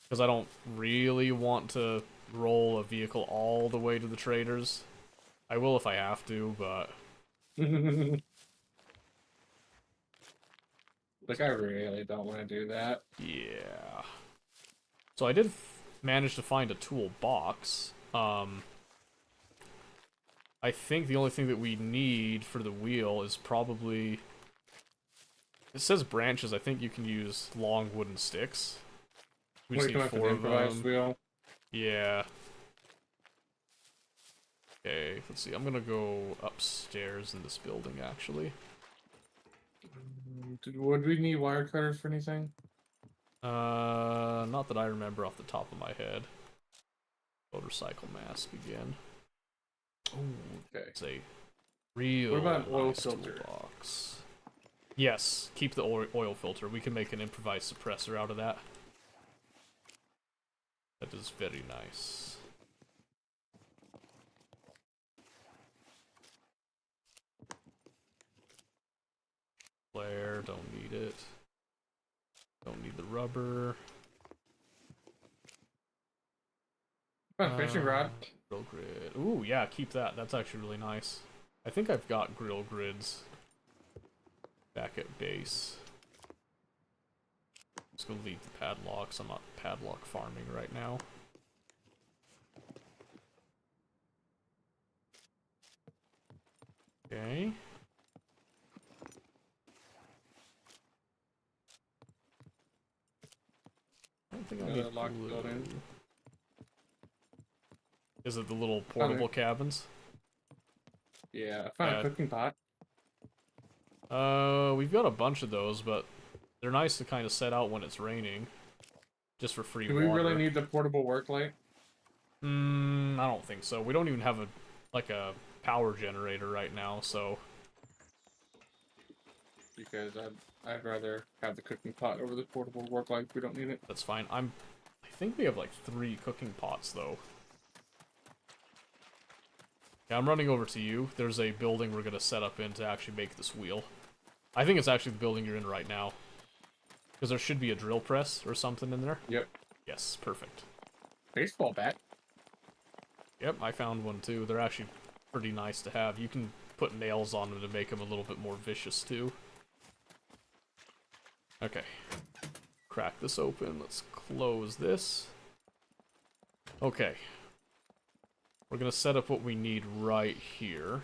Because I don't really want to roll a vehicle all the way to the traders. I will if I have to, but... Like, I really don't want to do that. Yeah. So I did manage to find a toolbox. I think the only thing that we need for the wheel is probably... It says branches. I think you can use long wooden sticks. We just need 4 of them. Wheel? Yeah. Okay, let's see. I'm gonna go upstairs in this building, actually. Would we need wire cutters for anything? Not that I remember off the top of my head. Motorcycle mask again. Oh, okay. It's a real what about an oil nice filter? Toolbox. Yes, keep the oil filter. We can make an improvised suppressor out of that. That is very nice. Flare, don't need it. Don't need the rubber. Fishing rod. Grill grid. Ooh, yeah, keep that. That's actually really nice. I think I've got grill grids back at base. Just gonna leave the padlocks. I'm not padlock farming right now. Okay. I don't think I need lock glue. building. Is it the little portable cabins? Yeah, I found a cooking pot. We've got a bunch of those, but they're nice to kind of set out when it's raining. Just for free water. Do we really need the portable work light? I don't think so. We don't even have a power generator right now, so... Because I'd rather have the cooking pot over the portable work light if we don't need it. That's fine. I think we have like 3 cooking pots, though. Yeah, I'm running over to you. There's a building we're gonna set up in to actually make this wheel. I think it's actually the building you're in right now. Because there should be a drill press or something in there. Yep. Yes, perfect. Baseball bat. Yep, I found one too. They're actually pretty nice to have. You can put nails on them to make them a little bit more vicious too. Okay. Crack this open. Let's close this. Okay. We're gonna set up what we need right here.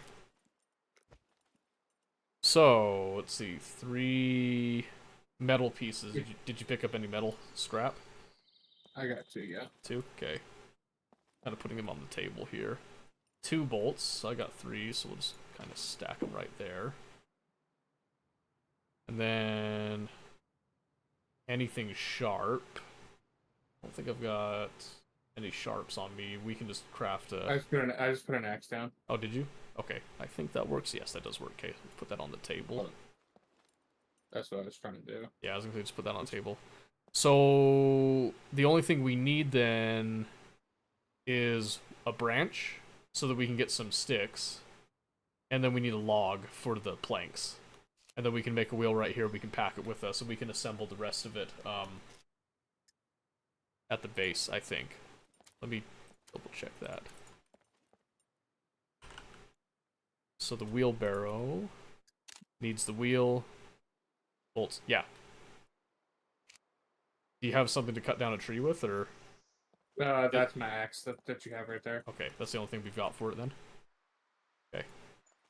So, let's see. 3 metal pieces. Did you pick up any metal scrap? I got 2, yeah. 2? Okay. Kind of putting them on the table here. 2 bolts. I got 3, so we'll just kind of stack them right there. And then... anything sharp. I don't think I've got any sharps on me. We can just craft a... I just put an axe down. Oh, did you? Okay, I think that works. Yes, that does work. Okay, put that on the table. That's what I was trying to do. Yeah, I was gonna just put that on the table. So, the only thing we need then is a branch so that we can get some sticks. And then we need a log for the planks. And then we can make a wheel right here. We can pack it with us, and we can assemble the rest of it at the base, I think. Let me double check that. So the wheelbarrow needs the wheel. Bolts. Yeah. Do you have something to cut down a tree with, or? That's my axe that you have right there. Okay, that's the only thing we've got for it then. Okay.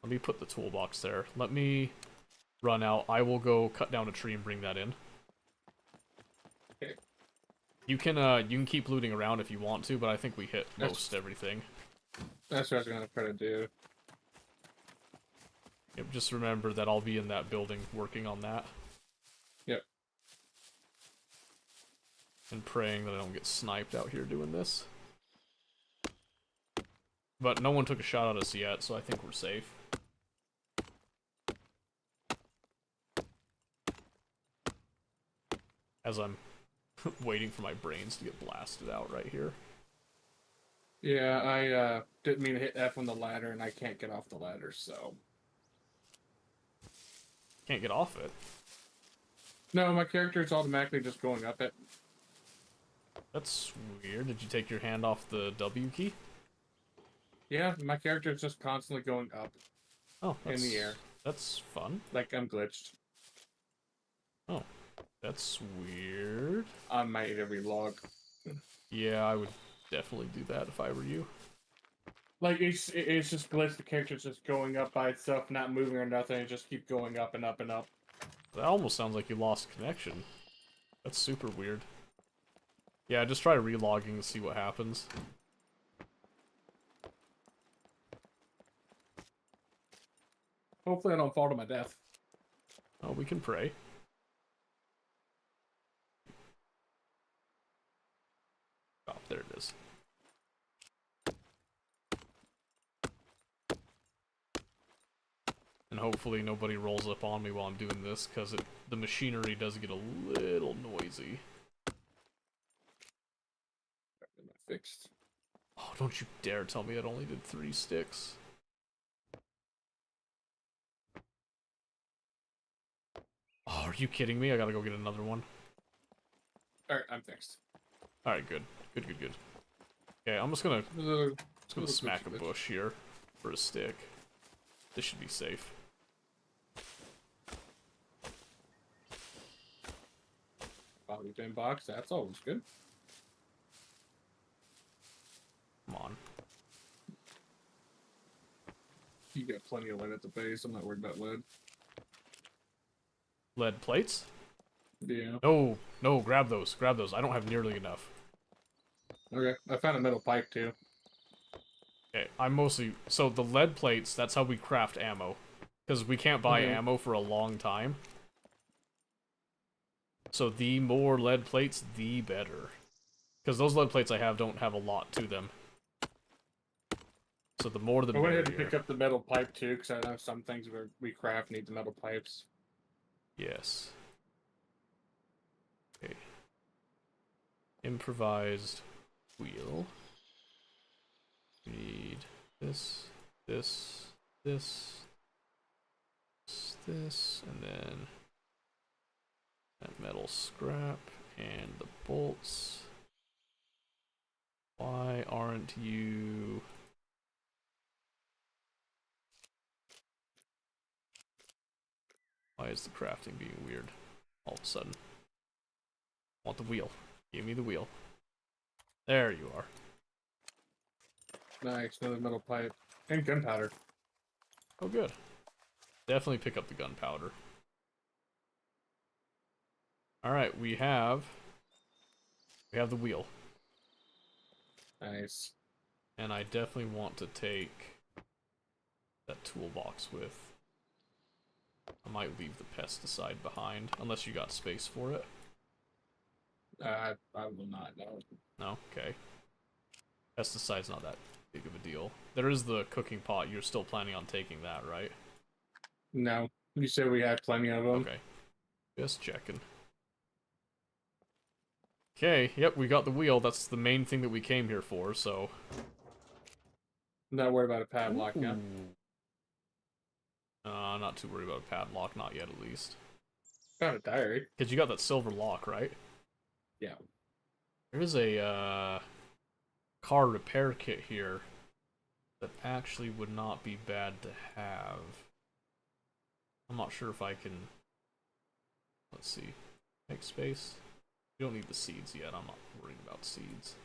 Let me put the toolbox there. Let me run out. I will go cut down a tree and bring that in. Okay. You can keep looting around if you want to, but I think we hit most everything. That's what I was gonna try to do. Yep, just remember that I'll be in that building working on that. Yep. And praying that I don't get sniped out here doing this. But no one took a shot at us yet, so I think we're safe. As I'm waiting for my brains to get blasted out right here. Yeah, I didn't mean to hit F on the ladder, and I can't get off the ladder, so... Can't get off it? No, my character's automatically just going up it. That's weird. Did you take your hand off the W key? Yeah, my character's just constantly going up. Oh, in the air. That's fun. Like I'm glitched. Oh, that's weird. On my every log. Yeah, I would definitely do that if I were you. Like, it's just glitched. The character's just going up by itself, not moving or nothing. It just keep going up and up and up. That almost sounds like you lost connection. That's super weird. Yeah, just try relogging to see what happens. Hopefully I don't fall to my death. Oh, we can pray. Oh, there it is. And hopefully nobody rolls up on me while I'm doing this, because the machinery does get a little noisy. Fixed. Oh, don't you dare tell me it only did 3 sticks. Oh, are you kidding me? I gotta go get another one. Alright, I'm fixed. Alright, good. Good, good, good. Okay, I'm just gonna smack a bush here for a stick. This should be safe. Bobby bin box, that's always good. Come on. You got plenty of lead at the base, I'm not worried about lead. Lead plates? Yeah. No, no, grab those. Grab those. I don't have nearly enough. Okay, I found a metal pipe too. Okay, I'm mostly... So the lead plates, that's how we craft ammo. Because we can't buy ammo for a long time. So the more lead plates, the better. Because those lead plates I have don't have a lot to them. So the more the I went merrier. ahead and pick up the metal pipe too, because I know some things where we craft need the metal pipes. Yes. Okay. Improvised wheel. We need this, this, this, this, and then that metal scrap and the bolts. Why aren't you... Why is the crafting being weird all of a sudden? I want the wheel. Give me the wheel. There you are. Nice, another metal pipe. And gunpowder. Oh, good. Definitely pick up the gunpowder. Alright, we have the wheel. Nice. And I definitely want to take that toolbox with. I might leave the pesticide behind, unless you got space for it. I will not, no. No? Okay. Pesticide's not that big of a deal. There is the cooking pot. You're still planning on taking that, right? No. You said we had plenty of them. Okay. Just checking. Okay, yep, we got the wheel. That's the main thing that we came here for, so... Not worried about a padlock now. Not too worried about a padlock, not yet at least. Found a diary. Because you got that silver lock, right? Yeah. There is a car repair kit here that actually would not be bad to have. I'm not sure if I can... Let's see. Make space. You don't need the seeds yet. I'm not worried about seeds.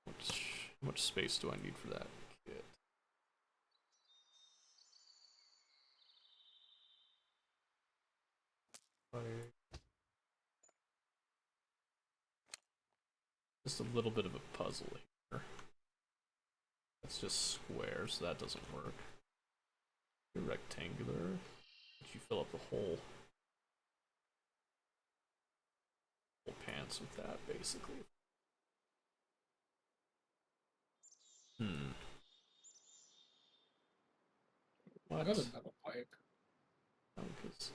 How much space do I need for that kit? Just a little bit of a puzzle here. That's just square, so that doesn't work. Rectangular. But you fill up the whole pants with that, basically. Hmm. What? Another metal pipe. Oh, 'cause...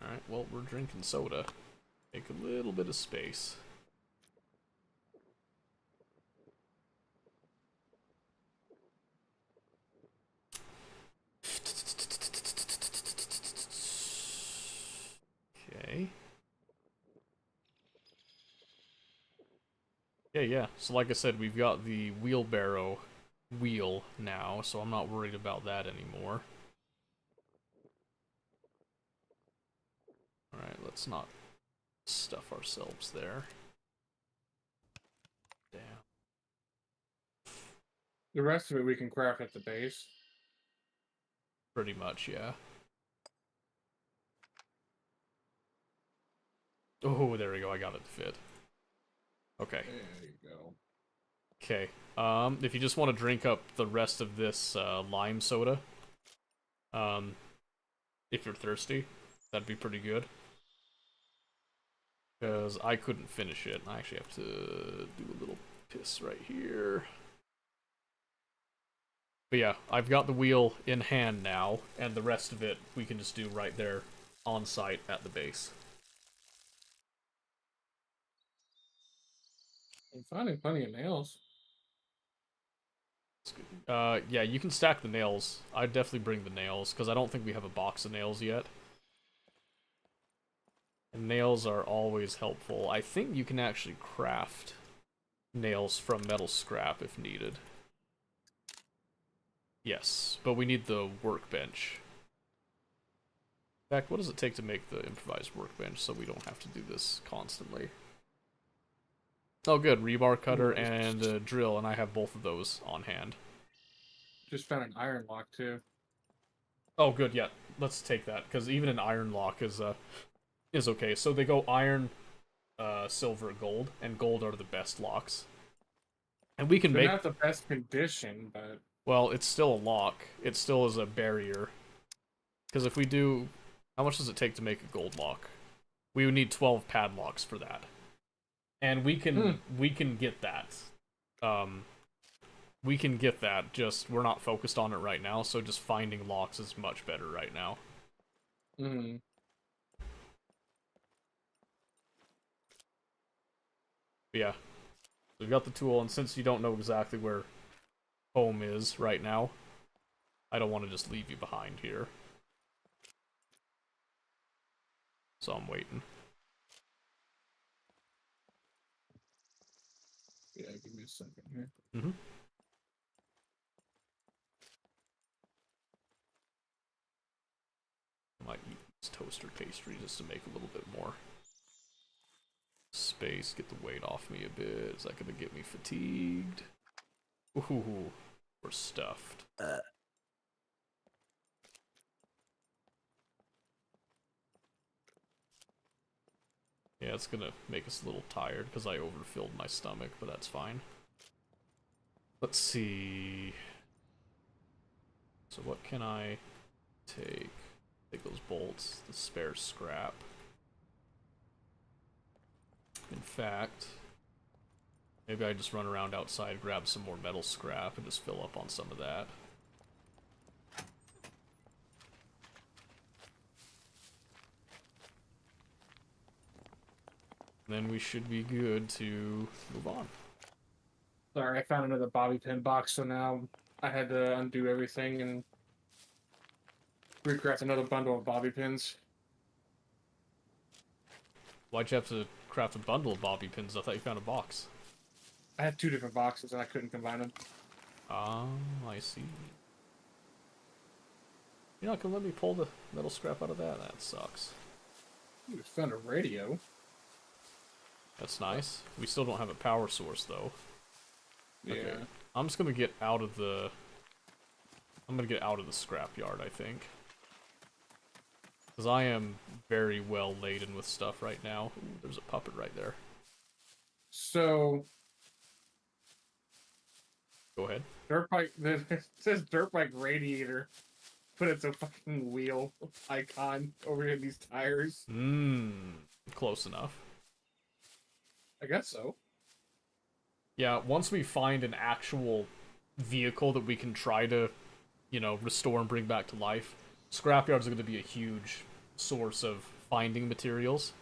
Alright, well, we're drinking soda. Make a little bit of space. Okay. Yeah. So like I said, we've got the wheelbarrow wheel now, so I'm not worried about that anymore. Alright, let's not stuff ourselves there. Damn. The rest of it we can craft at the base. Pretty much, yeah. Oh, there we go. I got it to fit. Okay. There you go. Okay. If you just want to drink up the rest of this lime soda, if you're thirsty, that'd be pretty good. Because I couldn't finish it. I actually have to do a little piss right here. But yeah, I've got the wheel in hand now, and the rest of it we can just do right there on site at the base. I'm finding plenty of nails. Yeah, you can stack the nails. I'd definitely bring the nails, because I don't think we have a box of nails yet. And nails are always helpful. I think you can actually craft nails from metal scrap if needed. Yes, but we need the workbench. In fact, what does it take to make the improvised workbench so we don't have to do this constantly? Oh good, rebar cutter and a drill, and I have both of those on hand. Just found an iron lock too. Oh good, yeah. Let's take that, because even an iron lock is okay. So they go iron, silver, gold, and gold are the best locks. And we can They're make... not the best condition, but... Well, it's still a lock. It still is a barrier. Because if we do... How much does it take to make a gold lock? We would need 12 padlocks for that. And we can get that. We can get that, just we're not focused on it right now, so just finding locks is much better right now. Mm-hmm. Yeah. We've got the tool, and since you don't know exactly where home is right now, I don't want to just leave you behind here. So I'm waiting. Yeah, give me a second here. Mm-hmm. I might eat this toaster pastry just to make a little bit more space, get the weight off me a bit. Is that gonna get me fatigued? Ooh, we're stuffed. Yeah, it's gonna make us a little tired because I overfilled my stomach, but that's fine. Let's see. So what can I take? Take those bolts, the spare scrap. In fact, maybe I just run around outside, grab some more metal scrap, and just fill up on some of that. Then we should be good to move on. Sorry, I found another bobby pin box, so now I had to undo everything and recraft another bundle of bobby pins. Why'd you have to craft a bundle of bobby pins? I thought you found a box. I had two different boxes and I couldn't combine them. Oh, I see. You're not gonna let me pull the metal scrap out of that? That sucks. You just found a radio. That's nice. We still don't have a power source, though. Yeah. Okay. I'm just gonna get out of the... I'm gonna get out of the scrapyard, I think. Because I am very well laden with stuff right now. Ooh, there's a puppet right there. So... Go ahead. Dirt bike... It says dirt bike radiator. But it's a fucking wheel icon over here in these tires. Close enough. I guess so. Yeah, once we find an actual vehicle that we can try to, you know, restore and bring back to life, scrapyards are going to be a huge source of finding materials.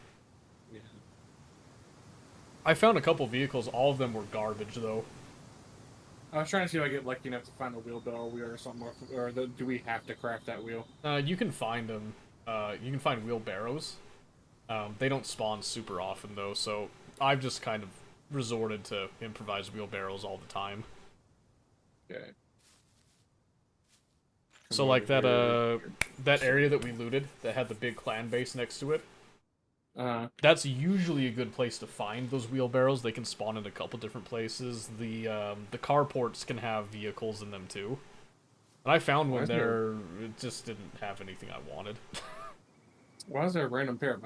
Yeah. I found a couple vehicles, all of them were garbage, though. I was trying to see if I get lucky enough to find a wheelbarrow wheel or something, do we have to craft that wheel? You can find them. You can find wheelbarrows. They don't spawn super often, though, so I've just kind of resorted to improvised wheelbarrows all the time. Okay. So, like, that area that we looted, that had the big clan base next to it, that's usually a good place to find those wheelbarrows. They can spawn in a couple different places. The carports can have vehicles in them, too. And I found one there, it just didn't have anything I wanted. Why is there a random pair of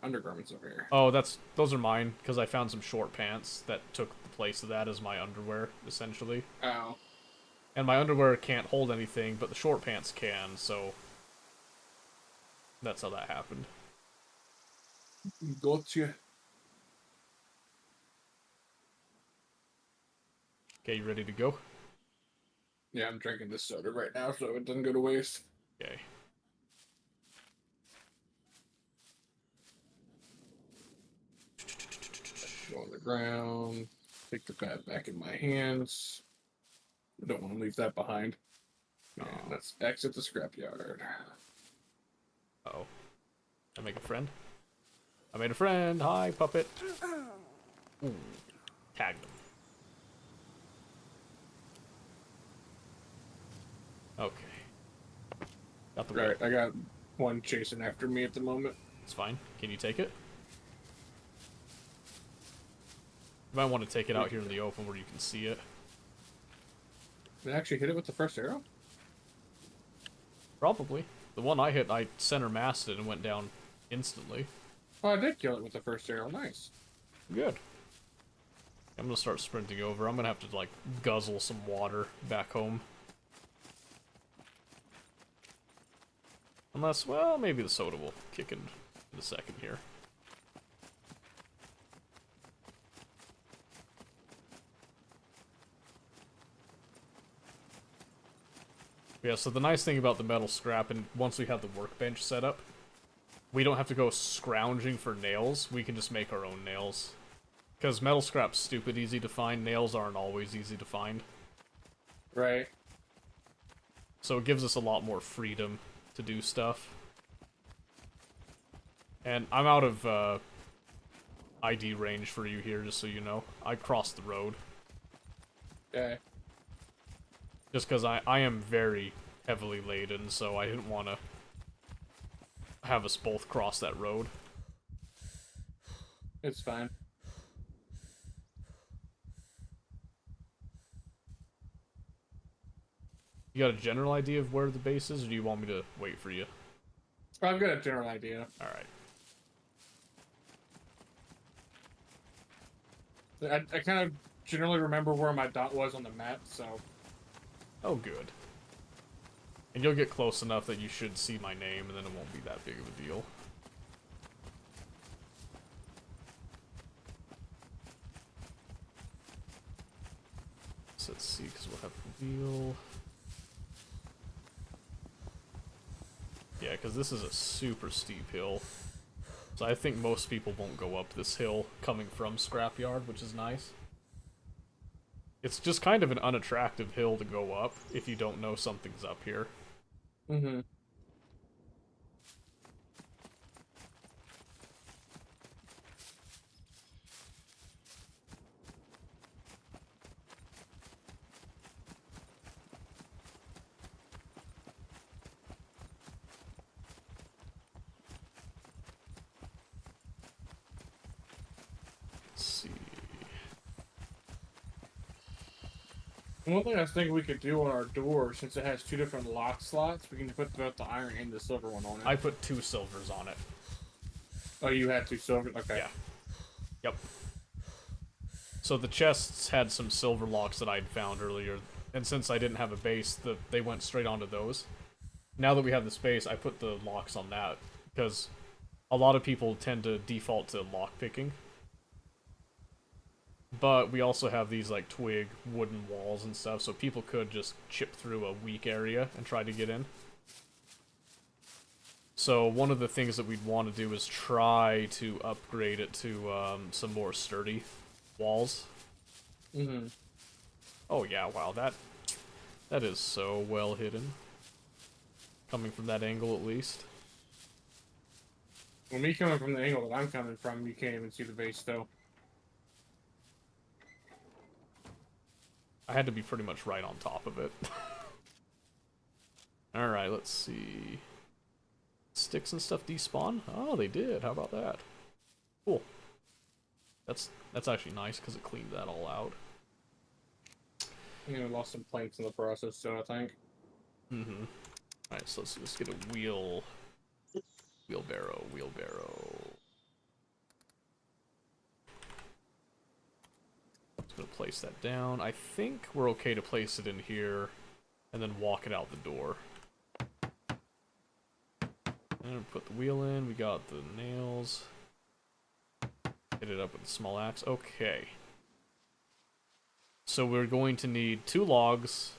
undergarments over here? Oh, those are mine, because I found some short pants that took the place of that as my underwear, essentially. Oh. And my underwear can't hold anything, but the short pants can, so that's how that happened. Gotcha. Okay, you ready to go? Yeah, I'm drinking this soda right now, so it doesn't go to waste. Okay. Go on the ground. Take the pad back in my hands. I don't want to leave that behind. And let's exit the scrapyard. Uh-oh. I make a friend? I made a friend! Hi, puppet! Ooh. Tag them. Okay. Got the Alright, I got one chasing after me at the moment. It's fine. Can you take it? You might want to take it out here in the open where you can see it. Did I actually hit it with the first arrow? Probably. The one I hit, I center massed it and went down instantly. Oh, I did kill it with the first arrow. Nice. Good. I'm gonna start sprinting over. I'm gonna have to, like, guzzle some water back home. Unless, well, maybe the soda will kick in a second here. Yeah, so the nice thing about the metal scrap, and once we have the workbench set up, we don't have to go scrounging for nails. We can just make our own nails. Because metal scrap's stupid easy to find. Nails aren't always easy to find. Right. So it gives us a lot more freedom to do stuff. And I'm out of ID range for you here, just so you know. I crossed the road. Okay. Just because I am very heavily laden, so I didn't want to have us both cross that road. It's fine. You got a general idea of where the base is, or do you want me to wait for you? I've got a general idea. Alright. I kind of generally remember where my dot was on the map, so... Oh, good. And you'll get close enough that you should see my name, and then it won't be that big of a deal. So let's see, because we'll have the wheel. Yeah, because this is a super steep hill. So I think most people won't go up this hill coming from Scrapyard, which is nice. It's just kind of an unattractive hill to go up if you don't know something's up here. Mm-hmm. Let's see. One thing I was thinking we could do on our door, since it has two different lock slots, we can put both the iron and the silver one on it. I put 2 silvers on it. Oh, you had 2 silver? Okay. Yeah. Yep. So the chests had some silver locks that I'd found earlier, and since I didn't have a base, they went straight onto those. Now that we have the space, I put the locks on that, because a lot of people tend to default to lock picking. But we also have these, like, twig wooden walls and stuff, so people could just chip through a weak area and try to get in. So one of the things that we'd want to do is try to upgrade it to some more sturdy walls. Mm-hmm. Oh yeah, wow, that is so well hidden. Coming from that angle, at least. Well, me coming from the angle that I'm coming from, you can't even see the base, though. I had to be pretty much right on top of it. Alright, let's see. Sticks and stuff despawn? Oh, they did. How about that? Cool. That's actually nice, because it cleaned that all out. You know, lost some planks in the process, so I think. Mm-hmm. Alright, so let's get a wheelbarrow. Just gonna place that down. I think we're okay to place it in here, and then walk it out the door. And put the wheel in. We got the nails. Hit it up with a small axe. Okay. So we're going to need 2 logs,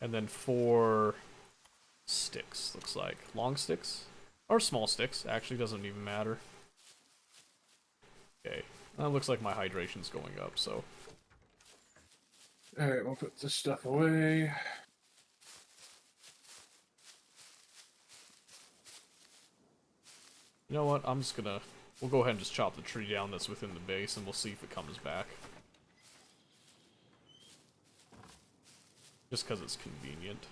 and then 4 sticks, looks like. Long sticks? Or small sticks, actually, doesn't even matter. Okay. Looks like my hydration's going up, so... Alright, we'll put this stuff away. You know what, I'm just gonna... We'll go ahead and just chop the tree down that's within the base, and we'll see if it comes back. Just because it's convenient.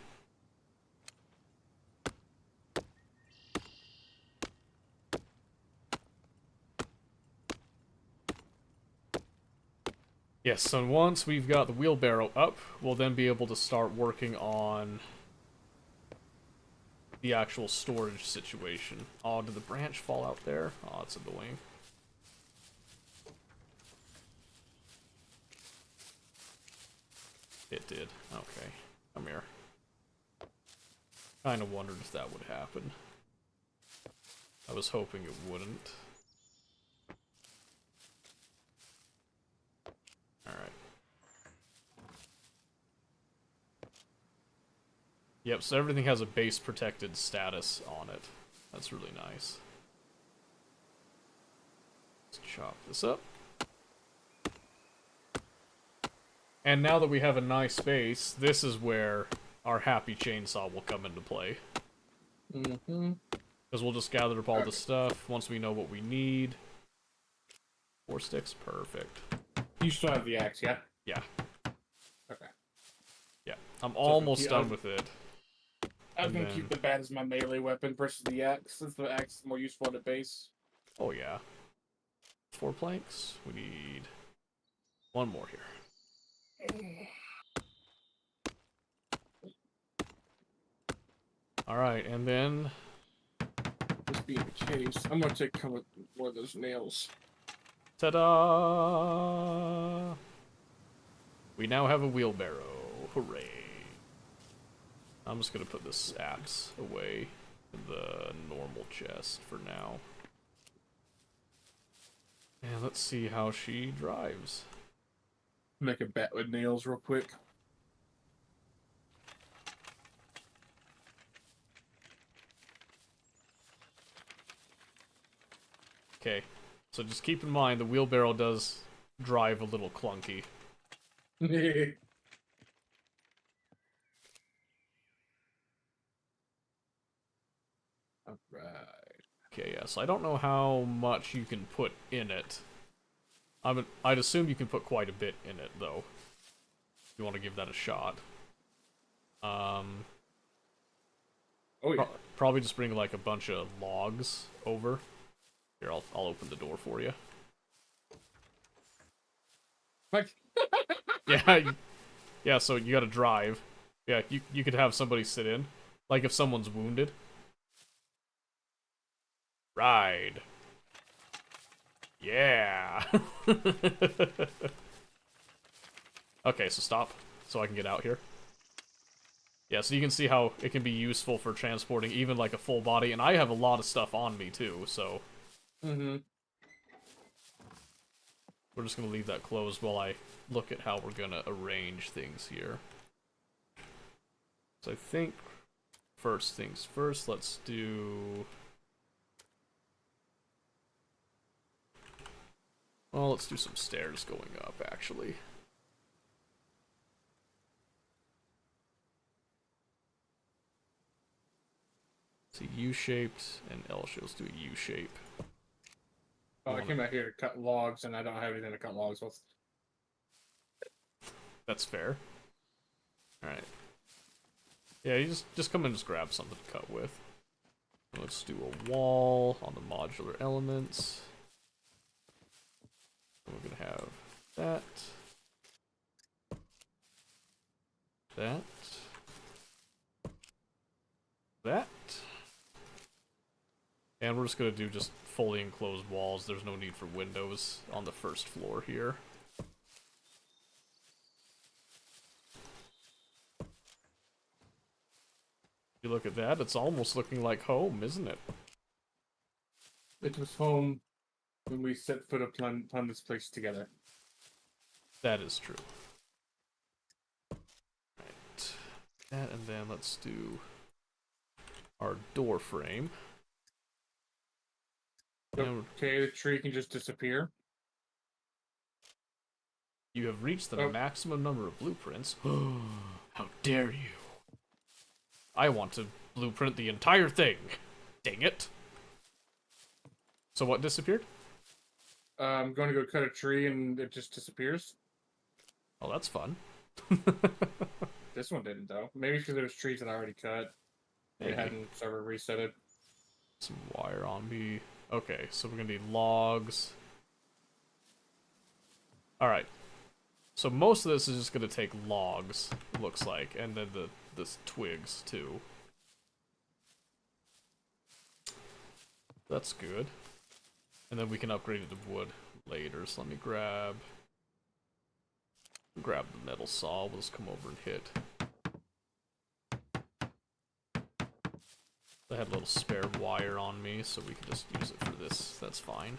Yes, so once we've got the wheelbarrow up, we'll then be able to start working on the actual storage situation. Oh, did the branch fall out there? Oh, that's annoying. It did. Okay. Come here. Kinda wondered if that would happen. I was hoping it wouldn't. Alright. Yep, so everything has a base protected status on it. That's really nice. Let's chop this up. And now that we have a nice base, this is where our happy chainsaw will come into play. Mm-hmm. Because we'll just gather up all the stuff once we know what we need. 4 sticks, perfect. You still have the axe, yeah? Yeah. Okay. Yeah, I'm almost done with it. I was gonna keep the bat as my melee weapon versus the axe, since the axe is more useful at the base. Oh yeah. 4 planks. We need 1 more here. Alright, and then... This being the case, I'm gonna take one of those nails. Ta-da! We now have a wheelbarrow. Hooray. I'm just gonna put this axe away in the normal chest for now. And let's see how she drives. Make a bat with nails real quick. Okay, so just keep in mind the wheelbarrow does drive a little clunky. Alright. Okay, yeah, so I don't know how much you can put in it. I'd assume you can put quite a bit in it, though. If you want to give that a shot. Oh, yeah. Probably just bring, like, a bunch of logs over. Here, I'll open the door for you. Like... Yeah, yeah, so you gotta drive. Yeah, you could have somebody sit in. Like if someone's wounded. Ride. Yeah. Okay, so stop. So I can get out here. Yeah, so you can see how it can be useful for transporting even like a full body. And I have a lot of stuff on me too, so... Mm-hmm. We're just gonna leave that closed while I look at how we're gonna arrange things here. So I think first things first, let's do... Well, let's do some stairs going up, actually. See, U-shaped and L-shaped. Let's do a U-shape. Oh, I came out here to cut logs, and I don't have anything to cut logs with. That's fair. Alright. Yeah, you just come and just grab something to cut with. Let's do a wall on the modular elements. We're gonna have that. That. That. And we're just gonna do just fully enclosed walls. There's no need for windows on the first floor here. You look at that, it's almost looking like home, isn't it? It was home when we set foot upon this place together. That is true. Right. That, and then let's do our door frame. Okay, the tree can just disappear. You have reached the maximum number of blueprints. How dare you! I want to blueprint the entire thing. Dang it. So what disappeared? I'm going to go cut a tree and it just disappears. Oh, that's fun. This one didn't, though. Maybe because there was trees that I already cut. It hadn't server reset it. Some wire on me. Okay, so we're gonna need logs. Alright. So most of this is just gonna take logs, it looks like, and then the twigs too. That's good. And then we can upgrade it to wood later. So let me grab the metal saw. We'll just come over and hit. I had a little spare wire on me, so we can just use it for this. That's fine.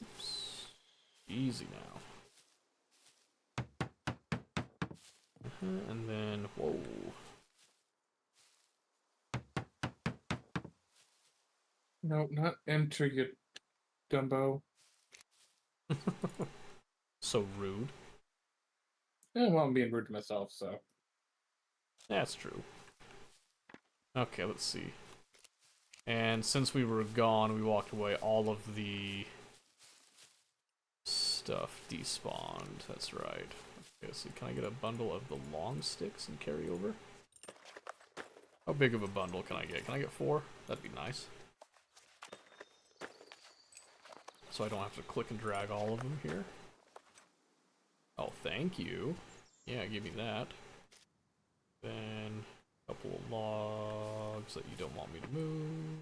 Oops. Easy now. And then, whoa. No, not enter, you Dumbo. So rude. Yeah, well, I'm being rude to myself, so. That's true. Okay, let's see. And since we were gone, we walked away, all of the stuff despawned. That's right. Okay, so can I get a bundle of the long sticks and carry over? How big of a bundle can I get? Can I get 4? That'd be nice. So I don't have to click and drag all of them here. Oh, thank you. Yeah, give me that. Then a couple of logs that you don't want me to move.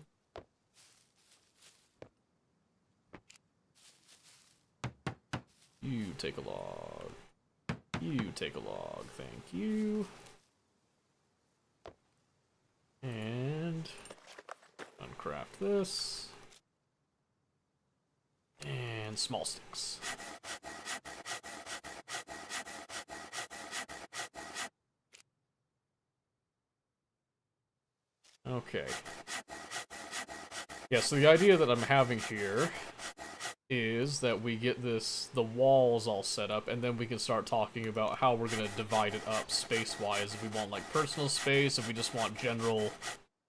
You take a log. You take a log, thank you. And uncraft this. And small sticks. Okay. Yeah, so the idea that I'm having here is that we get the walls all set up, and then we can start talking about how we're gonna divide it up space-wise. If we want, like, personal space, if we just want general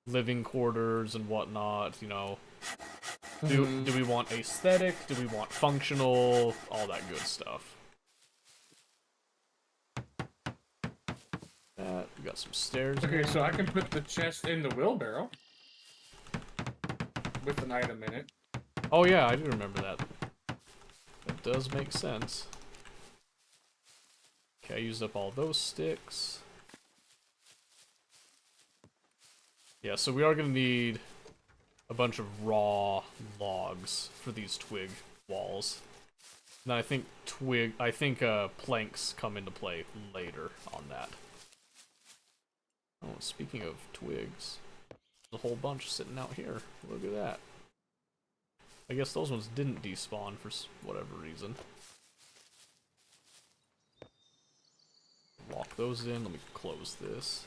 living quarters and whatnot, you know. Do we want aesthetic? Do we want functional? All that good stuff. We got some stairs. Okay, so I can put the chest in the wheelbarrow with an item in it. Oh yeah, I do remember that. That does make sense. Okay, I used up all those sticks. Yeah, so we are gonna need a bunch of raw logs for these twig walls. And I think planks come into play later on that. Oh, speaking of twigs, there's a whole bunch sitting out here. Look at that. I guess those ones didn't despawn for whatever reason. Lock those in. Let me close this.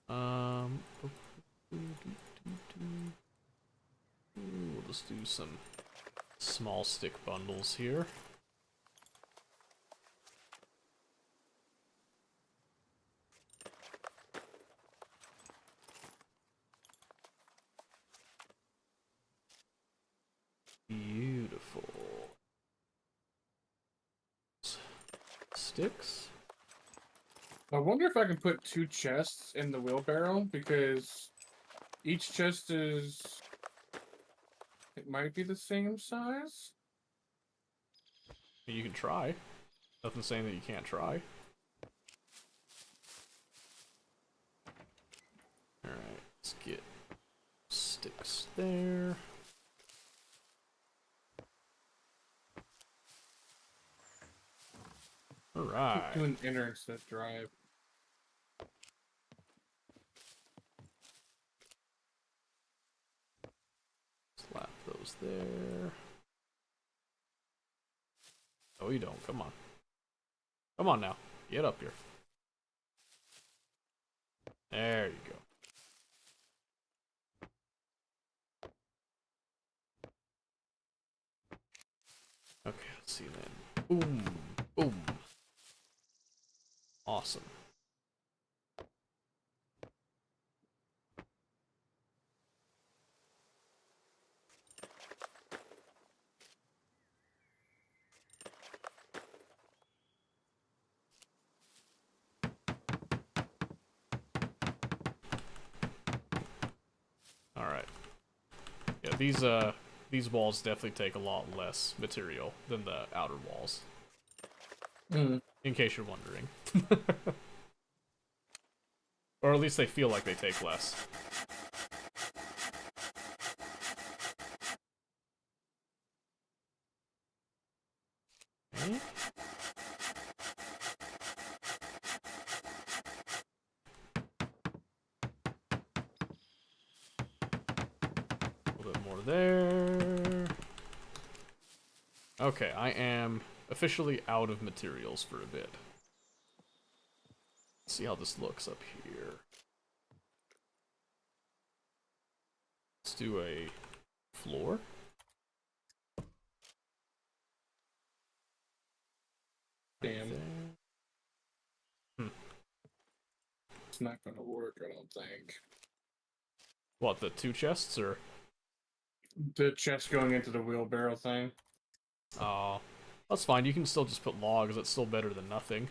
We'll just do some small stick bundles here. Beautiful. Sticks? I wonder if I can put 2 chests in the wheelbarrow, because each chest is... It might be the same size? You can try. Nothing saying that you can't try. Alright, let's get sticks there. Alright. Do an inner instead of drive. Slap those there. Oh, you don't. Come on. Come on now. Get up here. There you go. Okay, let's see then. Boom. Boom. Awesome. Alright. Yeah, these walls definitely take a lot less material than the outer walls. In case you're wondering. Or at least they feel like they take less. Okay. A little bit more there. Okay, I am officially out of materials for a bit. Let's see how this looks up here. Let's do a floor. Damn. It's not gonna work, I don't think. What, the 2 chests, or? The chest going into the wheelbarrow thing. Oh, that's fine. You can still just put logs. That's still better than nothing.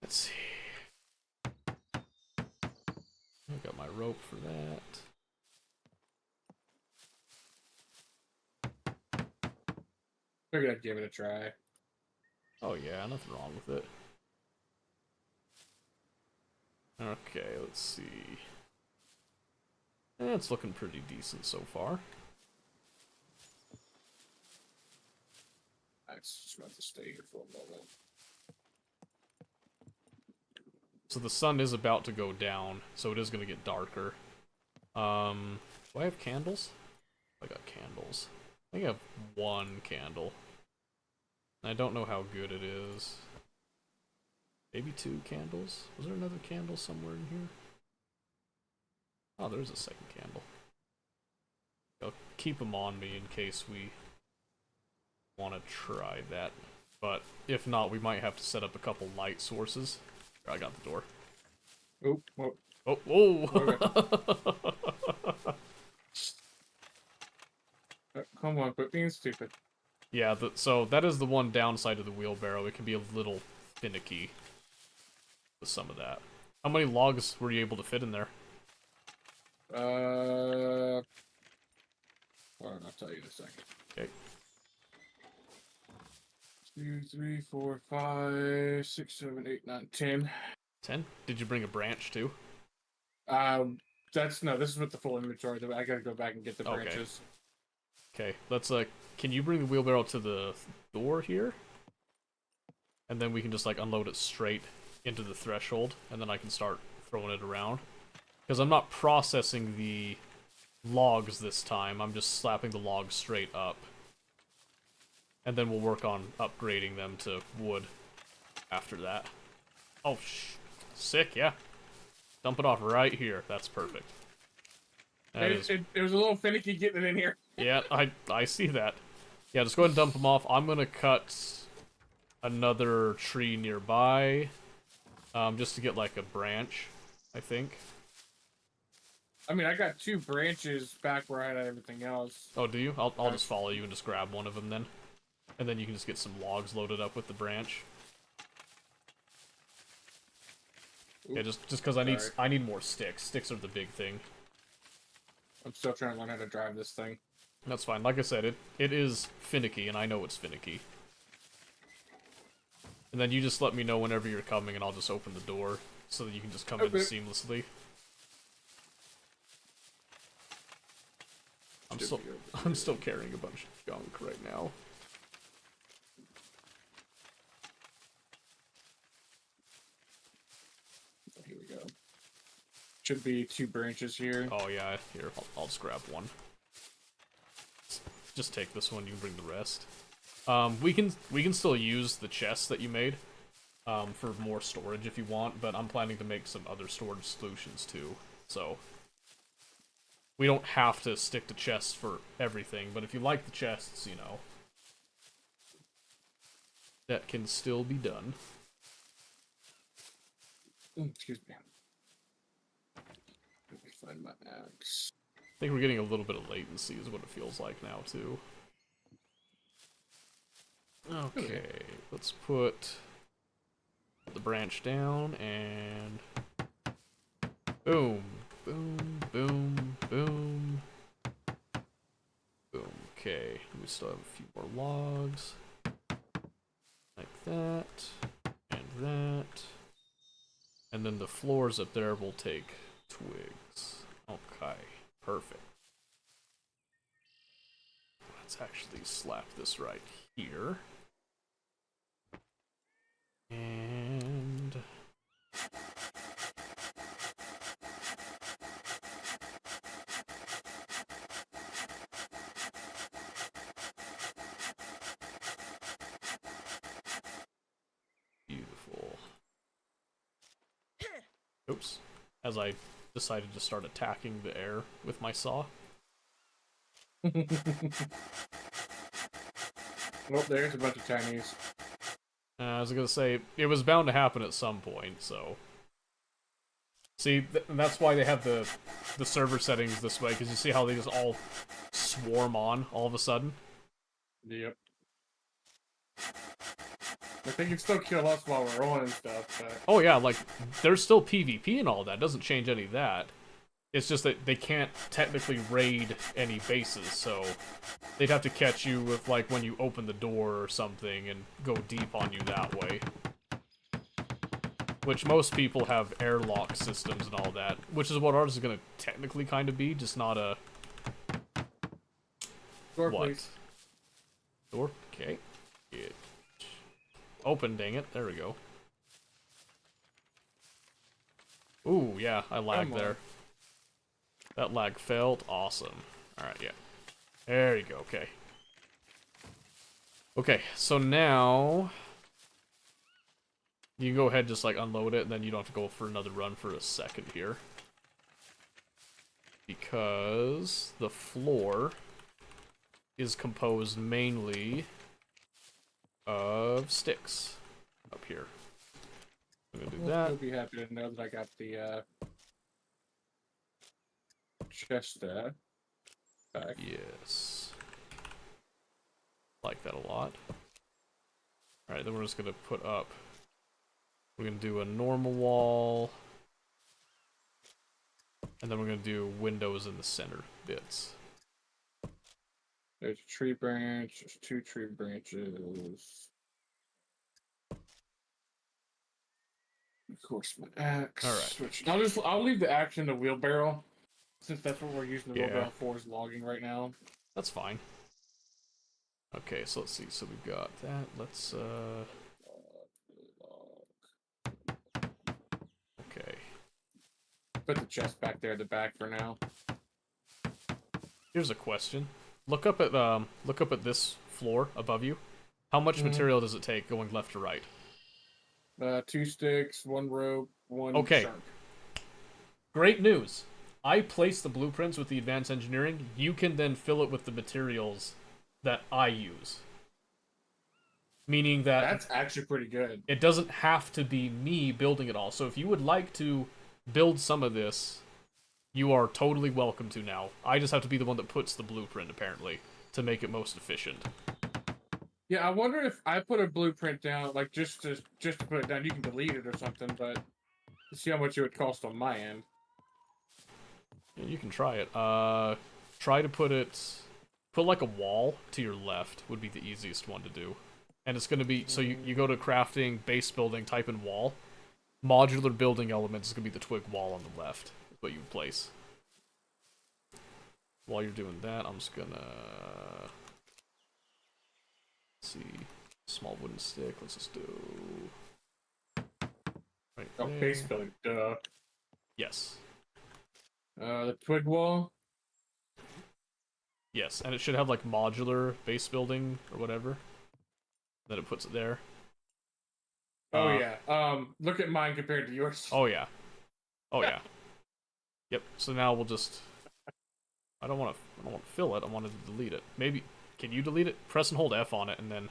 Let's see. I got my rope for that. Figured I'd give it a try. Oh yeah, nothing wrong with it. Okay, let's see. It's looking pretty decent so far. I just want to stay here for a moment. So the sun is about to go down, so it is going to get darker. Do I have candles? I got candles. I think I have 1 candle. I don't know how good it is. Maybe 2 candles? Was there another candle somewhere in here? Oh, there's a second candle. I'll keep them on me in case we want to try that. But if not, we might have to set up a couple light sources. I got the door. Oh, whoa. Oh, whoa! Okay. Come on, quit being stupid. Yeah, so that is the one downside of the wheelbarrow. It can be a little finicky with some of that. How many logs were you able to fit in there? Well, I'll tell you in a second. Okay. 2, 3, 4, 5, 6, 7, 8, 9, 10. 10? Did you bring a branch too? This is with the full inventory. I gotta go back and get the branches. Okay, let's can you bring the wheelbarrow to the door here? and then we can just like unload it straight into the threshold, and then I can start throwing it around. Because I'm not processing the logs this time, I'm just slapping the logs straight up. And then we'll work on upgrading them to wood after that. Oh, sick, yeah. Dump it off right here. That's perfect. It was a little finicky getting it in here. Yeah, I see that. Yeah, just go ahead and dump them off. I'm gonna cut another tree nearby, just to get like a branch, I think. I mean, I got 2 branches back where I had everything else. Oh, do you? I'll just follow you and just grab one of them then. And then you can just get some logs loaded up with the branch. Oops. Yeah, just because I need more sticks. Sticks are the big thing. I'm still trying to learn how to drive this thing. That's fine. Like I said, it is finicky, and I know it's finicky. And then you just let me know whenever you're coming, and I'll just open the door so that you can just come in seamlessly. I'm still carrying a bunch of junk right now. Here we go. Should be 2 branches here. Oh yeah, here, I'll just grab one. Just take this one, you can bring the rest. We can still use the chests that you made for more storage if you want, but I'm planning to make some other storage solutions too, so we don't have to stick to chests for everything, but if you like the chests, you know, that can still be done. Excuse me. Let me find my axe. I think we're getting a little bit of latency is what it feels like now, too. Okay, let's put the branch down, and boom, boom, boom, boom, boom. Okay, we still have a few more logs, like that, and that, and then the floors up there will take twigs. Okay, perfect. Let's actually slap this right here. And beautiful. Oops. As I decided to start attacking the air with my saw. Oh, there's a bunch of Chinese. I was gonna say, it was bound to happen at some point, so... See, that's why they have the server settings this way, because you see how they just all swarm on all of a sudden? Yep. Like, they can still kill us while we're on and stuff, but... Oh yeah, like, there's still PvP and all that, doesn't change any of that. It's just that they can't technically raid any bases, so they'd have to catch you with, like, when you open the door or something and go deep on you that way. Which most people have airlock systems and all that, which is what ours is gonna technically kind of be, just not a... Door, what? please. Door? Okay. It... Open, dang it. There we go. Ooh, yeah, I lagged there. That lag failed. Awesome. Alright, yeah. There you go, okay. Okay, so now... You can go ahead and just, like, unload it, and then you don't have to go for another run for a second here. Because the floor is composed mainly of sticks up here. I'm gonna do that. You'll be happy to know that I got the, chest back. Yes. Like that a lot. Alright, then we're just gonna put up... We're gonna do a normal wall. And then we're gonna do windows in the center bits. There's a tree branch, there's 2 tree branches. Of course, my axe. Alright. I'll leave the axe in the wheelbarrow. Since that's what we're using the wheelbarrow for, is logging right now. That's fine. Okay, so let's see. So we've got that. Let's put the chest back there at the back for now. Here's a question. Look up at this floor above you. How much material does it take going left to right? 2 sticks, 1 rope, 1 Okay. shark. Great news. I placed the blueprints with the advanced engineering. You can then fill it with the materials that I use. Meaning that That's actually pretty good. it doesn't have to be me building it all. So if you would like to build some of this, you are totally welcome to now. I just have to be the one that puts the blueprint, apparently, to make it most efficient. Yeah, I wonder if I put a blueprint down, like just to put it down. You can delete it or something, but see how much it would cost on my end. Yeah, you can try it. Try to put like a wall to your left would be the easiest one to do. And it's going to be, so you go to crafting, base building, type in wall. Modular building elements is going to be the twig wall on the left. Is what you place. While you're doing that, I'm just going to... see. Small wooden stick. Let's just do... right Oh, there. base building, duh. Yes. The twig wall? Yes, and it should have like modular base building or whatever. Then it puts it there. Oh yeah. Look at mine compared to yours. Oh yeah. Oh yeah. Yep. So now we'll just. I don't want to fill it. I wanted to delete it. Maybe. Can you delete it? Press and hold F on it, and then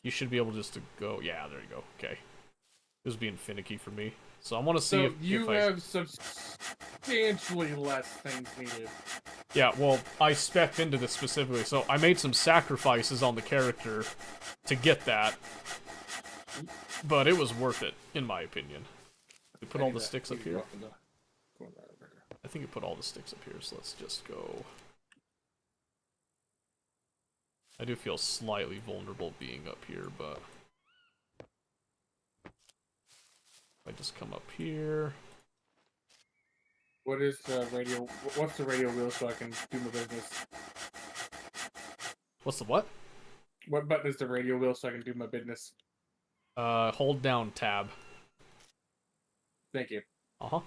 you should be able just to go. Yeah, there you go. Okay. It was being finicky for me, so I want to see so if you if have substantially less things needed. Yeah, well, I spec'd into this specifically, so I made some sacrifices on the character to get that, but it was worth it, in my opinion. We put all the sticks up here. I think you put all the sticks up here, so let's just go. I do feel slightly vulnerable being up here, but I just come up here. What is the radio? What's the radio wheel so I can do my business? What's the what? What button is the radio wheel so I can do my business? Hold down tab. Thank you. Uh-huh.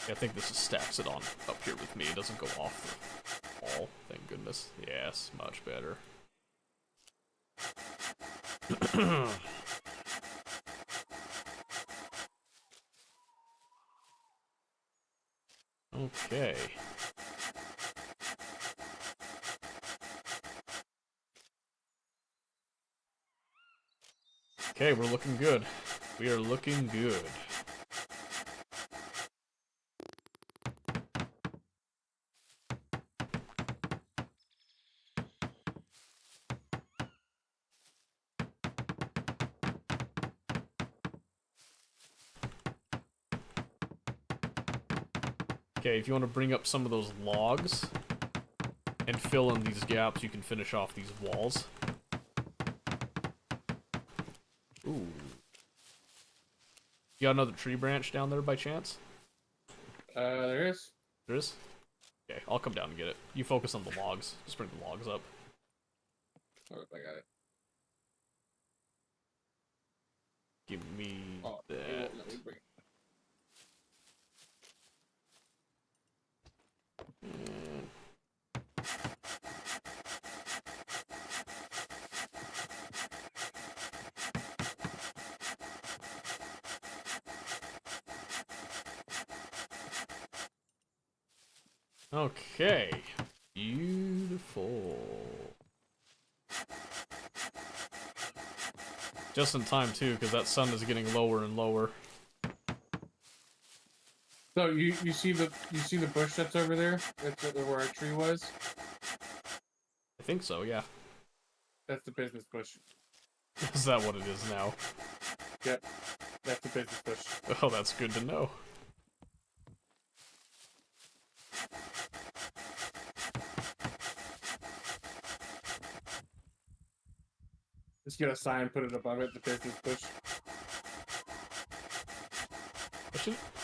Yeah, I think this stacks it on up here with me. It doesn't go off the wall. Thank goodness. Yes, much better. Okay. Okay, we're looking good. We are looking good. Okay, if you want to bring up some of those logs and fill in these gaps, you can finish off these walls. Ooh. You got another tree branch down there by chance? There is. There is? Okay, I'll come down and get it. You focus on the logs. Just bring the logs up. Oh, I got it. Give me it that. won't let me bring it. Okay. Beautiful. Just in time too, because that sun is getting lower and lower. So you see the bush that's over there? That's where our tree was. I think so, yeah. That's the business bush. Is that what it is now? Yep, that's the business bush. Oh, that's good to know. Just get a sign, put it above it, the business bush.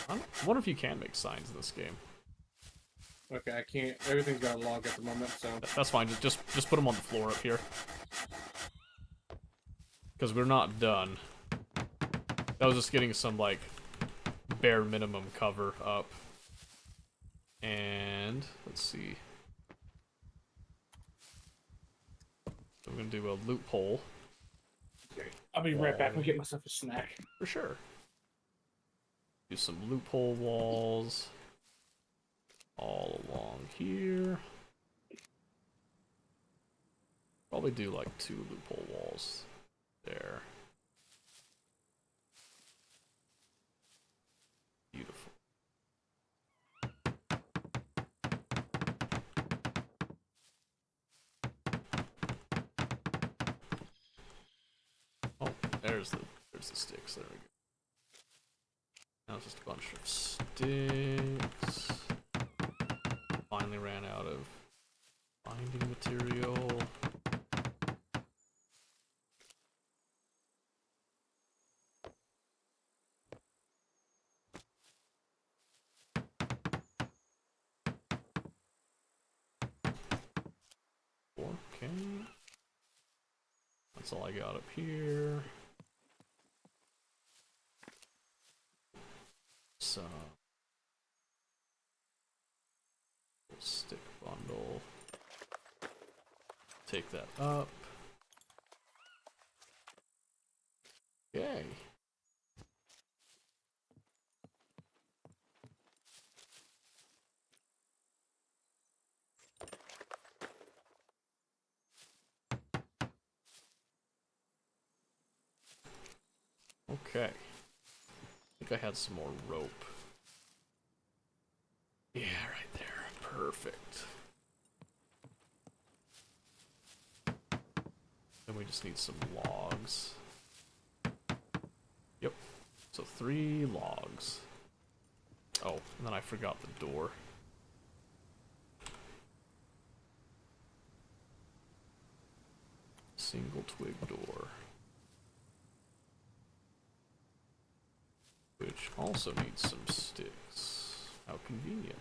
I wonder if you can make signs in this game. Okay, I can't. Everything's got a log at the moment, so That's fine. Just put them on the floor up here. Because we're not done. That was just getting some, like, bare minimum cover up. And let's see. I'm gonna do a loophole. I'll be right back. I'll get myself a snack. For sure. Do some loophole walls all along here. Probably do like 2 loophole walls there. Beautiful. Oh, there's the sticks. There we go. Now it's just a bunch of sticks. Finally ran out of binding material. Okay. That's all I got up here. So, stick bundle. Take that up. Okay. Okay. I think I had some more rope. Yeah, right there. Perfect. Then we just need some logs. Yep. So 3 logs. Oh, and then I forgot the door. Single twig door. Which also needs some sticks. How convenient.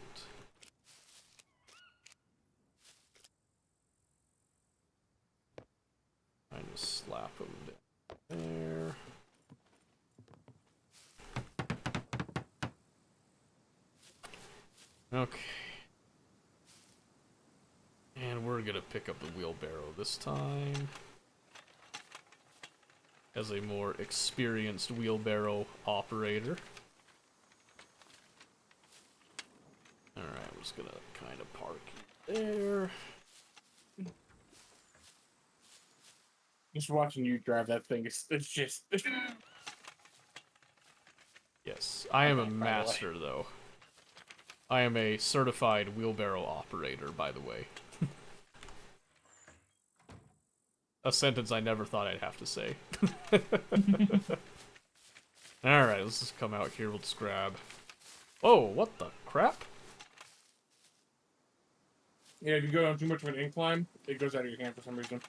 I just slap them down there. Okay. And we're gonna pick up the wheelbarrow this time. As a more experienced wheelbarrow operator. Alright, I'm just gonna kind of park there. Just watching you drive that thing, it's just... Yes, I am a master, though. I am a certified wheelbarrow operator, by the way. A sentence I never thought I'd have to say. Alright, let's just come out here. We'll just grab... Oh, what the crap? Yeah, if you go down too much of an incline, it goes out of your hand for some reason.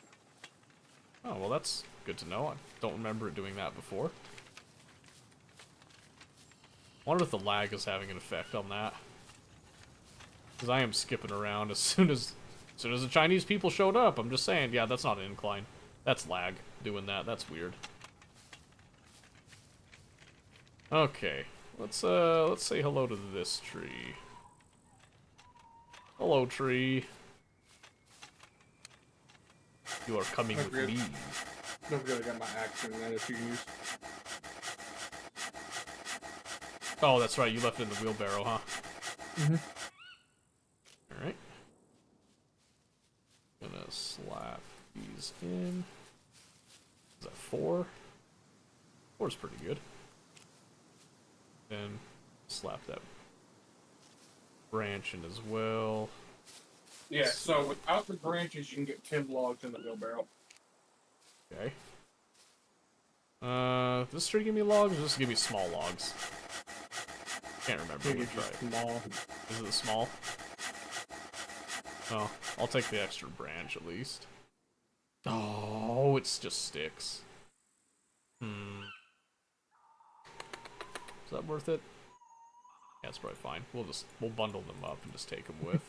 Oh, well that's good to know. I don't remember it doing that before. I wonder if the lag is having an effect on that. Because I am skipping around as soon as the Chinese people showed up. I'm just saying, yeah, that's not an incline. That's lag doing that. That's weird. Okay, let's say hello to this tree. Hello, tree. You are coming with me. Don't forget I got my axe in there that you can use. Oh, that's right. You left it in the wheelbarrow, huh? Mm-hmm. Alright. Gonna slap these in. Is that 4? 4's pretty good. Then slap that branch in as well. Yeah, so without the branches, you can get 10 logs in the wheelbarrow. Okay. Does this tree give me logs or does this give me small logs? Can't remember which, right? Small. Is it the small? Oh, I'll take the extra branch at least. Oh, it's just sticks. Is that worth it? Yeah, it's probably fine. We'll bundle them up and just take them with.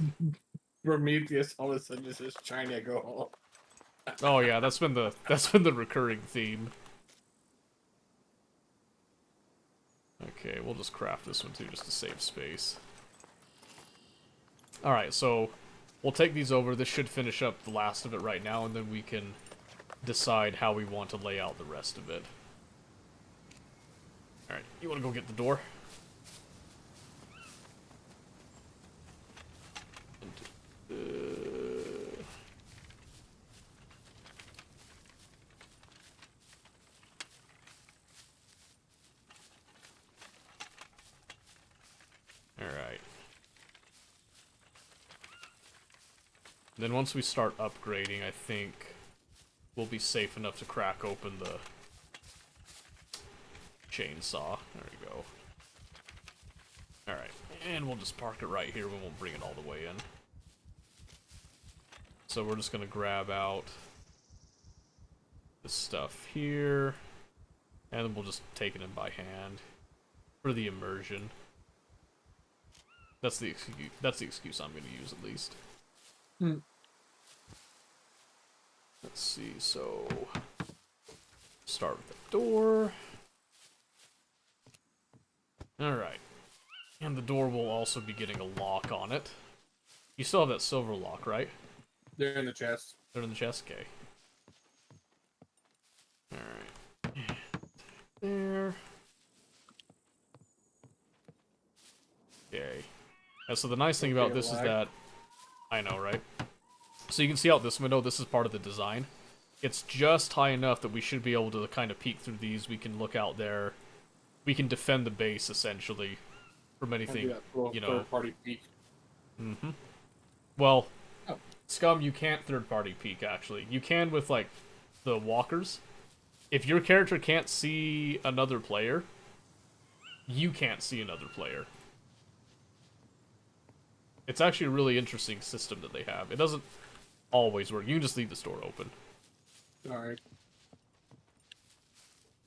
Prometheus all of a sudden just says China go home. Oh yeah, that's been the recurring theme. Okay, we'll just craft this one too, just to save space. Alright, so we'll take these over. This should finish up the last of it right now, and then we can decide how we want to lay out the rest of it. Alright, you want to go get the door? Alright. Then once we start upgrading, I think we'll be safe enough to crack open the chainsaw. There we go. Alright, and we'll just park it right here. We won't bring it all the way in. So we're just gonna grab out this stuff here, and then we'll just take it in by hand for the immersion. That's the excuse I'm gonna use at least. Let's see, so start with the door. Alright. And the door will also be getting a lock on it. You still have that silver lock, right? They're in the chest. They're in the chest? Okay. Alright. There. Okay. And so the nice thing about this is that... I know, right? So you can see out this window, this is part of the design. It's just high enough that we should be able to kind of peek through these. We can look out there. We can defend the base, essentially, from anything, you know. Third-party peek. Mm-hmm. Well, Scum, you can't third-party peek, actually. You can with, like, the walkers. If your character can't see another player, you can't see another player. It's actually a really interesting system that they have. It doesn't always work. You can just leave this door open. Alright.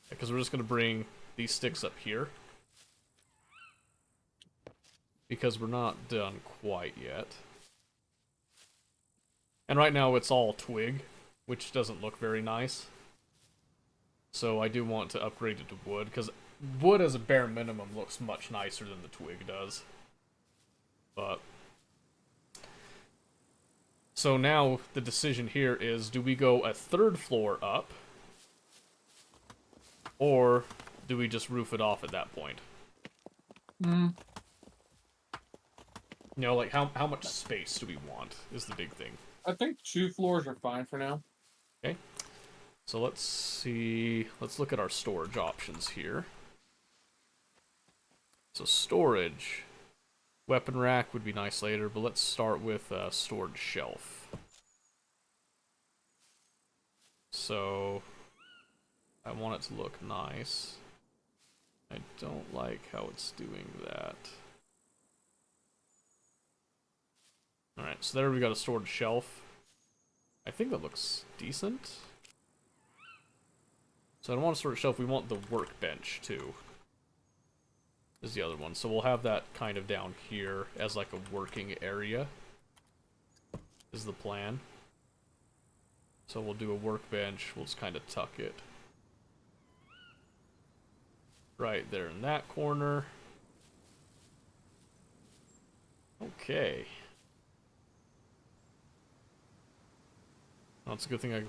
Because we're just going to bring these sticks up here. Because we're not done quite yet. And right now it's all twig, which doesn't look very nice. So I do want to upgrade it to wood, because wood as a bare minimum looks much nicer than the twig does. But... so now the decision here is, do we go a third floor up? Or do we just roof it off at that point? You know, like, how much space do we want is the big thing. I think 2 floors are fine for now. Okay. So let's see. Let's look at our storage options here. So storage. Weapon rack would be nice later, but let's start with storage shelf. So I want it to look nice. I don't like how it's doing that. Alright, so there we got a storage shelf. I think that looks decent. So I don't want a storage shelf, we want the workbench too. Is the other one. So we'll have that kind of down here as like a working area. Is the plan. So we'll do a workbench, we'll just kind of tuck it right there in that corner. Okay. Well, it's a good thing I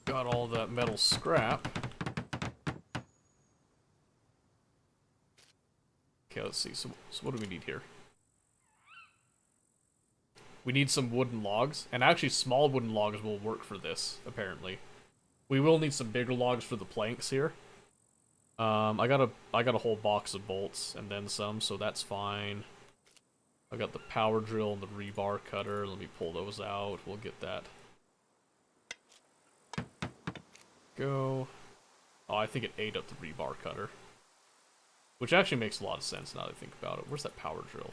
got all that metal scrap. Okay, let's see. So what do we need here? We need some wooden logs, and actually small wooden logs will work for this, apparently. We will need some bigger logs for the planks here. I got a whole box of bolts and then some, so that's fine. I got the power drill and the rebar cutter. Let me pull those out. We'll get that. Go. Oh, I think it ate up the rebar cutter. Which actually makes a lot of sense now that I think about it. Where's that power drill?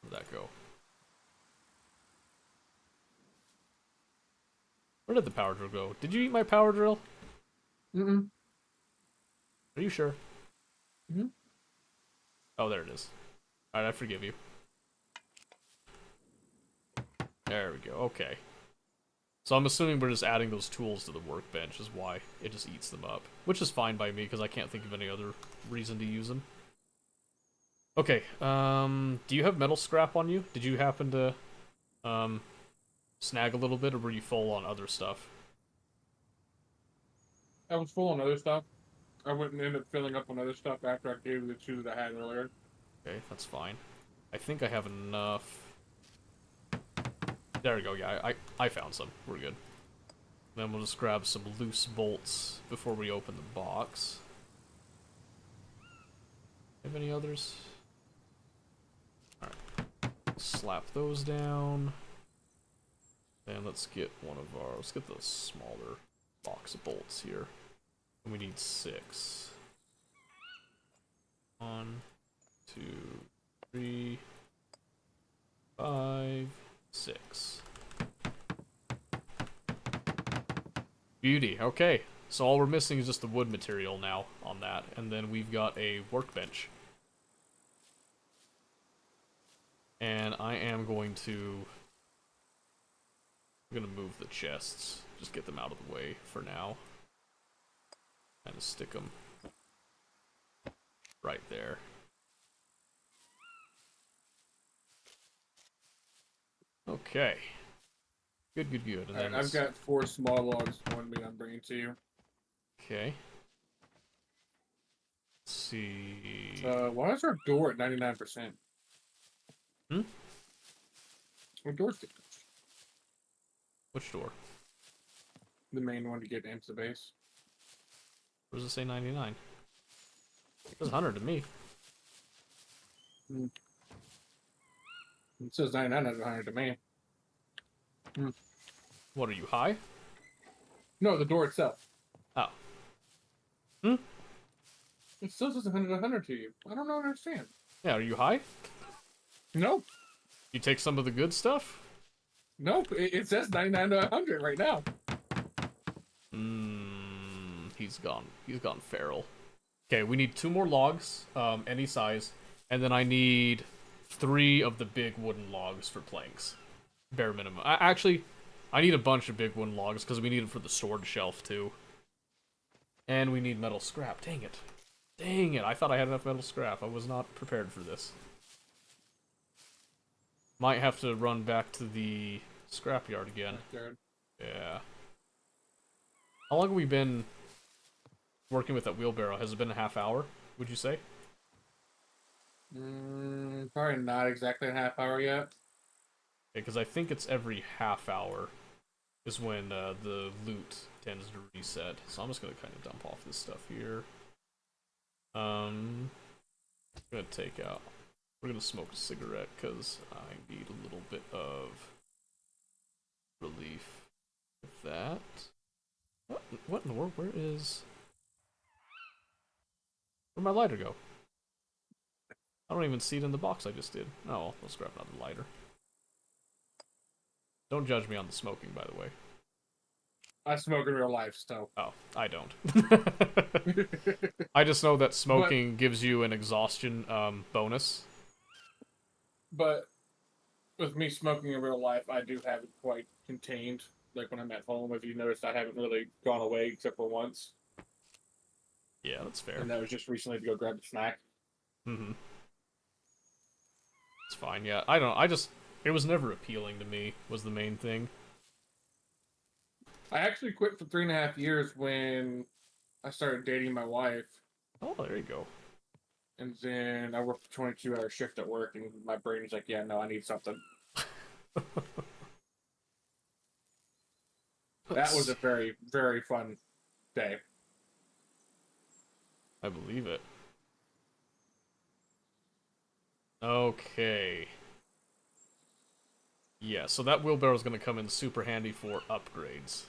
Where'd that go? Where did the power drill go? Did you eat my power drill? Mm-mm. Are you sure? Mm-hmm. Oh, there it is. Alright, I forgive you. There we go, okay. So I'm assuming we're just adding those tools to the workbench is why it just eats them up. Which is fine by me, because I can't think of any other reason to use them. Okay, do you have metal scrap on you? Did you happen to, snag a little bit, or were you full on other stuff? I was full on other stuff. I wouldn't end up filling up on other stuff after I gave the 2 that I had earlier. Okay, that's fine. I think I have enough. There we go, yeah, I found some. We're good. Then we'll just grab some loose bolts before we open the box. Have any others? Alright. Slap those down. And let's get let's get the smaller box of bolts here. We need 6. 1, 2, 3, 5, 6. Beauty. Okay. So all we're missing is just the wood material now on that. And then we've got a workbench. And I am going to... I'm going to move the chests. Just get them out of the way for now. Kind of stick them right there. Okay. Good, good, good. And then I've got 4 small logs on me I'm bringing to you. Okay. Let's see. Why is our door at 99%? Hmm? Our door's different. Which door? The main one to get into the base. Where does it say 99? It says 100 to me. It says 99 out of 100 to me. What, are you high? No, the door itself. Oh. Hmm? It still says 100 out of 100 to you. I don't understand. Yeah, are you high? Nope. You take some of the good stuff? Nope. It says 99 to 100 right now. He's gone. He's gone feral. Okay, we need 2 more logs, any size, and then I need 3 of the big wooden logs for planks. Bare minimum. Actually, I need a bunch of big wooden logs because we need them for the storage shelf too. And we need metal scrap. Dang it. Dang it. I thought I had enough metal scrap. I was not prepared for this. Might have to run back to the scrapyard again. Yeah. How long have we been working with that wheelbarrow? Has it been a half hour, would you say? Probably not exactly a half hour yet. Because I think it's every half hour is when the loot tends to reset. So I'm just going to kind of dump off this stuff here. I'm going to take out... We're going to smoke a cigarette because I need a little bit of relief with that. What in the world? Where'd my lighter go? I don't even see it in the box I just did. Oh, let's grab another lighter. Don't judge me on the smoking, by the way. I smoke in real life, so. Oh, I don't. I just know that smoking gives you an exhaustion bonus. But with me smoking in real life, I do have it quite contained. Like when I'm at home, if you noticed, I haven't really gone away except for once. Yeah, that's fair. And that was just recently to go grab a snack. Mm-hmm. It's fine, yeah. I don't know, it was never appealing to me, was the main thing. I actually quit for 3.5 years when I started dating my wife. Oh, there you go. And then I worked a 22-hour shift at work, and my brain was like, yeah, no, I need something. That was a very, very fun day. I believe it. Okay. Yeah, so that wheelbarrow is going to come in super handy for upgrades.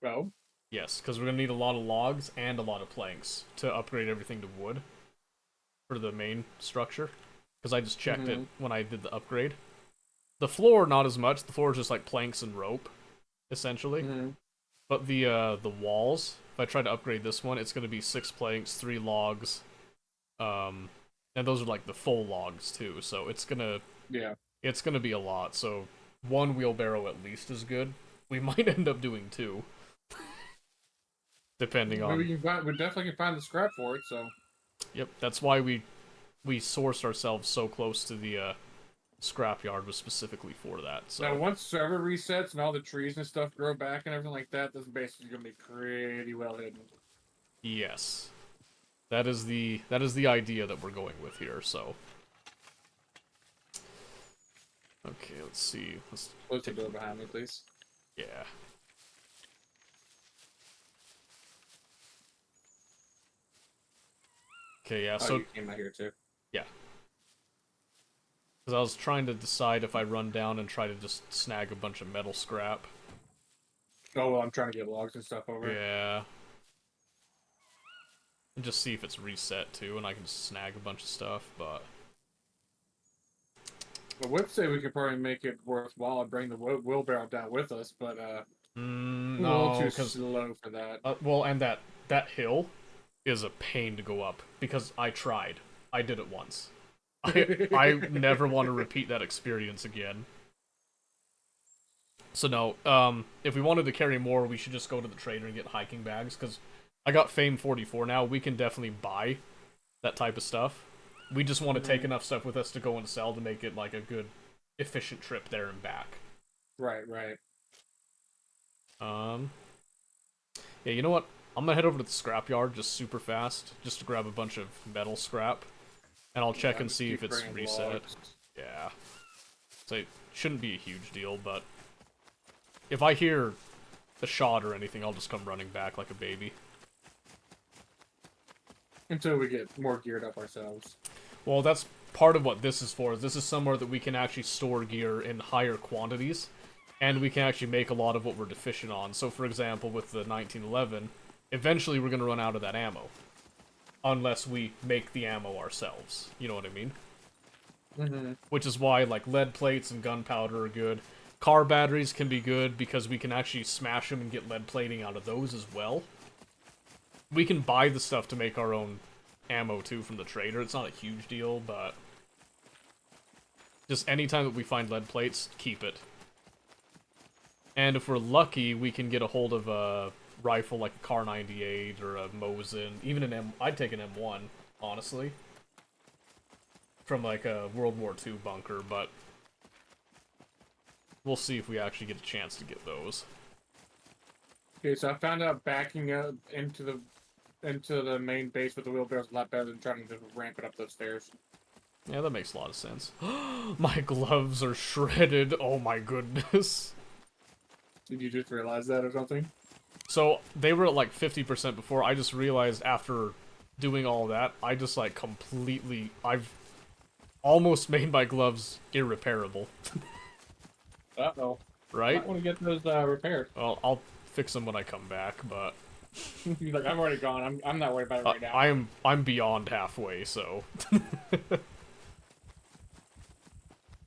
Oh? Yes, because we're going to need a lot of logs and a lot of planks to upgrade everything to wood for the main structure. Because I just checked it when I did the upgrade. The floor, not as much. The floor is just like planks and rope, essentially. But the walls, if I try to upgrade this one, it's going to be 6 planks, 3 logs. And those are like the full logs too, so it's going to... Yeah. It's going to be a lot, so 1 wheelbarrow at least is good. We might end up doing 2. Depending on... We definitely can find the scrap for it, so... Yep, that's why we we sourced ourselves so close to the scrapyard was specifically for that. So now, once server resets and all the trees and stuff grow back and everything like that, this is basically gonna be pretty well hidden. yes, that is the idea that we're going with here. So okay, let's see. Let's close the door behind me, please. Yeah. Okay, yeah. So you came out here too. Yeah. Because I was trying to decide if I run down and try to just snag a bunch of metal scrap. Oh, well, I'm trying to get logs and stuff over. Yeah. And just see if it's reset too, and I can just snag a bunch of stuff, but... I would say we could probably make it worthwhile and bring the wheelbarrow down with us, but, no, too slow for that. Well, and that hill is a pain to go up, because I tried. I did it once. I never want to repeat that experience again. So no, if we wanted to carry more, we should just go to the trader and get hiking bags, because I got Fame 44 now. We can definitely buy that type of stuff. We just want to take enough stuff with us to go and sell to make it like a good, efficient trip there and back. Right. Yeah, you know what? I'm gonna head over to the scrapyard just super fast, just to grab a bunch of metal scrap. And I'll check and see if it's reset. Logs. Yeah. So it shouldn't be a huge deal, but if I hear a shot or anything, I'll just come running back like a baby. Until we get more geared up ourselves. Well, that's part of what this is for. This is somewhere that we can actually store gear in higher quantities, and we can actually make a lot of what we're deficient on. So, for example, with the 1911, eventually we're going to run out of that ammo. Unless we make the ammo ourselves. You know what I mean? Mm-hmm. Which is why, like, lead plates and gunpowder are good. Car batteries can be good because we can actually smash them and get lead plating out of those as well. We can buy the stuff to make our own ammo, too, from the trader. It's not a huge deal, but... just anytime that we find lead plates, keep it. And if we're lucky, we can get a hold of a rifle like a Kar 98 or a Mosin. Even an M... I'd take an M1, honestly. From, like, a World War II bunker, but... we'll see if we actually get a chance to get those. Okay, so I found out backing up into the main base with the wheelbarrow is a lot better than trying to ramp it up those stairs. Yeah, that makes a lot of sense. My gloves are shredded. Oh my goodness. Did you just realize that or something? So, they were at like 50% before. I just realized after doing all that, I just like completely... I've almost made my gloves irreparable. Uh-oh. Right? I want to get those repaired. Well, I'll fix them when I come back, but... He's like, I'm already gone. I'm not worried about it right now. I'm beyond halfway, so...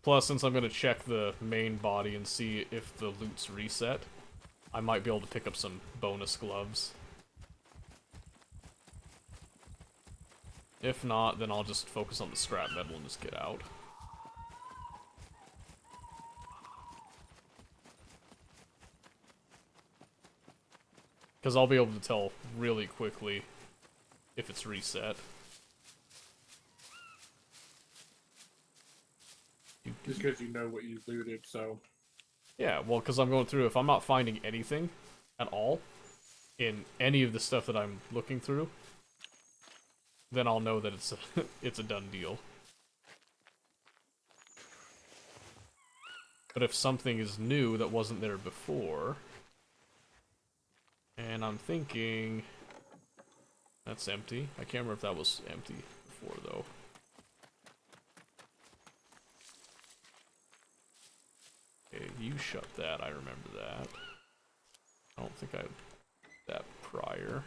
Plus, since I'm going to check the main body and see if the loot's reset, I might be able to pick up some bonus gloves. If not, then I'll just focus on the scrap metal and just get out. Because I'll be able to tell really quickly if it's reset. Just because you know what you looted, so... Yeah, well, because I'm going through, if I'm not finding anything at all in any of the stuff that I'm looking through, then I'll know that it's a, it's a done deal. But if something is new that wasn't there before... And I'm thinking... That's empty. I can't remember if that was empty before, though. Okay, you shut that. I remember that. I don't think I... that prior.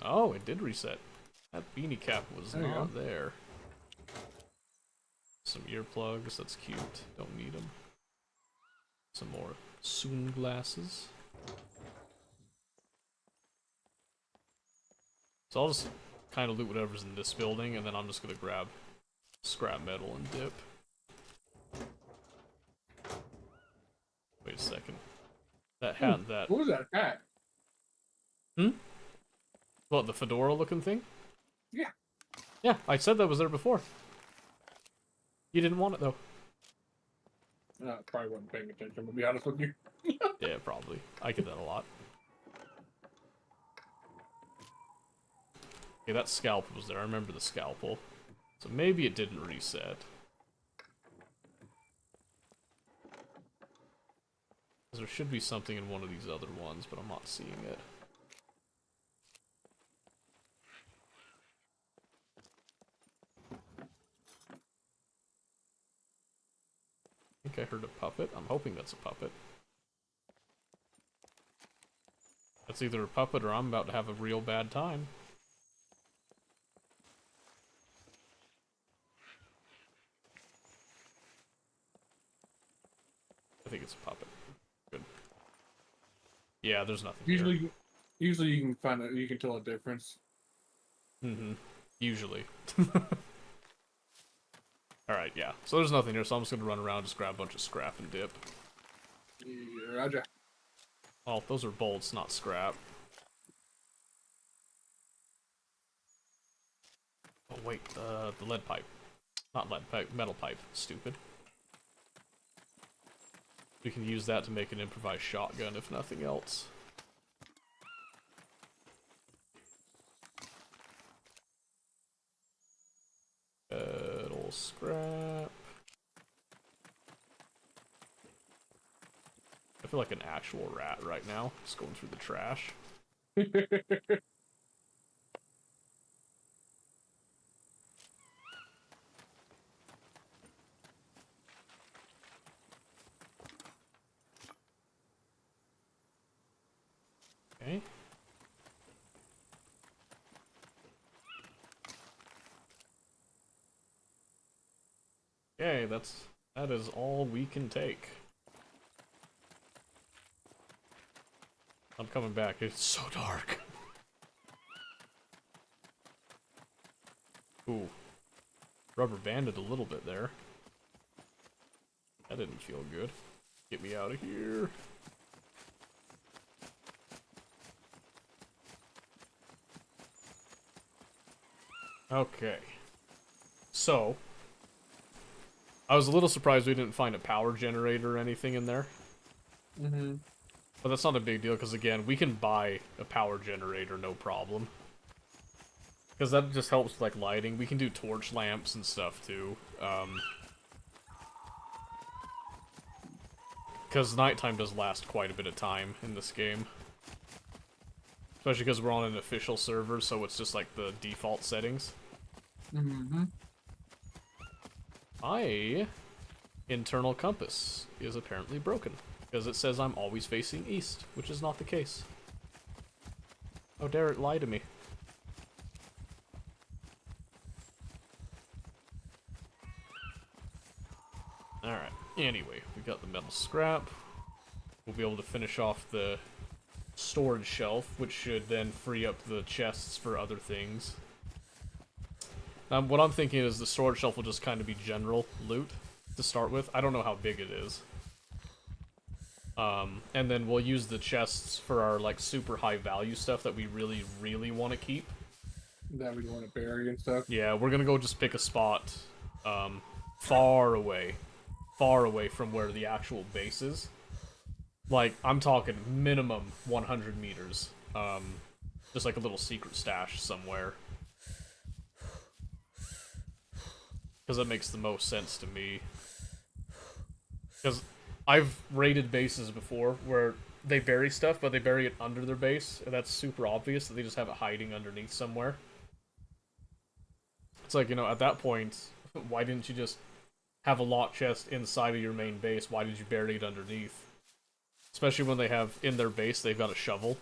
Oh, it did reset. That beanie cap was not there. Some earplugs. That's cute. Don't need them. Some more sunglasses. So I'll just kind of loot whatever's in this building, and then I'm just gonna grab scrap metal and dip. Wait a second. That hat, that... What was that hat? Hmm? What, the fedora-looking thing? Yeah. Yeah, I said that was there before. You didn't want it, though. Probably wasn't paying attention, to be honest with you. Yeah, probably. I get that a lot. Okay, that scalpel was there. I remember the scalpel. So maybe it didn't reset. There should be something in one of these other ones, but I'm not seeing it. I think I heard a puppet. I'm hoping that's a puppet. That's either a puppet or I'm about to have a real bad time. I think it's a puppet. Good. Yeah, there's nothing here. Usually you can find you can tell a difference. Mm-hmm. Usually. Alright, yeah. So there's nothing here, so I'm just gonna run around, just grab a bunch of scrap and dip. Yeah, roger. Oh, those are bolts, not scrap. Oh wait, the lead pipe. Not lead pipe, metal pipe. Stupid. We can use that to make an improvised shotgun, if nothing else. Metal scrap. I feel like an actual rat right now, just going through the trash. Okay. Okay, that is all we can take. I'm coming back. It's so dark. Ooh. Rubber banded a little bit there. That didn't feel good. Get me out of here. Okay. So, I was a little surprised we didn't find a power generator or anything in there. Mm-hmm. But that's not a big deal, because again, we can buy a power generator, no problem. Because that just helps with, like, lighting. We can do torch lamps and stuff, too. Because nighttime does last quite a bit of time in this game. Especially because we're on an official server, so it's just, like, the default settings. Mm-hmm. My internal compass is apparently broken. Because it says I'm always facing east, which is not the case. Oh, dare it lie to me. Alright, anyway, we got the metal scrap. We'll be able to finish off the storage shelf, which should then free up the chests for other things. What I'm thinking is the storage shelf will just kind of be general loot to start with. I don't know how big it is. And then we'll use the chests for our, like, super high value stuff that we really, really want to keep. That we want to bury and stuff? Yeah, we're gonna go just pick a spot, far away from where the actual base is. Like, I'm talking minimum 100 meters. Just like a little secret stash somewhere. Because that makes the most sense to me. Because I've raided bases before where they bury stuff, but they bury it under their base, and that's super obvious that they just have it hiding underneath somewhere. It's like, you know, at that point, why didn't you just have a lock chest inside of your main base? Why did you bury it underneath? Especially when they have, in their base, they've got a shovel.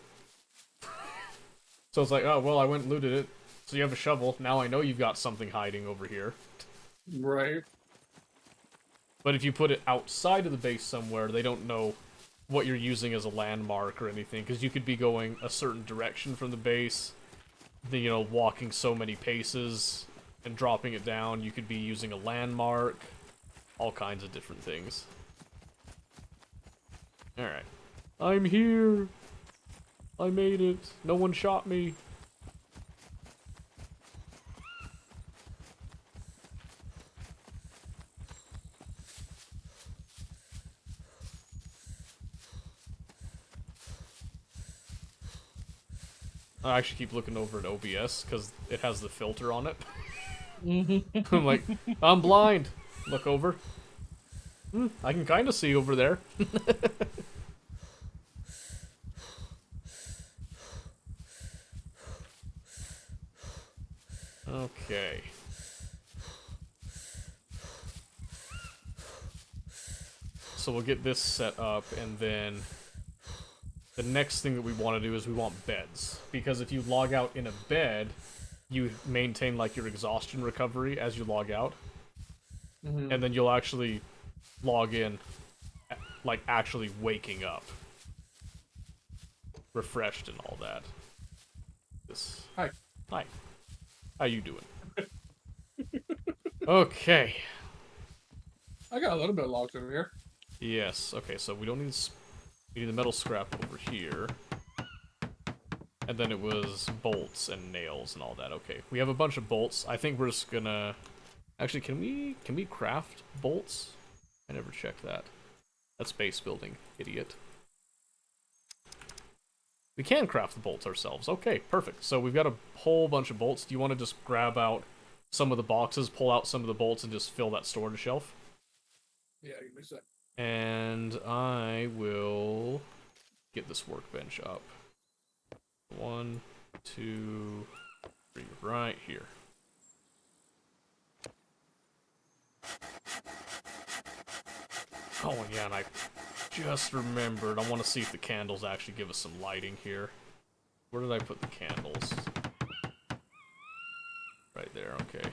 So it's like, oh, well, I went and looted it, so you have a shovel, now I know you've got something hiding over here. Right. But if you put it outside of the base somewhere, they don't know what you're using as a landmark or anything, because you could be going a certain direction from the base, you know, walking so many paces and dropping it down. You could be using a landmark, all kinds of different things. Alright. I'm here! I made it. No one shot me. I actually keep looking over at OBS because it has the filter on it. I'm like, I'm blind. Look over. I can kind of see over there. Okay. So we'll get this set up, and then the next thing that we want to do is we want beds. Because if you log out in a bed, you maintain, like, your exhaustion recovery as you log out. And then you'll actually log in, like, actually waking up. Refreshed and all that. Hi. Hi. How you doing? Okay. I got a little bit of logs over here. Yes. Okay, so we don't need we need the metal scrap over here. And then it was bolts and nails and all that. Okay, we have a bunch of bolts. I think we're just gonna... Actually, can we craft bolts? I never checked that. That's base building, idiot. We can craft the bolts ourselves. Okay, perfect. So we've got a whole bunch of bolts. Do you want to just grab out some of the boxes, pull out some of the bolts, and just fill that storage shelf? Yeah, give me a sec. And I will get this workbench up. 1, 2, 3, right here. Oh, yeah, and I just remembered. I want to see if the candles actually give us some lighting here. Where did I put the candles? Right there, okay.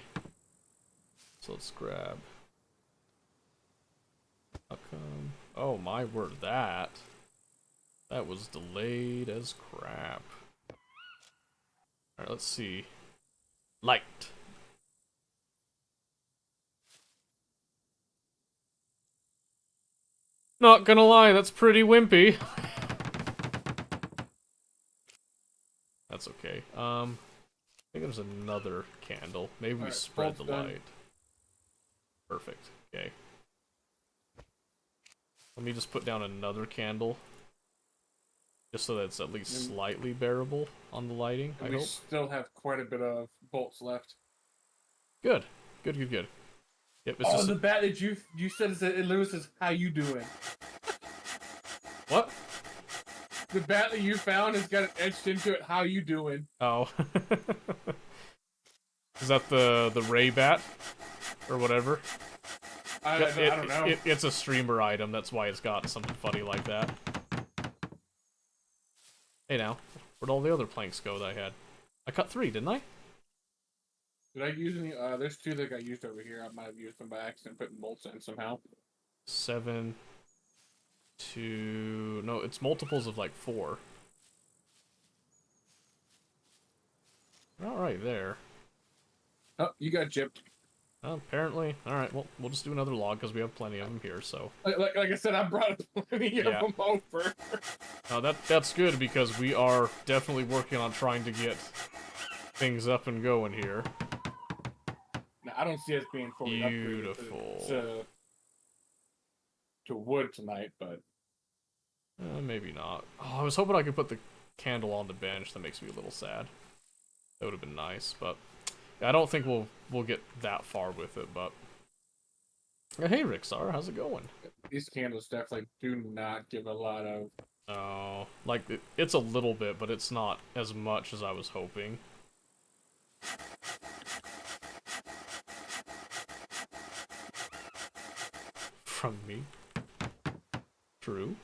So let's grab... How come? Oh, my word, that was delayed as crap. Alright, let's see. Light. Not gonna lie, that's pretty wimpy. That's okay. I think there's another candle. Maybe we spread the light. Perfect. Okay. Let me just put down another candle. Just so that it's at least slightly bearable on the lighting, I hope. We still have quite a bit of bolts left. Good. Good, good, good. Yep, it's oh, just the bat that you said, it literally says, how you doing? What? The bat that you found has got it etched into it, how you doing? Oh. Is that the Ray bat? Or whatever? I don't know. It's a streamer item, that's why it's got something funny like that. Hey now, where'd all the other planks go that I had? I cut 3, didn't I? Did I use any? There's 2 that got used over here. I might have used them by accident, putting bolts in somehow. 7, 2... No, it's multiples of like 4. Not right there. Oh, you got gypped. Apparently. Alright, well, we'll just do another log because we have plenty of them here, so... Like I said, I brought plenty of them over. No, that's good because we are definitely working on trying to get things up and going here. Now, I don't see us being fully upgraded to wood tonight, but... maybe not. Oh, I was hoping I could put the candle on the bench. That makes me a little sad. That would have been nice, but... I don't think we'll get that far with it, but... Hey, Rixar, how's it going? These candles definitely do not give a lot of... Oh, like, it's a little bit, but it's not as much as I was hoping. From me? True.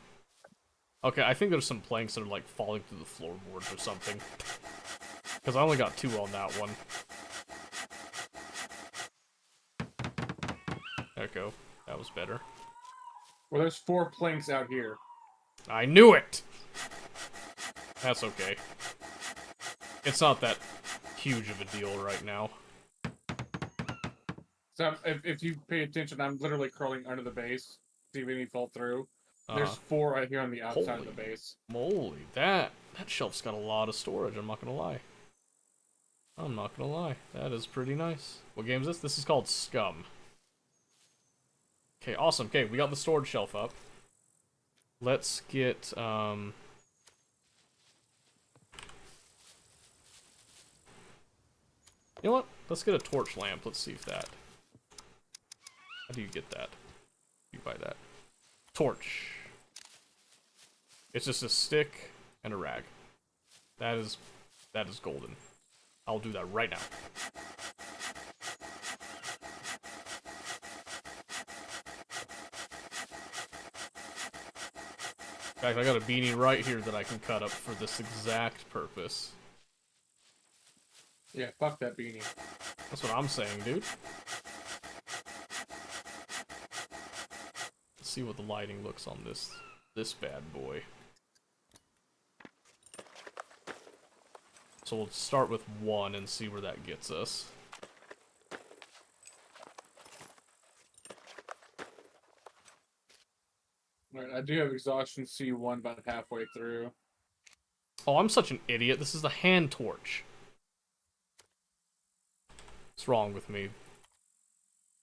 Okay, I think there's some planks that are, like, falling through the floorboards or something. Because I only got 2 on that one. There we go. That was better. Well, there's 4 planks out here. I knew it! That's okay. It's not that huge of a deal right now. So if you pay attention, I'm literally crawling under the base. See if any fall through. There's 4 right here on the outside of the base. Moly, that shelf's got a lot of storage, I'm not gonna lie. I'm not gonna lie. That is pretty nice. What game is this? This is called Scum. Okay, awesome. Okay, we got the storage shelf up. Let's get, You know what? Let's get a torch lamp. Let's see if that... How do you get that? You buy that. Torch. It's just a stick and a rag. That is golden. I'll do that right now. In fact, I got a beanie right here that I can cut up for this exact purpose. Yeah, fuck that beanie. That's what I'm saying, dude. Let's see what the lighting looks on this bad boy. So we'll start with 1 and see where that gets us. Alright, I do have exhaustion C1 about halfway through. Oh, I'm such an idiot. This is the hand torch. What's wrong with me?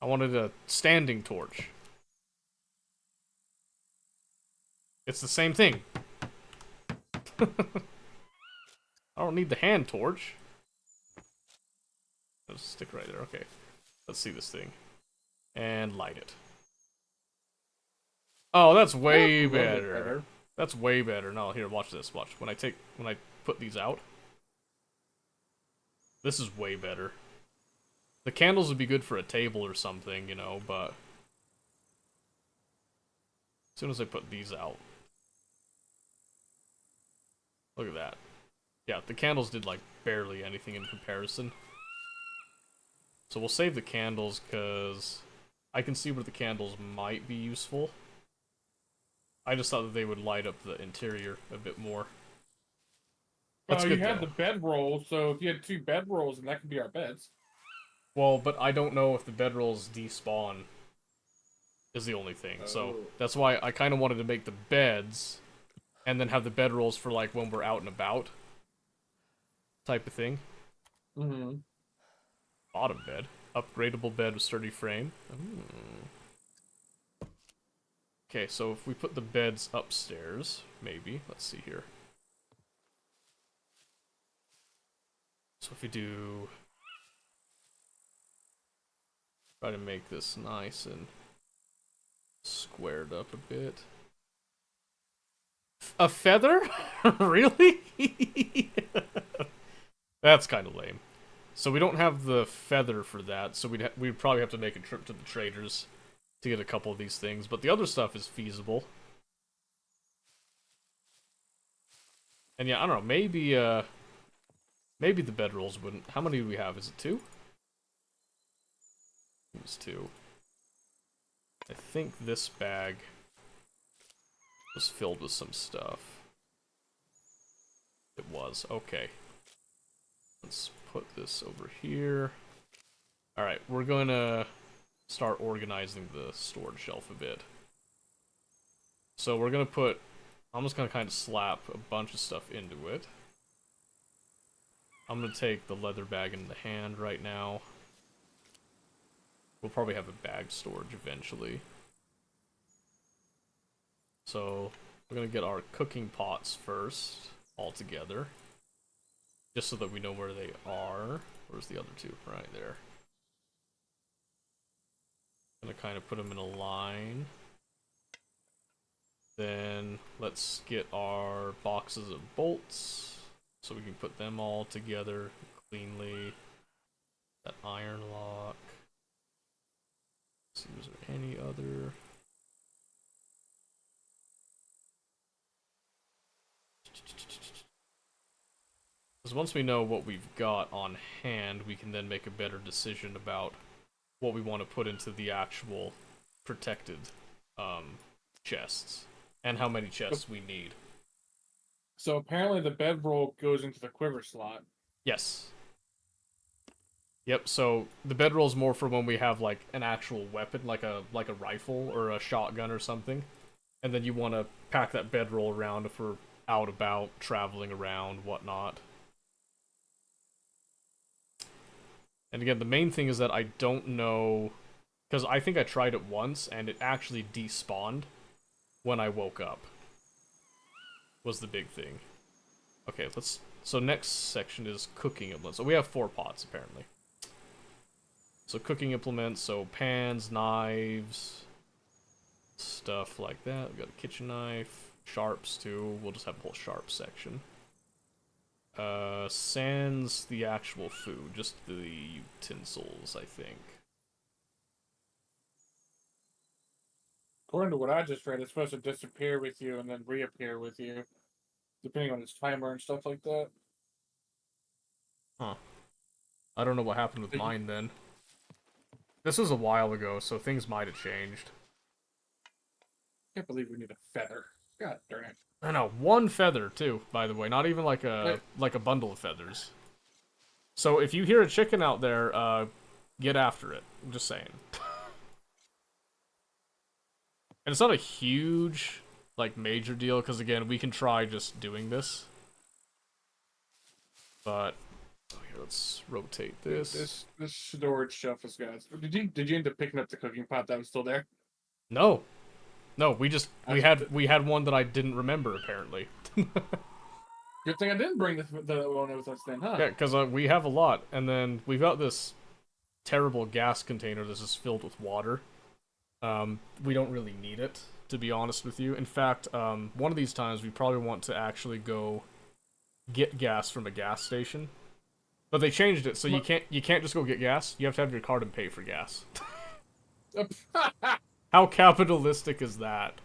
I wanted a standing torch. It's the same thing. I don't need the hand torch. Let's stick right there. Okay. Let's see this thing. And light it. Oh, that's way better. That's way better. No, here, watch this. Watch. When I put these out. This is way better. The candles would be good for a table or something, you know, but as soon as I put these out. Look at that. Yeah, the candles did, like, barely anything in comparison. So we'll save the candles, because I can see where the candles might be useful. I just thought that they would light up the interior a bit more. That's good, you have though. the bedroll, so if you had 2 bedrolls, then that could be our beds. Well, but I don't know if the bedrolls despawn is the only thing. So that's why I kind of wanted to make the beds and then have the bedrolls for, like, when we're out and about type of thing. Mm-hmm. Bottom bed. Upgradable bed with sturdy frame. Ooh. Okay, so if we put the beds upstairs, maybe. Let's see here. So if we do... Try to make this nice and squared up a bit. A feather? Really? That's kind of lame. So we don't have the feather for that, so we'd probably have to make a trip to the traders to get a couple of these things, but the other stuff is feasible. And yeah, I don't know, maybe maybe the bedrolls wouldn't. How many do we have? Is it 2? It was 2. I think this bag was filled with some stuff. It was. Okay. Let's put this over here. Alright, we're going to start organizing the storage shelf a bit. So we're going to put... I'm just going to kind of slap a bunch of stuff into it. I'm going to take the leather bag in the hand right now. We'll probably have a bag storage eventually. So, we're going to get our cooking pots first, all together. Just so that we know where they are. Where's the other 2? Right there. Gonna kind of put them in a line. Then, let's get our boxes of bolts. So we can put them all together cleanly. That iron lock. Let's see, was there any other... Because once we know what we've got on hand, we can then make a better decision about what we want to put into the actual protected chests. And how many chests we need. So apparently the bedroll goes into the quiver slot. Yes. Yep, so the bedroll is more for when we have, like, an actual weapon, like a rifle or a shotgun or something. And then you want to pack that bedroll around if we're out about, traveling around, whatnot. And again, the main thing is that I don't know... Because I think I tried it once, and it actually despawned when I woke up. Was the big thing. Okay, let's... So next section is cooking. So we have 4 pots, apparently. So cooking implements, so pans, knives, stuff like that. We've got a kitchen knife, sharps too. We'll just have a whole sharp section. Sans the actual food, just the utensils, I think. According to what I just read, it's supposed to disappear with you and then reappear with you, depending on its timer and stuff like that. Huh. I don't know what happened with mine then. This was a while ago, so things might have changed. Can't believe we need a feather. God darn it. I know, one feather too, by the way, not even like a bundle of feathers. So if you hear a chicken out there, get after it. I'm just saying. And it's not a huge, like, major deal, because again, we can try just doing this. But here, let's rotate this. This storage shelf is guys. Did you end up picking up the cooking pot that was still there? No. No, we had one that I didn't remember apparently. Good thing I didn't bring the one with us then, huh? Yeah, because we have a lot, and then we've got this terrible gas container that's just filled with water. We don't really need it, to be honest with you. In fact, one of these times we probably want to actually go get gas from a gas station. But they changed it, so you can't just go get gas. You have to have your card and pay for gas. How capitalistic is that?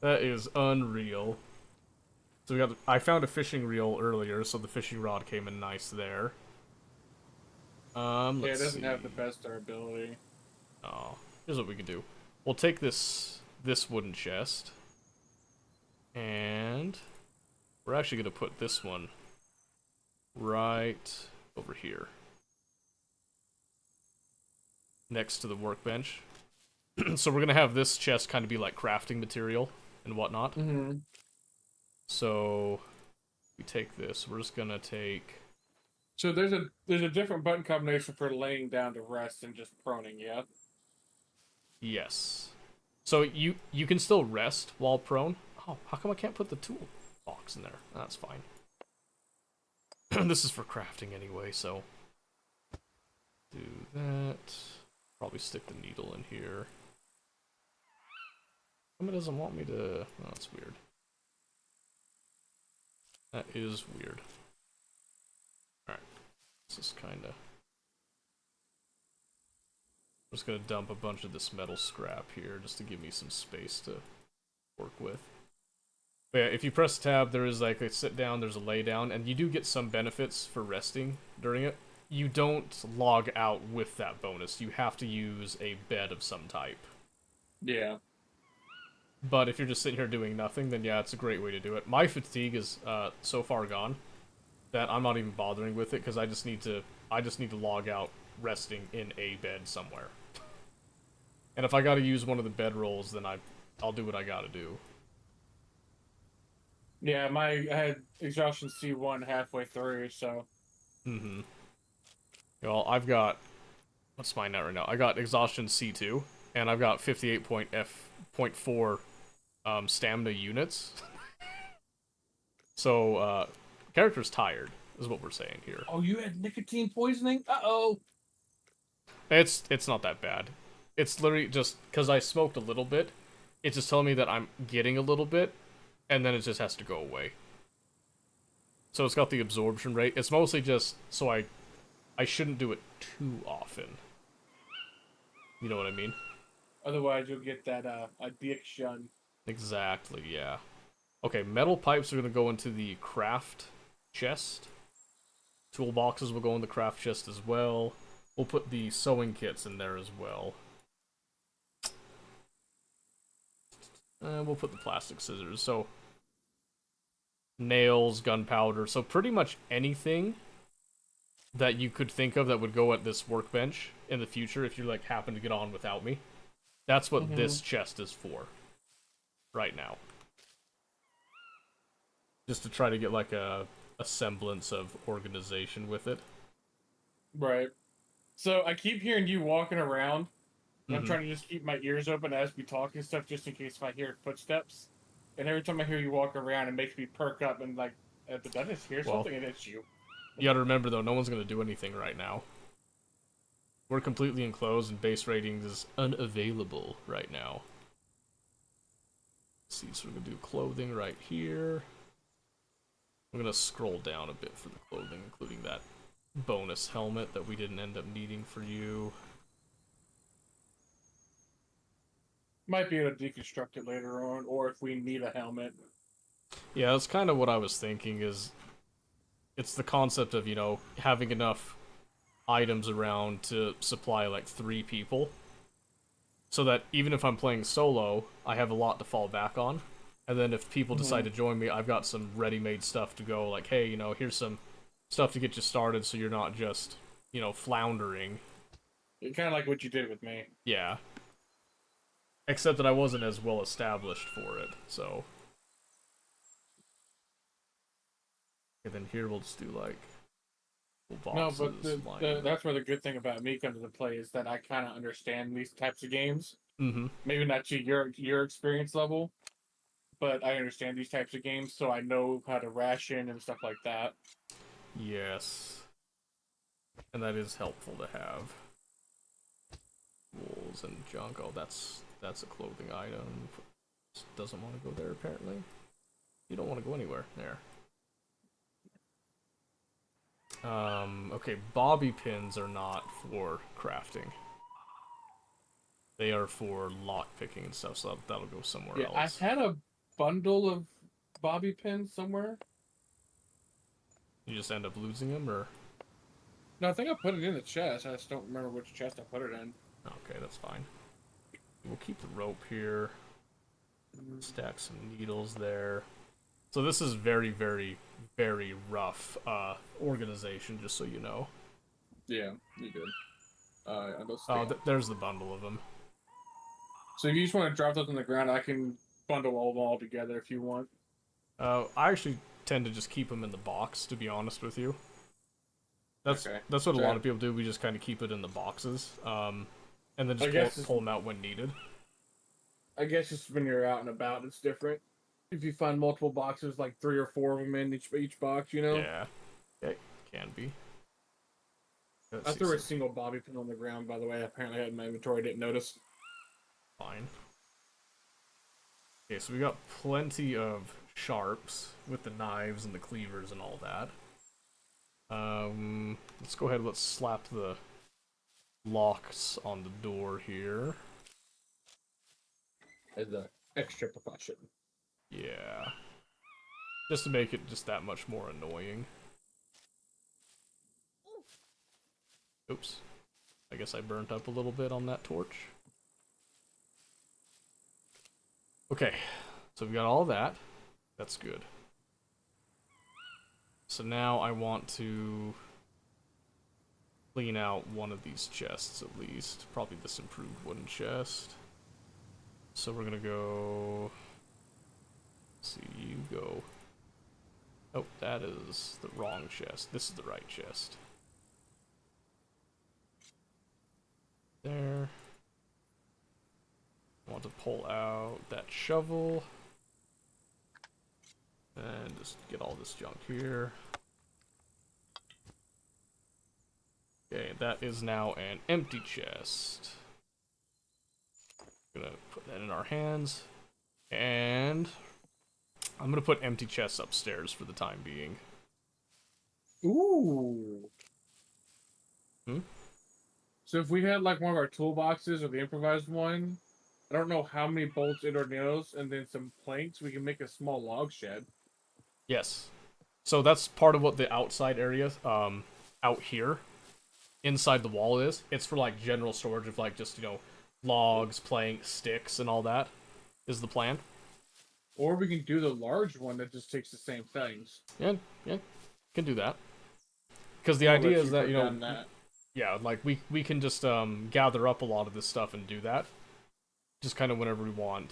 That is unreal. So I found a fishing reel earlier, so the fishing rod came in nice there. Yeah, it doesn't have the best durability. Oh, here's what we can do. We'll take this wooden chest, and we're actually gonna put this one right over here, next to the workbench. So we're gonna have this chest kind of be like crafting material and whatnot. Mm-hmm. So we take this. We're just gonna take. So there's a different button combination for laying down to rest and just proning, yeah? Yes. So you can still rest while prone. Oh, how come I can't put the tool box in there? That's fine. This is for crafting anyway, so do that. Probably stick the needle in here. It doesn't want me to. Oh, that's weird. That is weird. Alright. This is kinda. I'm just gonna dump a bunch of this metal scrap here just to give me some space to work with. But yeah, if you press tab, there is like a sit down, there's a lay down, and you do get some benefits for resting during it. You don't log out with that bonus. You have to use a bed of some type. Yeah. But if you're just sitting here doing nothing, then yeah, it's a great way to do it. My fatigue is so far gone that I'm not even bothering with it because I just need to log out resting in a bed somewhere. And if I gotta use one of the bed rolls, then I'll do what I gotta do. Yeah, I had exhaustion C1 halfway through, so. Mm-hmm. Well, I've got, what's mine at right now? I got exhaustion C2, and I've got 58.4 stamina units. So, character's tired, is what we're saying here. Oh, you had nicotine poisoning? Uh-oh! It's not that bad. It's literally just, because I smoked a little bit, it's just telling me that I'm getting a little bit, and then it just has to go away. So it's got the absorption rate. It's mostly just so I shouldn't do it too often. You know what I mean? Otherwise, you'll get that addiction. Exactly, yeah. Okay, metal pipes are going to go into the craft chest. Toolboxes will go in the craft chest as well. We'll put the sewing kits in there as well. We'll put the plastic scissors. So, nails, gunpowder. So pretty much anything that you could think of that would go at this workbench in the future if you like happen to get on without me. That's what this chest is for. Right now. Just to try to get like a semblance of organization with it. Right. So I keep hearing you walking around. And I'm trying to just keep my ears open as we talk and stuff, just in case if I hear footsteps. And every time I hear you walk around, it makes me perk up and like, did I just hear something and it's you? You gotta remember though, no one's gonna do anything right now. We're completely enclosed, and base ratings is unavailable right now. Let's see, so we're gonna do clothing right here. I'm gonna scroll down a bit for the clothing, including that bonus helmet that we didn't end up needing for you. Might be able to deconstruct it later on, or if we need a helmet. Yeah, that's kind of what I was thinking, is it's the concept of, you know, having enough items around to supply like 3 people. So that even if I'm playing solo, I have a lot to fall back on. And then if people decide to join me, I've got some ready-made stuff to go, like, hey, you know, here's some stuff to get you started so you're not just, you know, floundering. Kind of like what you did with me. Yeah. Except that I wasn't as well established for it, so. And then here we'll just do like boxes. No, but that's where the good thing about me comes into play is that I kind of understand these types of games. Mm-hmm. Maybe not to your experience level, but I understand these types of games, so I know how to ration and stuff like that. Yes. And that is helpful to have. Wools and junk. Oh, that's a clothing item. Doesn't want to go there, apparently. You don't want to go anywhere. There. Okay, bobby pins are not for crafting. They are for lock picking and stuff, so that'll go somewhere else. I had a bundle of bobby pins somewhere. You just end up losing them, or? No, I think I put it in the chest. I just don't remember which chest I put it in. Okay, that's fine. We'll keep the rope here. Stack some needles there. So this is very, very, very rough organization, just so you know. Yeah, you good. There's the bundle of them. So if you just want to drop those on the ground, I can bundle all of them all together if you want. I actually tend to just keep them in the box, to be honest with you. That's what a lot of people do. We just kind of keep it in the boxes, and then just pull them out when needed. I guess just when you're out and about, it's different. If you find multiple boxes, like 3 or 4 of them in each box, you know? Yeah, it can be. I threw a single bobby pin on the ground, by the way. Apparently I had in my inventory, didn't notice. Fine. Okay, so we got plenty of sharps with the knives and the cleavers and all that. Let's go ahead, let's slap the locks on the door here. As an extra precaution. Yeah. Just to make it just that much more annoying. Oops. I guess I burnt up a little bit on that torch. Okay, so we've got all that. That's good. So now I want to clean out one of these chests at least. Probably this improved wooden chest. So we're gonna go... Let's see, you go... Oh, that is the wrong chest. This is the right chest. There. I want to pull out that shovel. And just get all this junk here. Okay, that is now an empty chest. Gonna put that in our hands. And I'm gonna put empty chests upstairs for the time being. Ooh. Hmm? So if we had like one of our toolboxes or the improvised one, I don't know how many bolts and/or nails, and then some planks, we can make a small log shed. Yes. So that's part of what the outside area, out here, inside the wall is. It's for like general storage of like just, you know, logs, planks, sticks, and all that is the plan. Or we can do the large one that just takes the same things. Yeah, can do that. Because the idea is that, you know, yeah, like we can just gather up a lot of this stuff and do that. Just kind of whenever we want.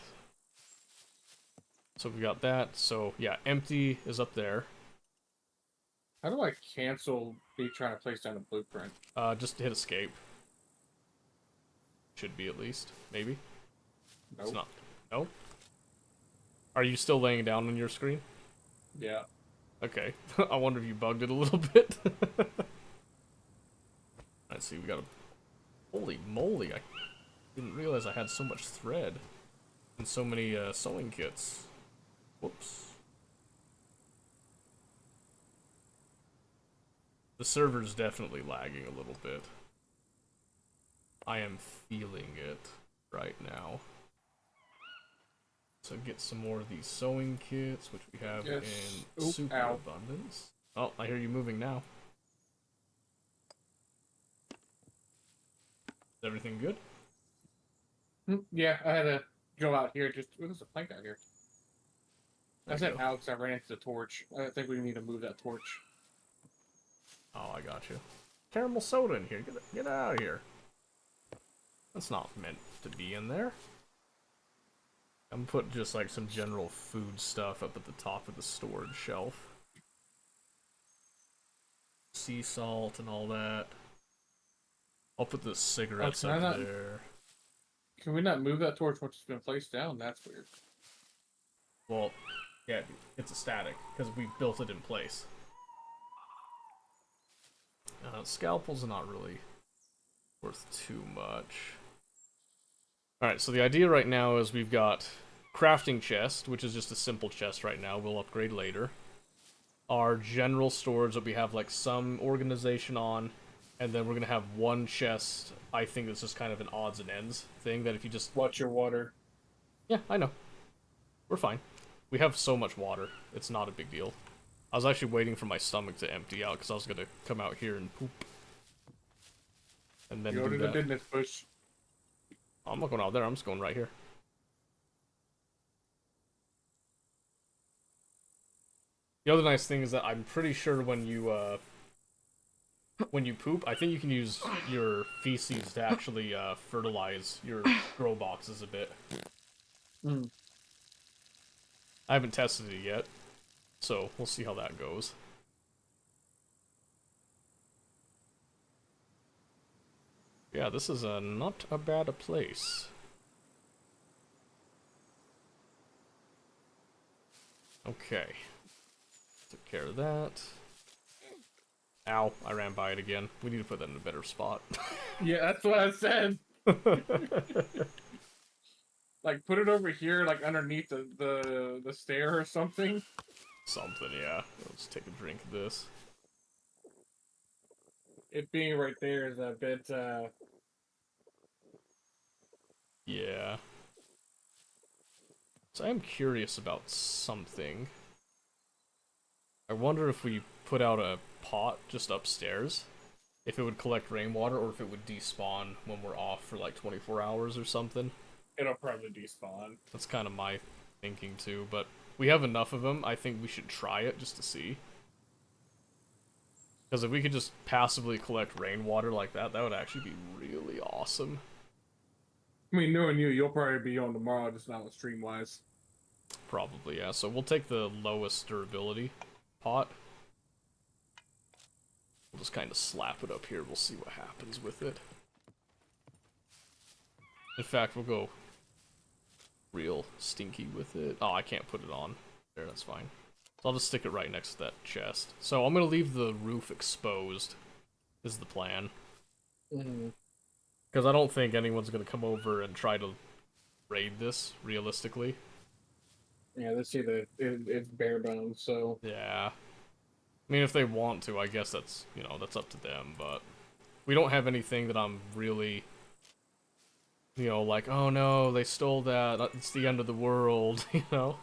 So we got that. So yeah, empty is up there. How do I cancel me trying to place down a blueprint? Just hit escape. Should be at least, maybe. Nope. It's not. No. Are you still laying down on your screen? Yeah. Okay. I wonder if you bugged it a little bit. Let's see. We got a Holy moly, I didn't realize I had so much thread and so many sewing kits. Whoops. The server's definitely lagging a little bit. I am feeling it right now. So get some more of these sewing kits, which we have in super abundance. Oh, I hear you moving now. Is everything good? Yeah, I had to go out here. There's a plank out here. I said Alex, I ran into the torch. I think we need to move that torch. Oh, I got you. Caramel soda in here. Get out of here. That's not meant to be in there. I'm putting just like some general food stuff up at the top of the storage shelf. Sea salt and all that. I'll put the cigarettes up there. Can we not move that torch once it's been placed down? That's weird. Well, yeah, it's a static, because we built it in place. Scalpels are not really worth too much. Alright, so the idea right now is we've got crafting chest, which is just a simple chest right now, we'll upgrade later. Our general storage that we have like some organization on, and then we're gonna have one chest, I think that's just kind of an odds and ends thing, that if you just... Watch your water. Yeah, I know. We're fine. We have so much water, it's not a big deal. I was actually waiting for my stomach to empty out, because I was gonna come out here and poop. And then Go to the business bush. I'm not going out there, I'm just going right here. The other nice thing is that I'm pretty sure when you poop, I think you can use your feces to actually fertilize your grow boxes a bit. I haven't tested it yet, so we'll see how that goes. Yeah, this is not a bad place. Okay. Took care of that. Ow, I ran by it again. We need to put that in a better spot. Yeah, that's what I said. Like, put it over here, like, underneath the stair or something. Something, yeah. Let's take a drink of this. It being right there is a bit, Yeah. So I am curious about something. I wonder if we put out a pot just upstairs, if it would collect rainwater or if it would despawn when we're off for like 24 hours or something. It'll probably despawn. That's kind of my thinking too, but we have enough of them, I think we should try it just to see. Because if we could just passively collect rainwater like that, that would actually be really awesome. I mean, knowing you, you'll probably be on tomorrow, just not with stream-wise. Probably, yeah. So we'll take the lowest durability pot. We'll just kind of slap it up here. We'll see what happens with it. In fact, we'll go real stinky with it. Oh, I can't put it on. There, that's fine. So I'll just stick it right next to that chest. So I'm going to leave the roof exposed, is the plan. Because I don't think anyone's going to come over and try to raid this, realistically. Yeah, let's see that it's bare bones, so... Yeah. I mean, if they want to, I guess that's, you know, that's up to them, but... We don't have anything that I'm really... You know, like, oh no, they stole that, it's the end of the world, you know?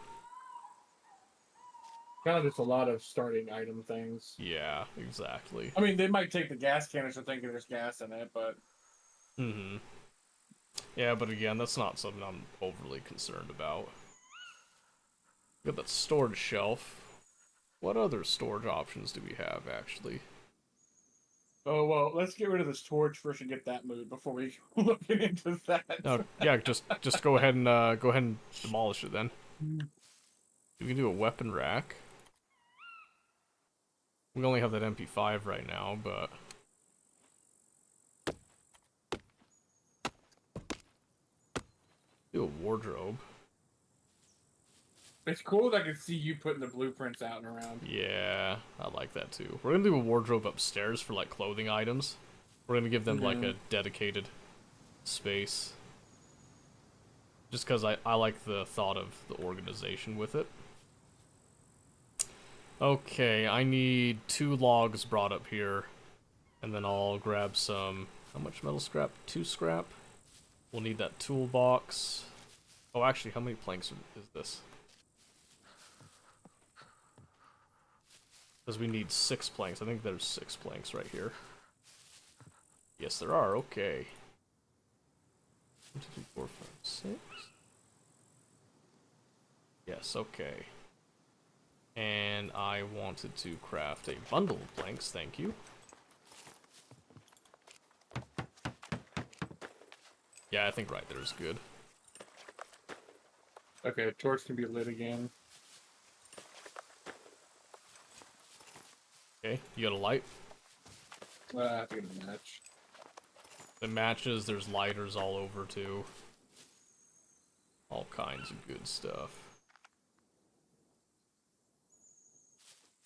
Kind of just a lot of starting item things. Yeah, exactly. I mean, they might take the gas canister thinking there's gas in it, but... Yeah, but again, that's not something I'm overly concerned about. We got that storage shelf. What other storage options do we have, actually? Oh, well, let's get rid of this torch first and get that moved before we look into that. No, yeah, just go ahead and demolish it then. We can do a weapon rack. We only have that MP5 right now, but... Do a wardrobe. It's cool that I can see you putting the blueprints out and around. Yeah, I like that too. We're gonna do a wardrobe upstairs for like clothing items. We're gonna give them like a dedicated space. Just because I like the thought of the organization with it. Okay, I need 2 logs brought up here. And then I'll grab some... How much metal scrap? 2 scrap. We'll need that toolbox. Oh, actually, how many planks is this? Because we need 6 planks. I think there's 6 planks right here. Yes, there are. Okay. 1, 2, 3, 4, 5, 6. Yes, okay. And I wanted to craft a bundle of planks, thank you. Yeah, I think right there is good. Okay, the torch can be lit again. Okay, you got a light? I have to get a match. The matches, there's lighters all over too. All kinds of good stuff.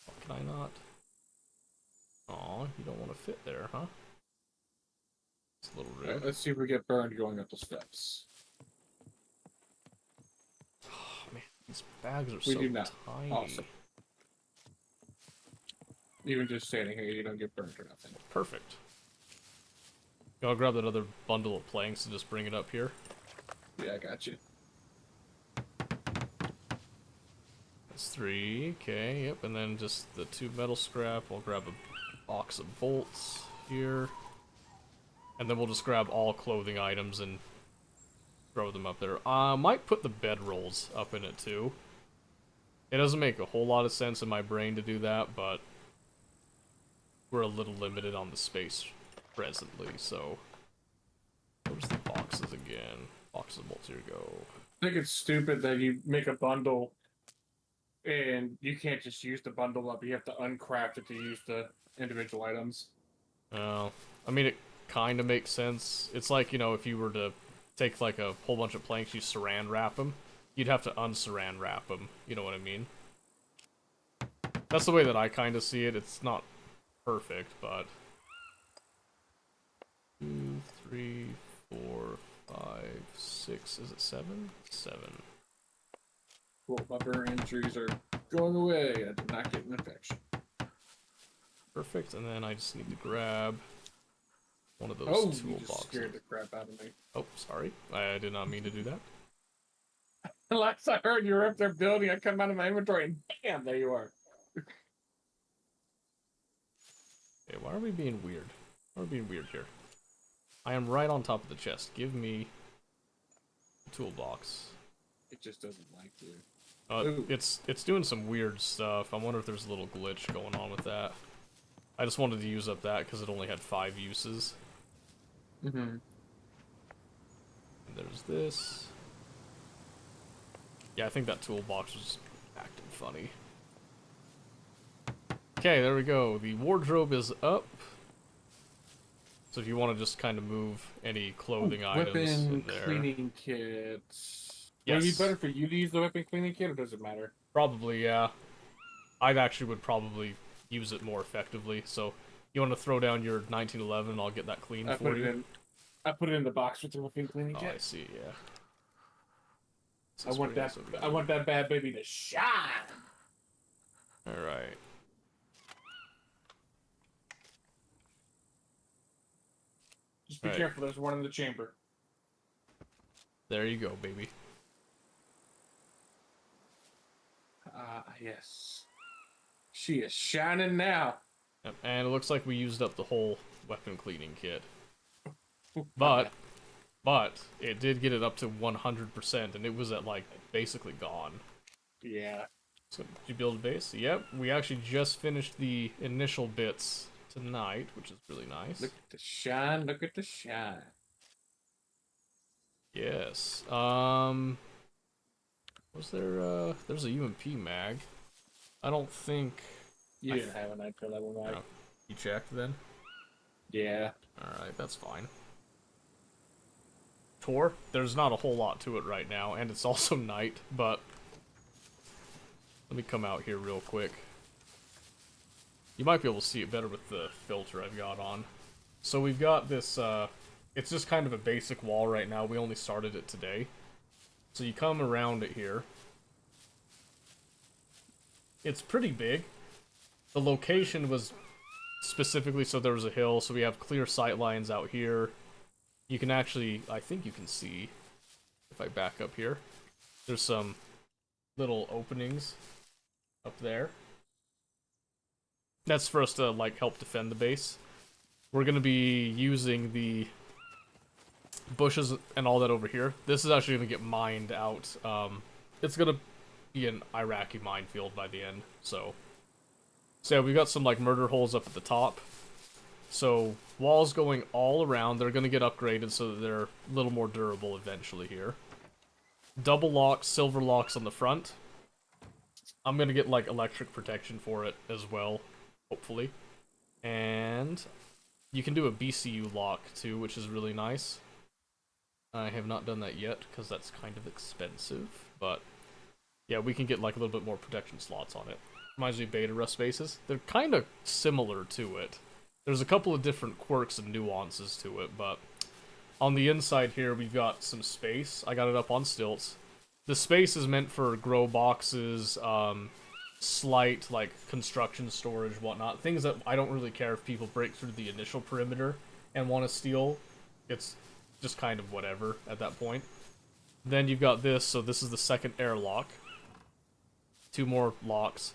Oh, can I not? Aw, you don't want to fit there, huh? It's a little rude. Right, let's see if we get burned going up the steps. Oh, man, these bags are We so do not. tiny. Awesome. Even just standing here, you don't get burned or nothing. Perfect. I'll grab that other bundle of planks and just bring it up here. Yeah, I got you. That's 3, okay, yep, and then just the 2 metal scrap. I'll grab a box of bolts here. And then we'll just grab all clothing items and throw them up there. I might put the bedrolls up in it too. It doesn't make a whole lot of sense in my brain to do that, but we're a little limited on the space presently, so... Where's the boxes again? Boxes of bolts, here we go. I think it's stupid that you make a bundle and you can't just use the bundle up. You have to uncraft it to use the individual items. I mean, it kind of makes sense. It's like, you know, if you were to take like a whole bunch of planks, you saran wrap them, you'd have to unsaran wrap them. You know what I mean? That's the way that I kind of see it. It's not perfect, but 2, 3, 4, 5, 6. Is it 7? 7. Cool, my burn injuries are going away. I did not get an infection. Perfect, and then I just need to grab one of those you just toolboxes. scared the crap out of me. Oh, sorry. I did not mean to do that. Last I heard, you were up there building. I come out of my inventory and bam, there you are. Okay, why are we being weird? Why are we being weird here? I am right on top of the chest. Give me the toolbox. It just doesn't like you. It's doing some weird stuff. I wonder if there's a little glitch going on with that. I just wanted to use up that because it only had 5 uses. Mm-hmm. And there's this. Yeah, I think that toolbox was acting funny. Okay, there we go. The wardrobe is up. So if you want to just kind of move any clothing items in there. Cleaning kits. Yes. Would it be better for you to use the weapon cleaning kit, or does it matter? Probably, yeah. I actually would probably use it more effectively. So you want to throw down your 1911 and I'll get that cleaned for you? I put it in the box with the weapon cleaning kit. Oh, I see, yeah. I want that bad baby to shine. Alright. Just be careful, there's one in the chamber. There you go, baby. Yes. She is shining now. Yep, and it looks like we used up the whole weapon cleaning kit. But it did get it up to 100%, and it was at, like, basically gone. Yeah. So, did you build a base? Yep, we actually just finished the initial bits tonight, which is really nice. Look at the shine, look at the shine. Yes. Was there, there's a UMP mag. I don't think... You didn't have a nitro level mag. No. You checked, then? Yeah. Alright, that's fine. Tor, there's not a whole lot to it right now, and it's also night, but... Let me come out here real quick. You might be able to see it better with the filter I've got on. So we've got this, it's just kind of a basic wall right now. We only started it today. So you come around it here. It's pretty big. The location was specifically so there was a hill, so we have clear sight lines out here. You can actually, I think you can see, if I back up here, there's some little openings up there. That's for us to, like, help defend the base. We're gonna be using the bushes and all that over here. This is actually gonna get mined out. It's gonna be an Iraqi minefield by the end, so yeah, we've got some, like, murder holes up at the top. So, walls going all around, they're gonna get upgraded so that they're a little more durable eventually here. Double locks, silver locks on the front. I'm gonna get, like, electric protection for it as well, hopefully. And you can do a BCU lock, too, which is really nice. I have not done that yet, because that's kind of expensive, but yeah, we can get, like, a little bit more protection slots on it. Reminds me of beta rust bases. They're kind of similar to it. There's a couple of different quirks and nuances to it, but on the inside here, we've got some space. I got it up on stilts. The space is meant for grow boxes, slight, like, construction storage, whatnot. Things that I don't really care if people break through the initial perimeter and want to steal. It's just kind of whatever at that point. Then you've got this, so this is the second airlock. 2 more locks.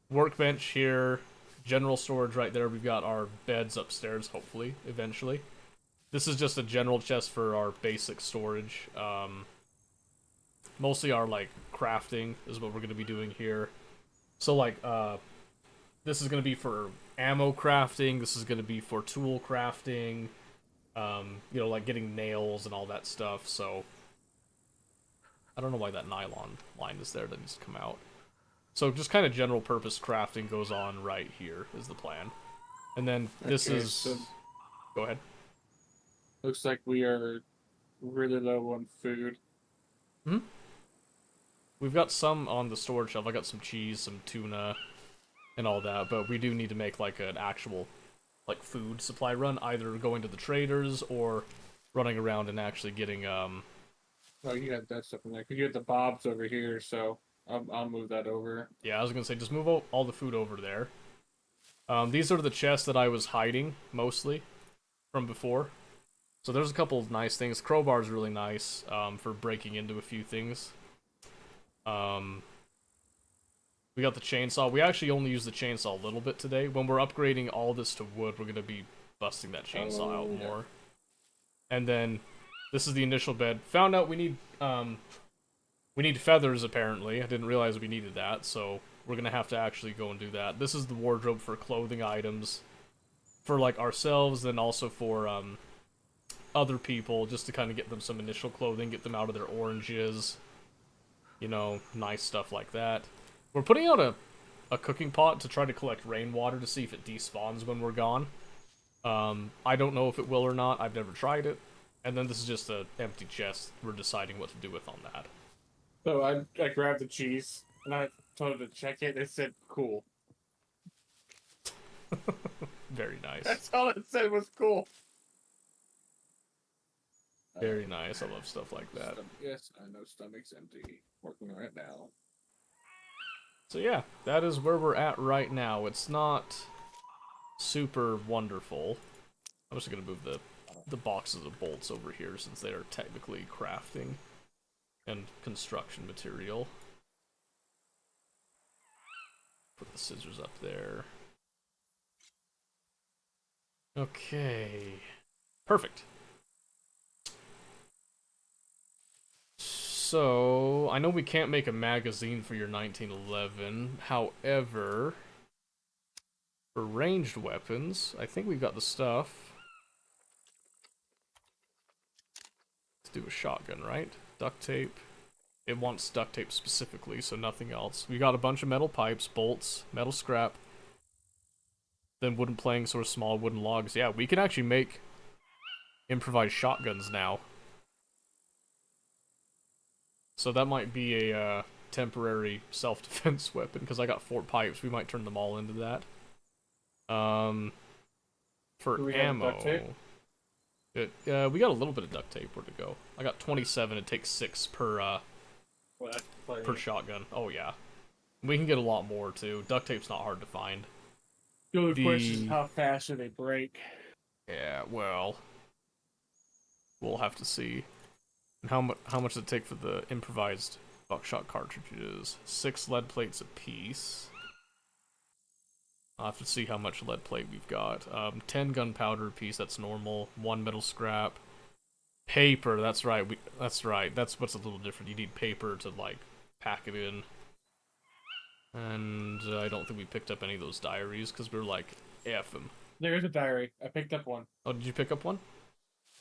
Workbench here. General storage right there. We've got our beds upstairs, hopefully, eventually. This is just a general chest for our basic storage. Mostly our, like, crafting is what we're going to be doing here. So, like, this is going to be for ammo crafting. This is going to be for tool crafting. You know, like getting nails and all that stuff. So, I don't know why that nylon line is there. That needs to come out. So, just kind of general purpose crafting goes on right here is the plan. And then this is... So go ahead. Looks like we are really low on food. Hmm? We've got some on the storage shelf. I got some cheese, some tuna, and all that. But we do need to make, like, an actual, like, food supply run. Either going to the traders or running around and actually getting, Oh, you got that stuff in there. 'Cause you have the bobs over here, so I'll move that over. Yeah, I was gonna say, just move all the food over there. These are the chests that I was hiding, mostly, from before. So there's a couple of nice things. Crowbar's really nice, for breaking into a few things. We got the chainsaw. We actually only used the chainsaw a little bit today. When we're upgrading all this to wood, we're gonna be busting that chainsaw out more. And then, this is the initial bed. Found out we need feathers, apparently. I didn't realize we needed that, so we're gonna have to actually go and do that. This is the wardrobe for clothing items. For, like, ourselves, then also for, other people, just to kind of get them some initial clothing, get them out of their oranges. You know, nice stuff like that. We're putting out a cooking pot to try to collect rainwater to see if it despawns when we're gone. I don't know if it will or not. I've never tried it. And then this is just an empty chest we're deciding what to do with on that. So I grabbed the cheese, and I told them to check it. They said, cool. Very nice. That's all it said was cool. Very nice. I love stuff like that. Yes, I know stomach's empty. Working right now. So yeah, that is where we're at right now. It's not super wonderful. I'm just gonna move the boxes of bolts over here since they are technically crafting and construction material. Put the scissors up there. Okay. Perfect. So, I know we can't make a magazine for your 1911. However, for ranged weapons, I think we've got the stuff. Let's do a shotgun, right? Duct tape. It wants duct tape specifically, so nothing else. We got a bunch of metal pipes, bolts, metal scrap, then wooden planks or small wooden logs. Yeah, we can actually make improvised shotguns now. So that might be a temporary self-defense weapon, because I got 4 pipes. We might turn them all into that. For Do we have ammo, duct tape? we got a little bit of duct tape. Where'd it go? I got 27. It takes 6 per Well, that's plenty. per shotgun. Oh yeah, we can get a lot more too. Duct tape's not hard to find. The only question is how fast do they break? Yeah, well, we'll have to see. And how much does it take for the improvised buckshot cartridges? 6 lead plates apiece. I'll have to see how much lead plate we've got. 10 gunpowder apiece, that's normal. 1 metal scrap. Paper, that's right. That's right. That's what's a little different. You need paper to, like, pack it in. And I don't think we picked up any of those diaries, because we were like, F them. There is a diary. I picked up one. Oh, did you pick up one?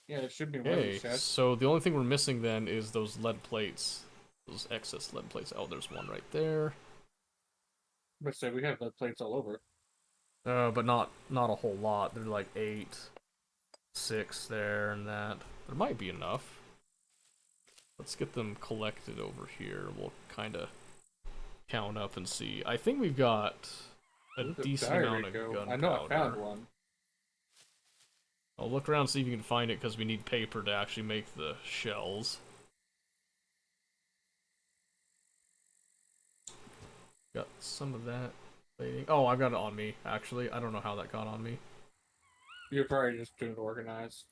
Yeah, it should be one of Okay, these sets. so the only thing we're missing then is those lead plates. Those excess lead plates. Oh, there's one right there. But say we have lead plates all over. But not a whole lot. They're like 8, 6 there and that. There might be enough. Let's get them collected over here. We'll kind of count up and see. I think we've got a decent amount of gunpowder. I know I found one. I'll look around and see if you can find it because we need paper to actually make the shells. Got some of that. Oh, I've got it on me, actually. I don't know how that got on me. You're probably just doing it organized.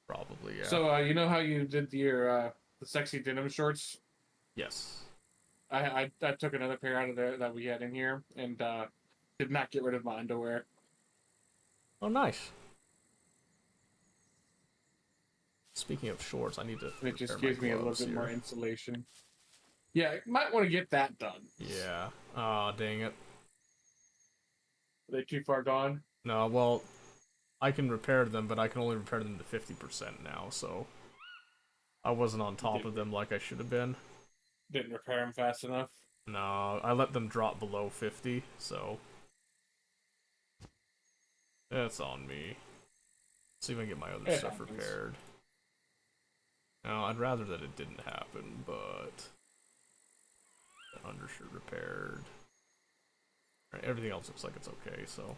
Probably, yeah. So, you know how you did the sexy denim shorts? Yes. I took another pair out of there that we had in here, and did not get rid of my underwear. Oh, nice. Speaking of shorts, I need to. It just gives me a little bit more insulation. Yeah, you might want to get that done. Yeah. Aw, dang it. Are they too far gone? No, well, I can repair them, but I can only repair them to 50% now, so I wasn't on top of them like I should have been. Didn't repair them fast enough? No, I let them drop below 50, so that's on me. Let's see if I can get my other stuff repaired. Now, I'd rather that it didn't happen, but the undershirt repaired. Right, everything else looks like it's okay, so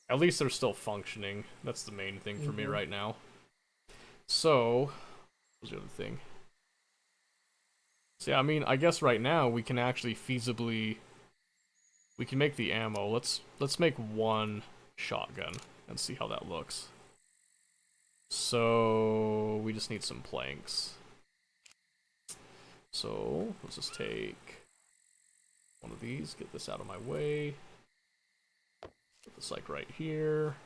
at least they're still functioning. That's the main thing for me right now. So, what was the other thing? So yeah, I mean, I guess right now we can actually feasibly we can make the ammo. Let's make 1 shotgun and see how that looks. So we just need some planks. So let's just take one of these, get this out of my way. Put this like right here.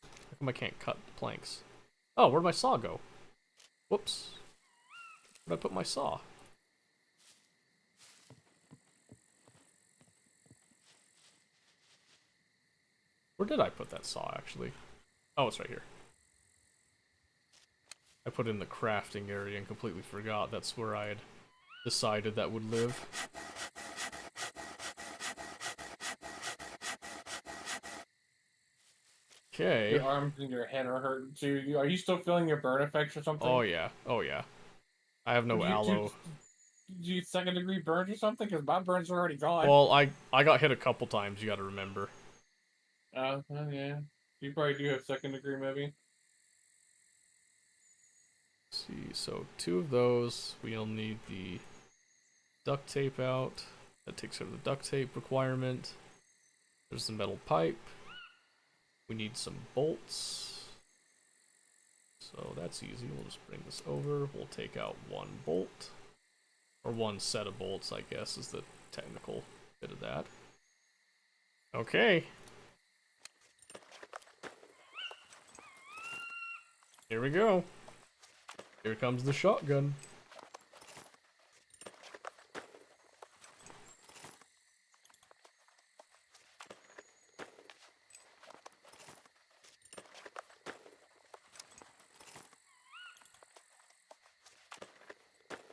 How come I can't cut the planks? Oh, where'd my saw go? Whoops. Where'd I put my saw? Where did I put that saw, actually? Oh, it's right here. I put it in the crafting area and completely forgot that's where I had decided that would live. Okay. Your arms and your head are hurting too. Are you still feeling your burn effects or something? Oh yeah, oh yeah. I have no aloe. Did you 2nd degree burns or something? Because my burns are already gone. Well, I got hit a couple times, you gotta remember. Oh, yeah. You probably do have 2nd degree, maybe. Let's see, so 2 of those. We'll need the duct tape out. That takes care of the duct tape requirement. There's the metal pipe. We need some bolts. So that's easy. We'll just bring this over. We'll take out 1 bolt. Or 1 set of bolts, I guess, is the technical bit of that. Okay. Here we go. Here comes the shotgun.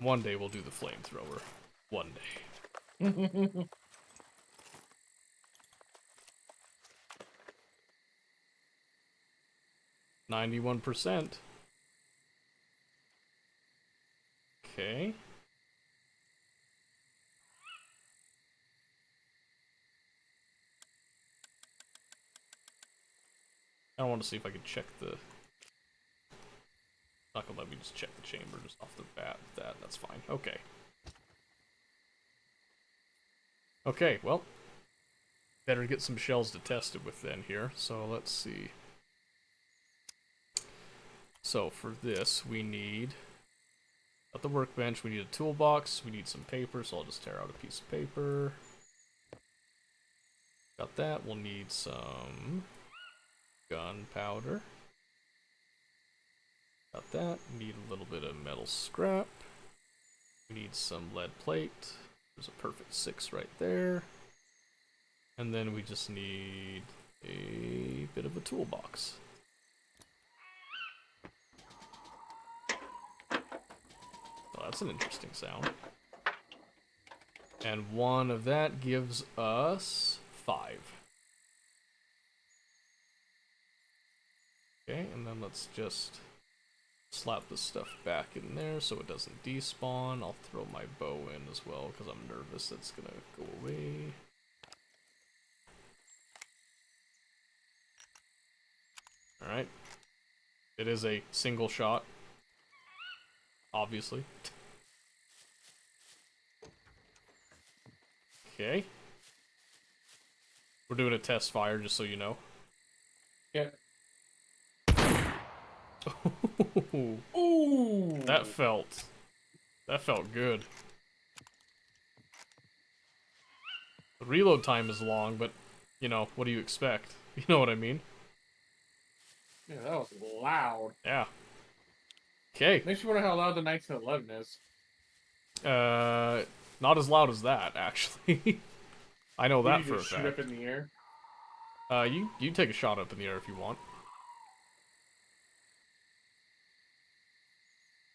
One day we'll do the flamethrower. One day. 91%. Okay. of want to see if I could check the... Not gonna let me just check the chamber just off the bat with that. That's fine. Okay. Okay, well. Better get some shells to test it with then here. So let's see. So for this, we need... At the workbench, we need a toolbox. We need some paper, so I'll just tear out a piece of paper. Got that. We'll need some gunpowder. Got that. Need a little bit of metal scrap. We need some lead plate. There's a perfect 6 right there. And then we just need a bit of a toolbox. Oh, that's an interesting sound. And one of that gives us 5. Okay, and then let's just slap this stuff back in there so it doesn't despawn. I'll throw my bow in as well because I'm nervous it's gonna go away. Alright. It is a single shot. Obviously. Okay. We're doing a test fire, just so you know. Yeah. Ooh. That felt good. The reload time is long, but, you know, what do you expect? You know what I mean? Yeah, that was loud. Yeah. Okay. Makes you wonder how loud the 1911 is. Not as loud as that, actually. I know that for a fact. Shoot up in the air? You take a shot up in the air if you want.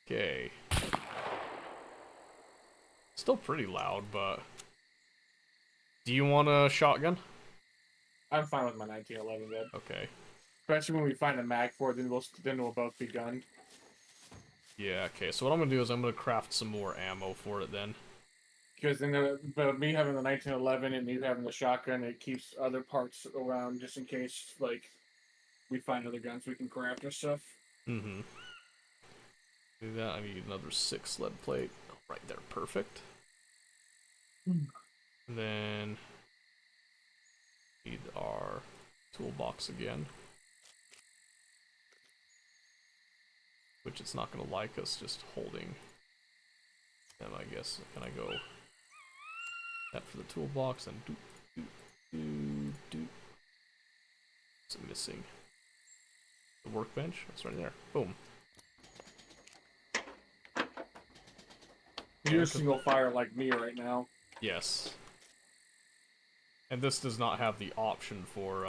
Okay. Still pretty loud, but... Do you want a shotgun? I'm fine with my 1911 gun. Okay. Especially when we find a mag for it, then we'll both be gunned. Yeah, okay. So what I'm gonna do is I'm gonna craft some more ammo for it then. Because then, but me having the 1911 and you having the shotgun, it keeps other parts around just in case, like, we find other guns we can craft or stuff. Mm-hmm. Do that. I need another 6 lead plate. Right there, perfect. And then need our toolbox again. Which it's not gonna like us just holding them, I guess. Can I go that for the toolbox and do. What's it missing? The workbench? That's right there. Boom. You're single fire like me right now. Yes. And this does not have the option for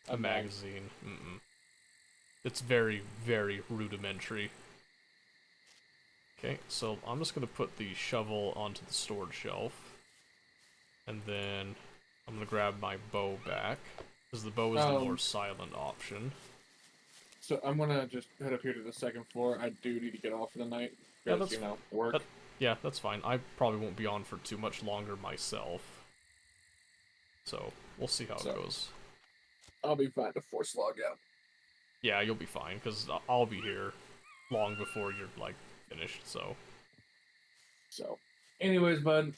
a magazine. It's very, very rudimentary. Okay, so I'm just gonna put the shovel onto the storage shelf. And then I'm gonna grab my bow back. Because the bow is the more silent option. So I'm gonna just head up here to the second floor. I do need to get off for the night. Yeah, Because, that's, work. yeah, that's fine. I probably won't be on for too much longer myself. So, we'll see how it goes. I'll be fine to force log out. Yeah, you'll be fine, because I'll be here long before you're, like, finished, so. Anyways, bud.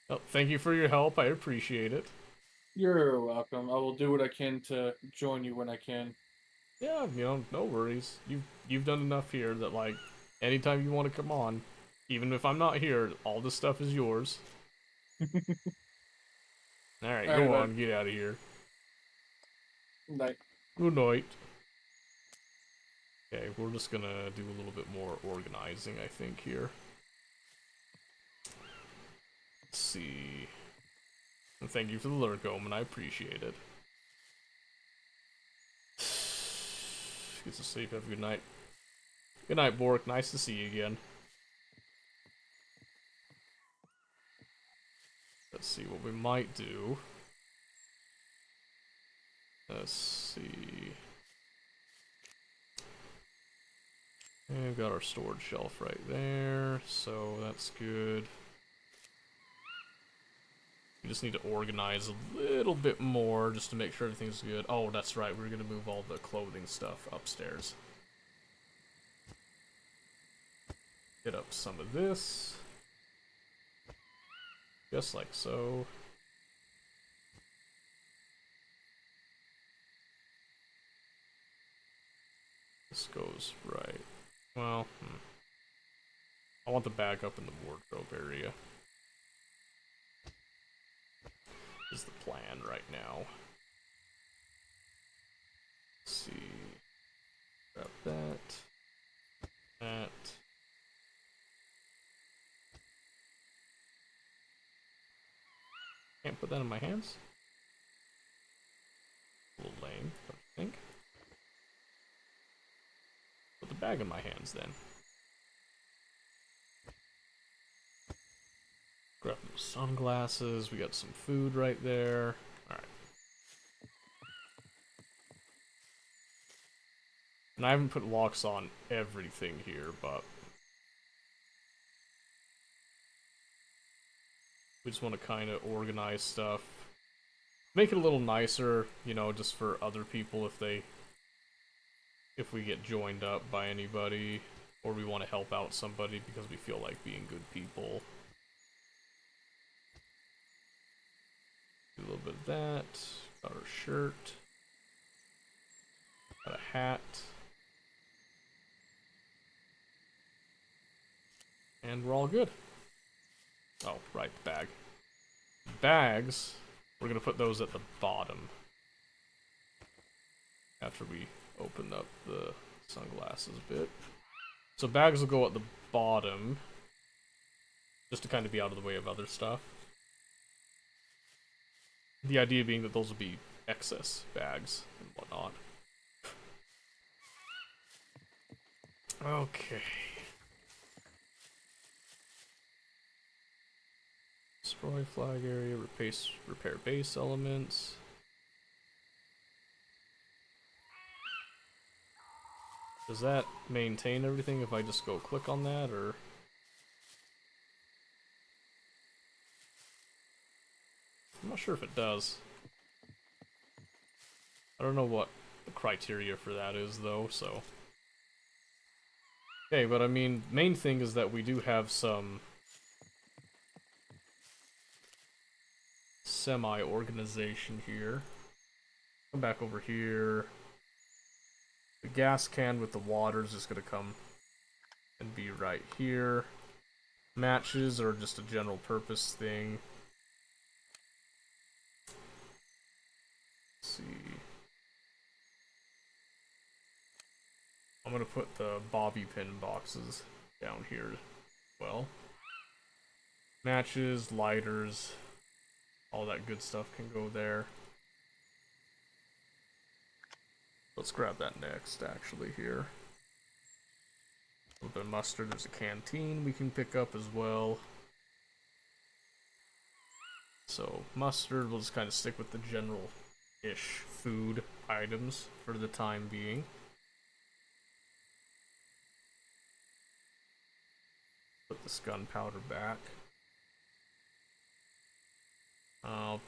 Oh, thank you for your help. I appreciate it. You're welcome. I will do what I can to join you when I can. Yeah, you know, no worries. You've done enough here that, like, anytime you want to come on, even if I'm not here, all this stuff is yours. Alright, go on, get out of here. Night. Good night. Okay, we're just gonna do a little bit more organizing, I think, here. Let's see. And thank you for the lurk, Omen, I appreciate it. Get to sleep, have a good night. Good night, Bork, nice to see you again. Let's see what we might do. Let's see. And we've got our storage shelf right there, so that's good. just need to organize a little bit more just to make sure everything's good. Oh, that's right. We're gonna move all the clothing stuff upstairs. Get up some of this. Just like so. This goes right. Well, I want the bag up in the wardrobe area. Is the plan right now. Let's see. Grab that. That. Can't put that in my hands. A little lame, don't you think? Put the bag in my hands then. Grab some sunglasses. We got some food right there. Alright. And I haven't put locks on everything here, but we just want to kind of organize stuff. Make it a little nicer, you know, just for other people if we get joined up by anybody, or we want to help out somebody because we feel like being good people. Do a little bit of that. Got our shirt. Got a hat. And we're all good. Oh, right, the bag. Bags, we're gonna put those at the bottom. After we open up the sunglasses bit. So bags will go at the bottom. Just to kind of be out of the way of other stuff. The idea being that those will be excess bags and whatnot. Okay. Destroy flag area, repair base elements. Does that maintain everything if I just go click on that, or? I'm not sure if it does. I don't know what the criteria for that is, though, so. Okay, but I mean, main thing is that we do have some semi-organization here. Come back over here. The gas can with the water is just going to come and be right here. Matches are just a general purpose thing. Let's see. I'm going to put the bobby pin boxes down here as well. Matches, lighters, all that good stuff can go there. Let's grab that next, actually, here. A little bit of mustard. There's a canteen we can pick up as well. So, mustard, we'll just kind of stick with the general-ish food items for the time being. Put this gunpowder back. I'll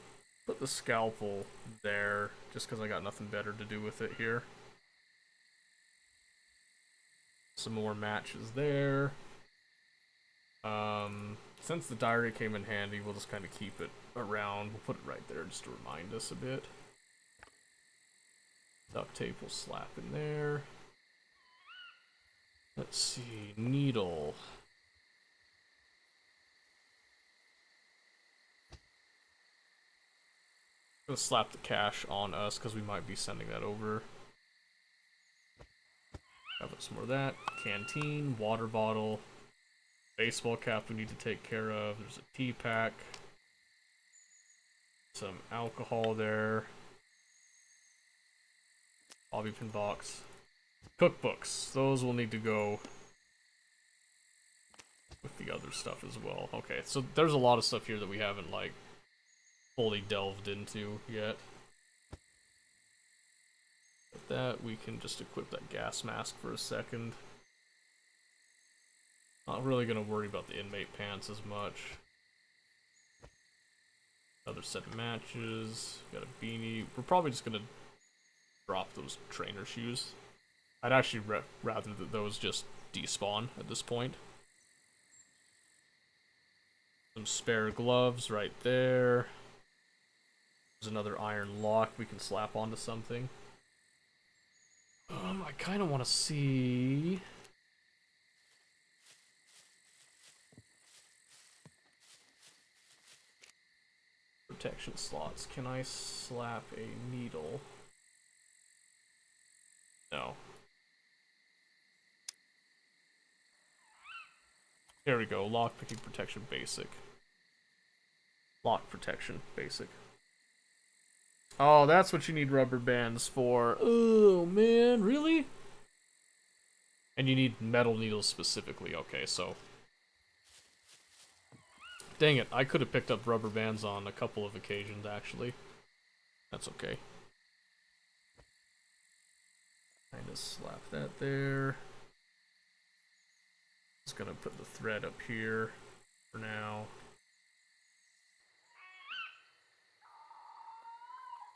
put the scalpel there, just because I got nothing better to do with it here. Some more matches there. Since the diary came in handy, we'll just kind of keep it around. We'll put it right there just to remind us a bit. Duct tape will slap in there. Let's see, needle. I'm gonna slap the cash on us because we might be sending that over. Have some more of that. Canteen, water bottle, baseball cap we need to take care of. There's a tea pack, some alcohol there, bobby pin box, cookbooks. Those will need to go with the other stuff as well. Okay, so there's a lot of stuff here that we haven't like fully delved into yet. With that, we can just equip that gas mask for a second. Not really gonna worry about the inmate pants as much. Another set of matches. Got a beanie. We're probably just gonna drop those trainer shoes. I'd actually rather that those just despawn at this point. Some spare gloves right there. There's another iron lock we can slap onto something. I kind of want to see... protection slots. Can I slap a needle? No. There we go. Lockpicking protection basic. Lock protection basic. Oh, that's what you need rubber bands for. Oh, man, really? And you need metal needles specifically. Okay, so... Dang it, I could have picked up rubber bands on a couple of occasions, actually. That's okay. Kind of slap that there. Just gonna put the thread up here for now.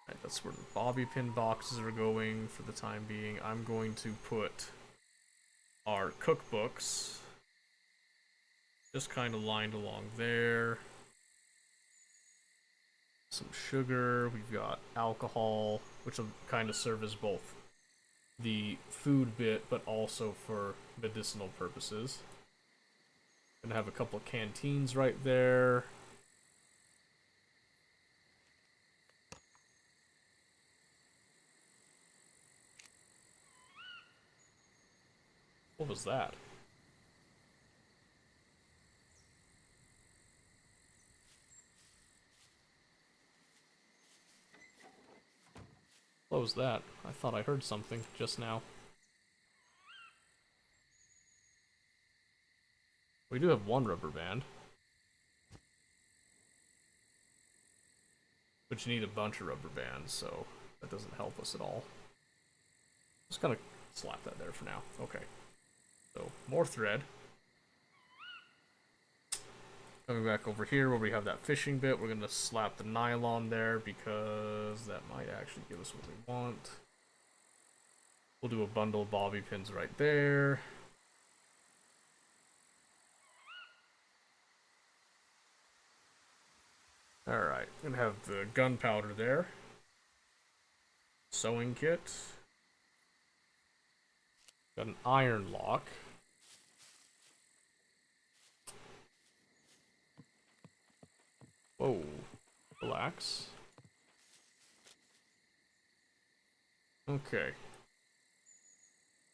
Right, that's where the bobby pin boxes are going for the time being. I'm going to put our cookbooks just kind of lined along there. Some sugar. We've got alcohol, which will kind of serve as both the food bit, but also for medicinal purposes. Gonna have a couple of canteens right there. What was that? What was that? I thought I heard something just now. We do have one rubber band. But you need a bunch of rubber bands, so that doesn't help us at all. Just gonna slap that there for now. Okay. So, more thread. Coming back over here where we have that fishing bit, we're going to slap the nylon there because that might actually give us what we want. We'll do a bundle of bobby pins right there. Alright, going to have the gunpowder there. Sewing kit. Got an iron lock. Whoa. Relax. Okay.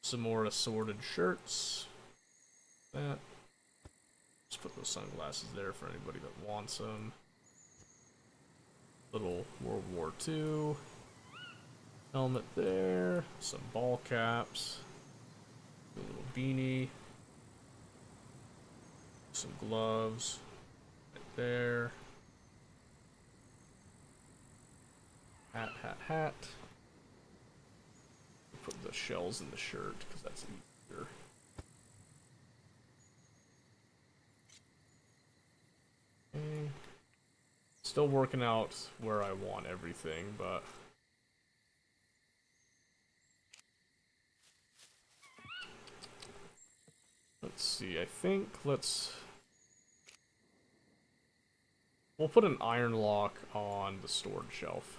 Some more assorted shirts. That. Just put those sunglasses there for anybody that wants them. Little World War II. Helmet there. Some ball caps. A little beanie. Some gloves. Right there. Hat, hat, hat. Put the shells in the shirt because that's easier. Okay. Still working out where I want everything, but let's see. I think we'll put an iron lock on the storage shelf.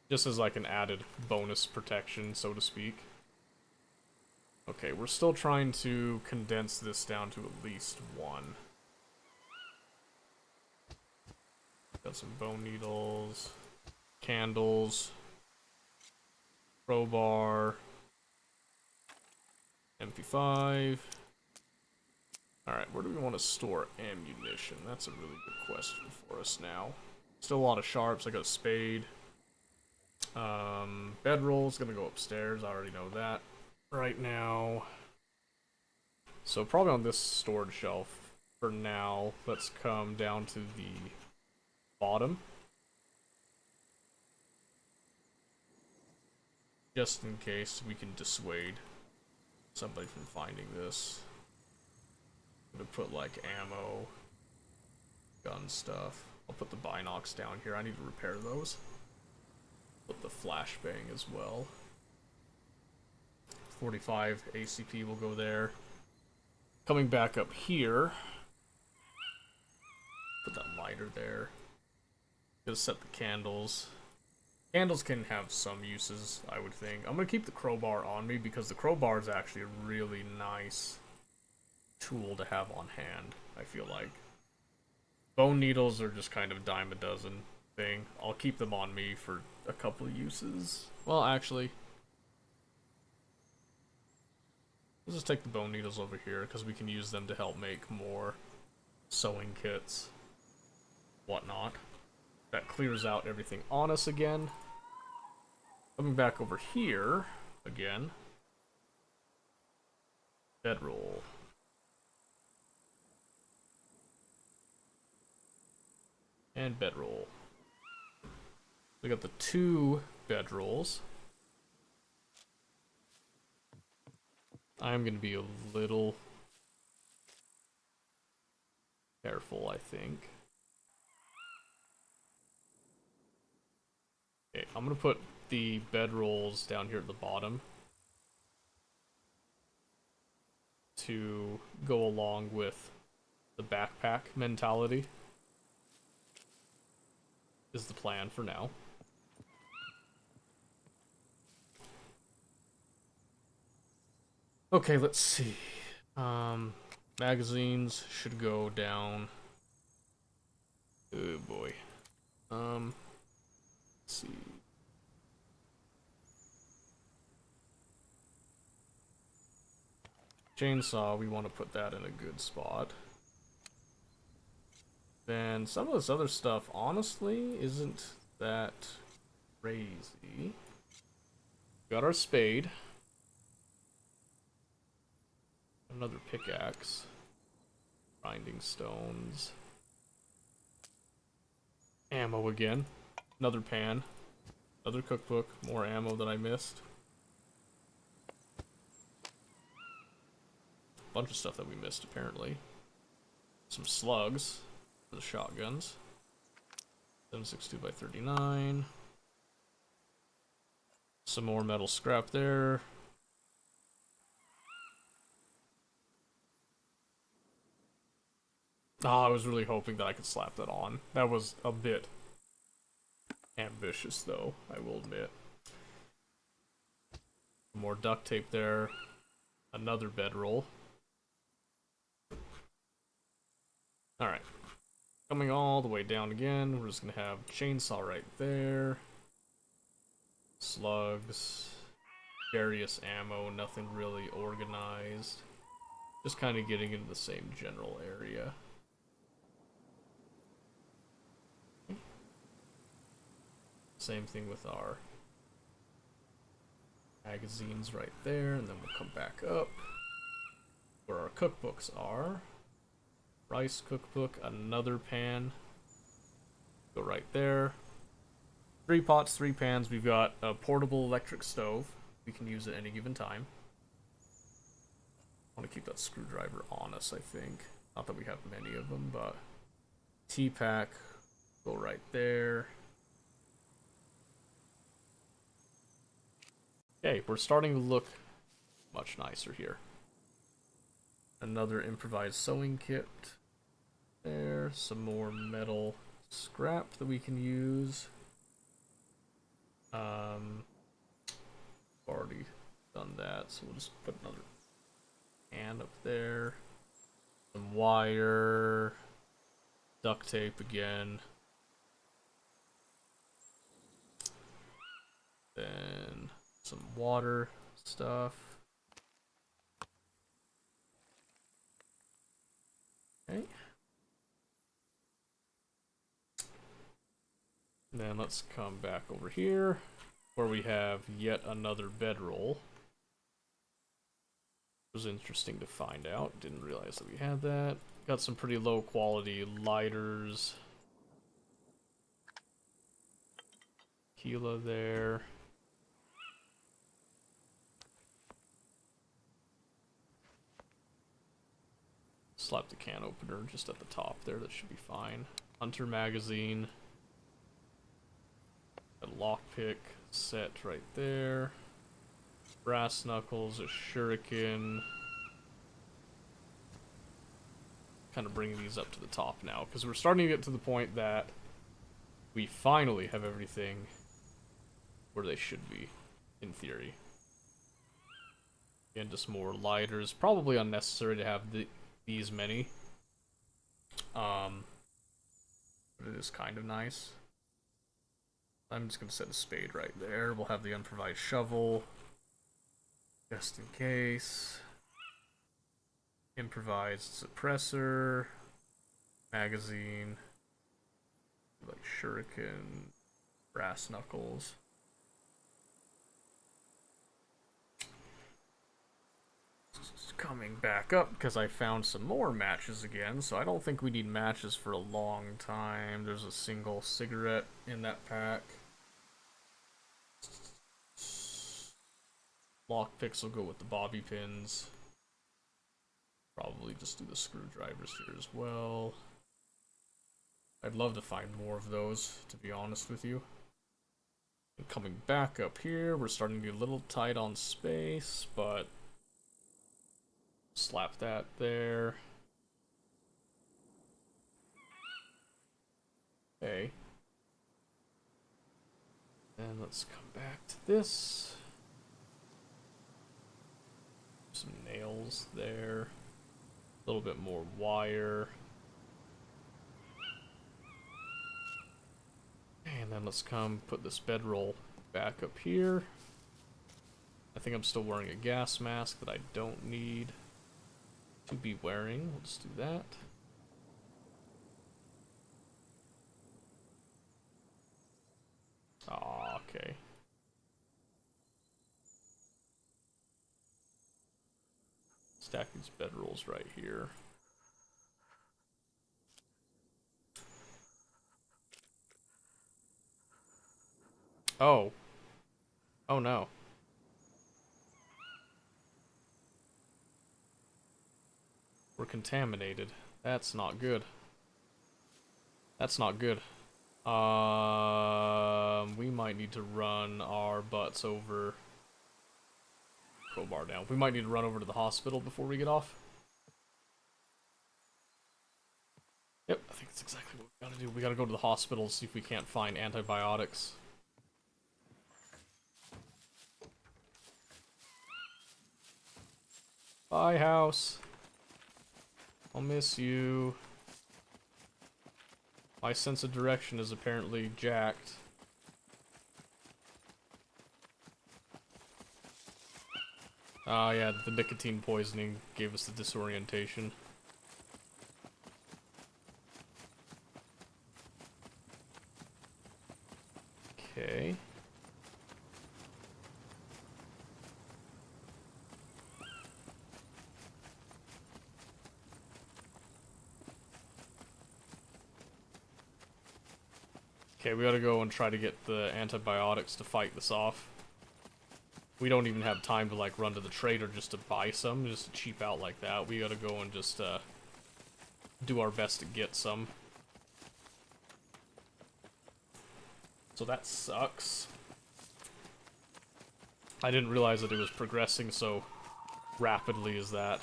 Just as like an added bonus protection, so to speak. Okay, we're still trying to condense this down to at least one. Got some bone needles, candles, crowbar, MP5. Alright, where do we want to store ammunition? That's a really good question for us now. Still a lot of sharps. I got a spade. Bedroll's gonna go upstairs. I already know that right now. So probably on this storage shelf for now. Let's come down to the bottom. Just in case we can dissuade somebody from finding this. I'm gonna put like ammo, gun stuff. I'll put the binocs down here. I need to repair those. Put the flashbang as well. 45 ACP will go there. Coming back up here. Put that lighter there. Gonna set the candles. Candles can have some uses, I would think. I'm gonna keep the crowbar on me because the crowbar is actually a really nice tool to have on hand, I feel like. Bone needles are just kind of dime a dozen thing. I'll keep them on me for a couple of uses. Well, actually, let's just take the bone needles over here because we can use them to help make more sewing kits, whatnot. That clears out everything on us again. Coming back over here again. Bedroll. And bedroll. We got the 2 bedrolls. I'm gonna be a little careful, I think. Okay, I'm gonna put the bedrolls down here at the bottom to go along with the backpack mentality. Is the plan for now. Okay, let's see. Magazines should go down. Oh boy. Let's see. Chainsaw, we want to put that in a good spot. Then some of this other stuff, honestly, isn't that crazy. Got our spade. Another pickaxe. Grinding stones. Ammo again. Another pan. Another cookbook. More ammo that I missed. Bunch of stuff that we missed, apparently. Some slugs. For the shotguns. 7.62x39. Some more metal scrap there. Oh, I was really hoping that I could slap that on. That was a bit ambitious, though, I will admit. More duct tape there. Another bedroll. Alright. Coming all the way down again, we're just gonna have chainsaw right there. Slugs. Various ammo, nothing really organized. Just kind of getting into the same general area. Same thing with our magazines right there, and then we'll come back up where our cookbooks are. Rice cookbook, another pan. Go right there. 3 pots, 3 pans. We've got a portable electric stove. We can use at any given time. I want to keep that screwdriver on us, I think. Not that we have many of them, but tea pack. Go right there. Okay, we're starting to look much nicer here. Another improvised sewing kit. There, some more metal scrap that we can use. Already done that, so we'll just put another hand up there. Some wire, duct tape again. Then some water stuff. Okay. Then let's come back over here where we have yet another bedroll. It was interesting to find out. Didn't realize that we had that. Got some pretty low quality lighters. Tequila there. Slap the can opener just at the top there. That should be fine. Hunter magazine. A lockpick set right there. Brass knuckles, a shuriken. Kind of bringing these up to the top now, because we're starting to get to the point that we finally have everything where they should be, in theory. And just more lighters. Probably unnecessary to have these many. But it is kind of nice. I'm just going to set a spade right there. We'll have the improvised shovel. Just in case. Improvised suppressor. Magazine. Like shuriken. Brass knuckles. Coming back up because I found some more matches again, so I don't think we need matches for a long time. There's a single cigarette in that pack. Lockpicks will go with the bobby pins. Probably just do the screwdrivers here as well. I'd love to find more of those, to be honest with you. And coming back up here, we're starting to get a little tight on space, but slap that there. Okay. And let's come back to this. Some nails there. A little bit more wire. And then let's come put this bedroll back up here. I think I'm still wearing a gas mask that I don't need to be wearing. Let's do that. Ah, okay. Stack these bedrolls right here. Oh. Oh no. We're contaminated. That's not good. That's not good. We might need to run our butts over. Crowbar down. We might need to run over to the hospital before we get off. Yep, I think that's exactly what we gotta do. We gotta go to the hospital, see if we can't find antibiotics. Bye, house. I'll miss you. My sense of direction is apparently jacked. Ah, yeah, the nicotine poisoning gave us the disorientation. Okay. Okay, we gotta go and try to get the antibiotics to fight this off. We don't even have time to like run to the trader just to buy some, just to cheap out like that. We gotta go and just do our best to get some. So that sucks. I didn't realize that it was progressing so rapidly as that.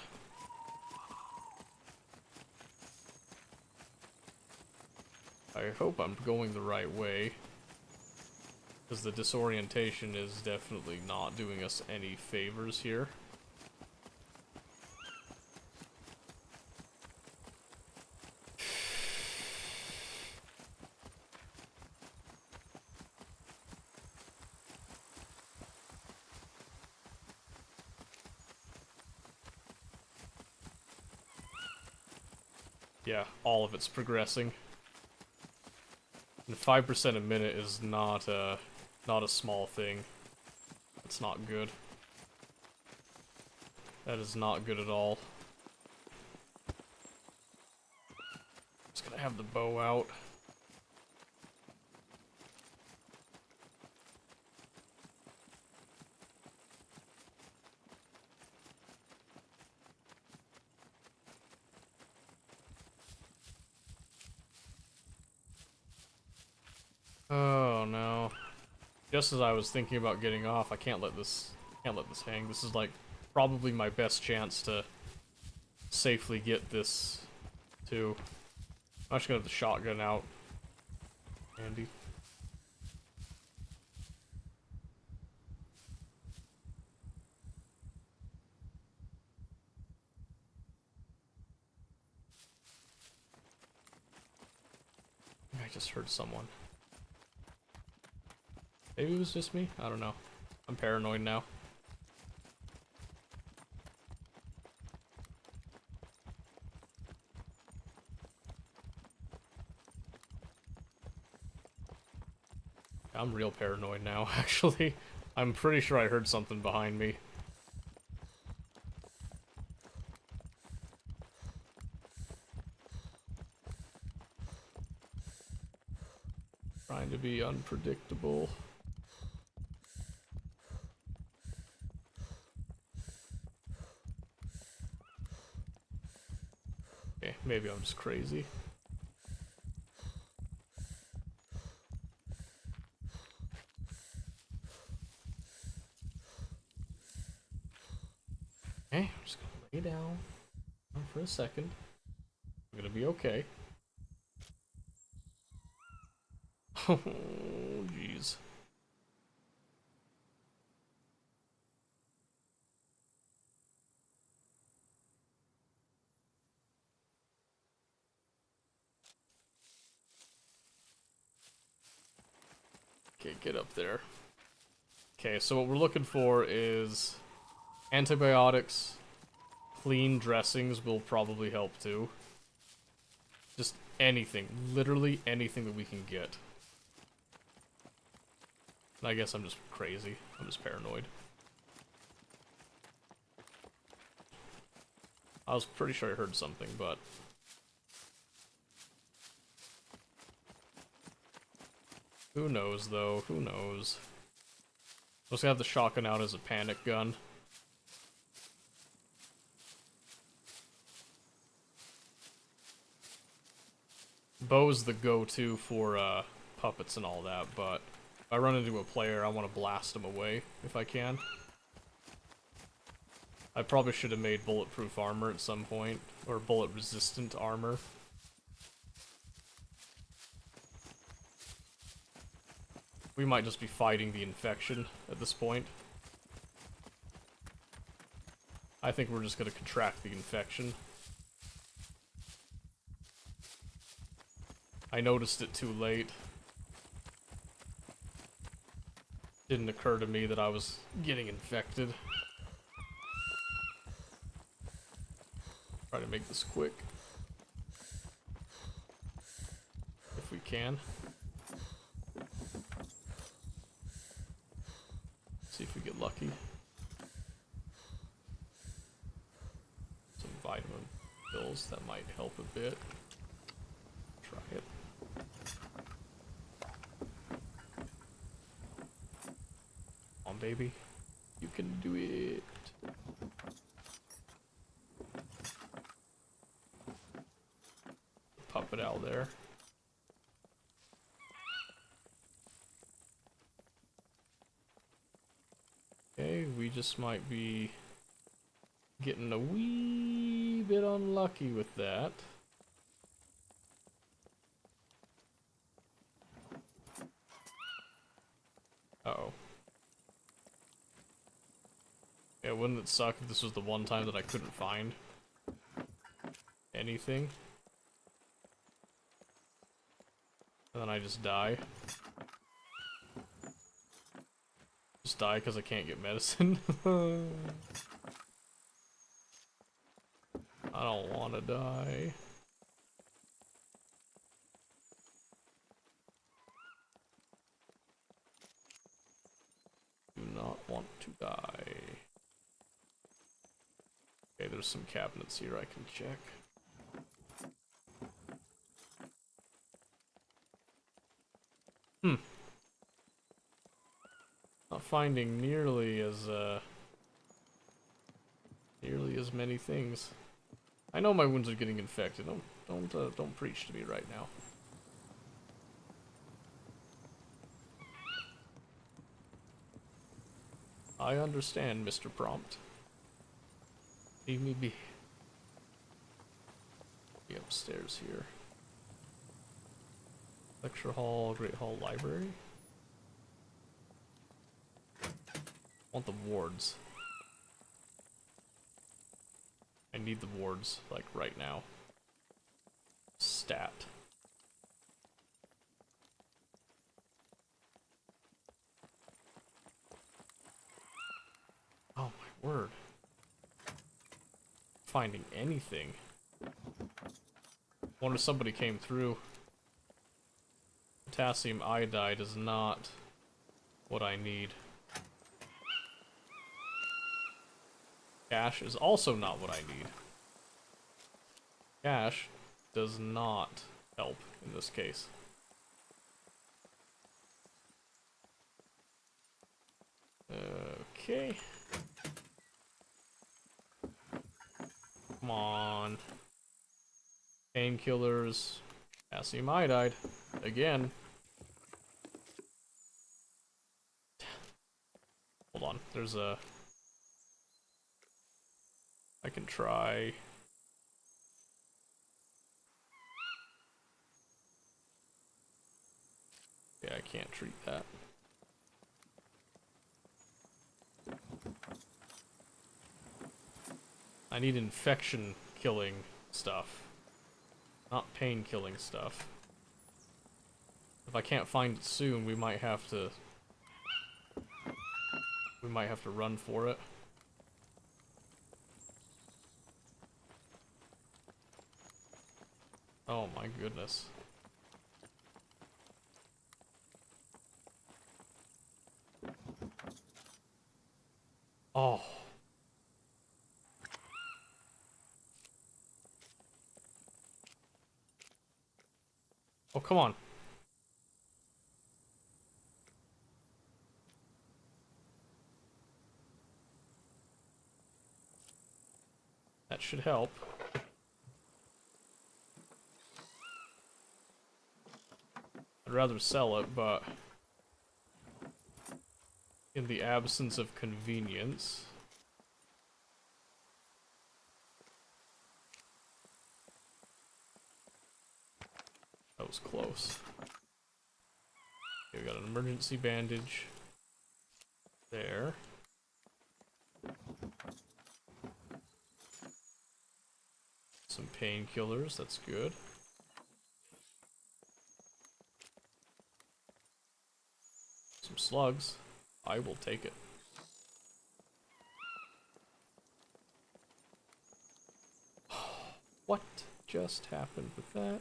I hope I'm going the right way, because the disorientation is definitely not doing us any favors here. Yeah, all of it's progressing. And 5% a minute is not a small thing. That's not good. That is not good at all. Just gonna have the bow out. Oh no. Just as I was thinking about getting off, I can't let this hang. This is like probably my best chance to safely get this too. I'm just gonna have the shotgun out. Handy. I just heard someone. Maybe it was just me? I don't know. I'm paranoid now. I'm real paranoid now, actually. I'm pretty sure I heard something behind me. Trying to be unpredictable. Okay, maybe I'm just crazy. Okay, I'm just gonna lay down for a second. I'm gonna be okay. Oh, jeez. Okay, get up there. Okay, so what we're looking for is antibiotics. Clean dressings will probably help too. Just anything. Literally anything that we can get. I guess I'm just crazy. I'm just paranoid. I was pretty sure I heard something, but... who knows, though? Who knows? Let's have the shotgun out as a panic gun. Bow's the go-to for, puppets and all that, but... if I run into a player, I want to blast him away, if I can. I probably should have made bulletproof armor at some point, or bullet-resistant armor. We might just be fighting the infection at this point. I think we're just going to contract the infection. I noticed it too late. Didn't occur to me that I was getting infected. Try to make this quick. If we can. See if we get lucky. Some vitamin pills, that might help a bit. Try it. Come on, baby. You can do it. Puppet out there. Okay, we just might be getting a wee bit unlucky with that. Uh-oh. Yeah, wouldn't it suck if this was the one time that I couldn't find anything? And then I just die. Just die because I can't get medicine. I don't want to die. Do not want to die. Okay, there's some cabinets here I can check. Not finding nearly as many things. I know my wounds are getting infected. Don't preach to me right now. I understand, Mr. Prompt. Leave me be. Be upstairs here. Lecture hall, Great Hall, library. Want the wards. I need the wards, like, right now. Stat. Oh my word. Finding anything. Wonder if somebody came through. Potassium iodide is not what I need. Cash is also not what I need. Cash does not help in this case. Okay. Come on. Painkillers. Potassium iodide. Again. Hold on. There's a... I can try... Yeah, I can't treat that. I need infection killing stuff, not pain killing stuff. If I can't find it soon, we might have to run for it. Oh my goodness. Oh. Oh, come on. That should help. I'd rather sell it, but in the absence of convenience. That was close. Okay, we got an emergency bandage. There. Some painkillers, that's good. Some slugs. I will take it. What just happened with that?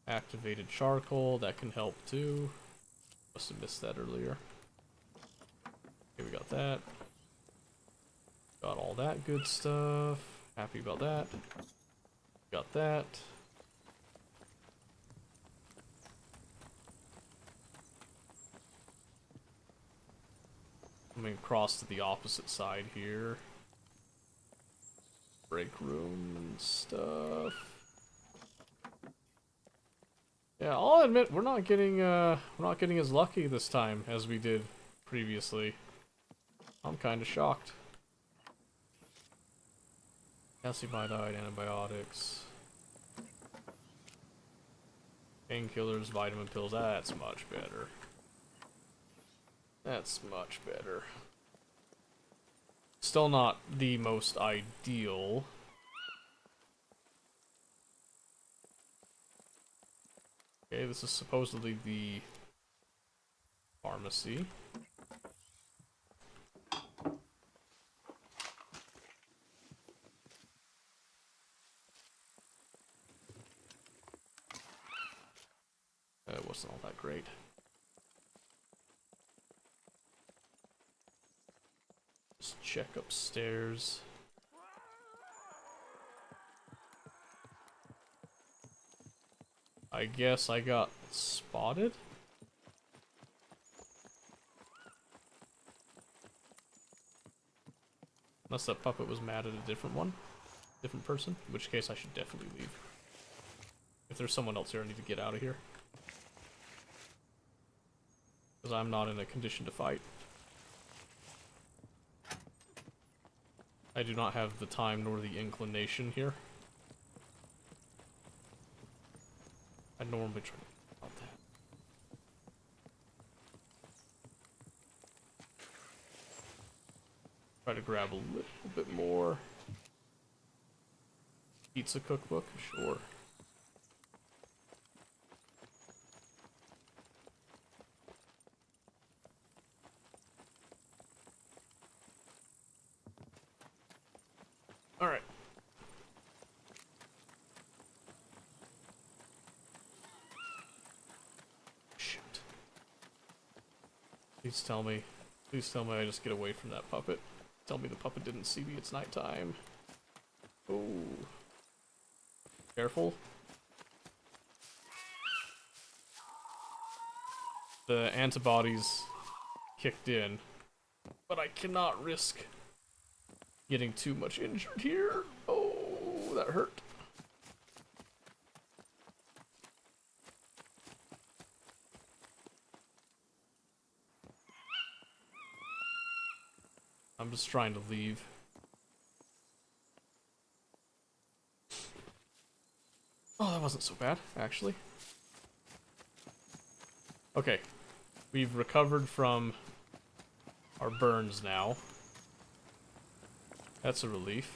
Activated charcoal, that can help too. Must have missed that earlier. Okay, we got that. Got all that good stuff. Happy about that. Got that. Coming across to the opposite side here. Break room stuff. Yeah, I'll admit we're not getting as lucky this time as we did previously. I'm kind of shocked. Potassium iodide, antibiotics, painkillers, vitamin pills. That's much better. That's much better. Still not the most ideal. Okay, this is supposedly the pharmacy. It wasn't all that great. Just check upstairs. I guess I got spotted? Unless that puppet was mad at a different one. Different person. In which case I should definitely leave. If there's someone else here, I need to get out of here. Because because I'm not in a condition to fight. I do not have the time nor the inclination here. I normally try to think about that. Try to grab a little bit more. Pizza cookbook, sure. All right. Shoot. Please tell me I just get away from that puppet. Tell me the puppet didn't see me, it's nighttime. Oh. Careful. The antibodies kicked in, but I cannot risk getting too much injured here. Oh, that hurt. I'm just trying to leave. Oh, that wasn't so bad, actually. Okay. We've recovered from our burns now. That's a relief.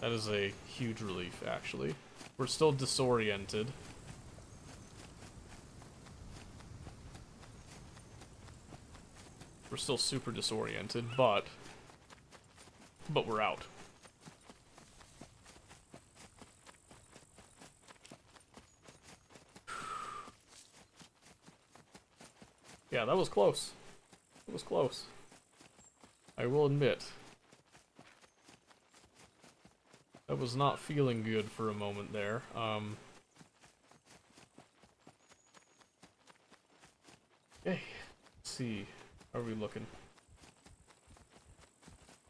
That is a huge relief, actually. We're still disoriented. We're still super disoriented, but we're out. Yeah, that was close. It was close. I will admit. That was not feeling good for a moment there. Okay. Let's see. How are we looking?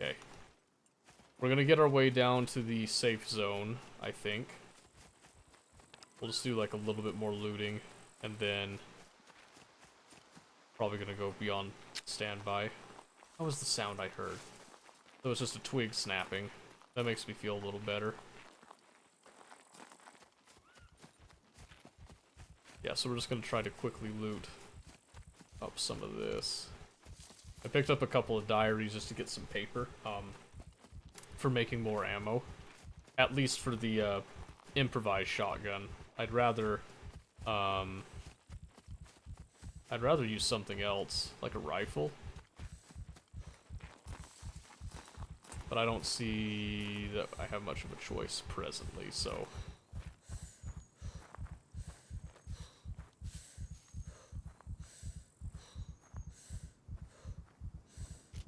Okay. We're gonna get our way down to the safe zone, I think. We'll just do like a little bit more looting, and then probably gonna go beyond standby. What was the sound I heard? That was just a twig snapping. That makes me feel a little better. Yeah, so we're just gonna try to quickly loot up some of this. I picked up a couple of diaries just to get some paper, for making more ammo. At least for the, improvised shotgun. I'd rather use something else, like a rifle. But I don't see that I have much of a choice presently, so...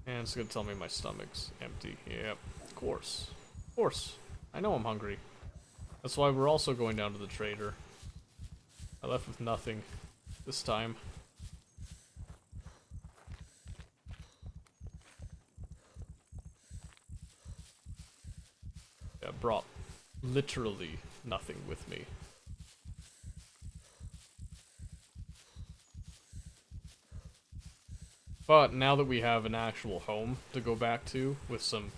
And it's gonna tell me my stomach's empty. Yep, of course. Of course. I know I'm hungry. That's why we're also going down to the trader. I left with nothing this time. I brought literally nothing with me. But now that we have an actual home to go back to, with some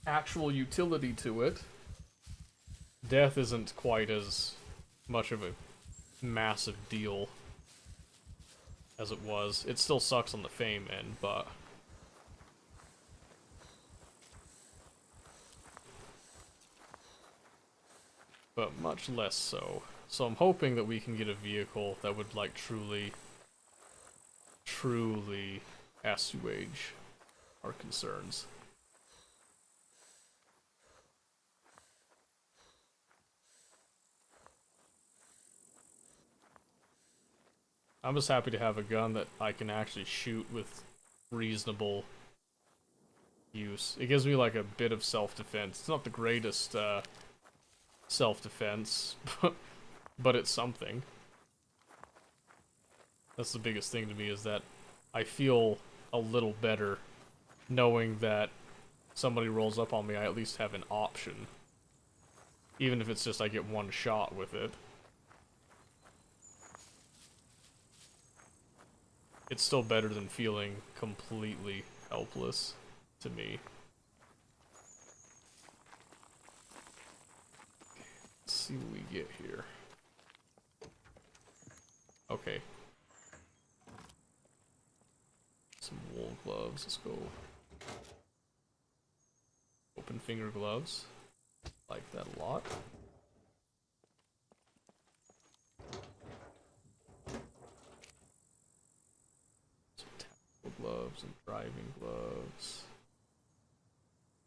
actual utility to it, death isn't quite as much of a massive deal as it was. It still sucks on the fame end, but... much less so. So I'm hoping that we can get a vehicle that would, like, truly assuage our concerns. I'm just happy to have a gun that I can actually shoot with reasonable use. It gives me like a bit of self-defense. It's not the greatest self-defense, but it's something. That's the biggest thing to me, is that I feel a little better knowing that somebody rolls up on me, I at least have an option. Even if it's just I get one shot with it. it's still better than feeling completely helpless to me. Let's see what we get here. Okay. Some wool gloves. Let's go. Open finger gloves. Like that a lot. Some tactical gloves and driving gloves.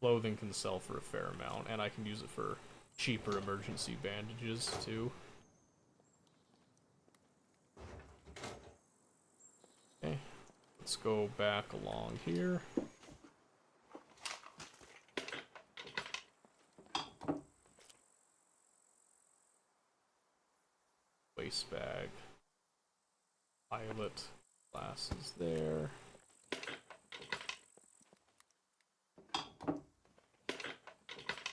Clothing can sell for a fair amount, and I can use it for cheaper emergency bandages too. Okay, let's go back along here. Waste bag. Pilot glasses there.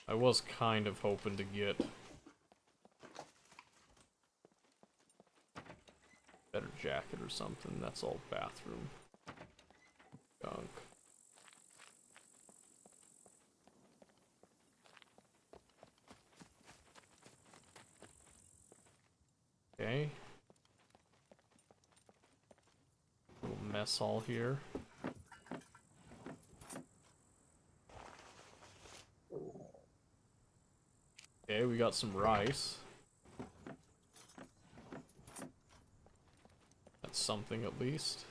I was kind of hoping to get better jacket or something. That's all bathroom junk. Okay. Little mess hall here. Okay, we got some rice. That's something at least.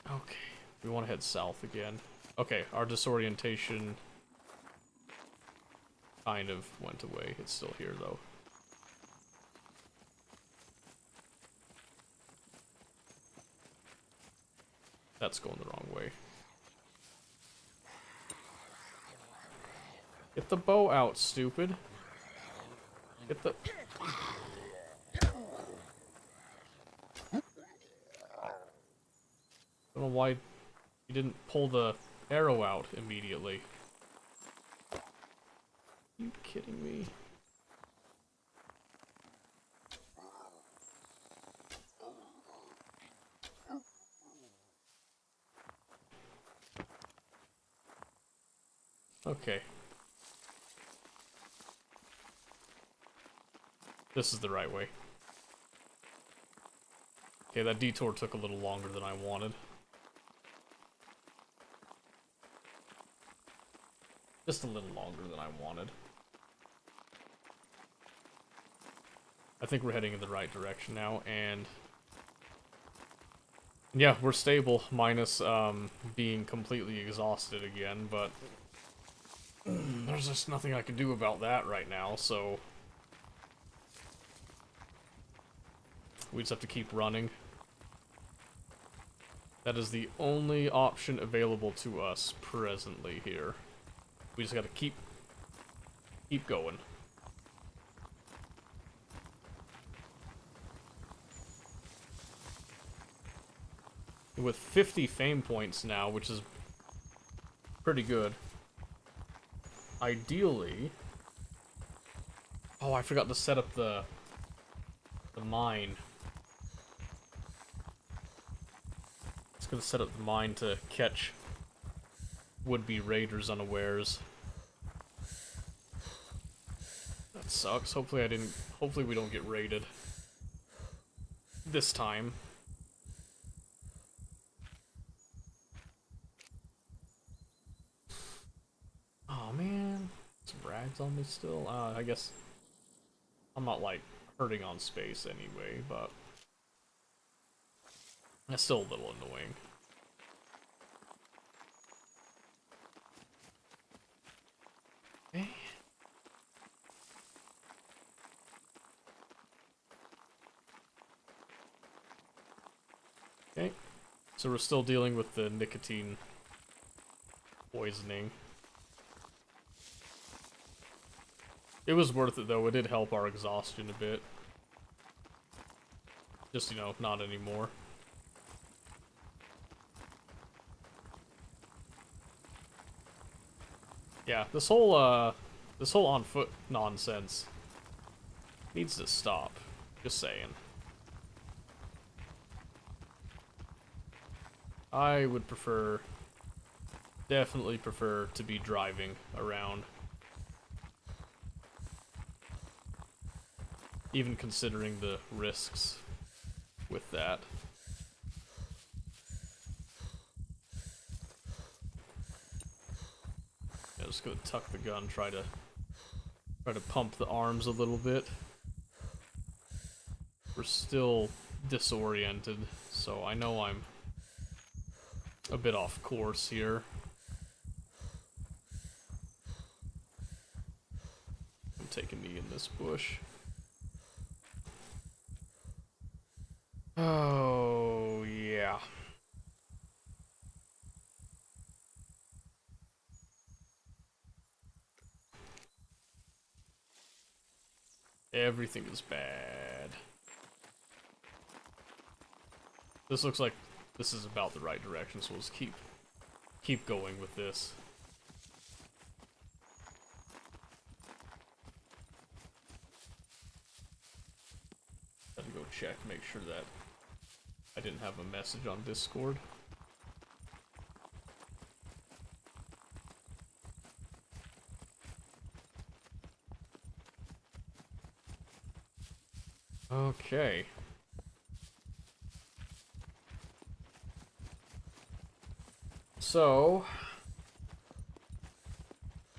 Okay, we want to head south again. Okay, our disorientation kind of went away. It's still here though. That's going the wrong way. Get the bow out, stupid. Get the... I don't know why you didn't pull the arrow out immediately. Are you kidding me? Okay. This is the right way. Okay, that detour took a little longer than I wanted. Just a little longer than I wanted. I think we're heading in the right direction now, and... yeah, we're stable, minus being completely exhausted again, but... there's just nothing I can do about that right now, so... we just have to keep running. That is the only option available to us presently here. We just gotta keep going. With 50 fame points now, which is pretty good. Ideally... oh, I forgot to set up the mine. It's gonna set up the mine to catch would-be raiders unawares. That sucks. Hopefully we don't get raided this time. Oh man, some rags on me still. I guess I'm not like hurting on space anyway, but that's still a little annoying. Okay. Okay, so we're still dealing with the nicotine poisoning. It was worth it though, it did help our exhaustion a bit. Just, you know, not anymore. Yeah, this whole on foot nonsense Needs to stop. Just saying. I would prefer, definitely prefer to be driving around. Even considering the risks with that. Yeah, just gonna tuck the gun, try to pump the arms a little bit. We're still disoriented, so I know I'm a bit off course here. I'm taking me in this bush. Oh, yeah. Everything is bad. This looks like this is about the right direction, so let's keep going with this. Gotta go check, make sure that I didn't have a message on Discord. Okay. So,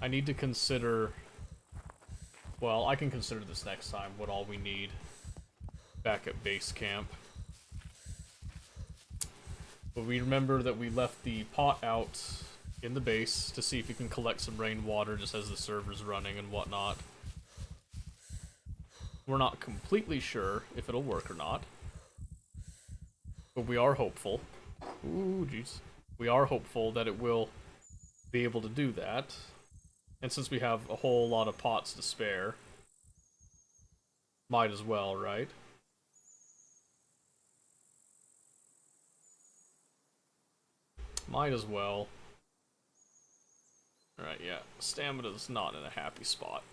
I need to consider, well, I can consider this next time what all we need back at base camp. But we remember that we left the pot out in the base to see if we can collect some rainwater just as the server's running and whatnot. We're not completely sure if it'll work or not, but we are hopeful. Ooh, jeez. We are hopeful that it will be able to do that. And since we have a whole lot of pots to spare, might as well, right? Might as well. Alright, yeah. Stamina's not in a happy spot.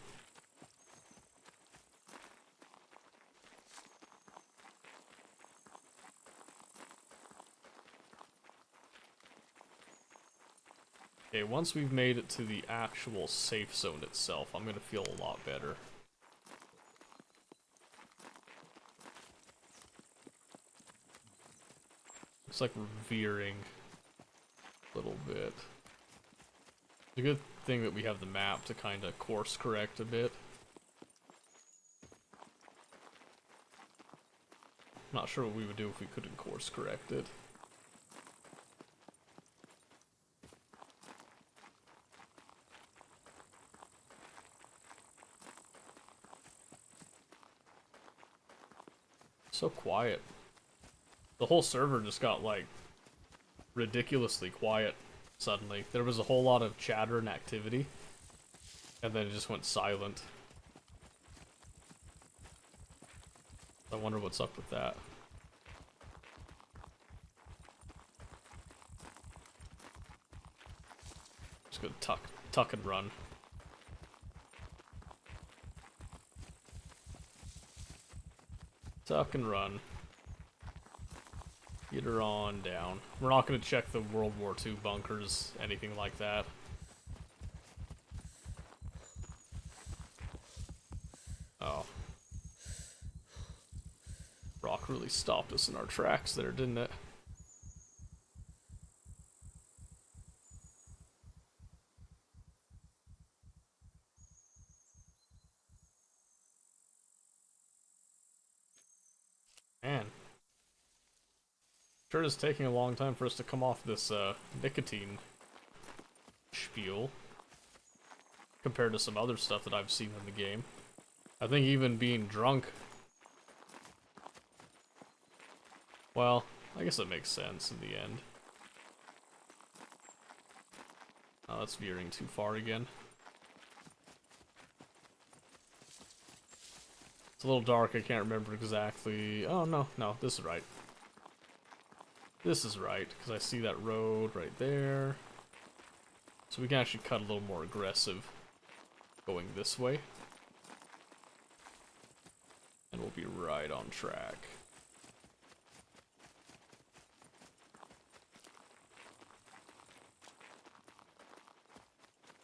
Okay, once we've made it to the actual safe zone itself, I'm gonna feel a lot better. Looks like we're veering a little bit. It's a good thing that we have the map to kind of course correct a bit. Not sure what we would do if we couldn't course correct it. So quiet. The whole server just got, like, ridiculously quiet suddenly. There was a whole lot of chatter and activity, and then it just went silent. I wonder what's up with that. Just gonna tuck and run. Tuck and run. Get her on down. We're not going to check the World War II bunkers, anything like that. Oh. Rock really stopped us in our tracks there, didn't it? Man. Sure is taking a long time for us to come off this nicotine spiel compared to some other stuff that I've seen in the game. I think even being drunk, well, I guess that makes sense in the end. Oh, that's veering too far again. It's a little dark, I can't remember exactly. Oh, no, this is right. This is right, because I see that road right there. So we can actually cut a little more aggressive going this way. And we'll be right on track.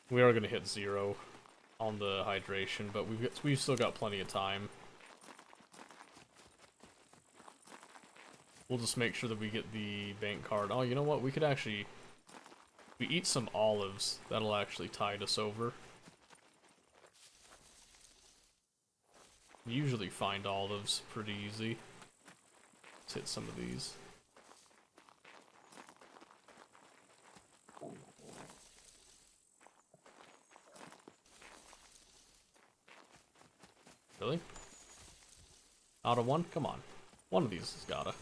We are gonna hit 0 on the hydration, but we've still got plenty of time. We'll just make sure that we get the bank card. Oh, you know what? We could actually... we eat some olives. That'll actually tide us over. You usually find olives pretty easy. Let's hit some of these. Really? Out of one? Come on. One of these has gotta.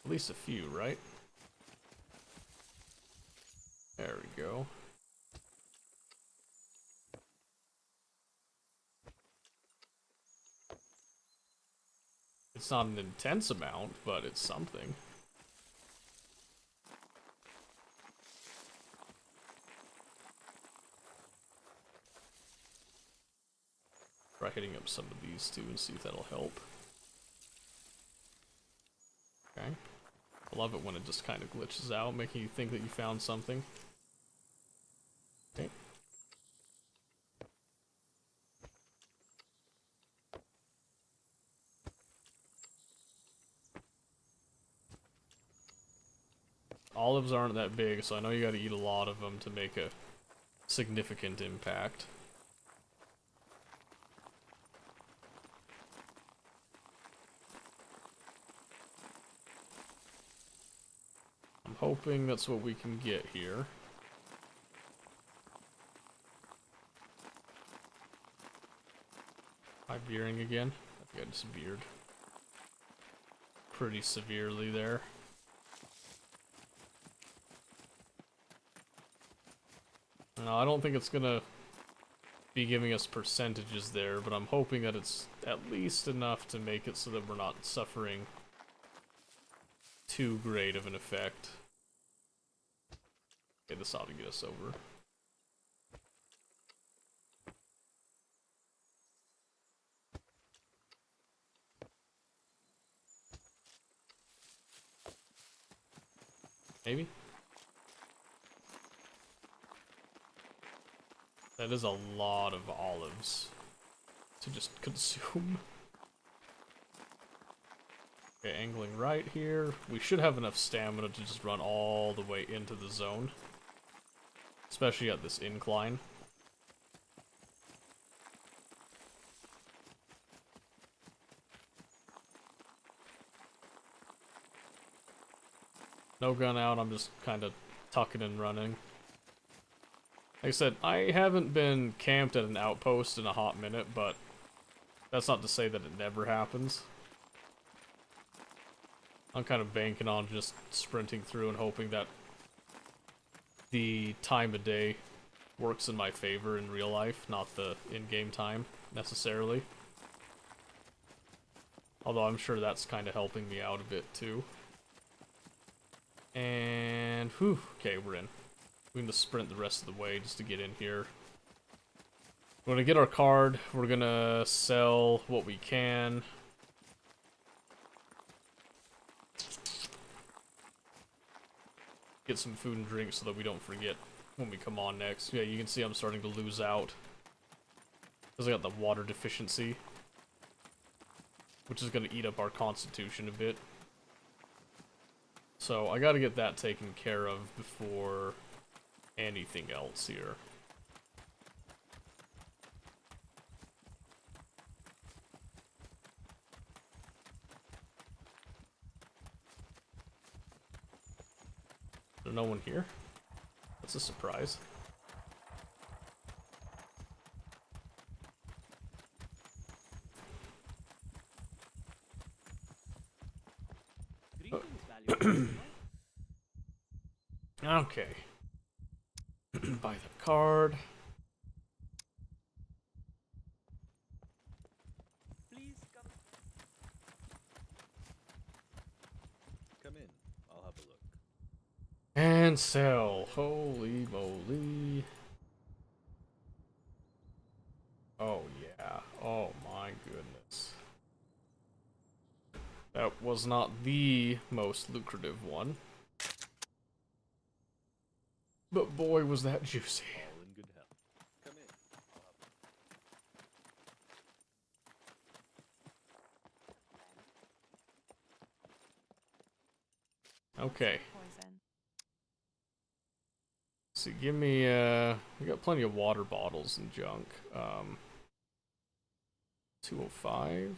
At least a few, right? There we go. It's not an intense amount, but it's something. Try hitting up some of these too and see if that'll help. Okay. I love it when it just kind of glitches out, making you think that you found something. Okay. Olives aren't that big, so I know you gotta eat a lot of them to make a significant impact. I'm hoping that's what we can get here. Am I veering again? I think I just veered pretty severely there. No, I don't think it's gonna be giving us percentages there, but I'm hoping that it's at least enough to make it so that we're not suffering too great of an effect. Okay, this ought to get us over. Maybe? That is a lot of olives to just consume. Okay, angling right here. We should have enough stamina to just run all the way into the zone. Especially at this incline. No gun out, I'm just kind of tucking and running. Like I said, I haven't been camped at an outpost in a hot minute, but that's not to say that it never happens. I'm kind of banking on just sprinting through and hoping that the time of day works in my favor in real life, not the in-game time, necessarily. Although I'm sure that's kind of helping me out a bit, too. And, whew, okay, we're in. We're gonna sprint the rest of the way just to get in here. We're gonna get our card. We're gonna sell what we can. Get some food and drink so that we don't forget when we come on next. Yeah, you can see I'm starting to lose out. Because I got the water deficiency. Which is gonna eat up our constitution a bit. So I gotta get that taken care of before anything else here. There's no one here? That's a surprise. Okay. Buy the card. Please come in. I'll have a look. And sell. Holy moly. Oh yeah. Oh my goodness. That was not the most lucrative one. But boy, was that juicy. All in good health. Come in. Okay. So give me, we got plenty of water bottles and junk. 205.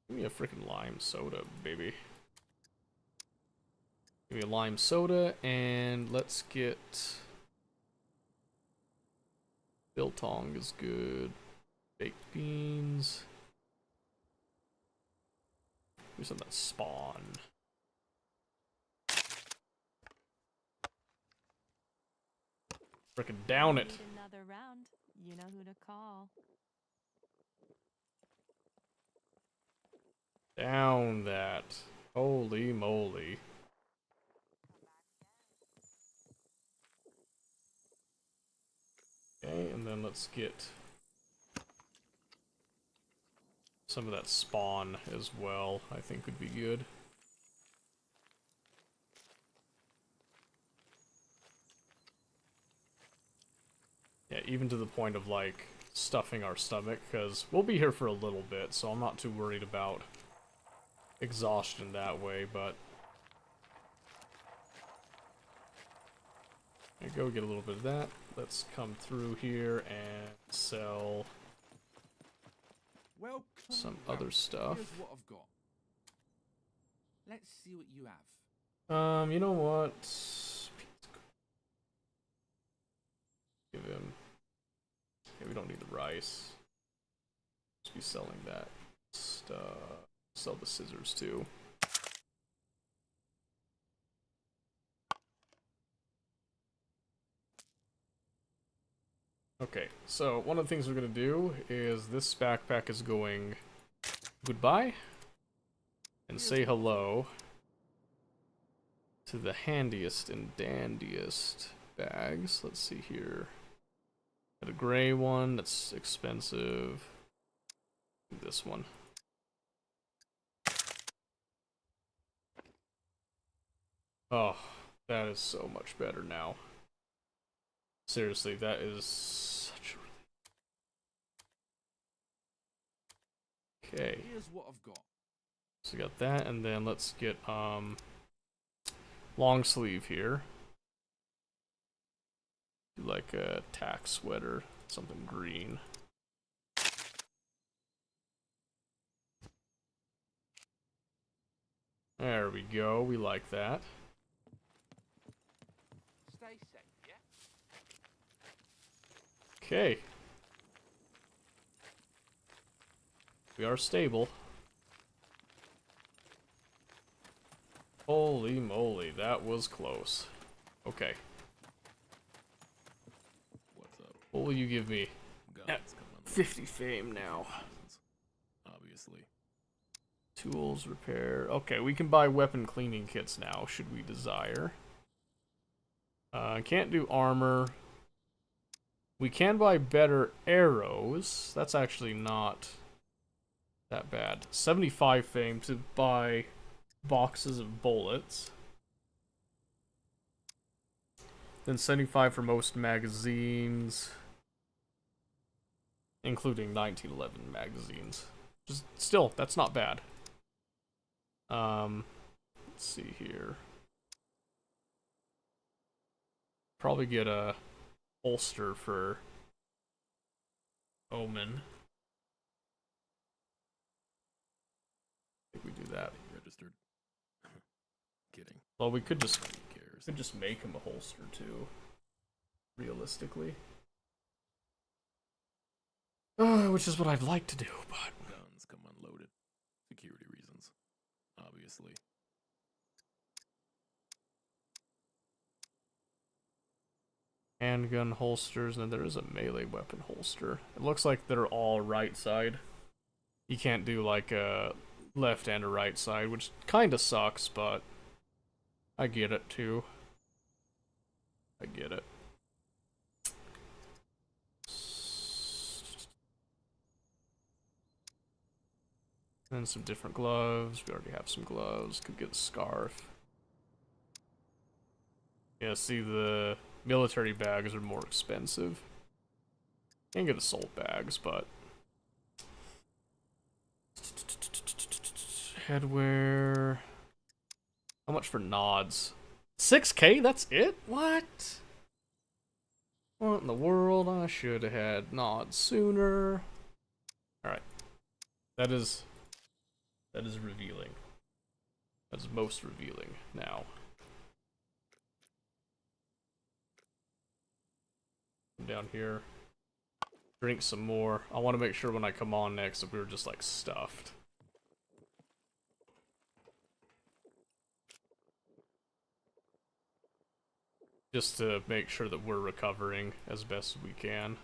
Give me a freaking lime soda, baby. Give me a lime soda, and let's get... Biltong is good. Baked beans. Here's some of that spawn. Frickin' down it. Another round. You know who to call. Down that. Holy moly. Okay, and then let's get some of that spawn as well, I think would be good. Yeah, even to the point of, like, stuffing our stomach, because we'll be here for a little bit, so I'm not too worried about exhaustion that way, but... There you go, get a little bit of that. Let's come through here and sell some other stuff. Here's what I've got. Let's see what you have. You know what? Give him... Okay, we don't need the rice. Just be selling that stuff. Sell the scissors too. Okay, so one of the things we're gonna do is this backpack is going goodbye and say hello to the handiest and dandiest bags. Let's see here. Got a gray one that's expensive. This one. Oh, that is so much better now. Seriously, that is such a... Okay. Here's what I've got. So we got that, and then let's get long sleeve here. Do like a tack sweater, something green. There we go, we like that. Stay safe, yeah? Okay. We are stable. Holy moly, that was close. Okay. What's up? What will you give me? Guns, 50 fame now. Obviously. Tools, repair. Okay, we can buy weapon cleaning kits now, should we desire. Can't do armor. We can buy better arrows. That's actually not that bad. 75 fame to buy boxes of bullets. Then 75 for most magazines, including 1911 magazines. Just still, that's not bad. Let's see here. Probably get a holster for Omen. I think we do that. Registered. Kidding. Well, we could just make him a holster too. Realistically, which is what I'd like to do, but Guns come unloaded. Security reasons. Obviously. handgun holsters, and then there is a melee weapon holster. It looks like they're all right side. You can't do like a left and a right side, which kind of sucks, but I get it too. I get it. And some different gloves. We already have some gloves. Could get a scarf. Yeah, see, the military bags are more expensive. Can't get assault bags, but... Headwear... How much for nods? 6K? That's it? What? What in the world? I should have had nods sooner. Alright. That is revealing. That's most revealing now. Come down here. Drink some more. I want to make sure when I come on next that we're just like stuffed. Just to make sure that we're recovering as best as we can.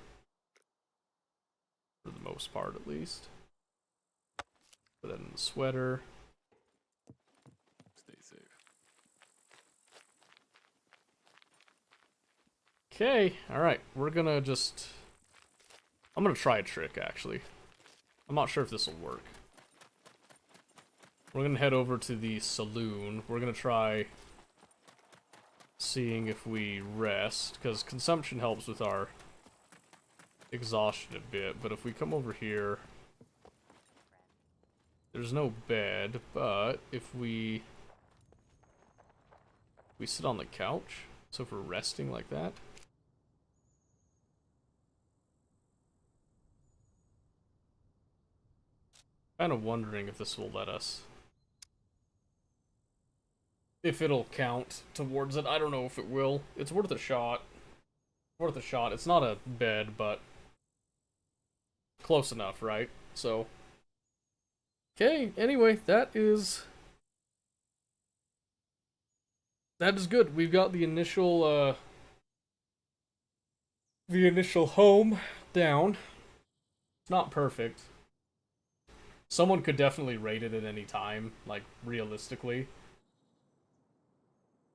For the most part, at least. Put that in the sweater. Stay safe. Okay, alright. We're gonna just... I'm gonna try a trick, actually. I'm not sure if this will work. We're gonna head over to the saloon. We're gonna try seeing if we rest, because consumption helps with our exhaustion a bit, but if we come over here, there's no bed, but if we sit on the couch, so if we're resting like that, kind of wondering if this will let us, if it'll count towards it. I don't know if it will. It's worth a shot. Worth a shot. It's not a bed, but close enough, right? So, okay, anyway, that is good. We've got the initial home down. It's not perfect. Someone could definitely rate it at any time, like, realistically.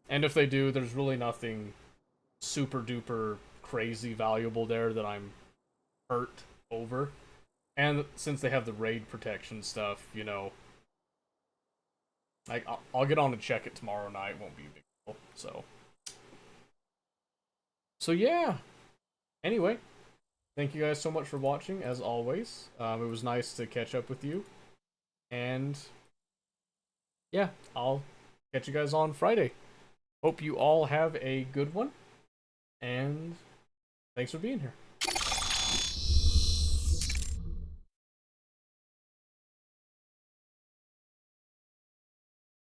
And if they do, there's really nothing super duper crazy valuable there that I'm hurt over. And since they have the raid protection stuff, you know, like, I'll get on and check it tomorrow night. Won't be a big deal. So yeah. Anyway, thank you guys so much for watching, as always. It was nice to catch up with you. And yeah, I'll catch you guys on Friday. Hope you all have a good one. And thanks for being here.